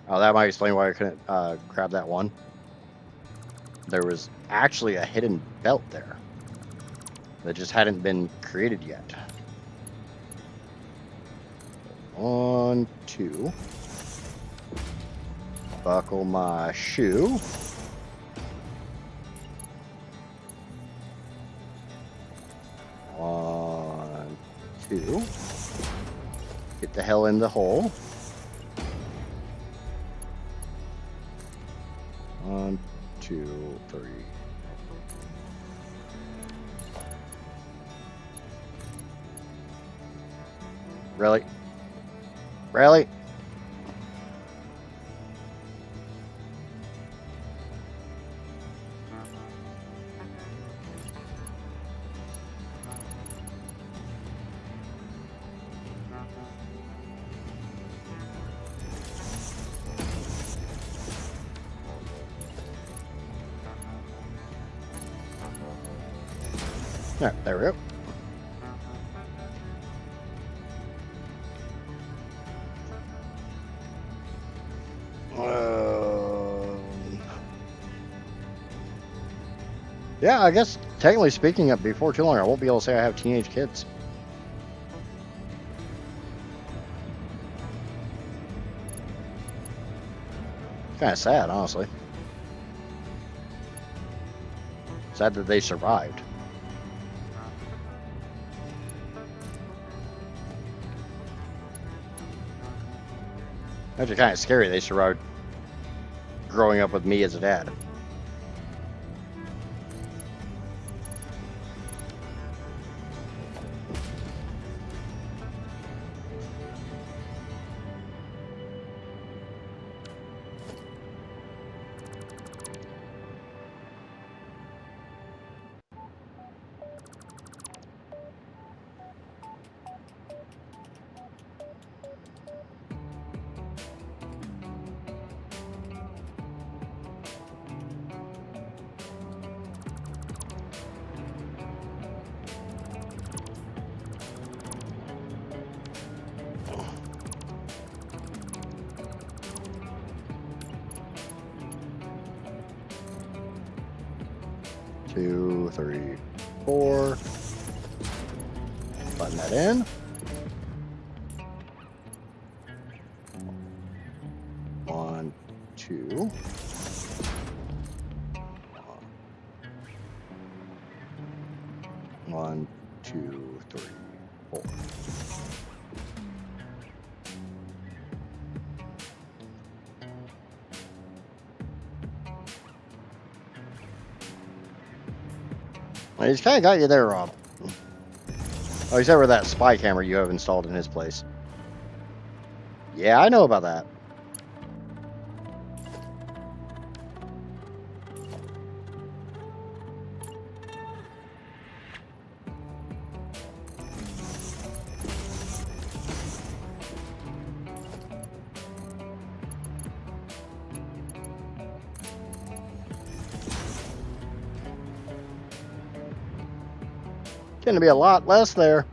Oh, that might explain why I couldn't grab that one. There was actually a hidden belt there that just hadn't been created yet. 1, 2. Buckle my shoe. 1, 2. Get the hell in the hole. 1, 2, 3. Really? Really? Yeah, there we go. Yeah, I guess technically speaking, before too long, I won't be able to say I have teenage kids. Kind of sad, honestly. Sad that they survived. Actually, kind of scary they survived growing up with me as a dad. Two, 3, 4. Button that in. One, 2. One, 2, 3, 4. Well, he's kind of got you there, Rob. Oh, except for that spy camera you have installed in his place. Yeah, I know about that. Gonna be a lot less there.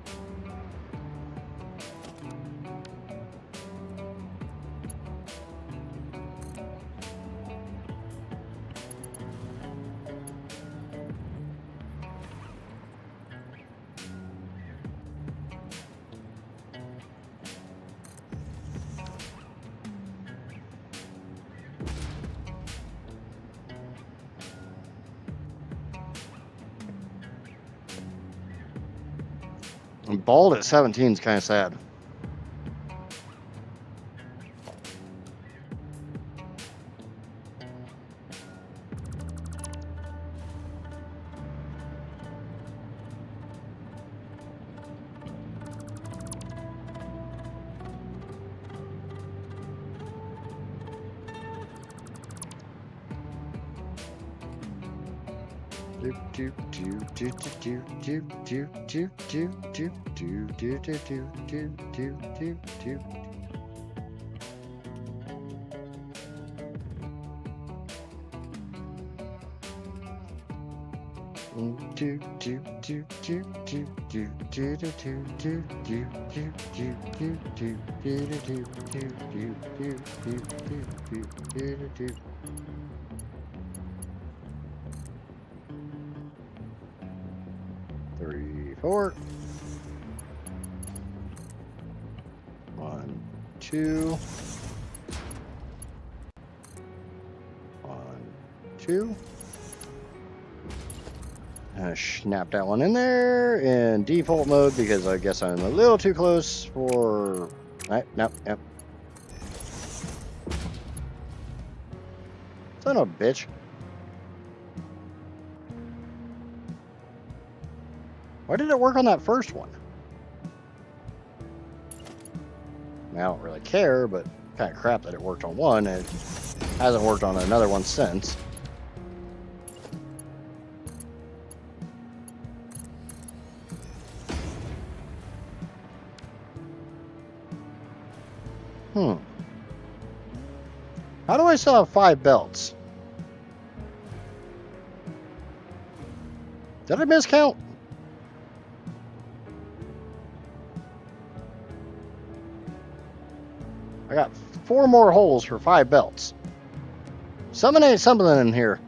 And bald at 17 is kind of sad. Three, four. 1, 2. 1, 2. Snap that one in there in default mode because I guess I'm a little too close for. Right, nope, yep. Son of a bitch. Why did it work on that first one? I don't really care, but kind of crap that it worked on one and it hasn't worked on another one since. How do I still have 5 belts? Did I miscount? I got 4 more holes for 5 belts. Something ain't something in here.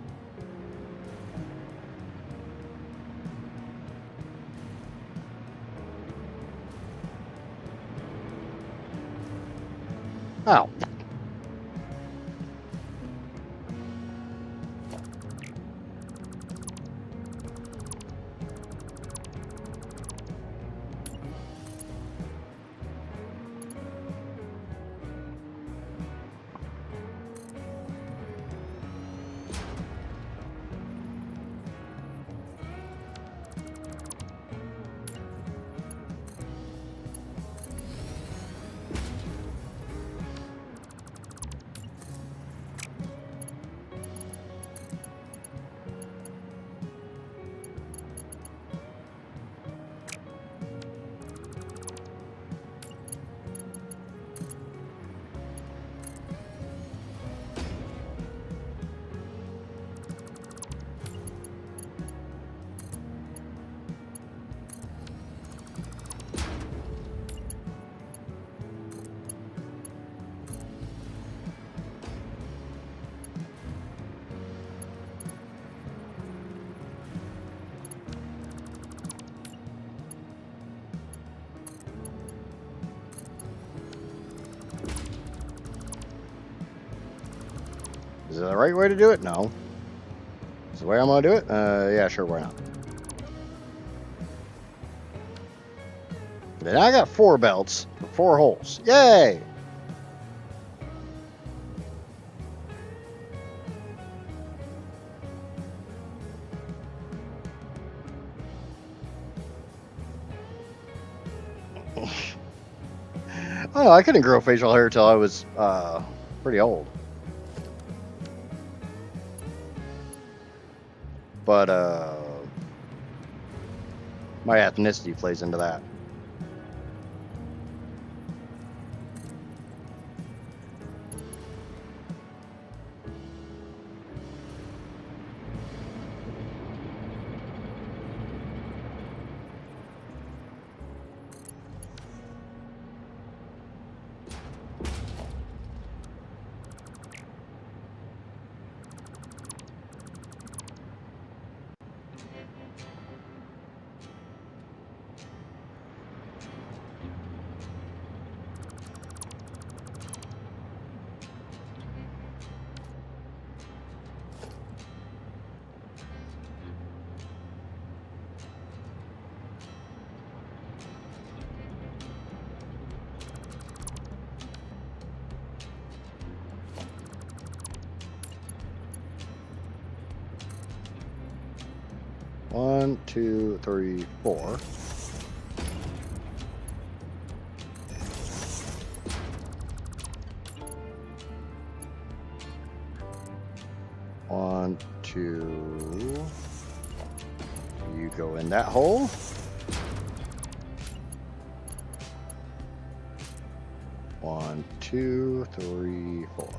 Oh. Is it the right way to do it? No. Is the way I'm going to do it? Yeah, sure, why not? Then I got 4 belts for 4 holes. Yay! Oh, I couldn't grow facial hair till I was pretty old. But my ethnicity plays into that. One, two, three, four. One, two. You go in that hole. One, two, three, four.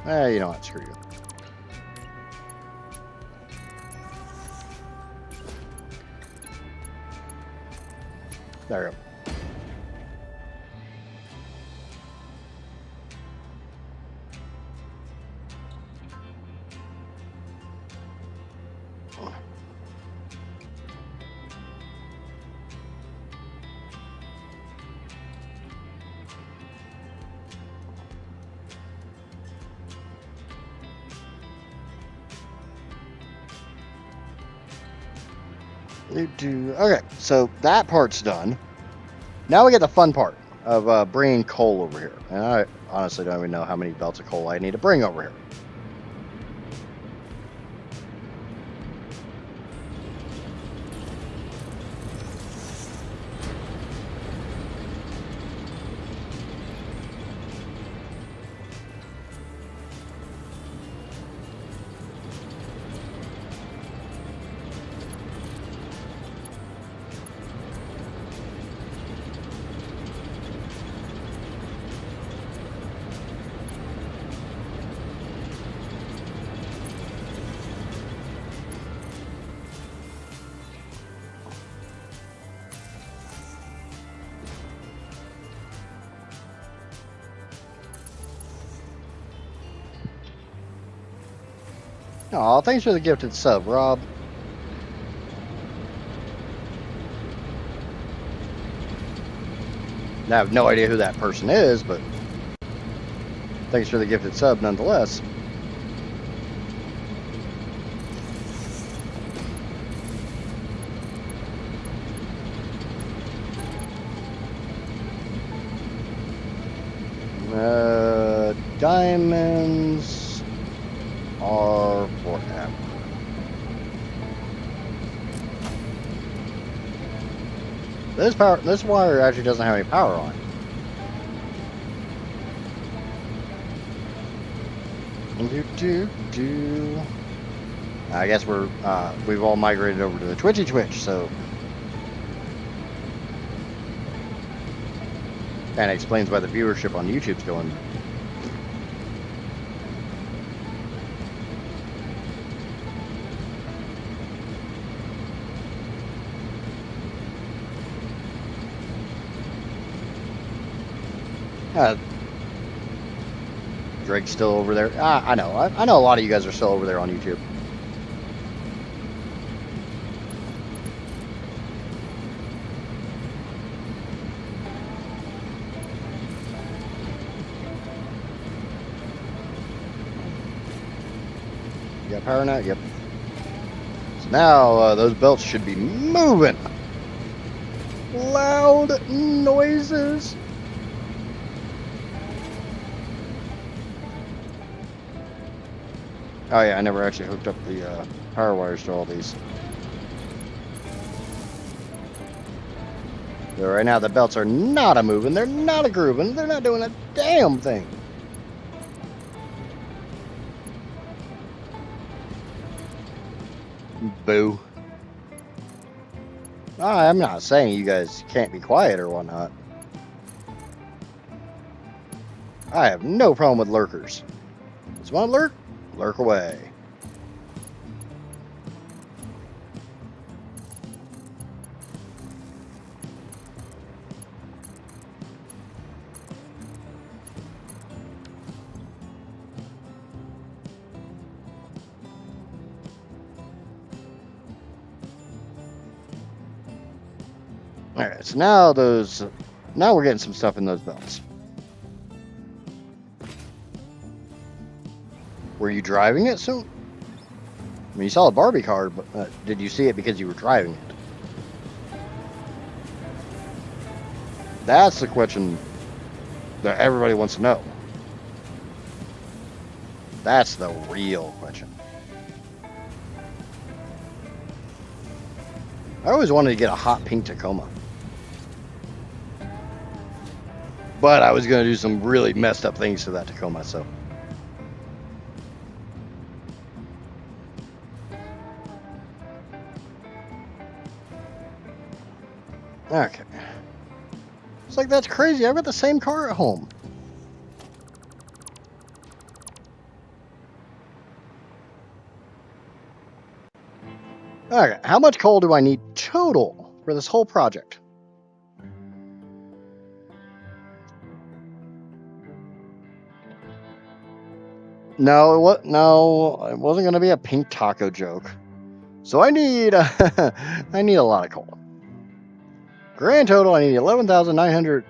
You know what? Screw you. There we go. Okay, so that part's done. Now we get the fun part of bringing coal over here. And I honestly don't even know how many belts of coal I need to bring over here. Aw, thanks for the gifted sub, Rob. I have no idea who that person is, but thanks for the gifted sub nonetheless. Diamonds are forever. This wire actually doesn't have any power on it. I guess we've all migrated over to the Twitch, so kind of explains why the viewership on YouTube's going. Drake's still over there. I know. I know a lot of you guys are still over there on YouTube. You got power now? Yep. So now those belts should be moving. Loud noises. Oh yeah, I never actually hooked up the power wires to all these. So right now the belts are not a-moving, they're not a-grooving, they're not doing a damn thing. Boo. I'm not saying you guys can't be quiet or whatnot. I have no problem with lurkers. Just want to lurk? Lurk away. Alright, so now we're getting some stuff in those belts. Were you driving it soon? I mean, you saw a Barbie car, but did you see it because you were driving it? That's the question that everybody wants to know. That's the real question. I always wanted to get a hot pink Tacoma. But I was going to do some really messed up things to that Tacoma, so. Okay. It's like, that's crazy. I've got the same car at home. Okay, how much coal do I need total for this whole project? No, it wasn't going to be a pink taco joke. So I need I need a lot of coal. Grand total, I need 11,900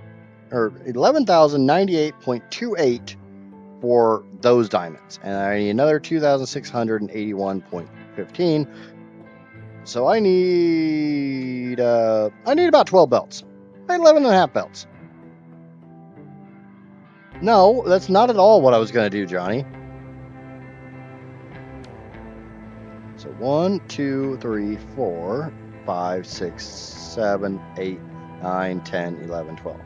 or 11,098.28 for those diamonds, and I need another 2,681.15. So I need about 12 belts. 11 and a half belts. No, that's not at all what I was going to do, Johnny. So 1, 2, 3, 4, 5, 6, 7, 8, 9, 10, 11, 12.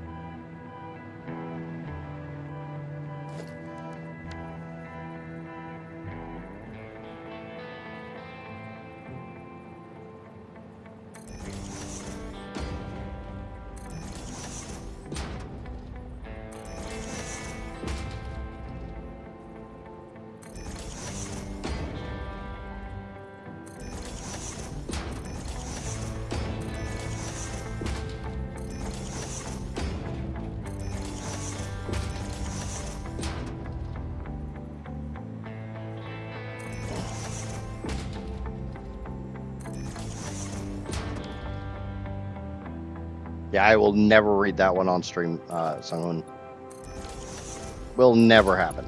Yeah, I will never read that one on stream, Sunwin. Will never happen.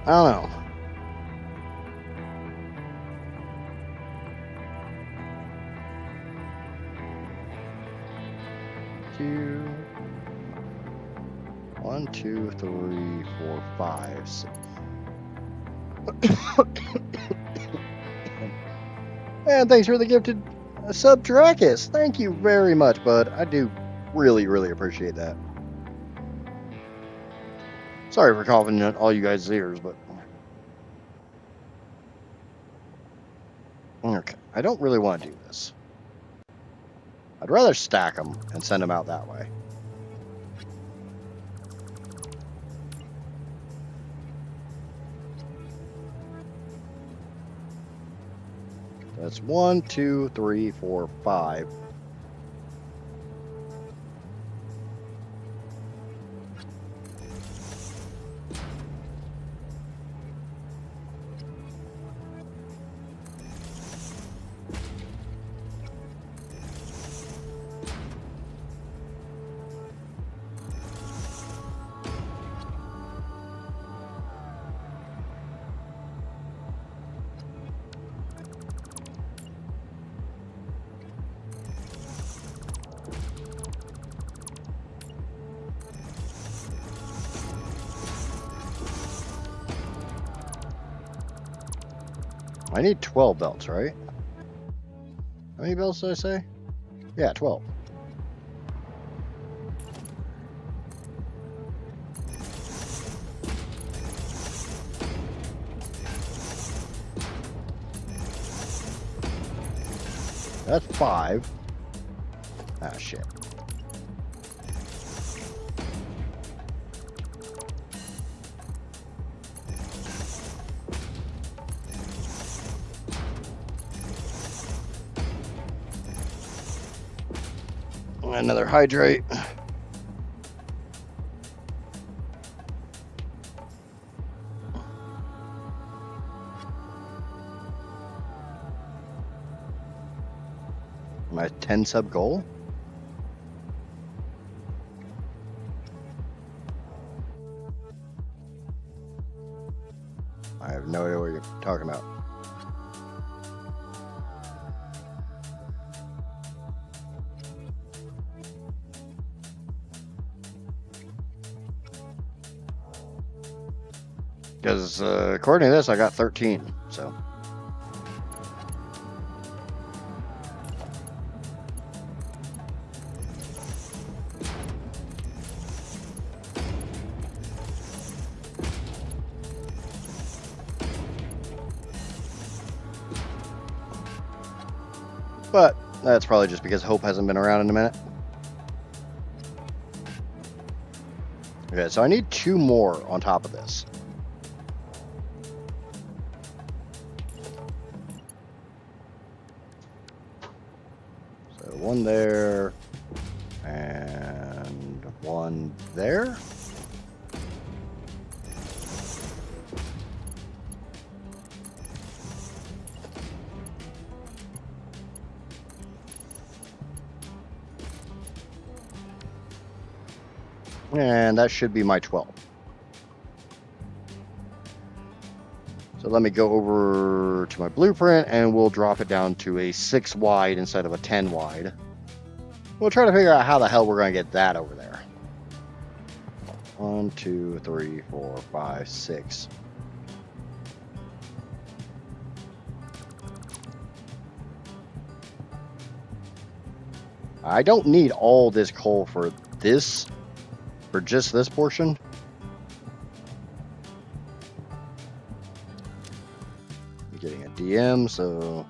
I don't know. Two, 1, 2, 3, 4, 5, 6. And thanks for the gifted sub, Dracus. Thank you very much, bud. I do really, really appreciate that. Sorry for coughing in all you guys' ears, but Okay, I don't really want to do this. I'd rather stack them and send them out that way. That's 1, 2, 3, 4, 5. I need 12 belts, right? How many belts did I say? Yeah, 12. That's 5. Ah, shit. Another hydrate. My 10 sub goal? I have no idea what you're talking about. Because according to this, I got 13, so. But that's probably just because Hope hasn't been around in a minute. Okay, so I need 2 more on top of this. So 1 there, and 1 there. And that should be my 12. So let me go over to my blueprint and we'll drop it down to a 6 wide instead of a 10 wide. We'll try to figure out how the hell we're going to get that over there. 1, 2, 3, 4, 5, 6. I don't need all this coal for this. For just this portion. I'm getting a DM, so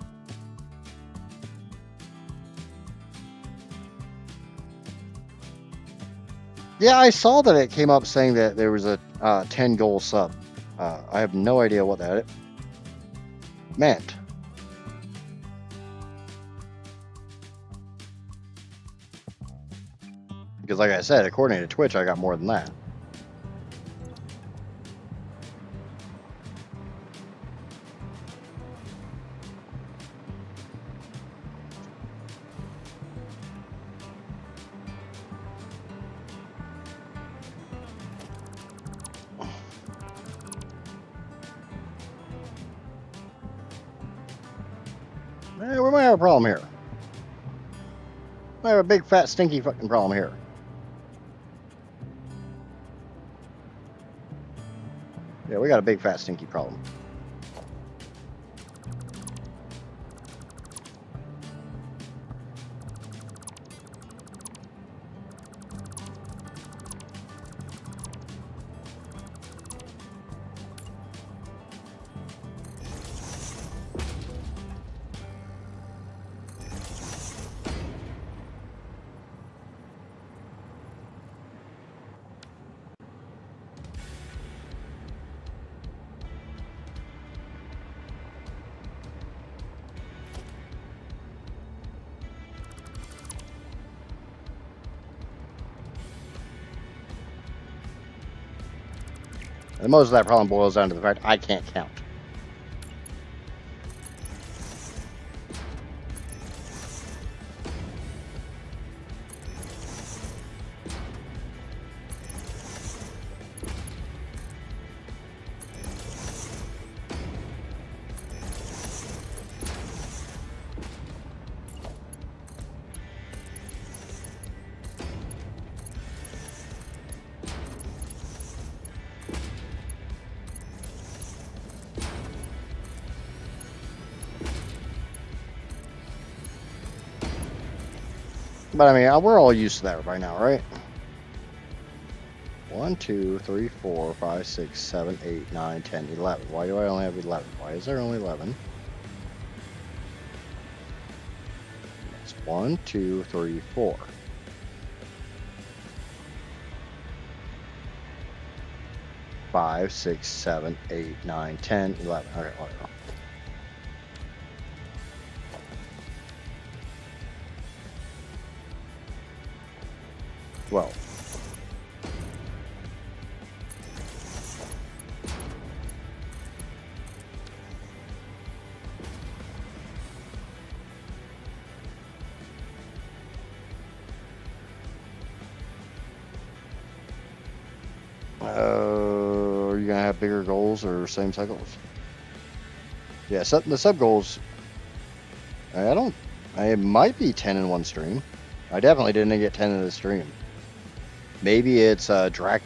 yeah, I saw that it came up saying that there was a 10 goal sub. I have no idea what that meant. Because like I said, according to Twitch, I got more than that. We might have a problem here. We have a big, fat, stinky fucking problem here. Yeah, we got a big, fat, stinky problem. And most of that problem boils down to the fact I can't count. But I mean, we're all used to that by now, right? 1, 2, 3, 4, 5, 6, 7, 8, 9, 10, 11. Why do I only have 11? Why is there only 11? It's 1, 2, 3, 4. 5, 6, 7, 8, 9, 10, 11. Okay, whatever. Well, are you gonna have bigger goals or same cycles? Yeah, the sub goals. It might be 10 in one stream. I definitely didn't get 10 in the stream. Maybe it's Drac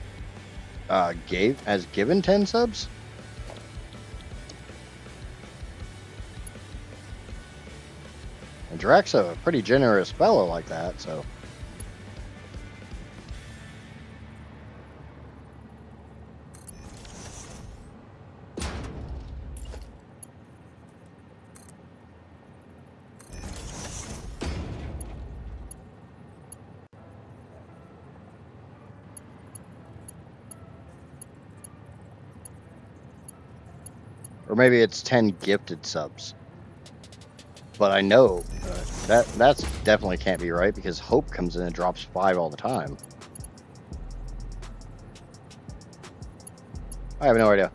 has given 10 subs. And Drac's a pretty generous fellow like that, so. Or maybe it's 10 gifted subs. But I know that's definitely can't be right because Hope comes in and drops 5 all the time. I have no idea.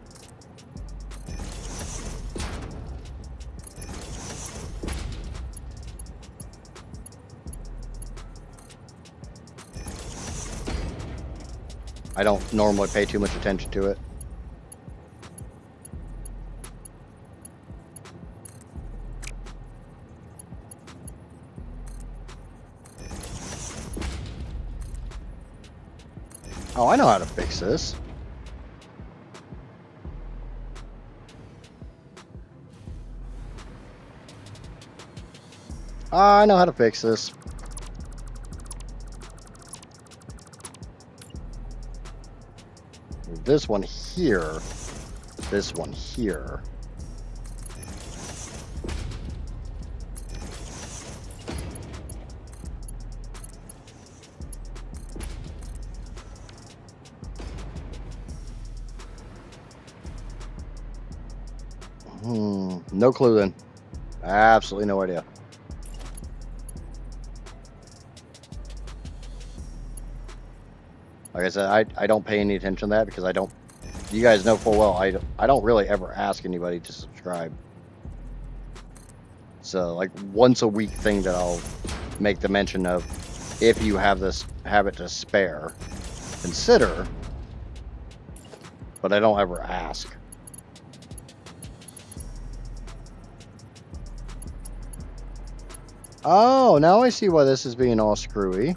I don't normally pay too much attention to it. Oh, I know how to fix this. I know how to fix this. This one here. This one here. No clue then. Absolutely no idea. Like I said, I don't pay any attention to that because I don't. You guys know full well I don't really ever ask anybody to subscribe. So like once a week thing that I'll make the mention of, if you have it to spare, consider. But I don't ever ask. Oh, now I see why this is being all screwy.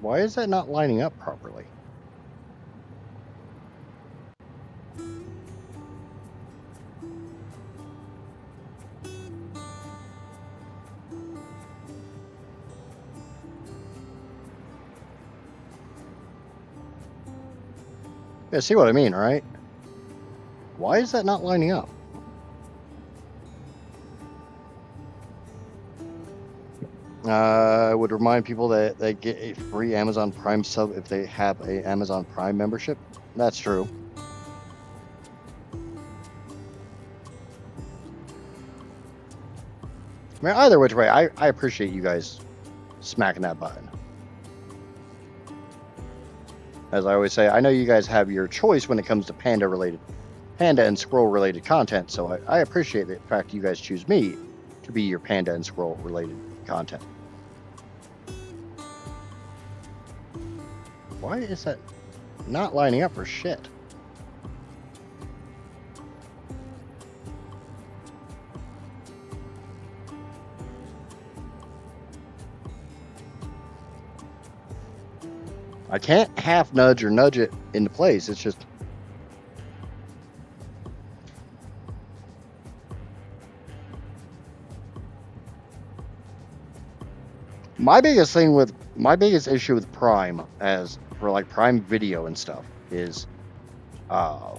Why is that not lining up properly? Yeah, see what I mean, right? Why is that not lining up? I would remind people that they get a free Amazon Prime sub if they have a Amazon Prime membership. That's true. I mean, either which way, I appreciate you guys smacking that button. As I always say, I know you guys have your choice when it comes to panda and squirrel related content, so I appreciate the fact you guys choose me to be your panda and squirrel related content. Why is that not lining up for shit? I can't half nudge or nudge it into place. It's just... My biggest issue with Prime, as for like Prime Video and stuff, is why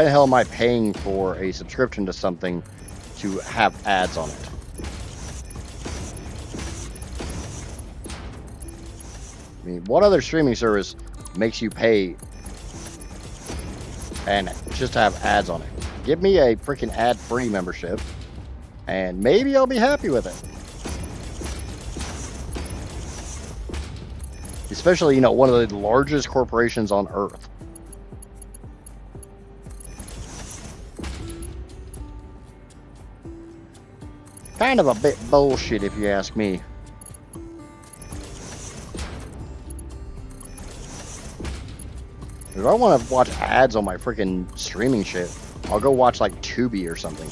the hell am I paying for a subscription to something to have ads on it? I mean, what other streaming service makes you pay and just to have ads on it? Give me a freaking ad-free membership, and maybe I'll be happy with it. Especially, you know, one of the largest corporations on Earth. Kind of a bit bullshit, if you ask me. If I want to watch ads on my freaking streaming shit, I'll go watch like Tubi or something.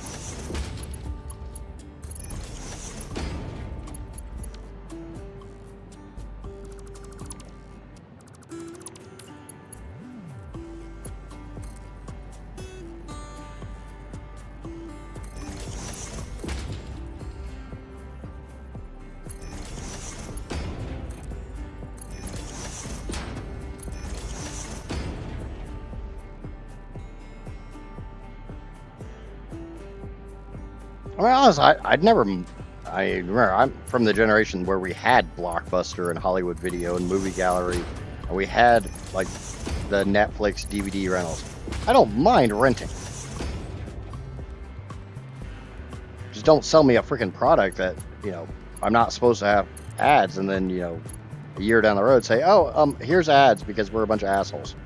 I mean, honestly, I remember I'm from the generation where we had Blockbuster and Hollywood Video and Movie Gallery, and we had like the Netflix DVD rentals. I don't mind renting. Just don't sell me a freaking product that, you know, I'm not supposed to have ads, and then, you know, a year down the road say, oh, here's ads because we're a bunch of assholes.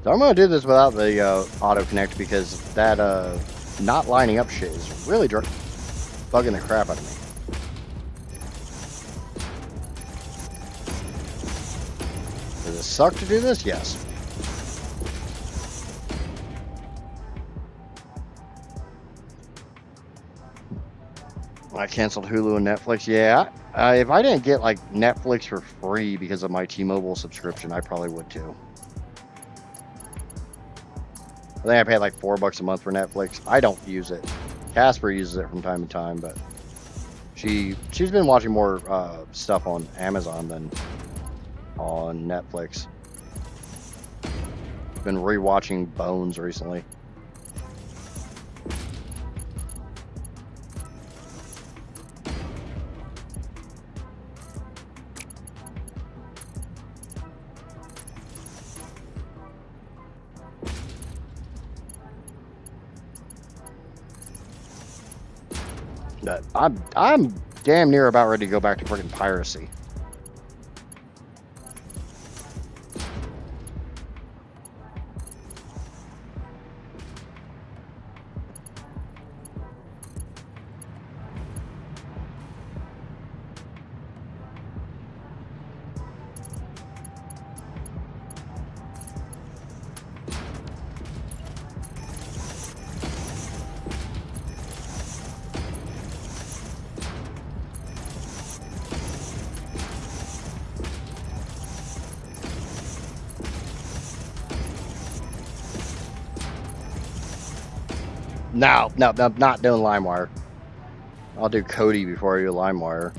So I'm going to do this without the auto connect, because that not lining up shit is really bugging the crap out of me. Does it suck to do this? Yes. I canceled Hulu and Netflix. Yeah, if I didn't get like Netflix for free because of my T-Mobile subscription, I probably would too. I think I pay like $4 a month for Netflix. I don't use it. Casper uses it from time to time, but she's been watching more stuff on Amazon than on Netflix. Been rewatching Bones recently. I'm damn near about ready to go back to freaking piracy. No, not doing LimeWire. I'll do Cody before I do LimeWire.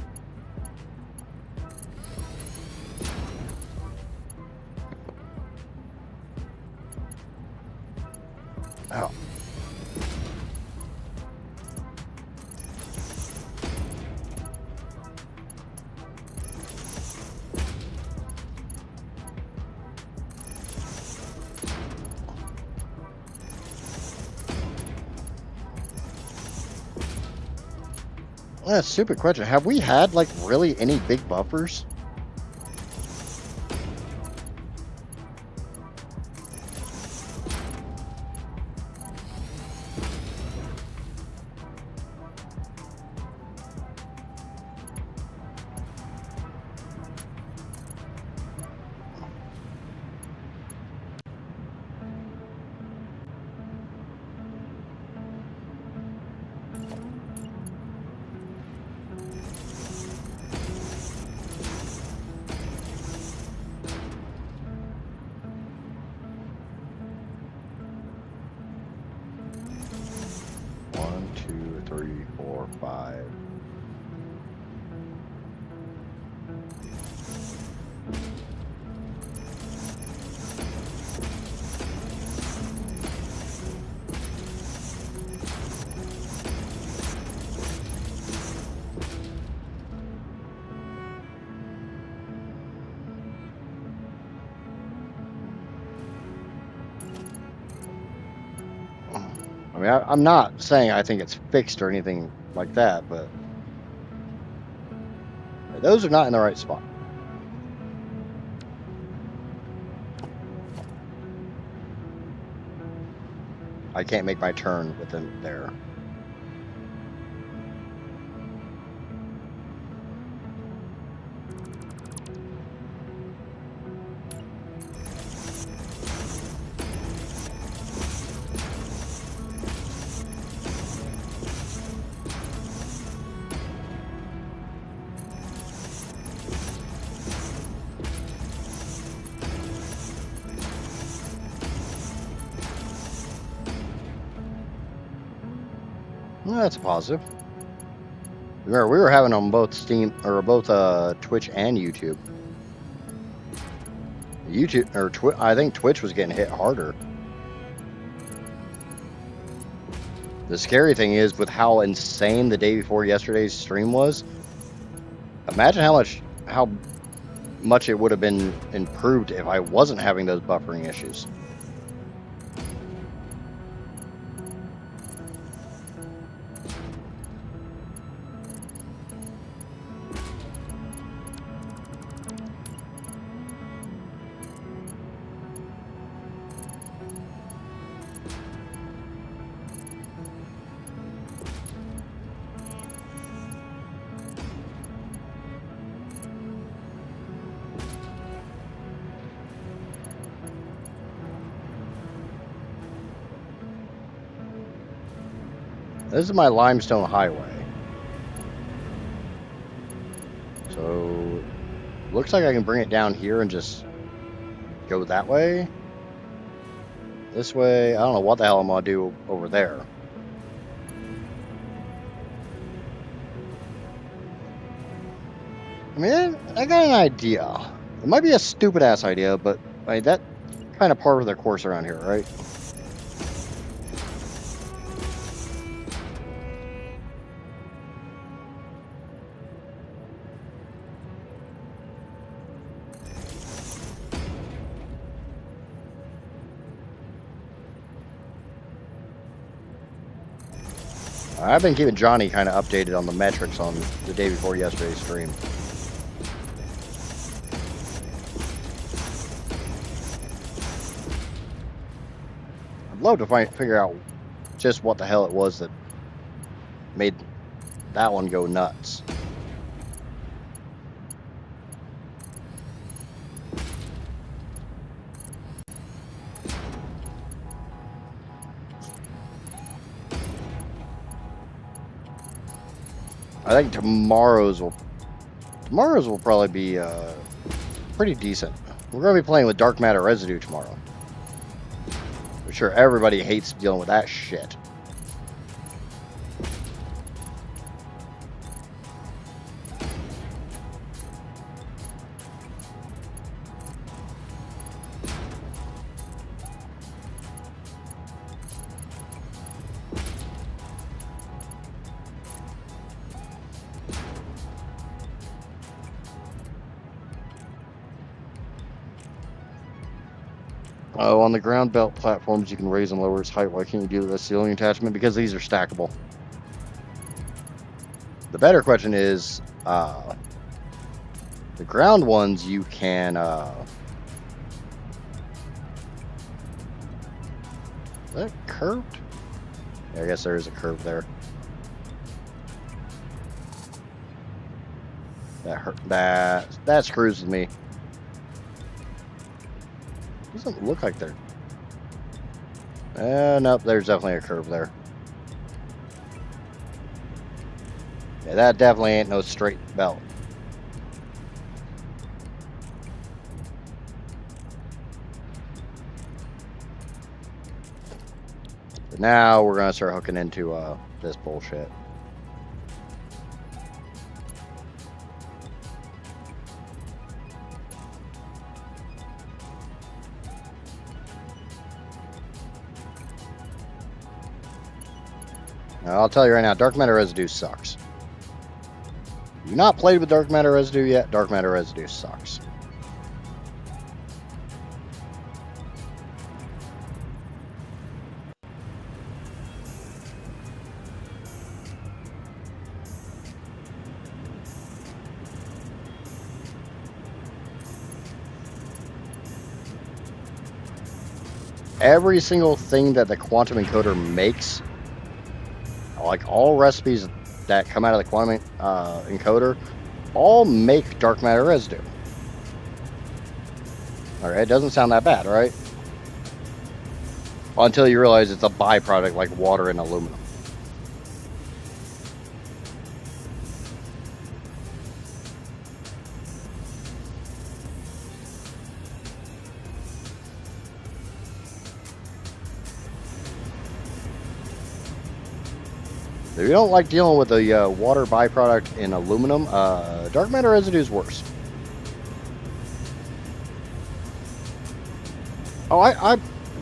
Oh. That's a stupid question. Have we had, like, really any big buffers? One, two, three, four, five. I mean, I'm not saying I think it's fixed or anything like that, but those are not in the right spot. I can't make my turn with them there. Well, that's a positive. Remember, we were having on both Steam or both Twitch and YouTube. YouTube or I think Twitch was getting hit harder. The scary thing is with how insane the day before yesterday's stream was. Imagine how much it would have been improved if I wasn't having those buffering issues. This is my Limestone highway. So, looks like I can bring it down here and just go that way. This way, I don't know what the hell I'm gonna do over there. I mean, I got an idea. It might be a stupid ass idea, but like, that kind of part of the course around here, right? I've been keeping Johnny kind of updated on the metrics on the day before yesterday's stream. I'd love to figure out just what the hell it was that made that one go nuts. I think tomorrow's will probably be pretty decent. We're going to be playing with dark matter residue tomorrow. I'm sure everybody hates dealing with that shit. Oh, on the ground belt platforms, you can raise and lower its height. Why can't you do the ceiling attachment? Because these are stackable. The better question is, the ground ones you can, is that curved? Yeah, I guess there is a curve there. That screws with me. Doesn't look like there. Nope, there's definitely a curve there. Yeah, that definitely ain't no straight belt. But now we're gonna start hooking into this bullshit. Now, I'll tell you right now, dark matter residue sucks. If you've not played with dark matter residue yet, dark matter residue sucks. Every single thing that the quantum encoder makes, like all recipes that come out of the quantum encoder, all make dark matter residue. All right, it doesn't sound that bad, right? Well, until you realize it's a byproduct like water and aluminum. If you don't like dealing with the water byproduct in aluminum, dark matter residue is worse. Oh,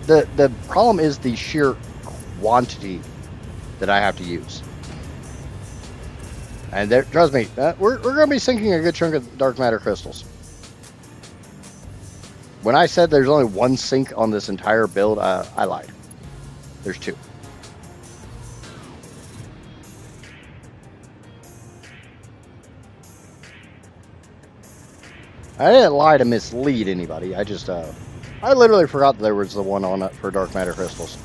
the problem is the sheer quantity that I have to use. And there, trust me, we're going to be sinking a good chunk of dark matter crystals. When I said there's only one sink on this entire build, I lied. There's two. I didn't lie to mislead anybody. I just, I literally forgot there was the one on it for dark matter crystals.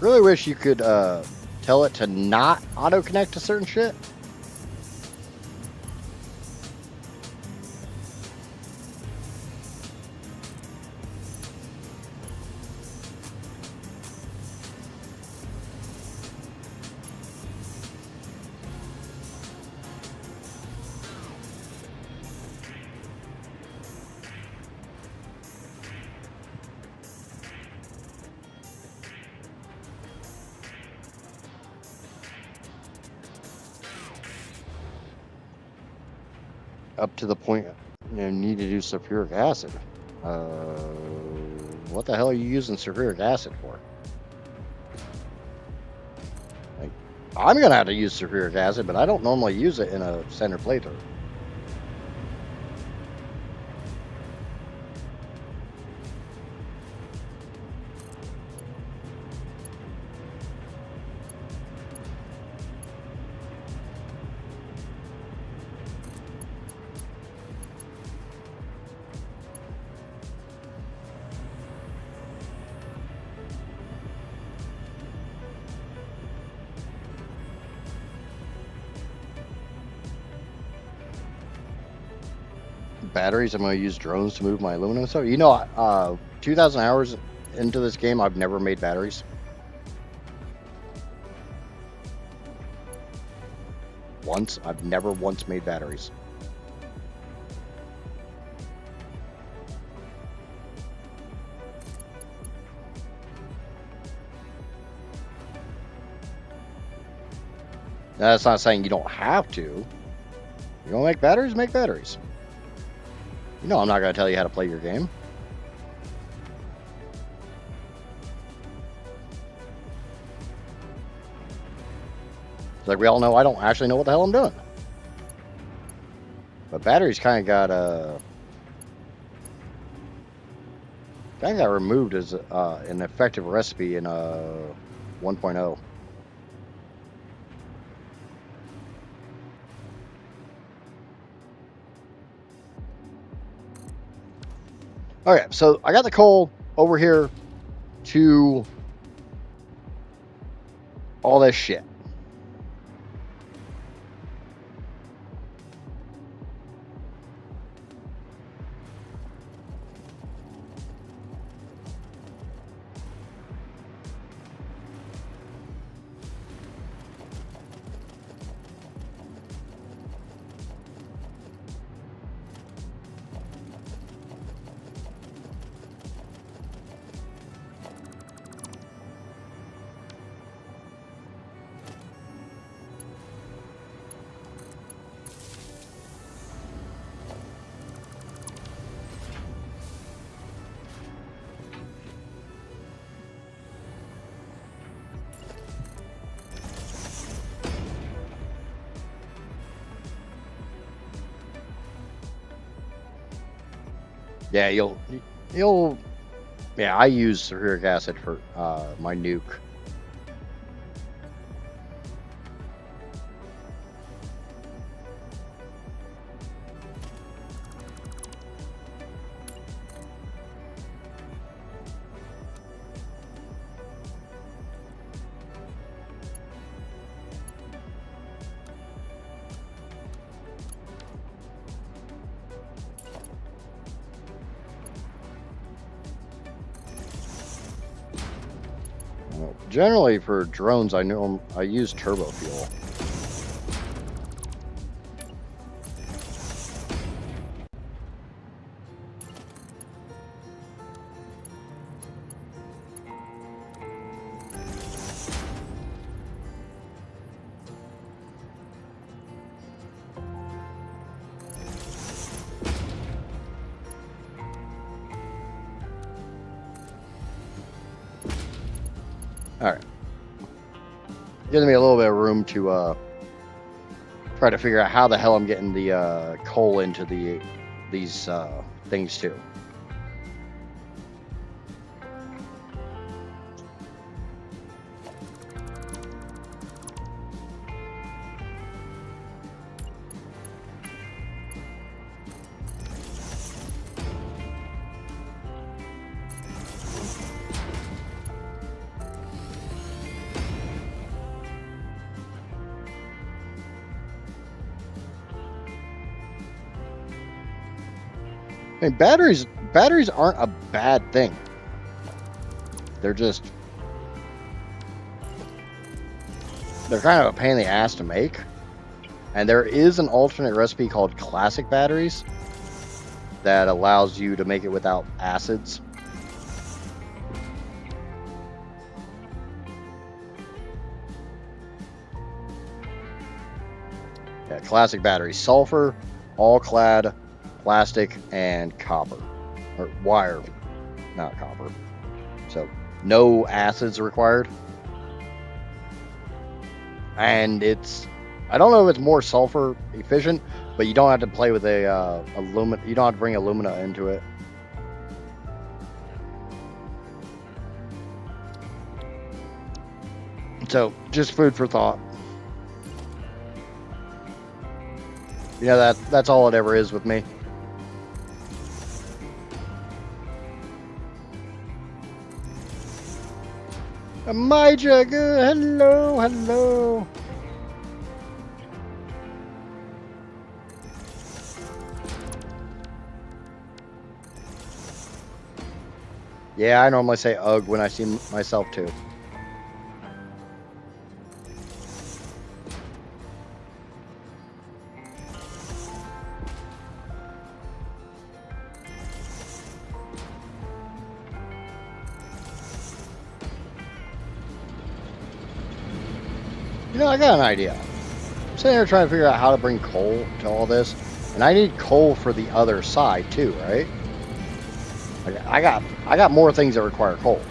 Really wish you could tell it to not auto-connect to certain shit. Up to the point you need to do sulfuric acid. What the hell are you using sulfuric acid for? Like, I'm gonna have to use sulfuric acid, but I don't normally use it in a standard playthrough. Batteries, I'm going to use drones to move my aluminum stuff. You know, 2,000 hours into this game, I've never made batteries. Once. I've never once made batteries. Now, that's not saying you don't have to. You want to make batteries? Make batteries. You know I'm not going to tell you how to play your game. Like we all know, I don't actually know what the hell I'm doing. But batteries kind of got removed as an effective recipe in 1.0. Okay, so I got the coal over here to all this shit. Yeah, yeah, I use sulfuric acid for my nuke. Generally, for drones, I use turbo fuel. All right. Gives me a little bit of room to try to figure out how the hell I'm getting the coal into these things too. I mean, batteries aren't a bad thing. They're kind of a pain in the ass to make. And there is an alternate recipe called classic batteries that allows you to make it without acids. Yeah, classic batteries: sulfur, all-clad, plastic, and copper, or wire, not copper. So no acids required. And I don't know if it's more sulfur efficient, but you don't have to play with alumina. You don't have to bring alumina into it. So just food for thought. You know, that's all it ever is with me. My Jagger, hello. Yeah, I normally say ugh when I see myself too. You know, I got an idea. I'm sitting here trying to figure out how to bring coal to all this. And I need coal for the other side too, right? Like I got more things that require coal.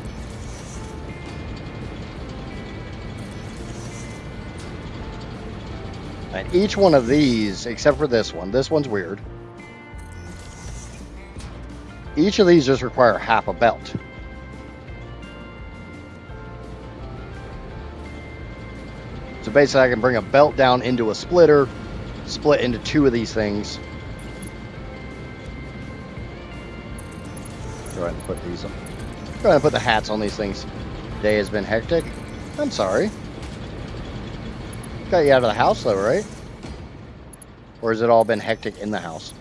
And each one of these, except for this one's weird. Each of these just require half a belt. So basically I can bring a belt down into a splitter, split into two of these things. Go ahead and put these on. Go ahead and put the hats on these things. Day has been hectic. I'm sorry. Got you out of the house though, right? Or has it all been hectic in the house?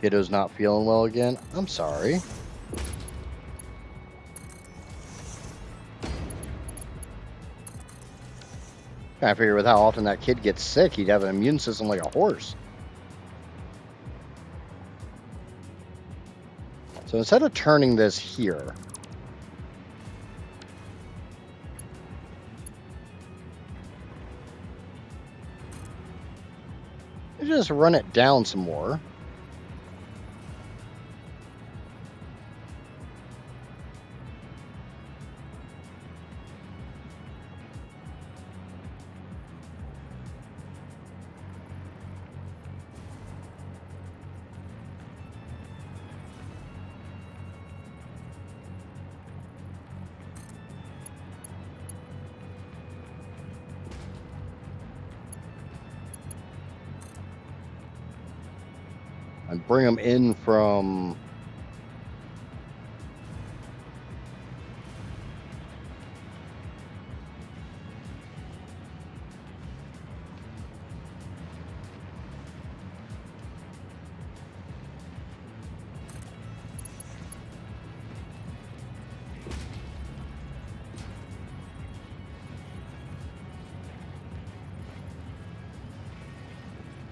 Kiddo's not feeling well again. I'm sorry. I figure with how often that kid gets sick, he'd have an immune system like a horse. So instead of turning this here, you just run it down some more. And bring them in from...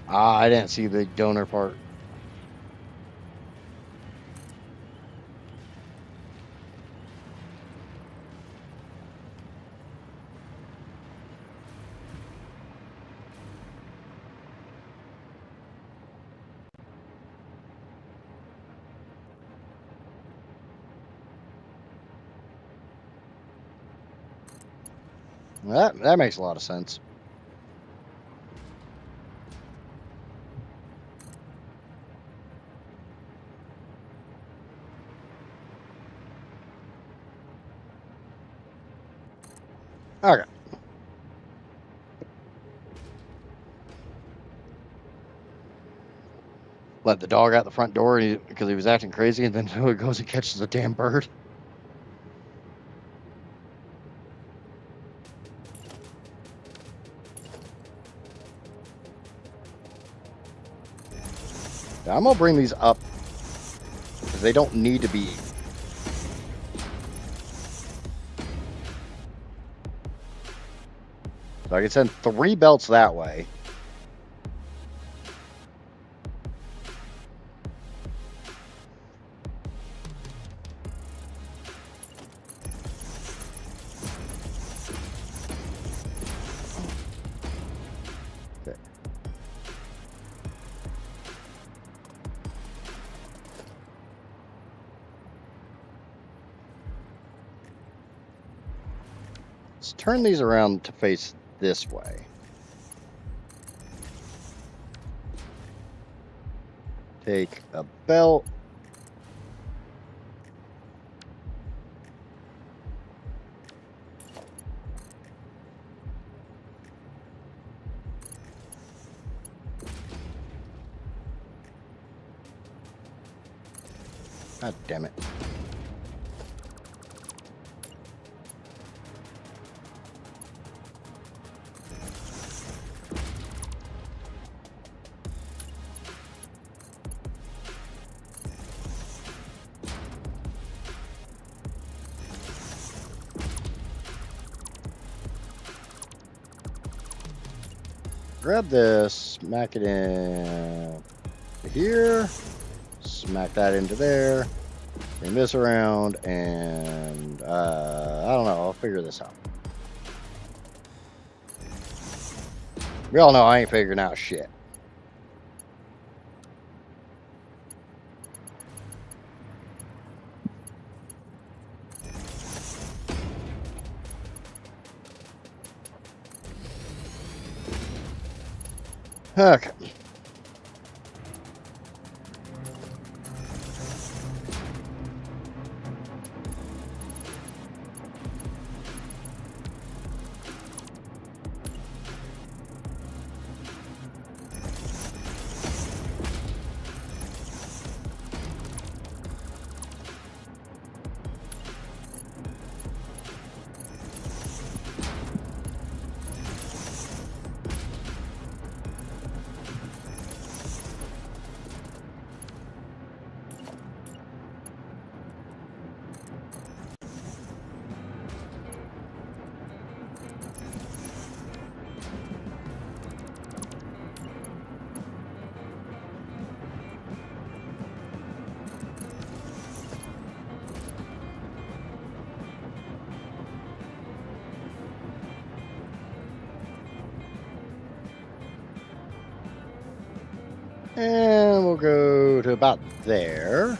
I didn't see the donor part. That makes a lot of sense. Okay. Let the dog out the front door because he was acting crazy, and then he goes and catches a damn bird. Now, I'm going to bring these up because they don't need to be. So I can send 3 belts that way. Okay. Let's turn these around to face this way. Take a belt. God damn it. Grab this, smack it in here, smack that into there, bring this around, and I don't know, I'll figure this out. We all know I ain't figuring out shit. Okay. And we'll go to about there.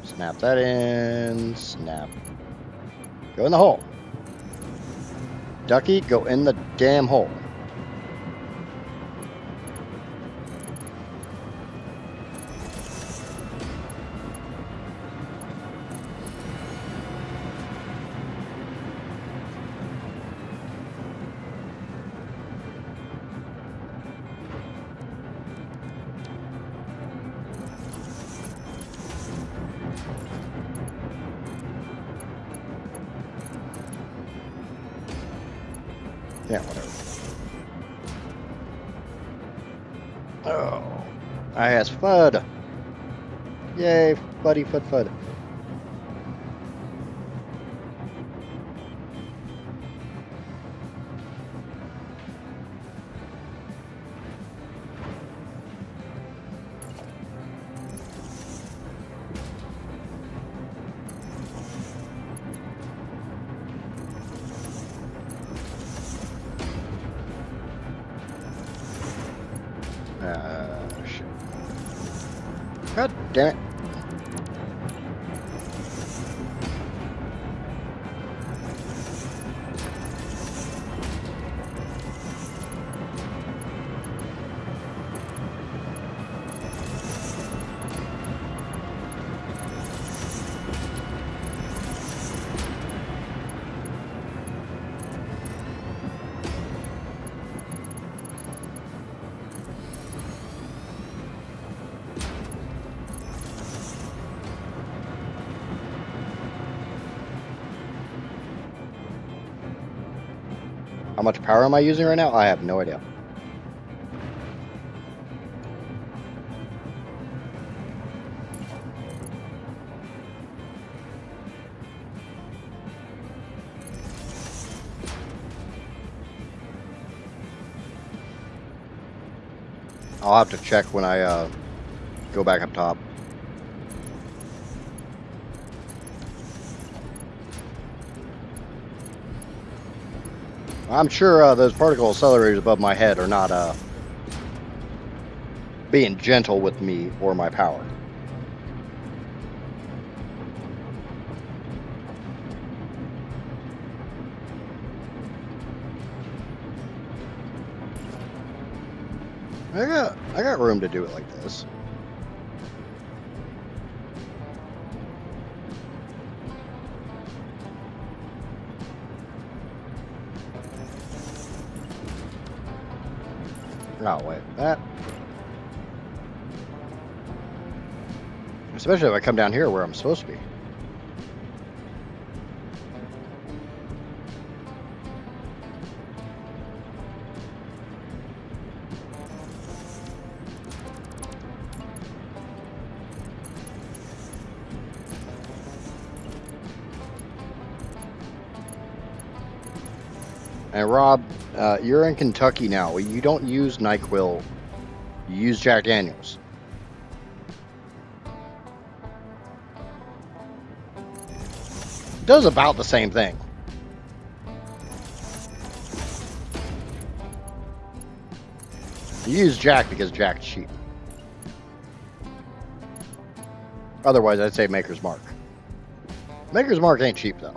Snap that in, snap. Go in the hole. Ducky, go in the damn hole. Yeah, whatever. Oh, I has FUD. Yay, buddy, FUD. Shit. God damn it. How much power am I using right now? I have no idea. I'll have to check when I go back up top. I'm sure those particle accelerators above my head are not being gentle with me or my power. I got room to do it like this. Oh, wait, that. Especially if I come down here where I'm supposed to be. And Rob, you're in Kentucky now. You don't use NyQuil. You use Jack Daniels. It does about the same thing. You use Jack because Jack's cheap. Otherwise, I'd say Maker's Mark. Maker's Mark ain't cheap, though.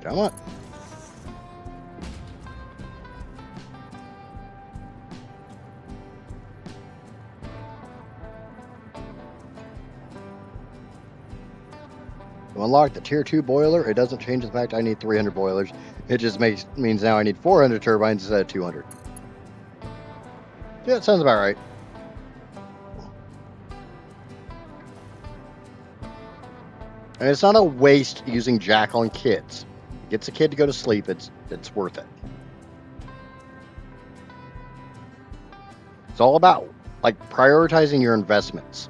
Come on. To unlock the tier 2 boiler, it doesn't change the fact I need 300 boilers. It just means now I need 400 turbines instead of 200. Yeah, it sounds about right. And it's not a waste using Jack on kids. It gets a kid to go to sleep, it's worth it. It's all about like prioritizing your investments.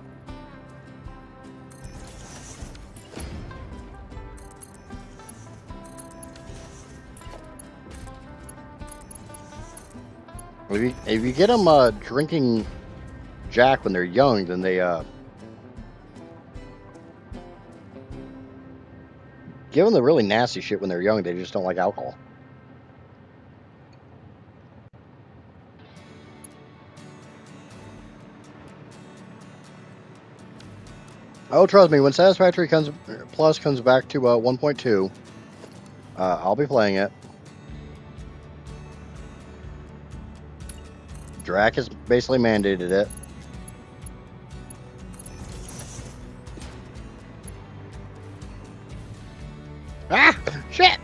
If you get them drinking Jack when they're young, then they give them the really nasty shit when they're young. They just don't like alcohol. Oh, trust me, when Satisfactory Plus comes back to 1.2, I'll be playing it. Drac has basically mandated it. Ah! Shit!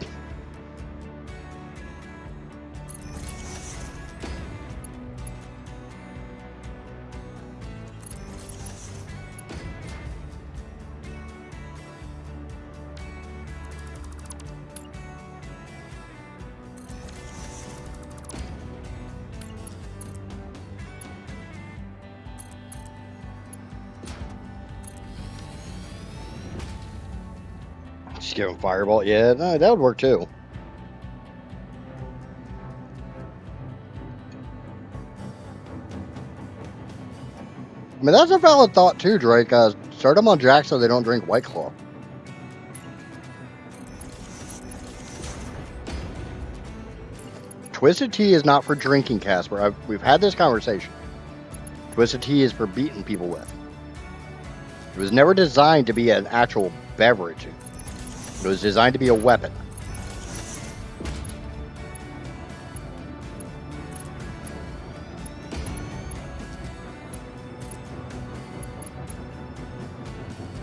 Just give him Fireball. Yeah, no, that would work too. I mean, that's a valid thought too, Drake. Start them on Jack so they don't drink White Claw. Twisted Tea is not for drinking, Casper. We've had this conversation. Twisted Tea is for beating people with. It was never designed to be an actual beverage. It was designed to be a weapon.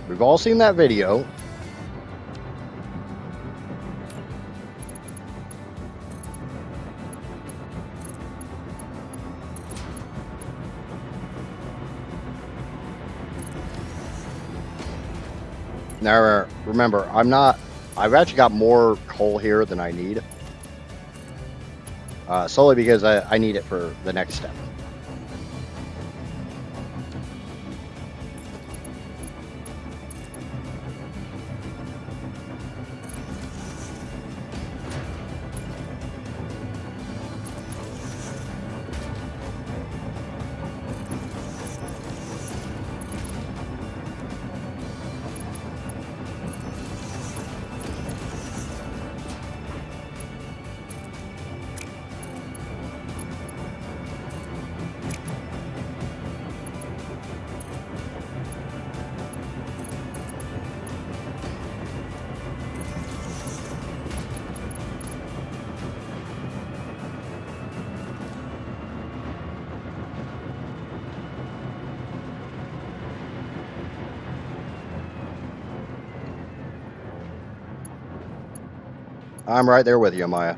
We've all seen that video. Now, remember, I've actually got more coal here than I need. Solely because I need it for the next step. I'm right there with you, Maya.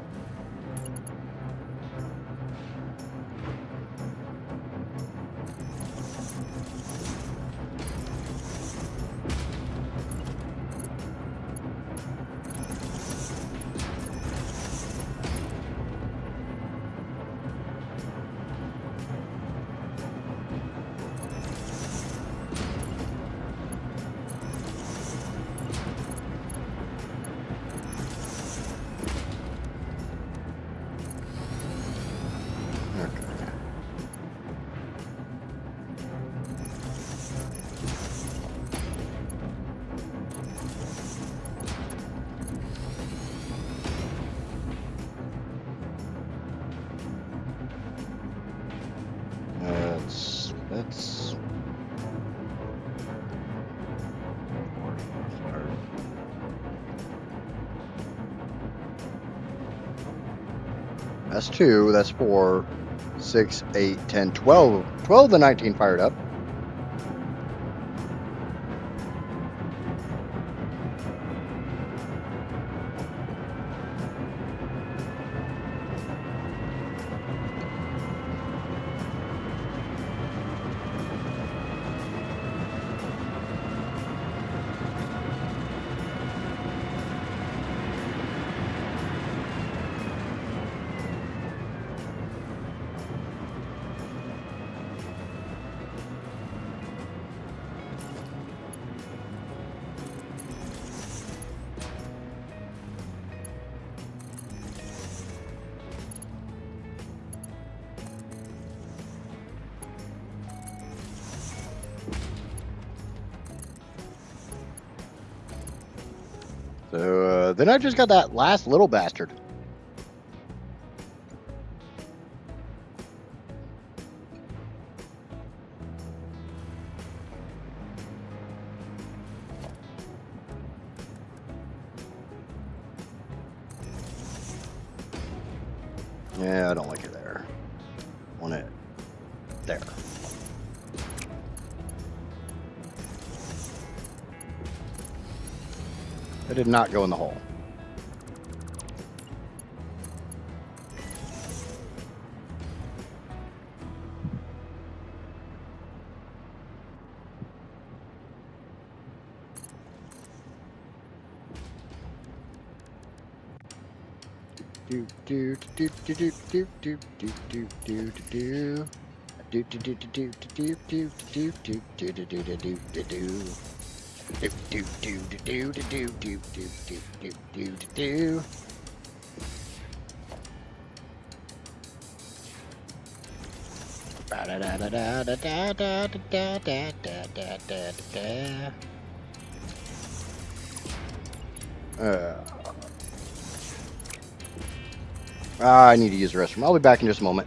That's That's 2, that's 4, 6, 8, 10, 12. 12 of the 19 fired up. So then I just got that last little bastard. Yeah, I don't like it there. Want it there. It did not go in the hole. Do do do do do do do do do do do. Do do do do do do do do do do do do do do do do. Do do do do do do do do do do do do. Da da da da da da da da da da da da da. I need to use the restroom. I'll be back in just a moment.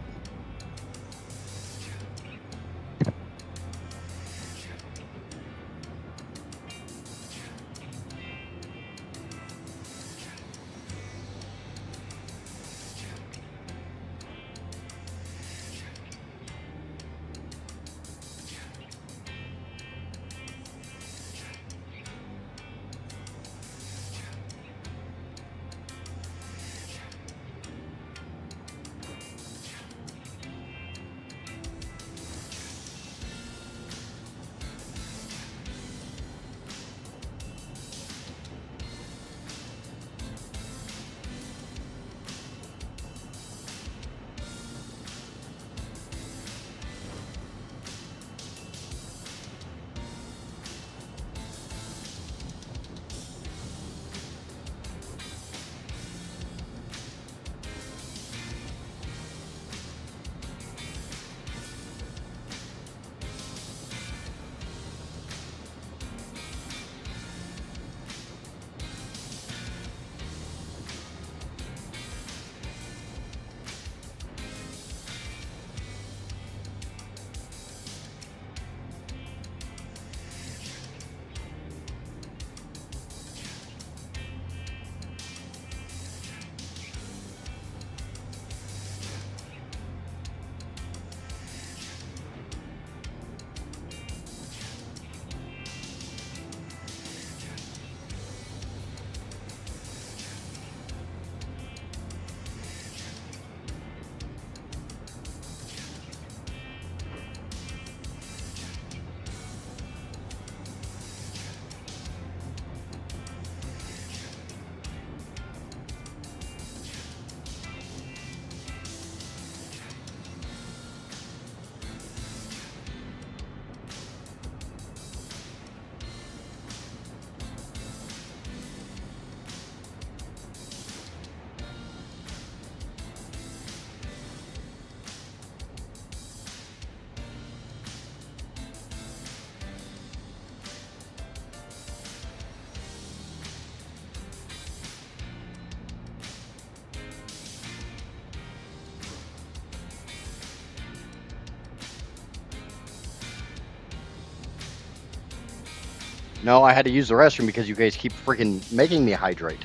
No, I had to use the restroom because you guys keep freaking making me hydrate.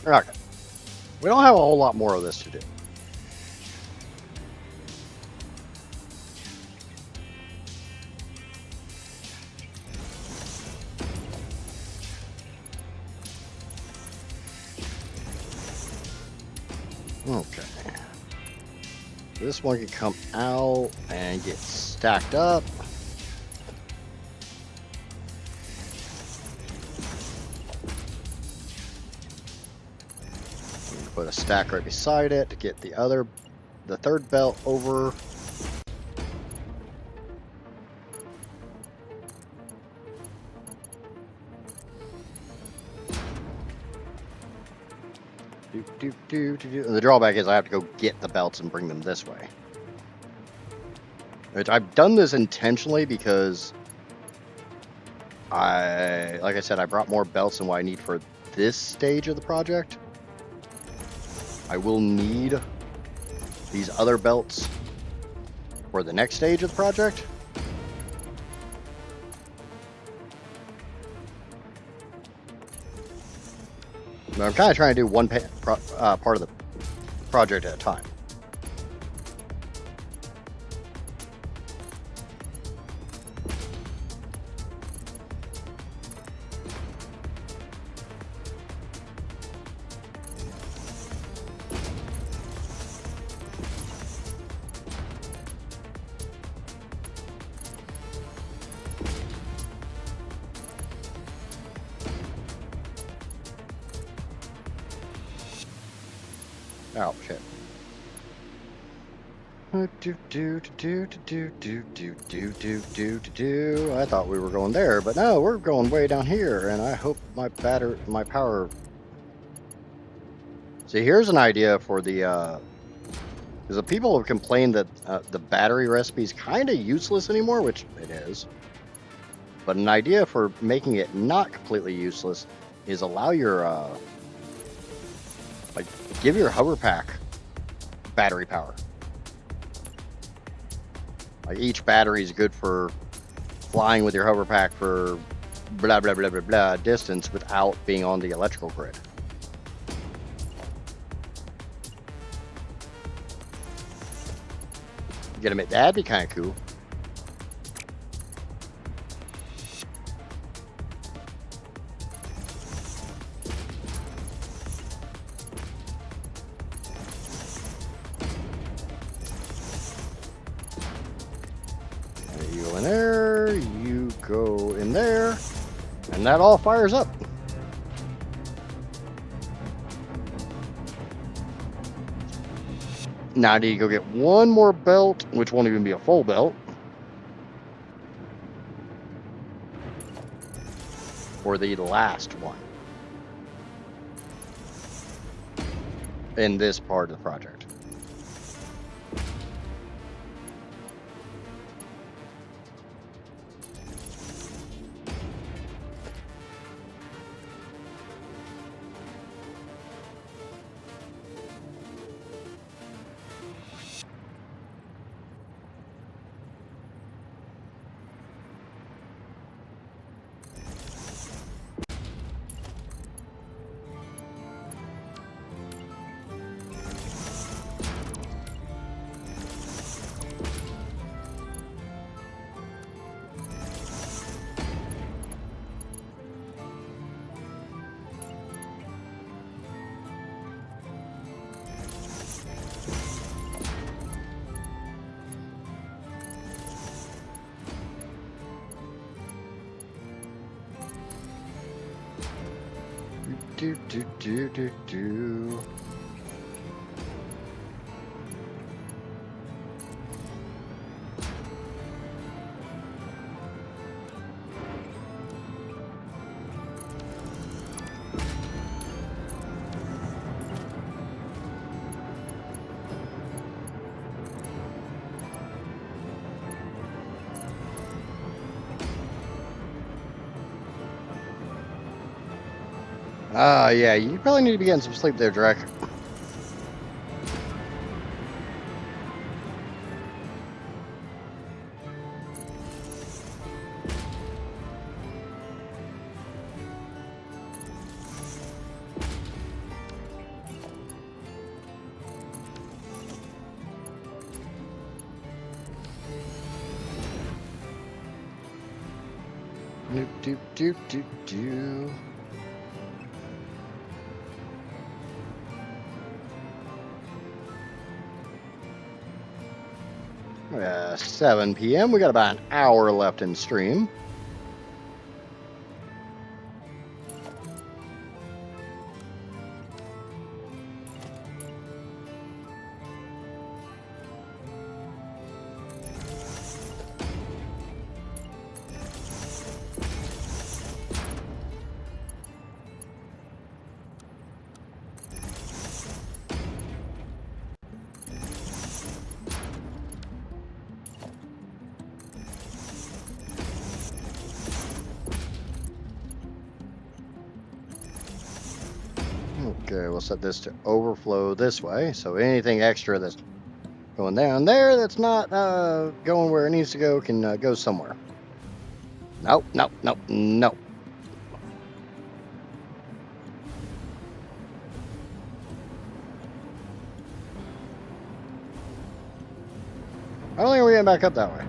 Okay. We don't have a whole lot more of this to do. Okay. This one can come out and get stacked up. Put a stack right beside it to get the third belt over. And the drawback is I have to go get the belts and bring them this way. Which I've done this intentionally because like I said, I brought more belts than what I need for this stage of the project. I will need these other belts for the next stage of the project. But I'm kind of trying to do one part of the project at a time. Oh, shit. I thought we were going there, but no, we're going way down here, and I hope my power... See, here's an idea for the, because the people have complained that the battery recipe is kind of useless anymore, which it is. But an idea for making it not completely useless is allow your, give your hover pack battery power. Like each battery is good for flying with your hover pack for blah, blah, blah, blah, blah distance without being on the electrical grid. Get them, that'd be kind of cool. You go in there, you go in there, and that all fires up. Now I need to go get one more belt, which won't even be a full belt. For the last one. In this part of the project. Do. Yeah, you probably need to be getting some sleep there, Drek. Do. 7 p.m. We got about an hour left in stream. Okay, we'll set this to overflow this way. So anything extra that's going down there that's not going where it needs to go can go somewhere. Nope. I don't think we're getting back up that way.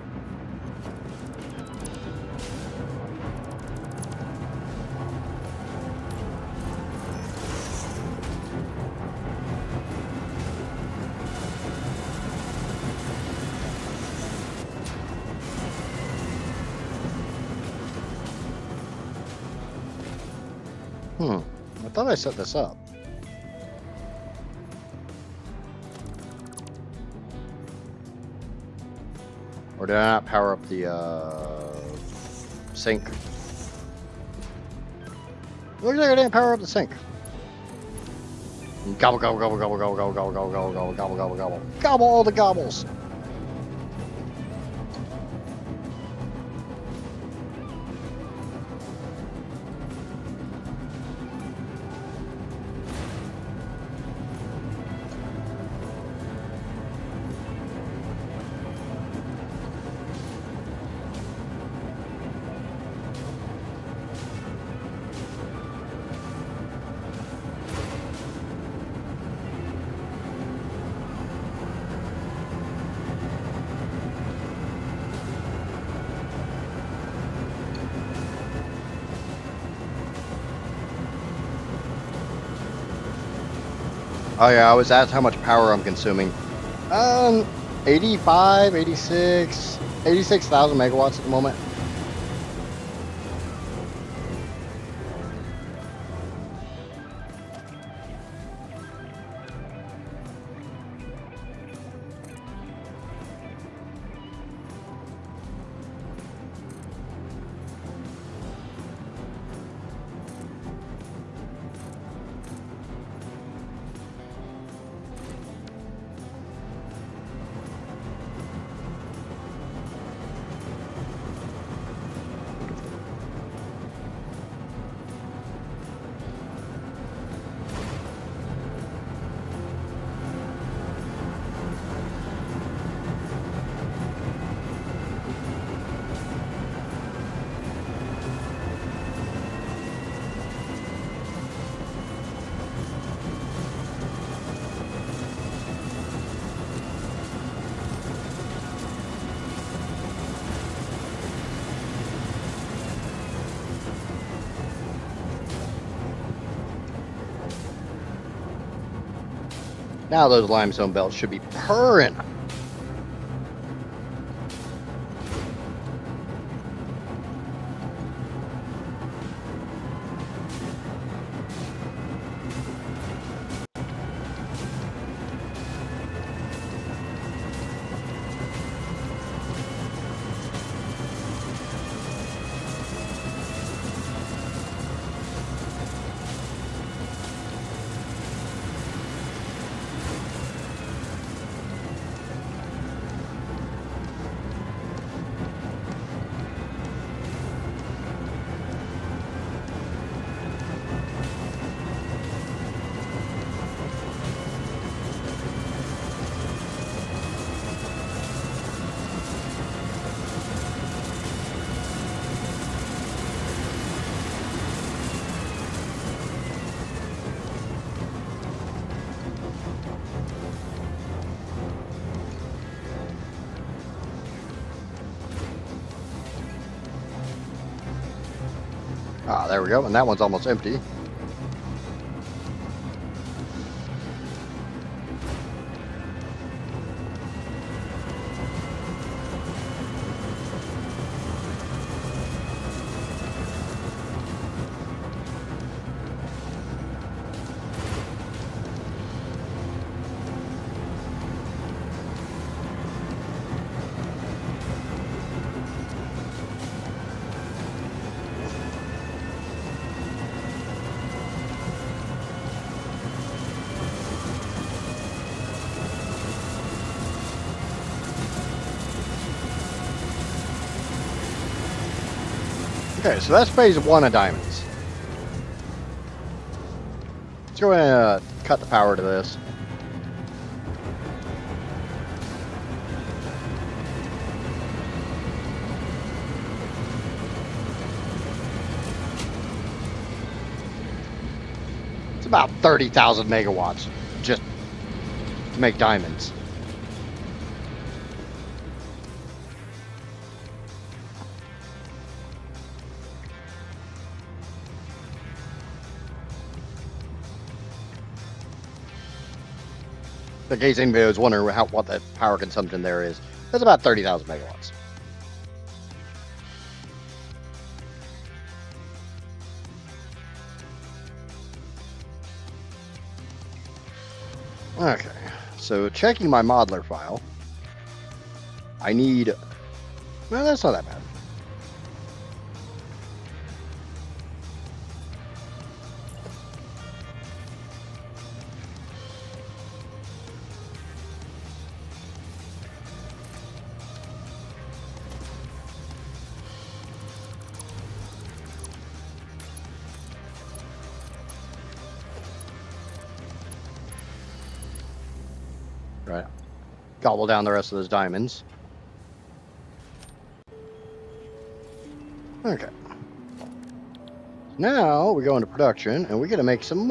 I thought I set this up. Or did I not power up the sink? Looks like I didn't power up the sink. Gobble, gobble, gobble, gobble, gobble, gobble, gobble, gobble, gobble, gobble, gobble, gobble. Gobble all the gobbles. Oh yeah, I was asked how much power I'm consuming. 86,000 megawatts at the moment. Now those limestone belts should be purring. there we go. And that one's almost empty. Okay, so that's phase 1 of diamonds. Let's go ahead and cut the power to this. It's about 30,000 megawatts just to make diamonds. In case anybody was wondering what the power consumption there is, that's about 30,000 megawatts. Okay, so checking my modeler file, I need, well, that's not that bad. Right. Gobble down the rest of those diamonds. Okay. Now we go into production and we gotta make some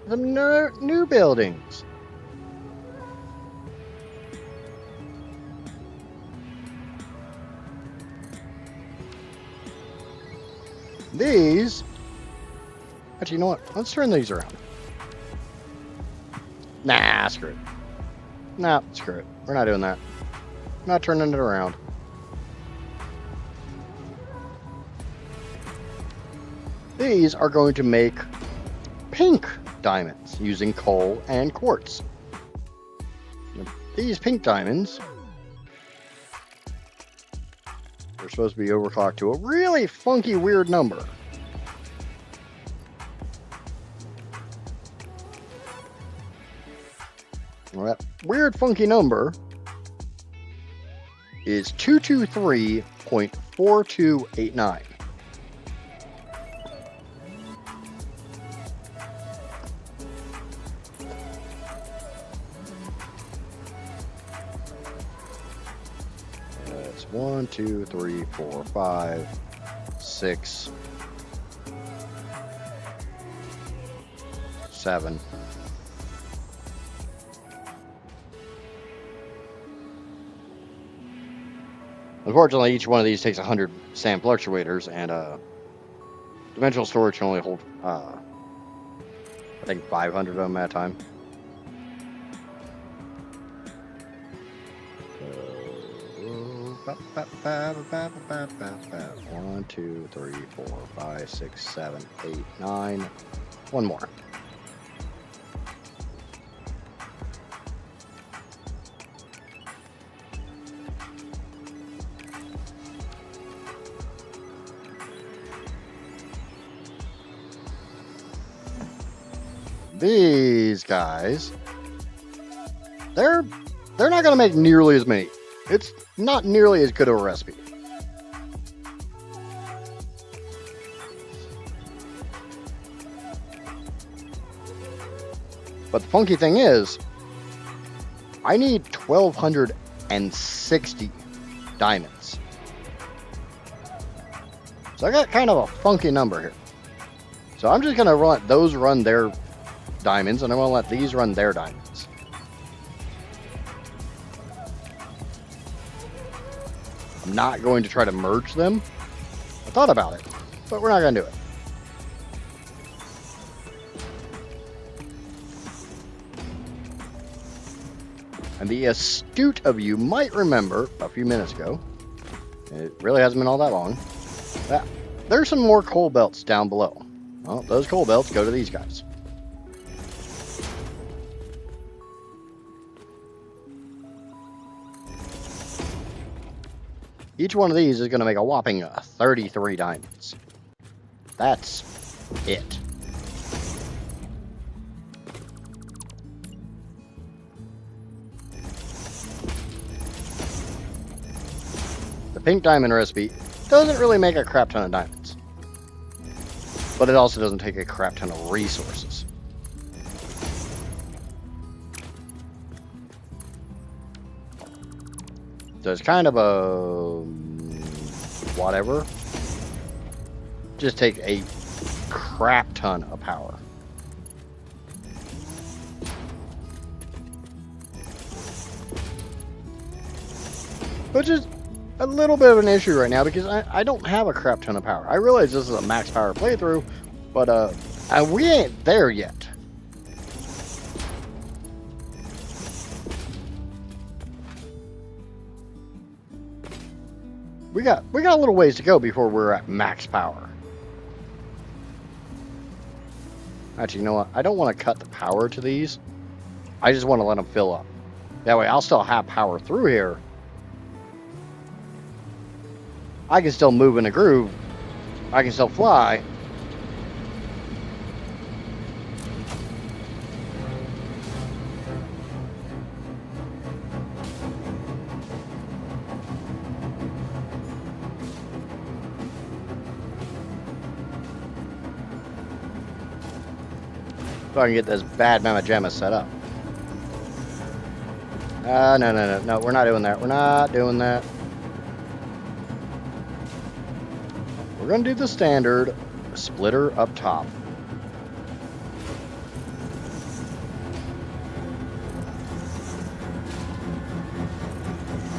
new buildings. These, actually, you know what? Let's turn these around. Nah, screw it. Nah, screw it. We're not doing that. Not turning it around. These are going to make pink diamonds using coal and quartz. These pink diamonds are supposed to be overclocked to a really funky, weird number. Well, that weird, funky number is 223.4289. That's 1, 2, 3, 4, 5, 6, 7. Unfortunately, each one of these takes 100 sand fluctuators, and dimensional storage can only hold, I think, 500 of them at a time. 1, 2, 3, 4, 5, 6, 7, 8, 9. One more. These guys, they're not going to make nearly as many. It's not nearly as good of a recipe. But the funky thing is, I need 1,260 diamonds. So I got kind of a funky number here. So I'm just going to let those run their diamonds, and I'm going to let these run their diamonds. I'm not going to try to merge them. I thought about it, but we're not going to do it. And the astute of you might remember a few minutes ago, it really hasn't been all that long, that there's some more coal belts down below. Well, those coal belts go to these guys. Each one of these is going to make a whopping 33 diamonds. That's it. The pink diamond recipe doesn't really make a crap ton of diamonds, but it also doesn't take a crap ton of resources. So it's kind of a whatever. Just take a crap ton of power. Which is a little bit of an issue right now because I don't have a crap ton of power. I realize this is a max power playthrough, but we ain't there yet. We got a little ways to go before we're at max power. Actually, you know what? I don't want to cut the power to these. I just want to let them fill up. That way I'll still have power through here. I can still move in a groove. I can still fly. So I can get this bad mamma jamma set up. No, we're not doing that. We're not doing that. We're going to do the standard splitter up top.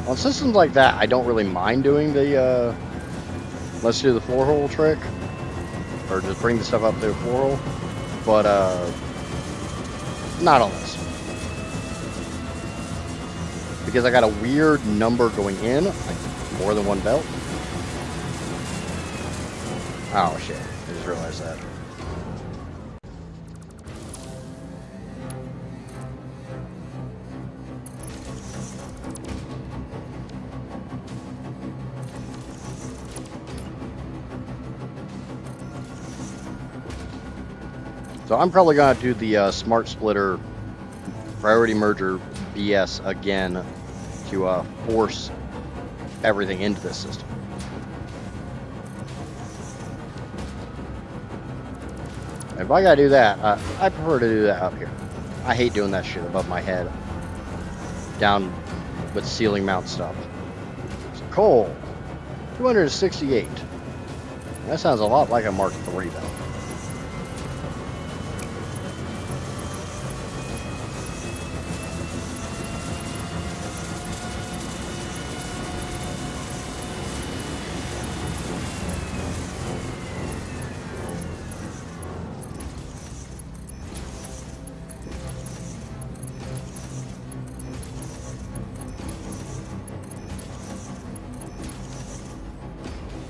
On systems like that, I don't really mind doing the, let's do the floor hole trick. Or just bring the stuff up to the floor hole. But, not on this. Because I got a weird number going in, like more than one belt. Oh shit, I just realized that. So I'm probably going to do the smart splitter priority merger BS again to force everything into this system. And if I got to do that, I prefer to do that up here. I hate doing that shit above my head. Down with ceiling mount stuff. So coal, 268. That sounds a lot like a Mark III though.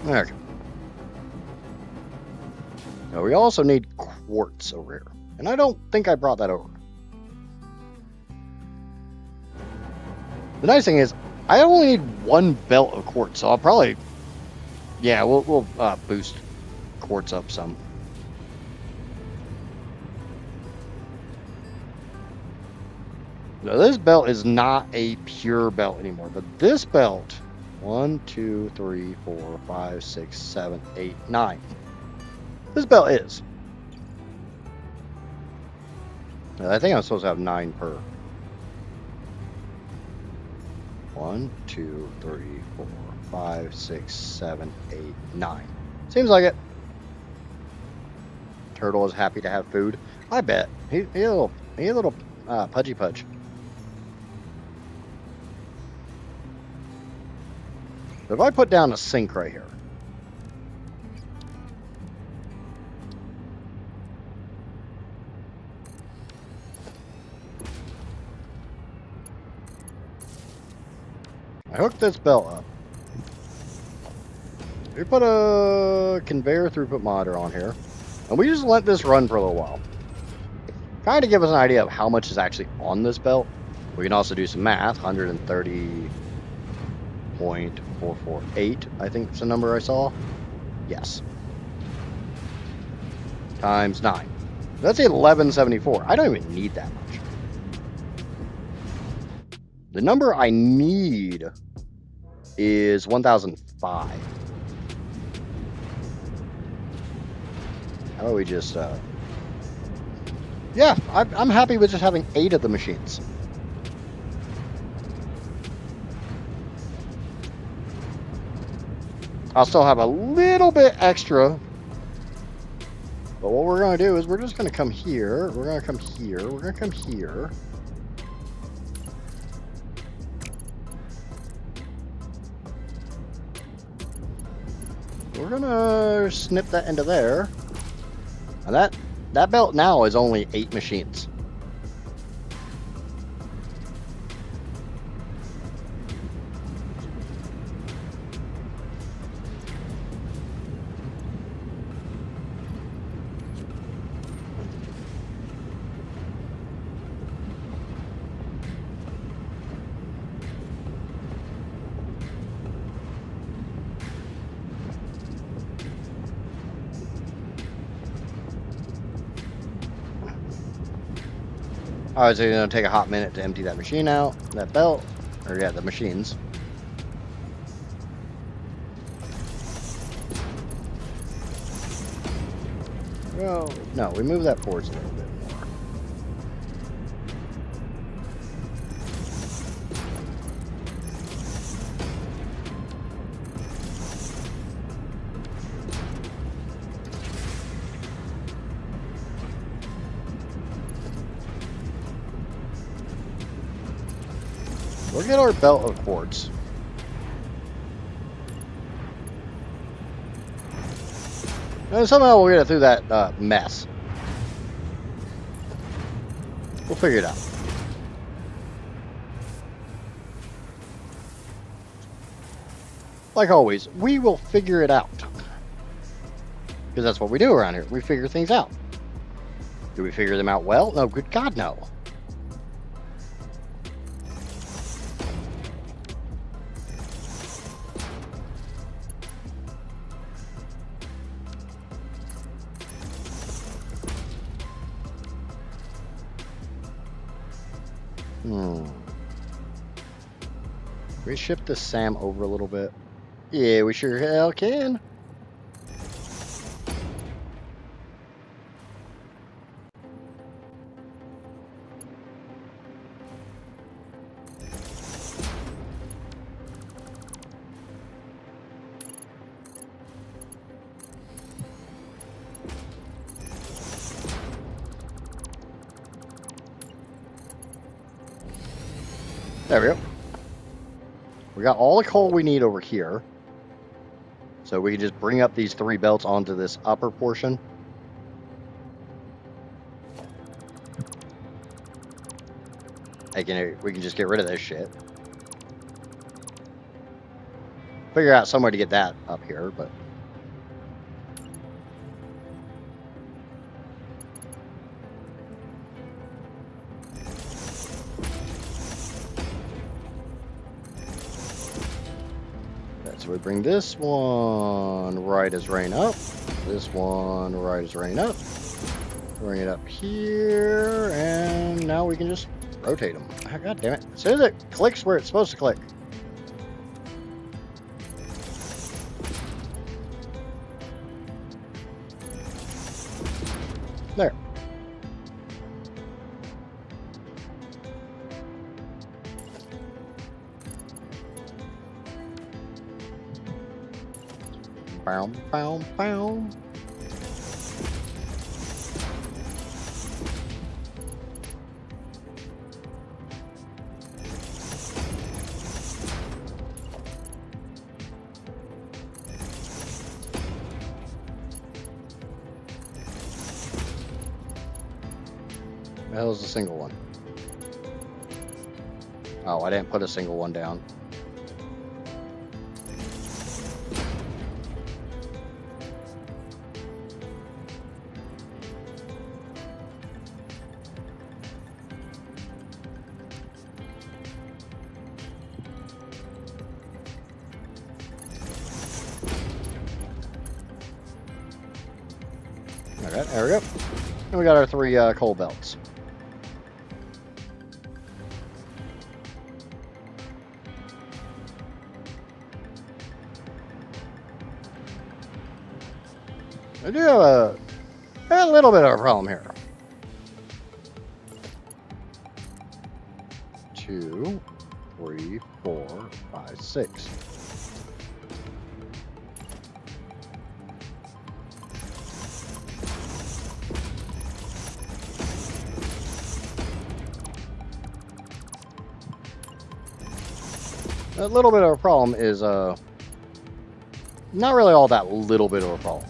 Okay. Now we also need quartz over here. And I don't think I brought that over. The nice thing is, I only need one belt of quartz, so I'll probably... Yeah, we'll boost quartz up some. Now this belt is not a pure belt anymore, but this belt... 1, 2, 3, 4, 5, 6, 7, 8, 9. This belt is. Now, I think I'm supposed to have 9 per. 1, 2, 3, 4, 5, 6, 7, 8, 9. Seems like it. Turtle is happy to have food. I bet. He's a little pudgy pudge. If I put down a sink right here, I hooked this belt up. We put a conveyor throughput monitor on here, and we just let this run for a little while. Kind of give us an idea of how much is actually on this belt. We can also do some math. 130.448, I think is the number I saw. Yes. Times 9. That's 1174. I don't even need that much. The number I need is 1005. How about we just, yeah, I'm happy with just having 8 of the machines. I'll still have a little bit extra. But what we're going to do is we're just going to come here. We're going to come here. We're going to come here. We're going to snip that into there. And that belt now is only 8 machines. Alright, so you're going to take a hot minute to empty that machine out, that belt, or yeah, the machines. Well, no, we move that forwards a little bit more. We'll get our belt of quartz. And somehow we'll get it through that mess. We'll figure it out. Like always, we will figure it out. Because that's what we do around here. We figure things out. Do we figure them out well? No, good God, no. We shift this Sam over a little bit. Yeah, we sure hell can. There we go. We got all the coal we need over here. So we can just bring up these 3 belts onto this upper portion. We can just get rid of this shit. Figure out somewhere to get that up here, but... So we bring this one right as rain up. This one right as rain up. Bring it up here, and now we can just rotate them. Oh, God damn it. As soon as it clicks where it's supposed to click. There. Bow, bow, bow. The hell's the single one? Oh, I didn't put a single one down. Okay, there we go. And we got our 3 coal belts. I do have a little bit of a problem here. 2, 3, 4, 5, 6. A little bit of a problem is not really all that little bit of a problem.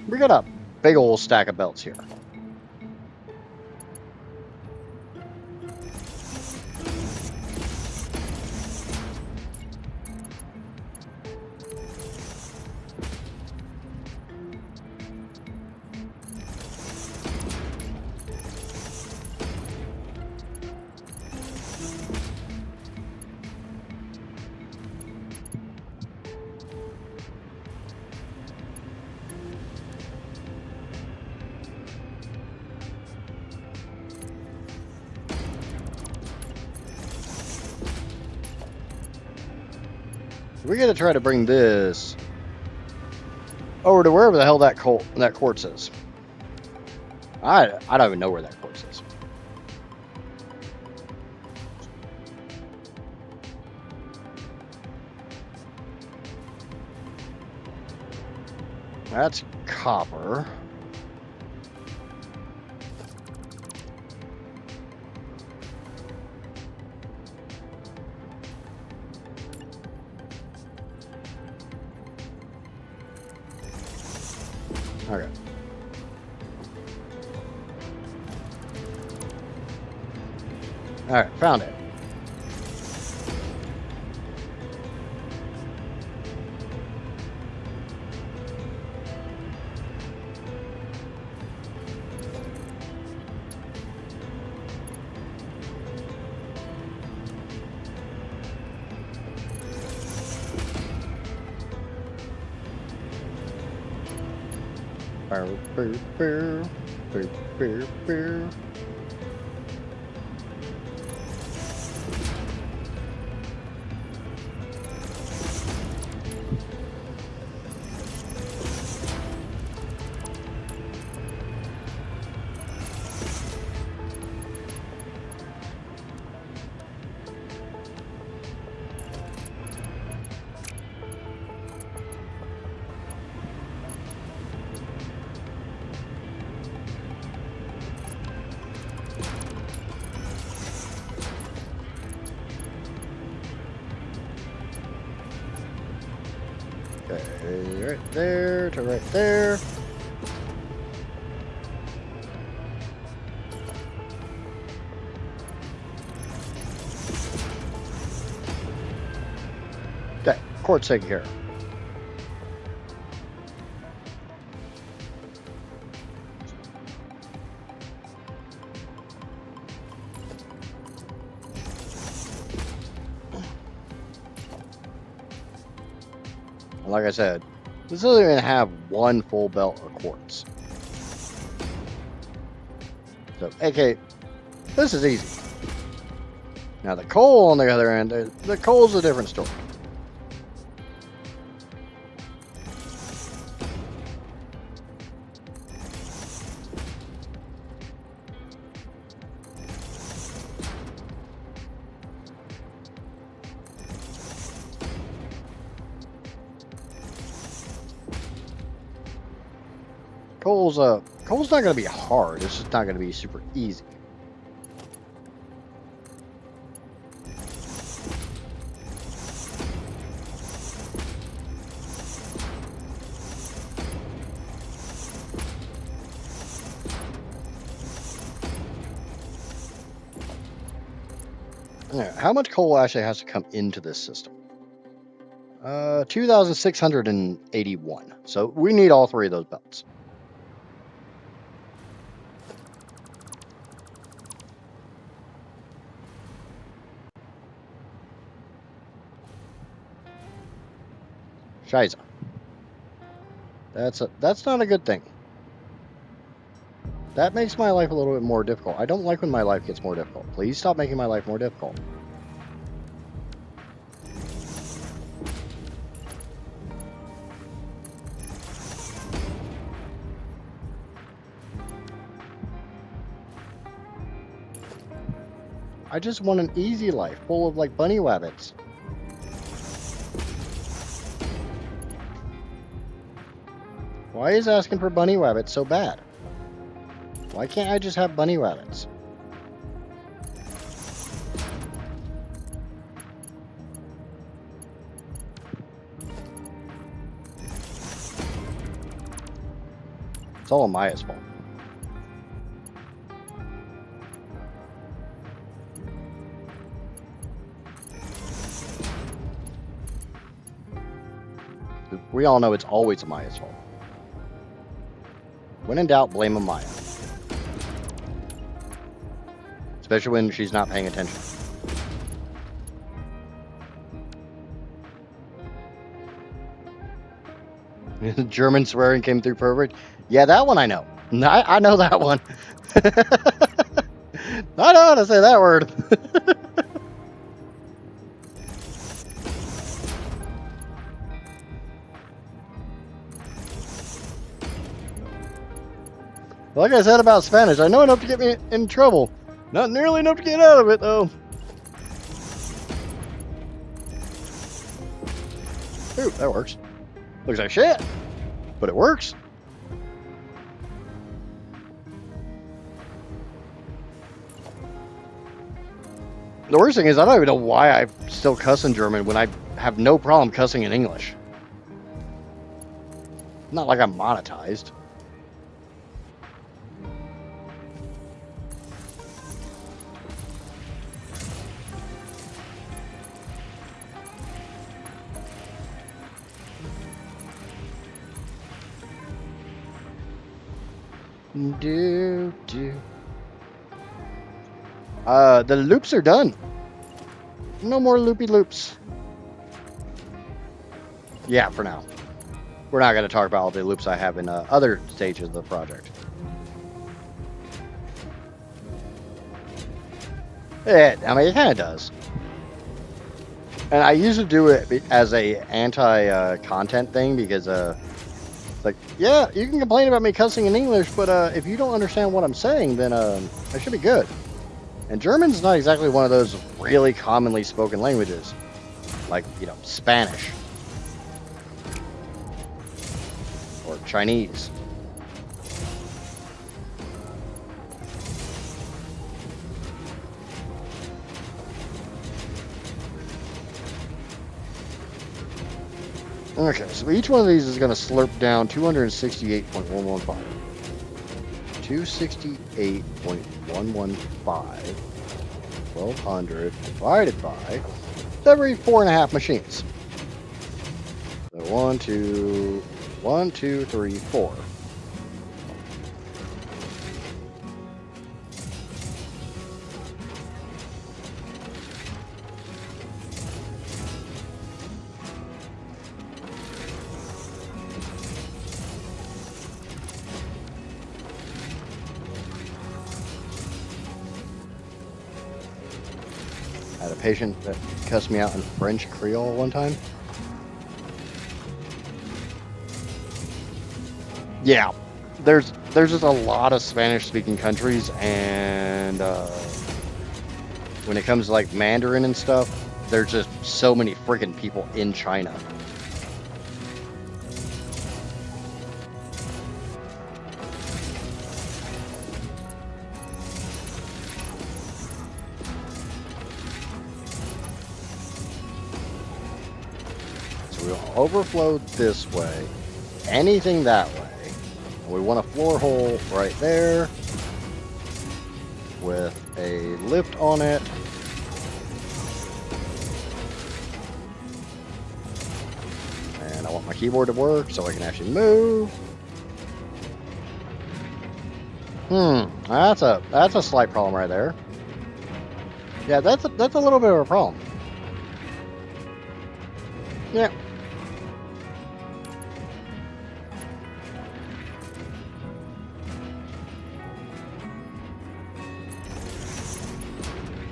We got a big old stack of belts here. We got to try to bring this over to wherever the hell that quartz is. I don't even know where that quartz is. That's copper. Okay. All right, found it. Okay, right there to right there. Okay, quartz taken care of. Like I said, this doesn't even have one full belt of quartz. So, AK, this is easy. Now the coal on the other end, the coal's a different story. Coal's not going to be hard. It's just not going to be super easy. Now, how much coal actually has to come into this system? 2,681. So we need all 3 of those belts. Scheiße. That's not a good thing. That makes my life a little bit more difficult. I don't like when my life gets more difficult. Please stop making my life more difficult. I just want an easy life full of like bunny rabbits. Why is asking for bunny rabbits so bad? Why can't I just have bunny rabbits? It's all Maya's fault. We all know it's always Maya's fault. When in doubt, blame Maya. Especially when she's not paying attention. German swearing came through perfect. Yeah, that one I know. I know that one. I know how to say that word. Like I said about Spanish, I know enough to get me in trouble. Not nearly enough to get out of it, though. Ooh, that works. Looks like shit, but it works. The worst thing is I don't even know why I still cuss in German when I have no problem cussing in English. Not like I'm monetized. The loops are done. No more loopy loops. Yeah, for now. We're not going to talk about all the loops I have in other stages of the project. I mean, it kind of does. And I used to do it as a anti-content thing because, like, yeah, you can complain about me cussing in English, but if you don't understand what I'm saying, then I should be good. And German's not exactly one of those really commonly spoken languages, like, you know, Spanish or Chinese. Okay, so each one of these is going to slurp down 268.115. 268.115. 1200 divided by every 4.5 machines. So 1, 2, 3, 4. I had a patient that cussed me out in French Creole one time. Yeah, there's just a lot of Spanish-speaking countries, and when it comes to like Mandarin and stuff, there's just so many freaking people in China. Overflow this way, anything that way. We want a floor hole right there with a lift on it. And I want my keyboard to work so I can actually move. That's a slight problem right there. Yeah, that's a little bit of a problem. Yeah.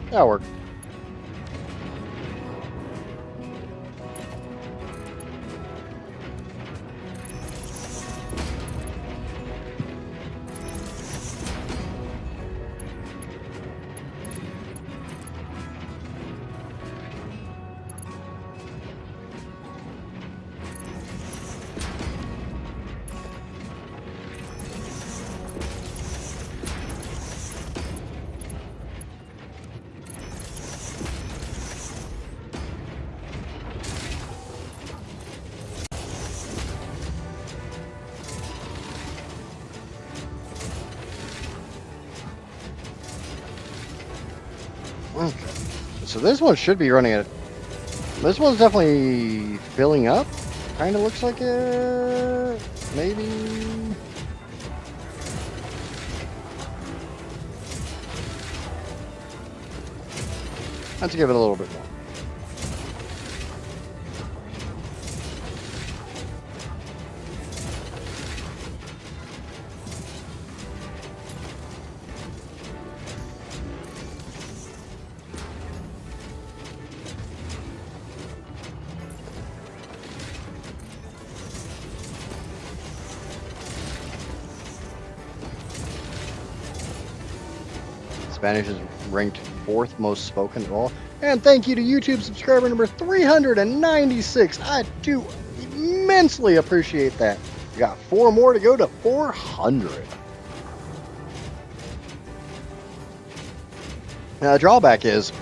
That'll work. Okay. So this one should be running at... This one's definitely filling up. Kind of looks like it. Maybe... Let's give it a little bit more. Spanish is ranked 4th most spoken of all. And thank you to YouTube subscriber number 396. I do immensely appreciate that. We got 4 more to go to 400. Now, the drawback is,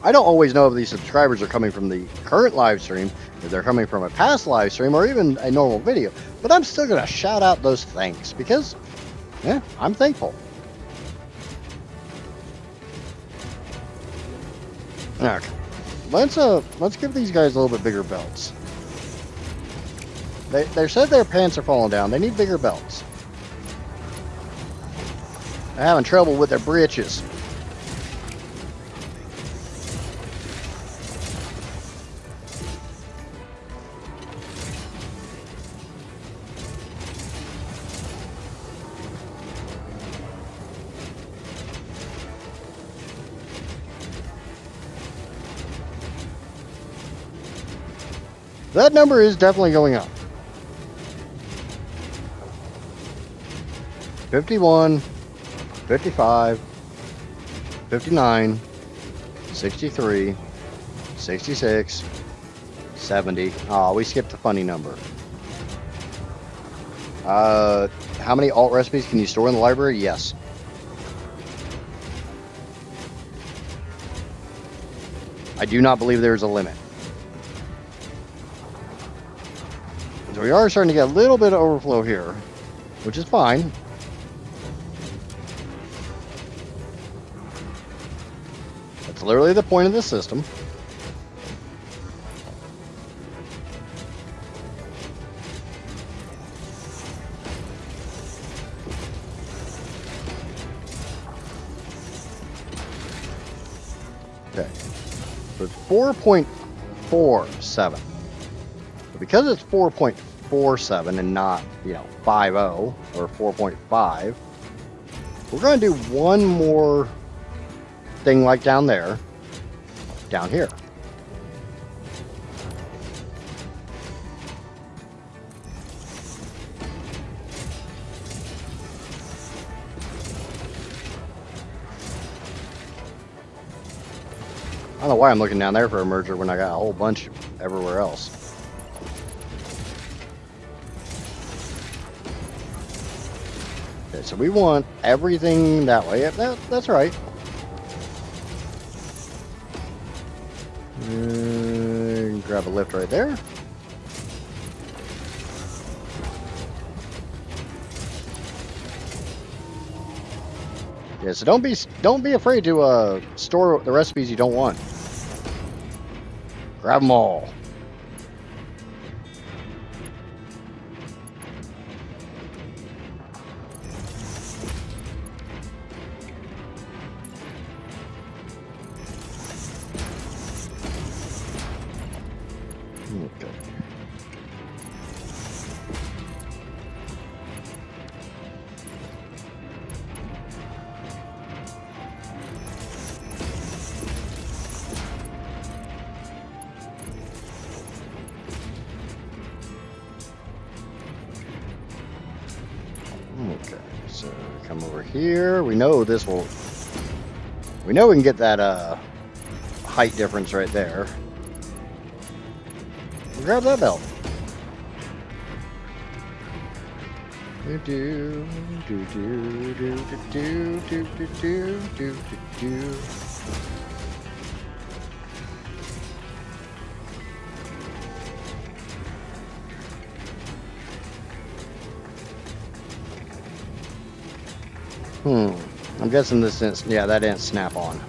I don't always know if these subscribers are coming from the current live stream, if they're coming from a past live stream, or even a normal video. But I'm still going to shout out those thanks because, yeah, I'm thankful. Okay, let's give these guys a little bit bigger belts. They said their pants are falling down. They need bigger belts. They're having trouble with their britches. That number is definitely going up. 51, 55, 59, 63, 66, 70. Oh, we skipped the funny number. How many alt recipes can you store in the library? Yes. I do not believe there is a limit. So we are starting to get a little bit of overflow here, which is fine. That's literally the point of this system. Okay, so it's 4.47. Because it's 4.47 and not, 50 or 4.5, we're going to do one more thing like down there, down here. I don't know why I'm looking down there for a merger when I got a whole bunch everywhere else. Okay, so we want everything that way. Yep, that's right. Grab a lift right there. Yeah, so don't be afraid to store the recipes you don't want. Grab them all. Okay. So come over here. We know this will. We know we can get that height difference right there. Grab that belt. Do do do do do do do do do do. I'm guessing this didn't. Yeah, that didn't snap on.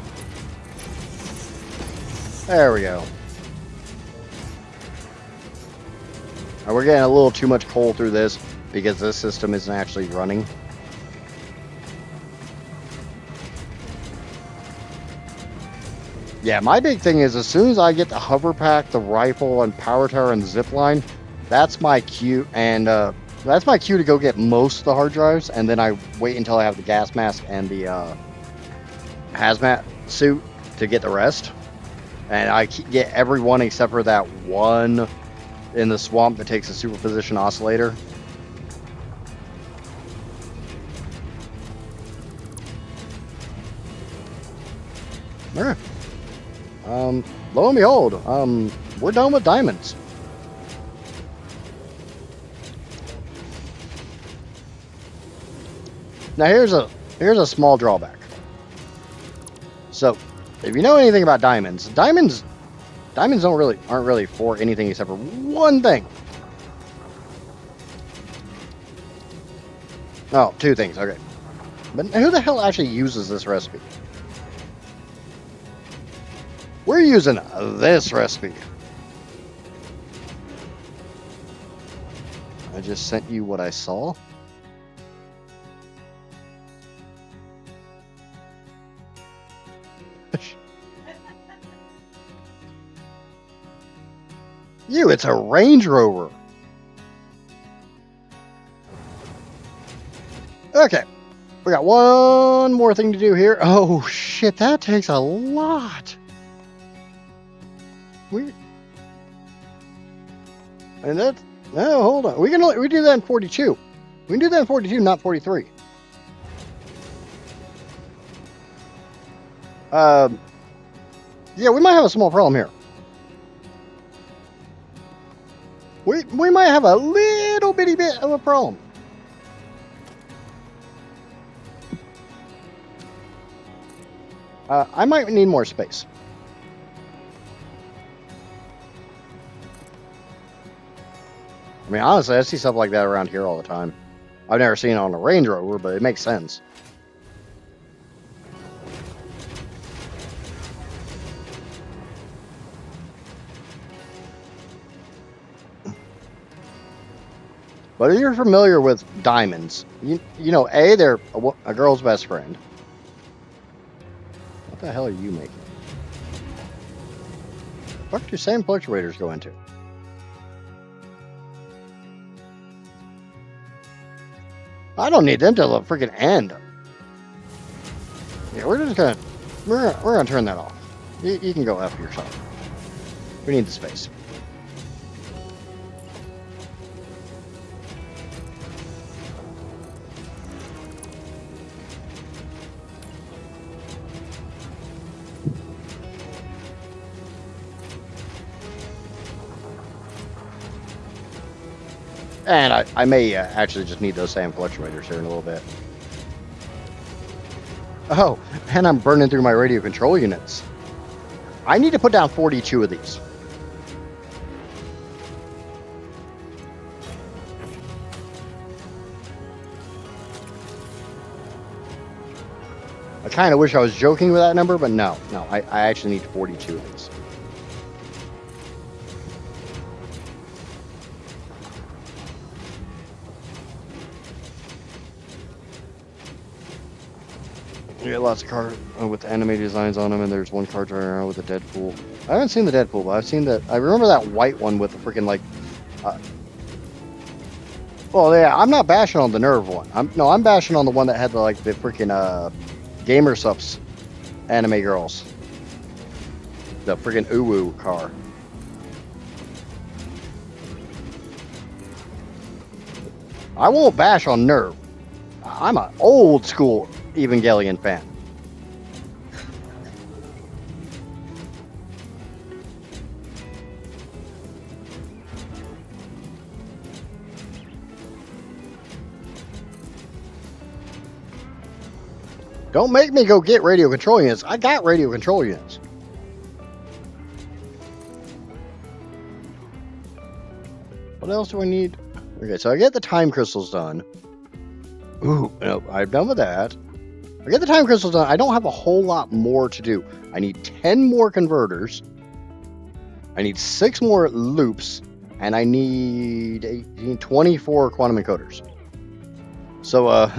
There we go. We're getting a little too much coal through this because this system isn't actually running. Yeah, my big thing is as soon as I get the hover pack, the rifle, and power tower and zip line, that's my cue. And that's my cue to go get most of the hard drives, and then I wait until I have the gas mask and the hazmat suit to get the rest. And I get every one except for that one in the swamp that takes a superposition oscillator. Alright. Lo and behold, we're done with diamonds. Now here's a small drawback. So, if you know anything about diamonds aren't really for anything except for one thing. Oh, two things. Okay, but who the hell actually uses this recipe? We're using this recipe. I just sent you what I saw. It's a Range Rover. Okay, we got one more thing to do here. Oh shit, that takes a lot. And that, no, hold on. We do that in 42. We can do that in 42, not 43. Yeah, we might have a small problem here. We might have a little bitty bit of a problem. I might need more space. I mean, honestly, I see stuff like that around here all the time. I've never seen it on a Range Rover, but it makes sense. But if you're familiar with diamonds, you know, they're a girl's best friend. What the hell are you making? What do sand fluctuators go into? I don't need them till the freaking end. Yeah, we're gonna turn that off. You can go after yourself. We need the space. And I may actually just need those sand fluctuators here in a little bit. Oh, and I'm burning through my radio control units. I need to put down 42 of these. I kind of wish I was joking with that number, but no, I actually need 42 of these. You get lots of cars with animated designs on them, and there's one car driving around with a Deadpool. I haven't seen the Deadpool, but I've seen that. I remember that white one with the freaking like. Well, yeah, I'm not bashing on the Nerve one. I'm bashing on the one that had the like the freaking Gamer Subs anime girls. The freaking Uwu car. I won't bash on Nerve. I'm an old school Evangelion fan. Don't make me go get radio control units. I got radio control units. What else do I need? Okay, so I get the time crystals done. Ooh, no, I'm done with that. I get the time crystals done. I don't have a whole lot more to do. I need 10 more converters. I need 6 more loops. And I need 24 quantum encoders. So,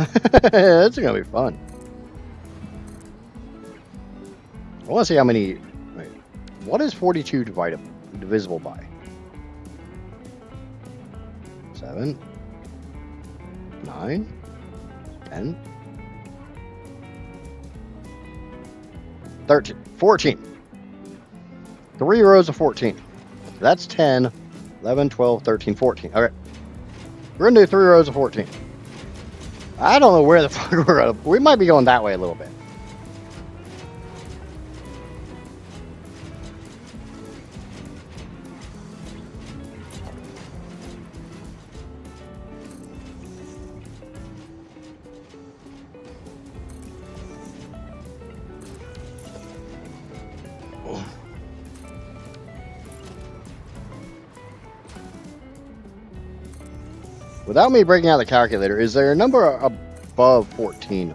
it's going to be fun. I want to see how many... Wait, what is 42 divisible by? 7, 9, 10, 13, 14. 3 rows of 14. That's 10, 11, 12, 13, 14. Okay. We're going to do 3 rows of 14. I don't know where the fuck we're going to... We might be going that way a little bit. Without me breaking out the calculator, is there a number above 14?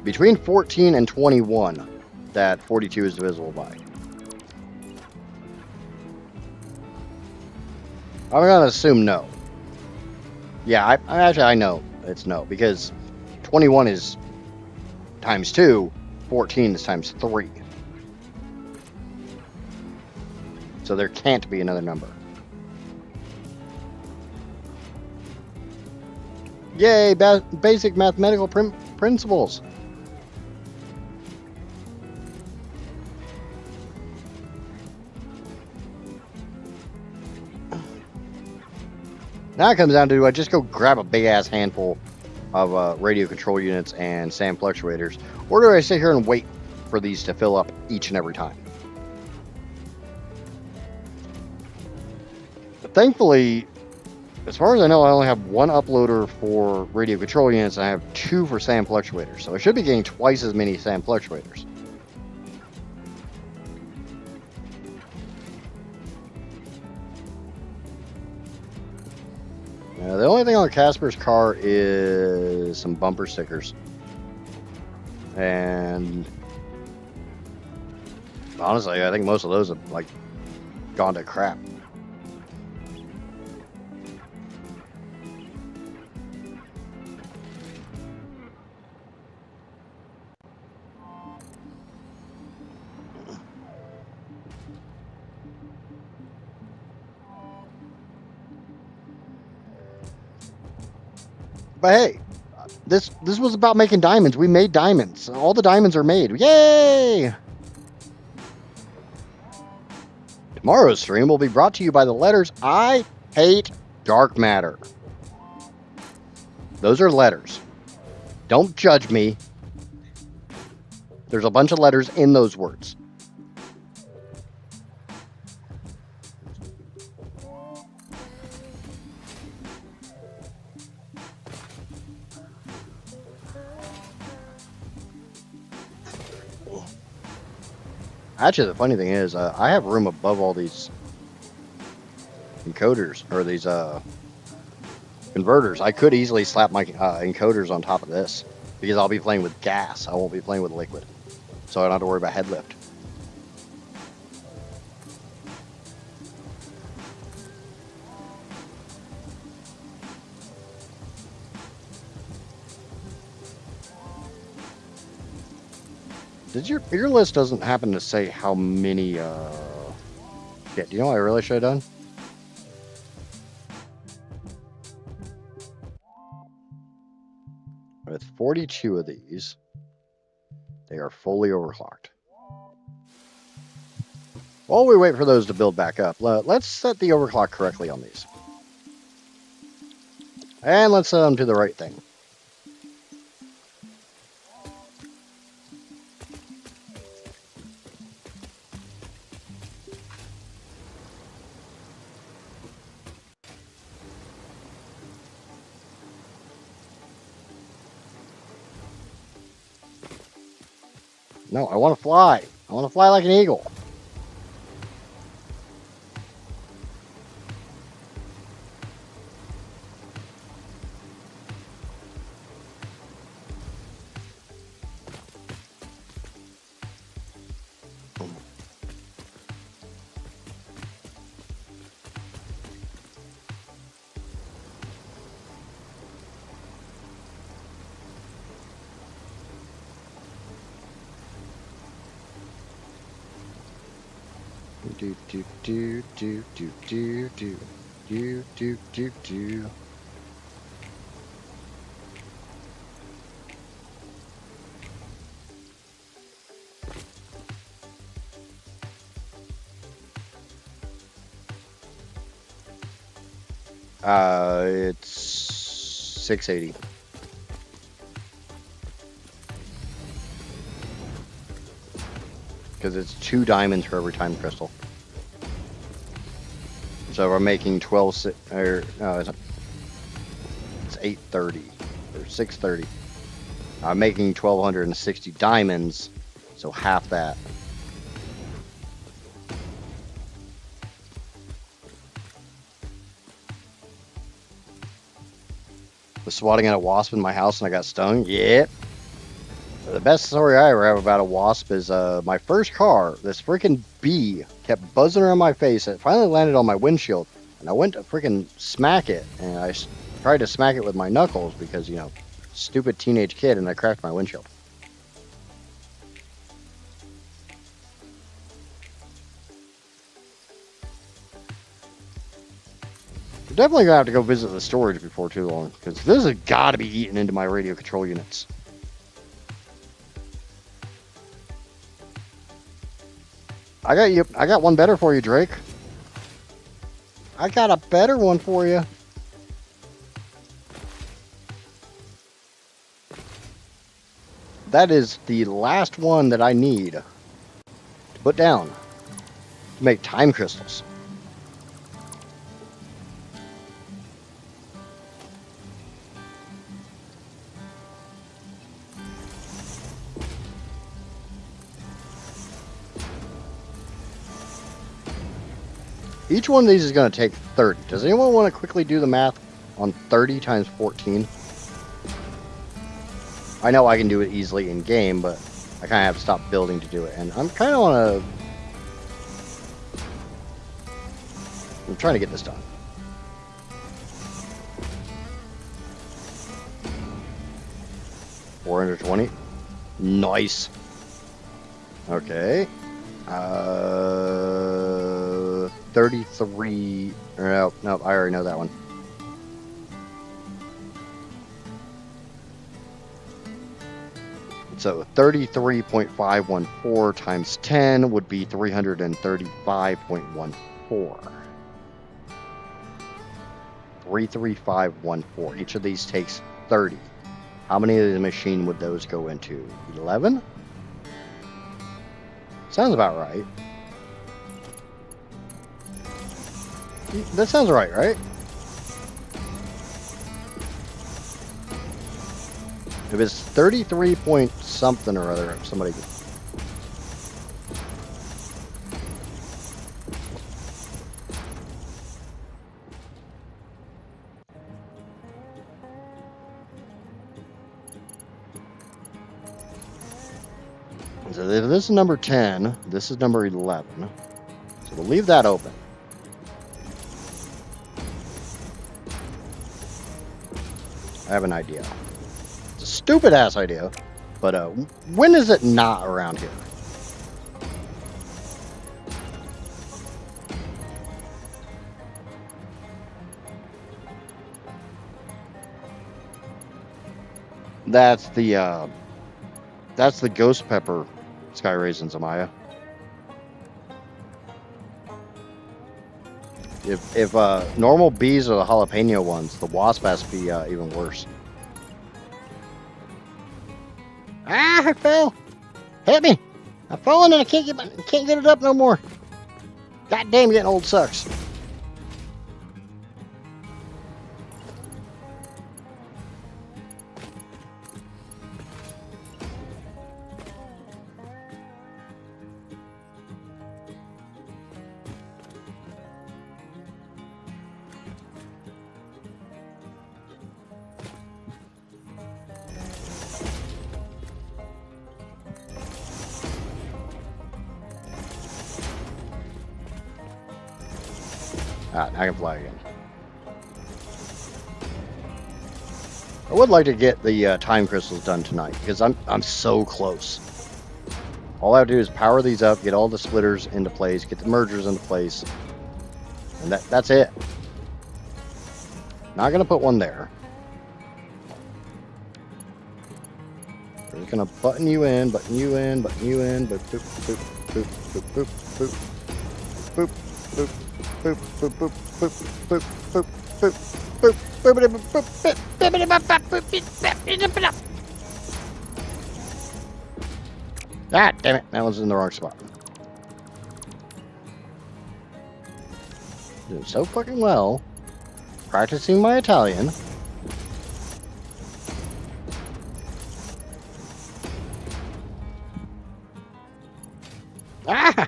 Between 14 and 21 that 42 is divisible by? I'm going to assume no. Yeah, I know it's no, because 21 is times 2, 14 is times 3. So there can't be another number. Yay, basic mathematical principles. Now it comes down to, do I just go grab a big-ass handful of radio control units and SAM fluctuators, or do I sit here and wait for these to fill up each and every time? But thankfully, as far as I know, I only have 1 uploader for radio control units, and I have 2 for SAM fluctuators. So I should be getting twice as many SAM fluctuators. The only thing on Casper's car is some bumper stickers. And honestly, I think most of those have like gone to crap. But hey, this was about making diamonds. We made diamonds. All the diamonds are made. Yay! Tomorrow's stream will be brought to you by the letters I hate dark matter. Those are letters. Don't judge me. There's a bunch of letters in those words. Actually, the funny thing is, I have room above all these encoders, or these converters. I could easily slap my encoders on top of this, because I'll be playing with gas. I won't be playing with liquid. So I don't have to worry about head lift. Did your list doesn't happen to say how many yeah, do you know what I really should have done? With 42 of these, they are fully overclocked. While we wait for those to build back up, let's set the overclock correctly on these. And let's set them to the right thing. No, I want to fly. I want to fly like an eagle. Do do do do do do do do do do do. It's 680. Because it's 2 diamonds for every time crystal. So we're making 12, or no, it's 830 or 630. I'm making 1,260 diamonds, so half that. Was swatting at a wasp in my house and I got stung? Yep. The best story I ever have about a wasp is my first car. This freaking bee kept buzzing around my face. It finally landed on my windshield, and I went to freaking smack it, and I tried to smack it with my knuckles because, you know, stupid teenage kid, and I cracked my windshield. We're definitely gonna have to go visit the storage before too long, because this has got to be eaten into my radio control units. I got one better for you, Drake. I got a better one for you. That is the last one that I need to put down to make time crystals. Each one of these is going to take 30. Does anyone want to quickly do the math on 30 times 14? I know I can do it easily in game, but I kind of have to stop building to do it. And I'm kind of want to... I'm trying to get this done. $420. Nice. Okay. 33. No, I already know that one. So 33.514 times 10 would be 335.14. 33514. Each of these takes 30. How many of the machine would those go into? 11? Sounds about right. That sounds right, right? If it's 33 point something or other, somebody... So if this is number 10, this is number 11. So we'll leave that open. I have an idea. It's a stupid ass idea, but when is it not around here? That's the ghost pepper sky raisins, Amaya. If normal bees are the jalapeno ones, the wasp has to be even worse. Ah, I fell! Hit me! I've fallen and I can't get it up no more. God damn, getting old sucks. Ah, I can fly again. I would like to get the time crystals done tonight because I'm so close. All I have to do is power these up, get all the splitters into place, get the mergers into place, and that's it. Not gonna put one there. We're just gonna button you in, button you in, button you in, but boop, boop, boop, boop, boop, boop, boop, boop, boop, boop, boop, boop, boop, boop, boop, boop, boop. Ah, damn it, that one's in the wrong spot. Doing so fucking well. Practicing my Italian. Ah!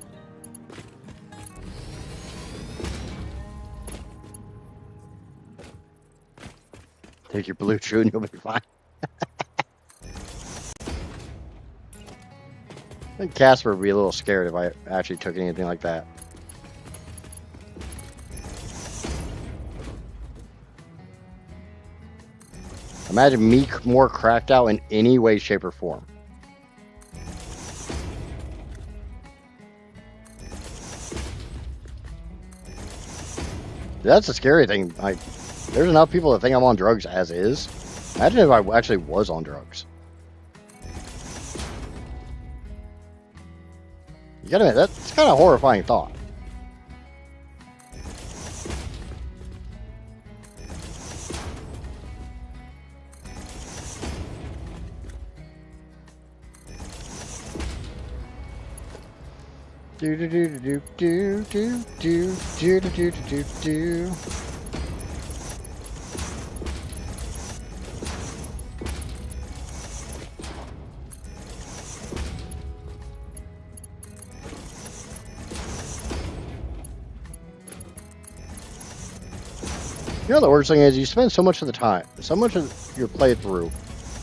Take your blue chew and you'll be fine. I think Casper would be a little scared if I actually took anything like that. Imagine me more cracked out in any way, shape, or form. That's the scary thing. There's enough people that think I'm on drugs as is. Imagine if I actually was on drugs. You gotta admit, that's kind of a horrifying thought. Do do do do do do do do do do do do. You know, the worst thing is you spend so much of the time, so much of your playthrough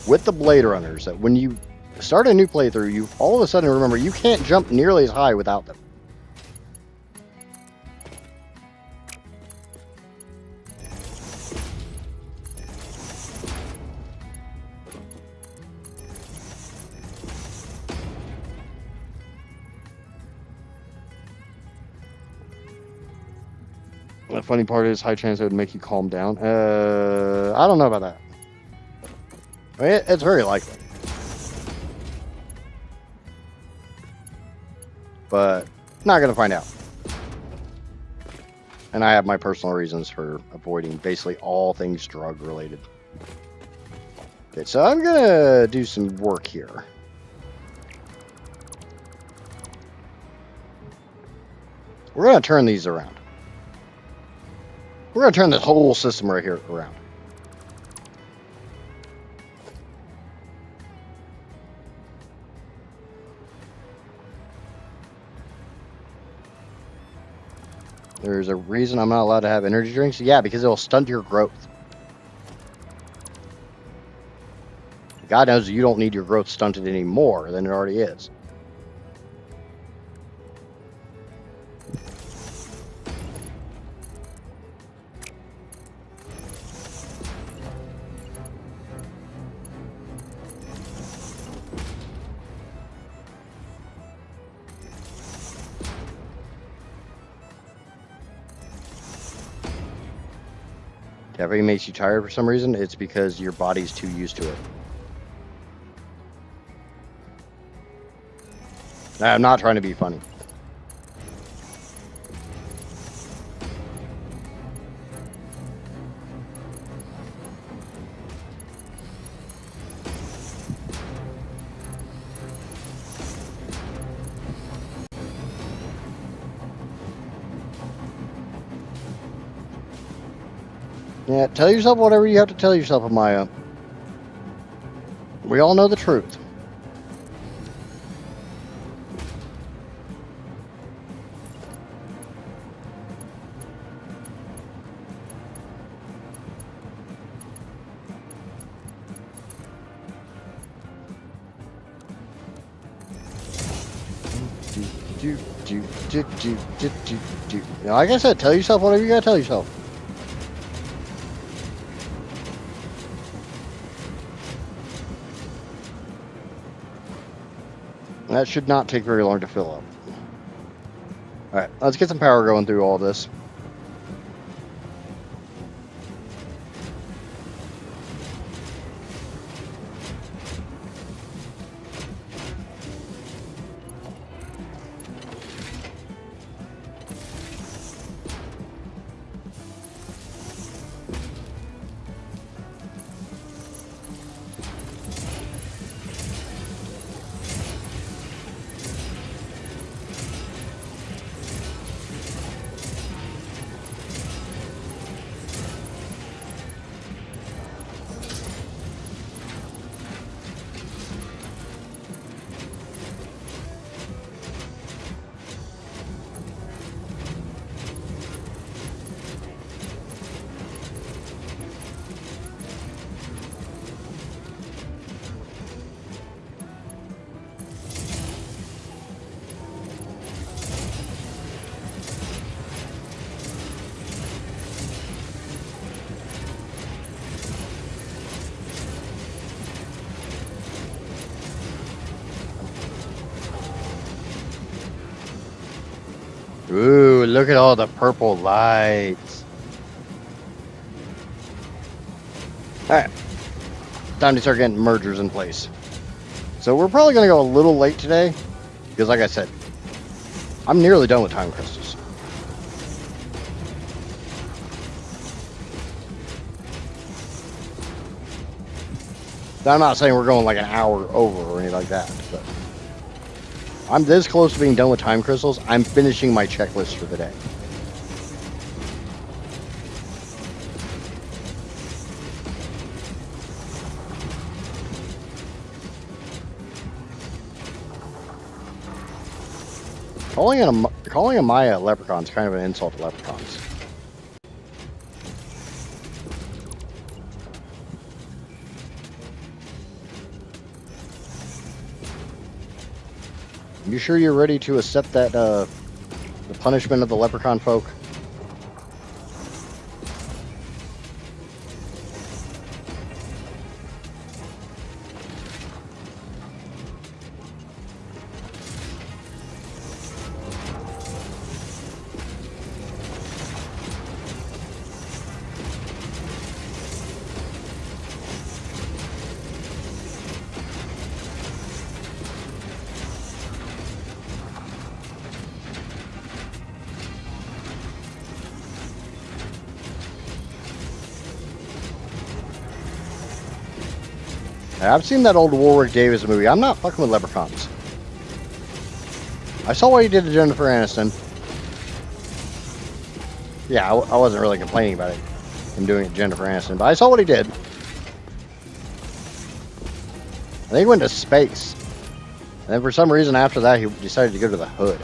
with the Blade Runners that when you start a new playthrough, you all of a sudden remember you can't jump nearly as high without them. The funny part is high chance it would make you calm down. I don't know about that. I mean, it's very likely. But not going to find out. And I have my personal reasons for avoiding basically all things drug related. Okay, so I'm going to do some work here. We're going to turn these around. We're going to turn this whole system right here around. There's a reason I'm not allowed to have energy drinks. Yeah, because it'll stunt your growth. God knows you don't need your growth stunted any more than it already is. Caffeine makes you tired for some reason. It's because your body's too used to it. I'm not trying to be funny. Yeah, tell yourself whatever you have to tell yourself, Amaya. We all know the truth. Now, like I said, tell yourself whatever you gotta tell yourself. That should not take very long to fill up. Alright, let's get some power going through all this. Ooh, look at all the purple lights. Alright. Time to start getting mergers in place. So we're probably going to go a little late today. Because like I said, I'm nearly done with time crystals. Now, I'm not saying we're going like an hour over or anything like that. But I'm this close to being done with time crystals. I'm finishing my checklist for the day. Calling a Maya a leprechaun is kind of an insult to leprechauns. You sure you're ready to accept that the punishment of the leprechaun folk? I've seen that old Warwick Davis movie. I'm not fucking with leprechauns. I saw what he did to Jennifer Aniston. Yeah, I wasn't really complaining about it. Him doing it to Jennifer Aniston, but I saw what he did. I think he went to space. And then for some reason after that, he decided to go to the hood.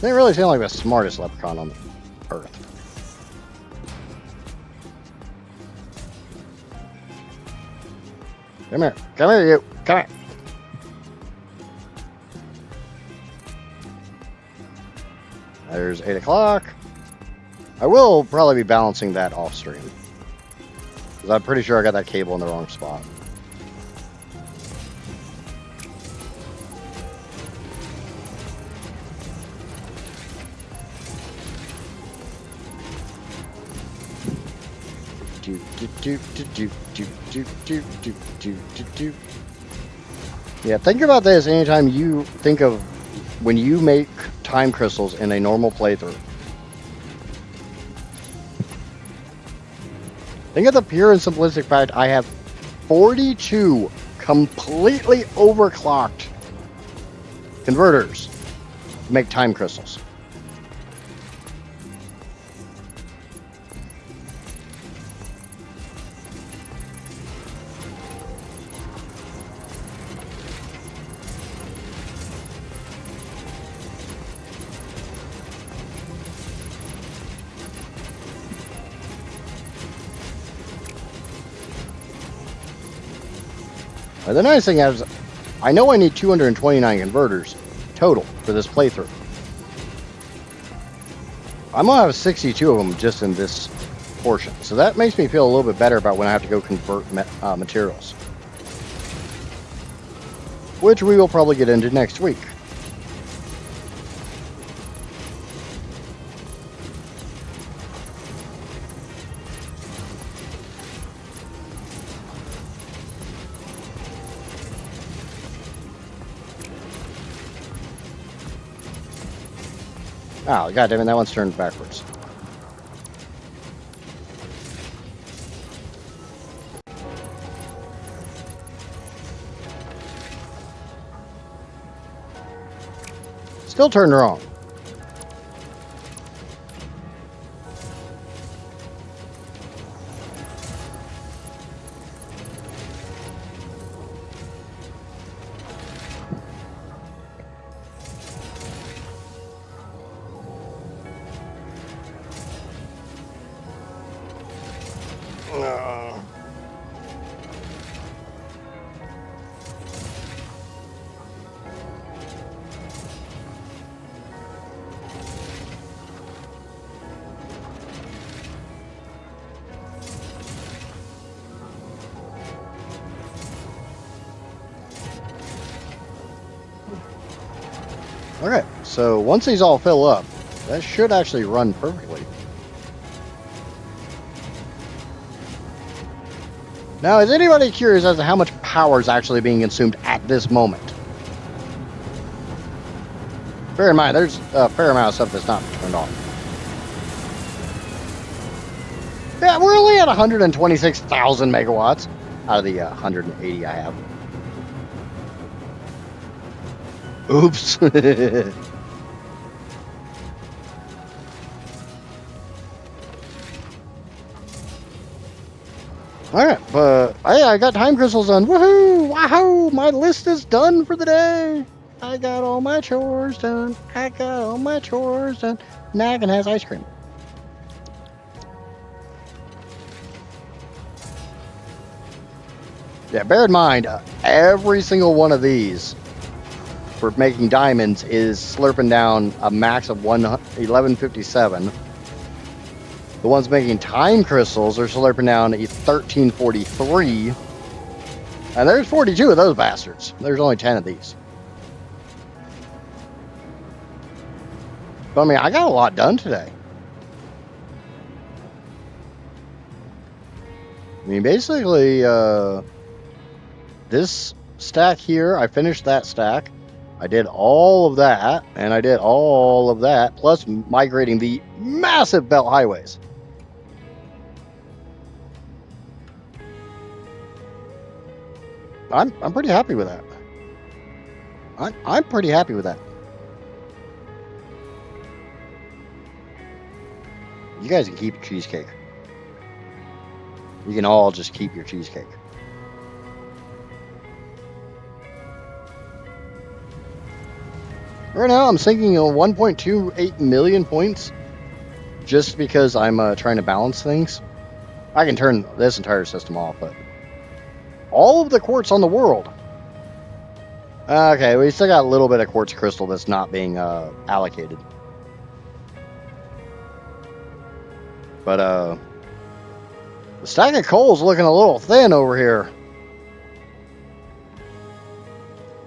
Didn't really seem like the smartest leprechaun on Earth. Come here. Come here, you. Come here. There's 8 o'clock. I will probably be balancing that off stream. Because I'm pretty sure I got that cable in the wrong spot. Yeah, think about this anytime you think of when you make time crystals in a normal playthrough. Think of the pure and simplistic fact I have 42 completely overclocked converters to make time crystals. The nice thing is, I know I need 229 converters, total for this playthrough. I'm going to have 62 of them just in this portion. So that makes me feel a little bit better about when I have to go convert materials. Which we will probably get into next week. Oh, goddammit, that one's turned backwards. Still turned wrong. Okay, so once these all fill up, that should actually run perfectly. Now, is anybody curious as to how much power is actually being consumed at this moment? Bear in mind, there's a fair amount of stuff that's not turned on. Yeah, we're only at 126,000 megawatts out of the 180 I have. Oops. Alright, but I got time crystals done. Woohoo! Wahoo! My list is done for the day. I got all my chores done. I got all my chores done. Now I can have ice cream. Yeah, bear in mind, every single one of these for making diamonds is slurping down a max of 1157. The ones making time crystals are slurping down a 1343. And there's 42 of those bastards. There's only 10 of these. But I mean, I got a lot done today. I mean, basically, this stack here, I finished that stack. I did all of that, and I did all of that, plus migrating the massive belt highways. I'm pretty happy with that. I'm pretty happy with that. You guys can keep your cheesecake. You can all just keep your cheesecake. Right now, I'm sinking 1.28 million points just because I'm trying to balance things. I can turn this entire system off, but all of the quartz on the world. Okay, we still got a little bit of quartz crystal that's not being allocated. But the stack of coal's looking a little thin over here.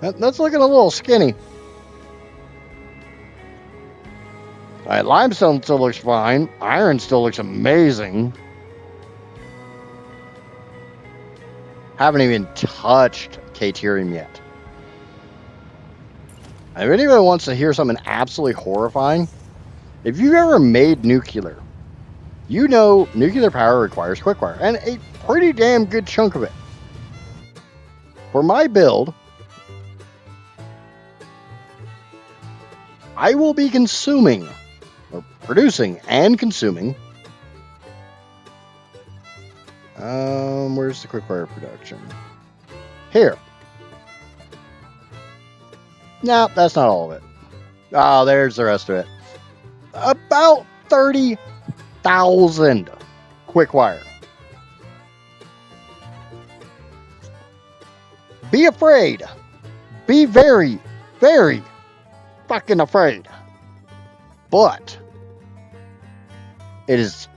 That's looking a little skinny. Alright, limestone still looks fine. Iron still looks amazing. Haven't even touched Caterium yet. If anyone wants to hear something absolutely horrifying, if you've ever made nuclear, you know nuclear power requires quickwire, and a pretty damn good chunk of it. For my build, I will be consuming, or producing and consuming, where's the quickwire production? Here. No, that's not all of it. Oh, there's the rest of it. About 30,000 quickwire. Be afraid. Be very, very, fucking afraid. But it is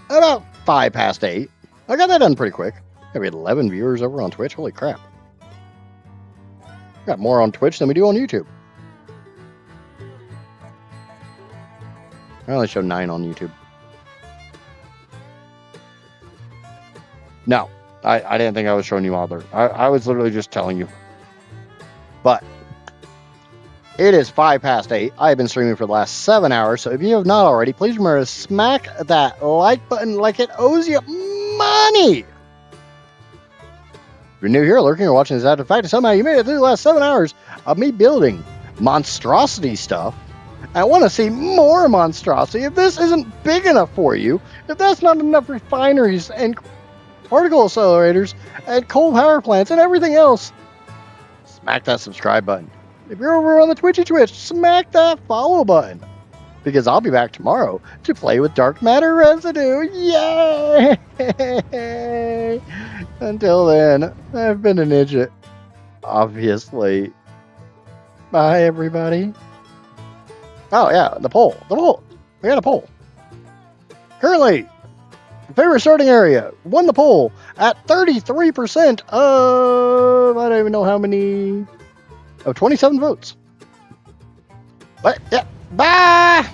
about 8:05. I got that done pretty quick. We had 11 viewers over on Twitch. Holy crap. Got more on Twitch than we do on YouTube. I only show 9 on YouTube. No, I didn't think I was showing you all there. I was literally just telling you. But it is 8:05. I have been streaming for the last 7 hours. So if you have not already, please remember to smack that like button like it owes you money. If you're new here, lurking, or watching this after the fact, somehow you made it through the last 7 hours of me building monstrosity stuff. I want to see more monstrosity. If this isn't big enough for you, if that's not enough refineries and particle accelerators and coal power plants and everything else, smack that subscribe button. If you're over on the Twitch, smack that follow button. Because I'll be back tomorrow to play with dark matter residue. Yay! Until then, I've been an idiot. Obviously. Bye, everybody. Oh, yeah, the poll. We got a poll. Currently, favorite starting area won the poll at 33% of, I don't even know how many, of 27 votes. But, yeah, bye!